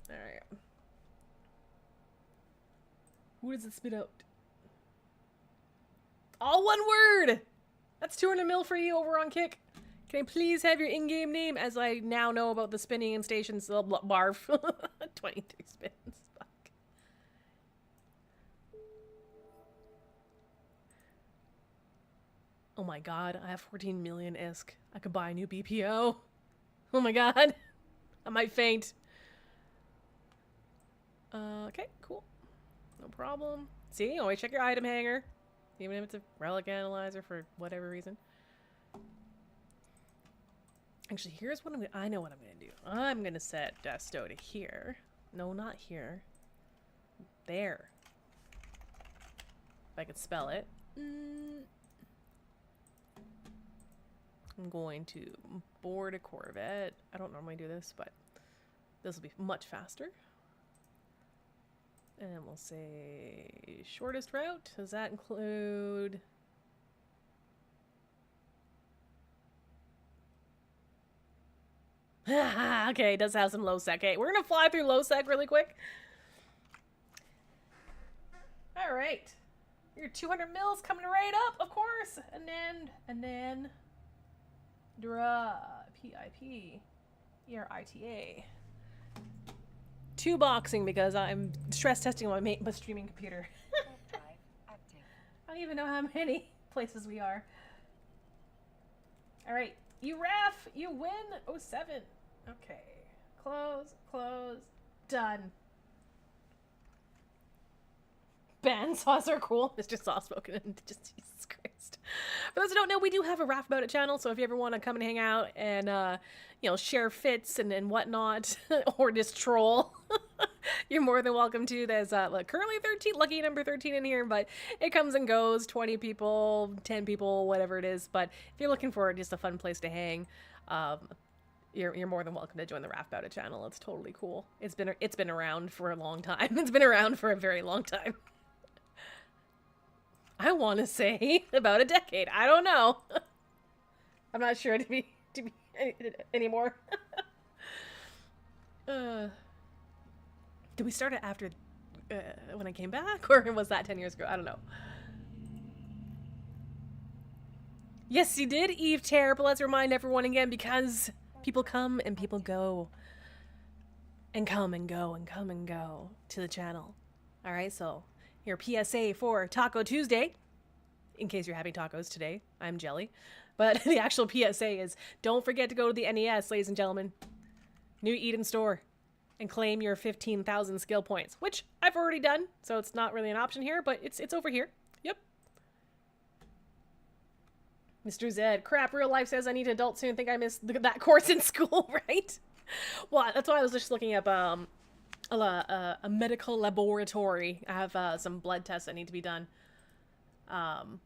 right. Who does it spit out? All one word! That's 200 mil for you over on Kick. Can I please have your in-game name, as I now know about the spinning and stations? Barf. 23 spins. Fuck. Oh my god, I have 14 million ISK. I could buy a new BPO. Oh my god. I might faint. Okay, cool. No problem. See, always check your item hanger. Even if it's a relic analyzer for whatever reason. Actually, here's what I know what I'm gonna do. I'm gonna set Desto to here. No, not here. There. If I could spell it. I'm going to board a Corvette. I don't normally do this, but this will be much faster. And we'll say shortest route. Does that include... Okay, it does have some low sec. Okay, we're gonna fly through low sec really quick. All right, your 200 mils coming right up, of course, and then, draw PIP, ERITA. 2 boxing because I'm stress testing on my streaming computer. I don't even know how many places we are. All right. You Raff, you win 07. Okay. Close, done. Ben, sauce are cool. Mr. Sauce spoken and just Jesus Christ. For those who don't know, we do have a Raff About It channel, so if you ever want to come and hang out and, you know, share fits and whatnot, or just troll, you're more than welcome to. There's currently 13, lucky number 13 in here, but it comes and goes, 20 people, 10 people, whatever it is. But if you're looking for just a fun place to hang, you're more than welcome to join the Raff About It channel. It's totally cool. It's been around for a long time. It's been around for a very long time. I want to say about a decade. I don't know. I'm not sure to be anymore. Did we start it after when I came back, or was that 10 years ago? I don't know. Yes, you did, Eve Terror, but let's remind everyone again, because people come and people go. And come and go and come and go to the channel. All right, so your PSA for Taco Tuesday, in case you're having tacos today. I'm Jelly. But the actual PSA is, don't forget to go to the NES, ladies and gentlemen. New Eden store. And claim your 15,000 skill points, which I've already done, so it's not really an option here, but it's over here. Yep. Mr. Zed, crap, real life says I need to adult soon. Think I missed that course in school, right? Well, that's why I was just looking up a medical laboratory. I have some blood tests that need to be done. And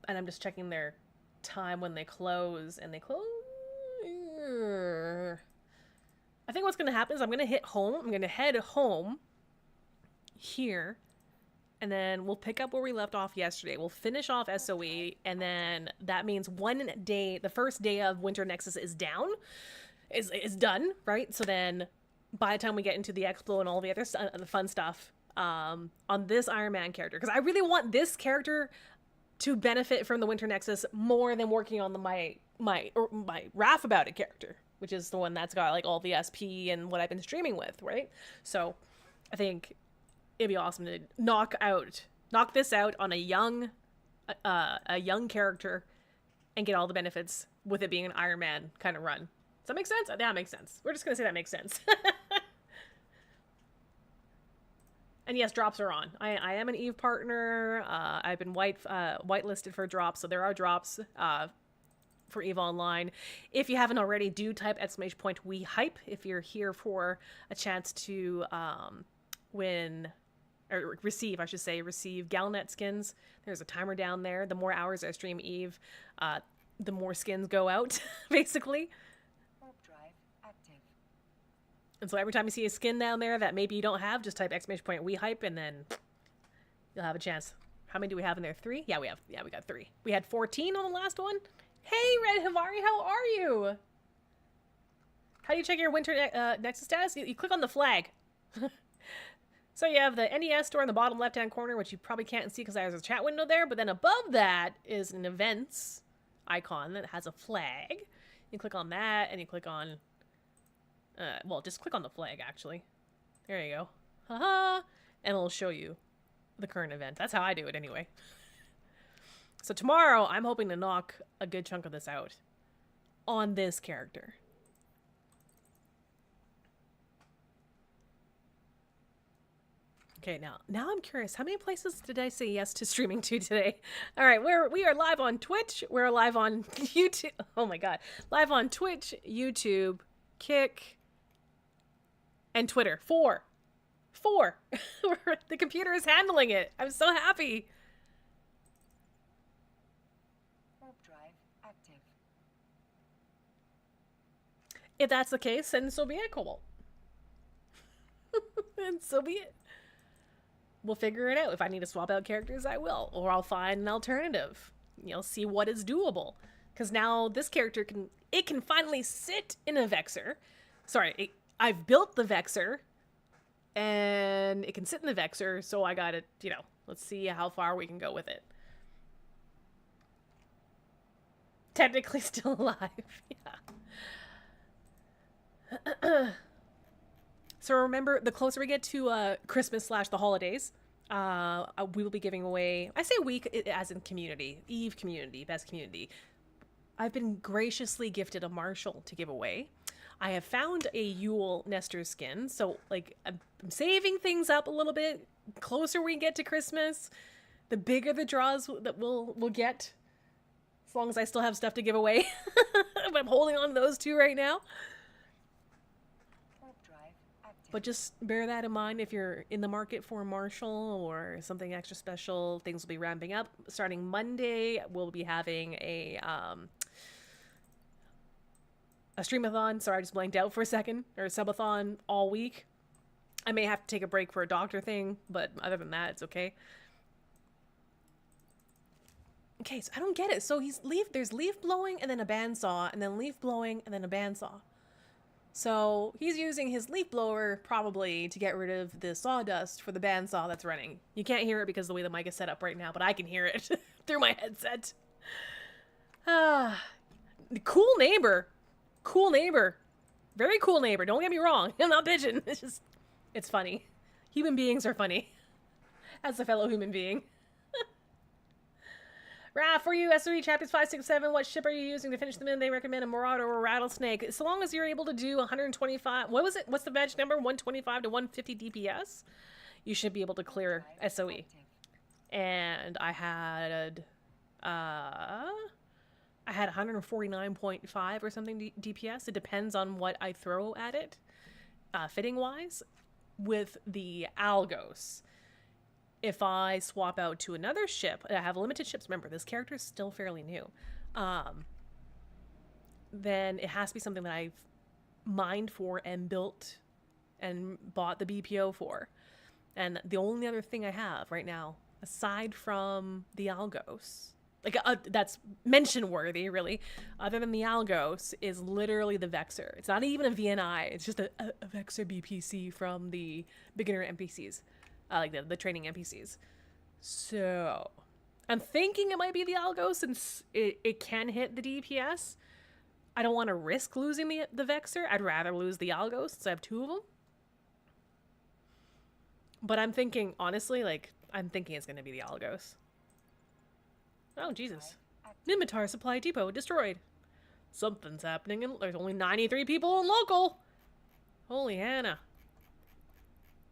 I'm just checking their time when they close, and they close... I think what's going to happen is I'm going to hit home. I'm going to head home here, and then we'll pick up where we left off yesterday. We'll finish off SOE, and then that means one day, the first day of Winter Nexus is down, is done, right? So then by the time we get into the Explo and all the other the fun stuff on this Iron Man character, because I really want this character to benefit from the Winter Nexus more than working on my Raff About It character, which is the one that's got like all the SP and what I've been streaming with, right? So I think it'd be awesome to knock this out on a young character and get all the benefits with it being an Iron Man kind of run. Does that make sense? That makes sense. We're just gonna say that makes sense. And yes, drops are on. I am an Eve partner. I've been whitelisted for drops, so there are drops for EVE Online. If you haven't already, do type ! We hype if you're here for a chance to win, or receive, I should say, receive Galnet skins. There's a timer down there. The more hours I stream EVE, the more skins go out, basically. Warp drive active. And so every time you see a skin down there that maybe you don't have, just type ! We hype, and then you'll have a chance. How many do we have in there? 3? Yeah, we got 3. We had 14 on the last one. Hey, Red Hivari, how are you? How do you check your Winter Nexus status? You click on the flag. So you have the NES store in the bottom left-hand corner, which you probably can't see because there's a chat window there. But then above that is an events icon that has a flag. You click on that, and you click on, well, just click on the flag, actually. There you go. Haha! And it'll show you the current event. That's how I do it, anyway. So tomorrow, I'm hoping to knock a good chunk of this out on this character. Okay, now I'm curious. How many places did I say yes to streaming to today? All right, we are live on Twitch. We're live on YouTube. Oh my god. Live on Twitch, YouTube, Kick, and Twitter. Four. The computer is handling it. I'm so happy. Warp drive active. If that's the case, then so be it, Cobalt. And so be it. We'll figure it out. If I need to swap out characters, I will. Or I'll find an alternative. You know, see what is doable. Because now this character can finally sit in a Vexer. Sorry, I've built the Vexer. And it can sit in the Vexer, so I gotta, you know, let's see how far we can go with it. Technically still alive, yeah. So remember, the closer we get to Christmas / the holidays, we will be giving away, I say week as in community, Eve community, best community. I've been graciously gifted a Marshall to give away. I have found a Yule Nestor skin, so like I'm saving things up a little bit. Closer we get to Christmas, the bigger the draws that we'll get. As long as I still have stuff to give away. But I'm holding on to those two right now. But just bear that in mind if you're in the market for a Marshall or something extra special. Things will be ramping up. Starting Monday, we'll be having a streamathon. Sorry, I just blanked out for a second. Or a subathon all week. I may have to take a break for a doctor thing, but other than that, it's okay. Okay, so I don't get it. So there's leaf blowing and then a bandsaw, and then leaf blowing and then a bandsaw. So he's using his leaf blower probably to get rid of the sawdust for the bandsaw that's running. You can't hear it because of the way the mic is set up right now, but I can hear it through my headset. Cool neighbor. Cool neighbor. Very cool neighbor. Don't get me wrong. I'm not bitching. It's funny. Human beings are funny. As a fellow human being. Raph, for you, SOE chapters 5, 6, 7, what ship are you using to finish them in? They recommend a Marauder or a Rattlesnake. So long as you're able to do 125, what was it? What's the badge number? 125 to 150 DPS? You should be able to clear SOE. And I had 149.5 or something DPS. It depends on what I throw at it, fitting-wise, with the Algos. If I swap out to another ship, I have limited ships. Remember, this character is still fairly new. Then it has to be something that I've mined for and built and bought the BPO for. And the only other thing I have right now, aside from the Algos, like that's mention worthy, really, other than the Algos, is literally the Vexer. It's not even a VNI. It's just a Vexer BPC from the beginner NPCs. Like the training NPCs. So I'm thinking it might be the Algo since it can hit the DPS. I don't want to risk losing the Vexer. I'd rather lose the Algo since I have two of them. But I'm thinking, honestly, I'm thinking it's going to be the Algos. Oh, Jesus. Nimitar Supply Depot destroyed. Something's happening. There's only 93 people in local. Holy Hannah.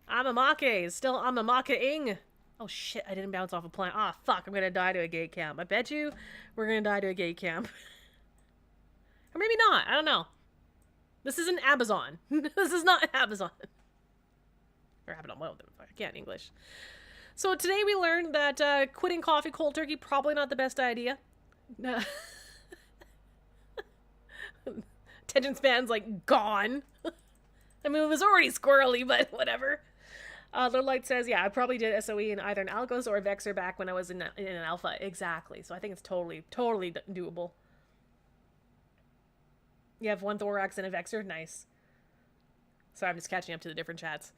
Amamake is still Amamake-ing. Oh shit, I didn't bounce off a plant. Ah, fuck, I'm gonna die to a gate camp. I bet you we're gonna die to a gate camp. Or maybe not, I don't know. This isn't Amazon. This is not Amazon. Or Abaddon, well, I can't English. So today we learned that quitting coffee cold turkey, probably not the best idea. Attention span's like gone. I mean, it was already squirrely, but whatever. Little Light says, yeah, I probably did SOE in either an Algos or a Vexer back when I was in an alpha. Exactly. So I think it's totally doable. You have one Thorax and a Vexer? Nice. Sorry, I'm just catching up to the different chats.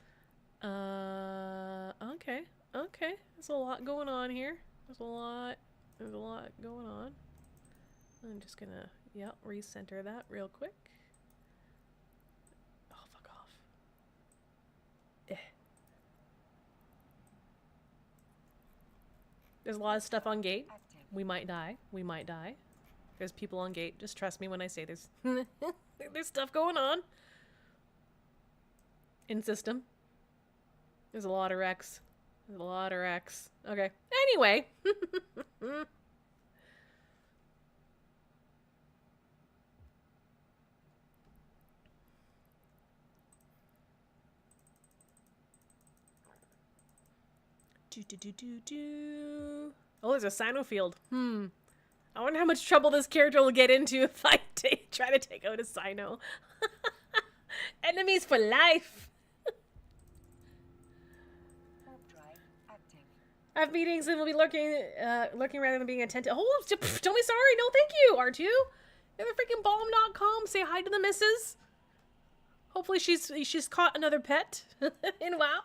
Okay. There's a lot going on here. There's a lot going on. I'm just gonna, yeah, recenter that real quick. Oh, fuck off. There's a lot of stuff on gate. We might die. We might die. There's people on gate. Just trust me when I say there's there's stuff going on. In system. There's a lot of wrecks. There's a lot of wrecks. Okay. Anyway. Oh, there's a Sino field. I wonder how much trouble this character will get into if I try to take out a Sino. Enemies for life. I have meetings and will be lurking rather than being attentive. Oh, don't be sorry. No, thank you, R2. You're the freaking bomb.com. Say hi to the missus. Hopefully she's caught another pet in WoW.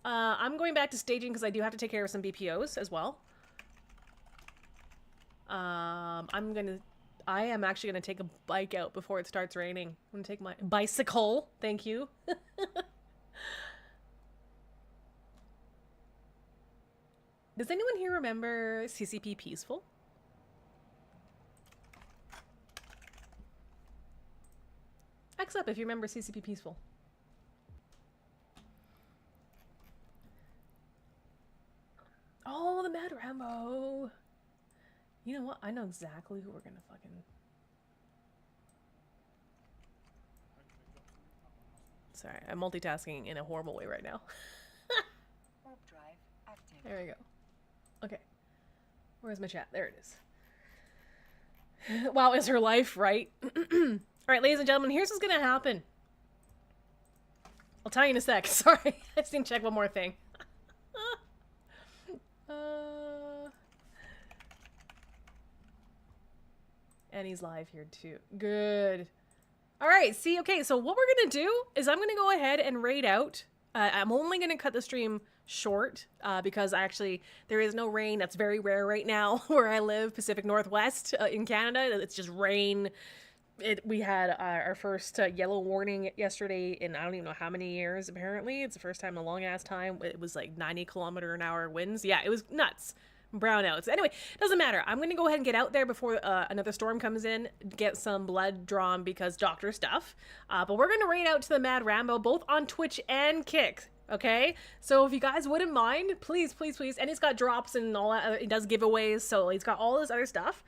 I'm going back to staging because I do have to take care of some BPOs as well. I am actually gonna take a bike out before it starts raining. I'm gonna take my bicycle. Thank you. Does anyone here remember CCP Peaceful? X up if you remember CCP Peaceful. Oh, the Mad Rambo. You know what? I know exactly who we're gonna fucking... Sorry, I'm multitasking in a horrible way right now. There we go. Okay. Where's my chat? There it is. Wow, is her life, right? Alright, ladies and gentlemen, here's what's gonna happen. I'll tell you in a sec. Sorry, I just need to check one more thing. And he's live here too. Good. Alright, see, okay, so what we're gonna do is I'm gonna go ahead and raid out. I'm only gonna cut the stream short because there is no rain. That's very rare right now where I live, Pacific Northwest in Canada. It's just rain. We had our first yellow warning yesterday in I don't even know how many years, apparently. It's the first time in a long ass time. It was like 90-kilometer-an-hour winds. Yeah, it was nuts. Brownouts. Anyway, doesn't matter. I'm going to go ahead and get out there before another storm comes in, get some blood drawn because doctor stuff. But we're going to raid out to the Mad Rambo, both on Twitch and Kick. Okay? So if you guys wouldn't mind, please, please, please. And he's got drops and all that. He does giveaways, so he's got all this other stuff.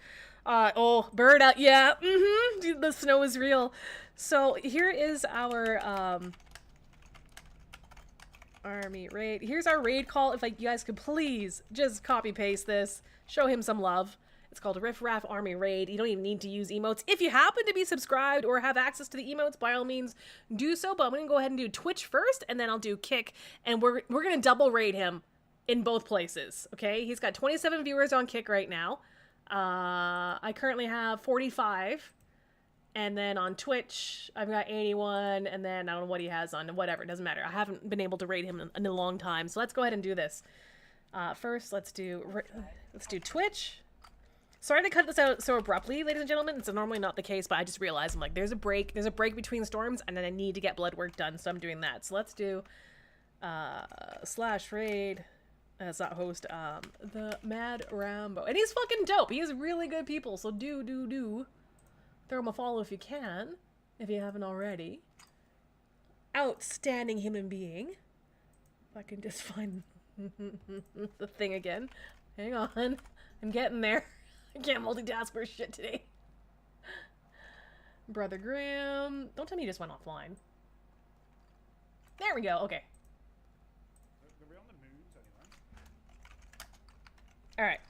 Oh, bird out. Yeah. Mm-hmm. The snow is real. So here is our, army raid. Here's our raid call. If you guys could please just copy paste this, show him some love. It's called Riff Raff Army Raid. You don't even need to use emotes. If you happen to be subscribed or have access to the emotes, by all means do so. But I'm gonna go ahead and do Twitch first, and then I'll do Kick, and we're gonna double raid him in both places. Okay, he's got 27 viewers on Kick right now. I currently have 45. And then on Twitch, I've got 81, and then I don't know what he has on, whatever, it doesn't matter. I haven't been able to rate him in a long time, so let's go ahead and do this. First, let's do Twitch. Sorry to cut this out so abruptly, ladies and gentlemen. It's normally not the case, but I just realized, I'm like, there's a break between storms, and then I need to get blood work done, so I'm doing that. So let's do, /raid, it's not host, the Mad Rambo. And he's fucking dope. He has really good people, so do. Throw him a follow if you can, if you haven't already. Outstanding human being. If I can just find the thing again. Hang on. I'm getting there. I can't multitask for shit today. Brother Graham. Don't tell me you just went offline. There we go. Okay. Are we on the moons anyway? Alright.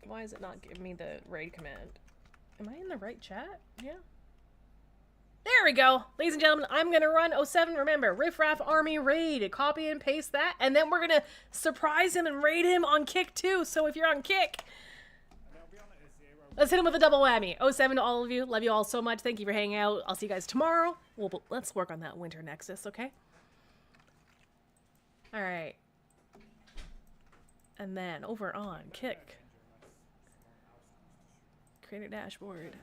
Why is it not giving me the raid command? Am I in the right chat? Yeah. There we go. Ladies and gentlemen, I'm going to run 07. Remember, Riff Raff Army Raid. Copy and paste that. And then we're going to surprise him and raid him on Kick too. So if you're on Kick, let's hit him with a double whammy. 07 to all of you. Love you all so much. Thank you for hanging out. I'll see you guys tomorrow. Let's work on that winter Nexus, okay? All right. And then over on kick. Create a dashboard.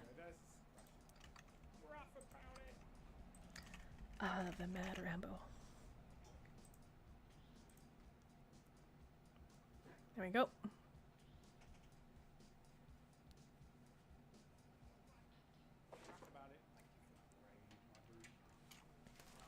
The Mad Rambo. There we go.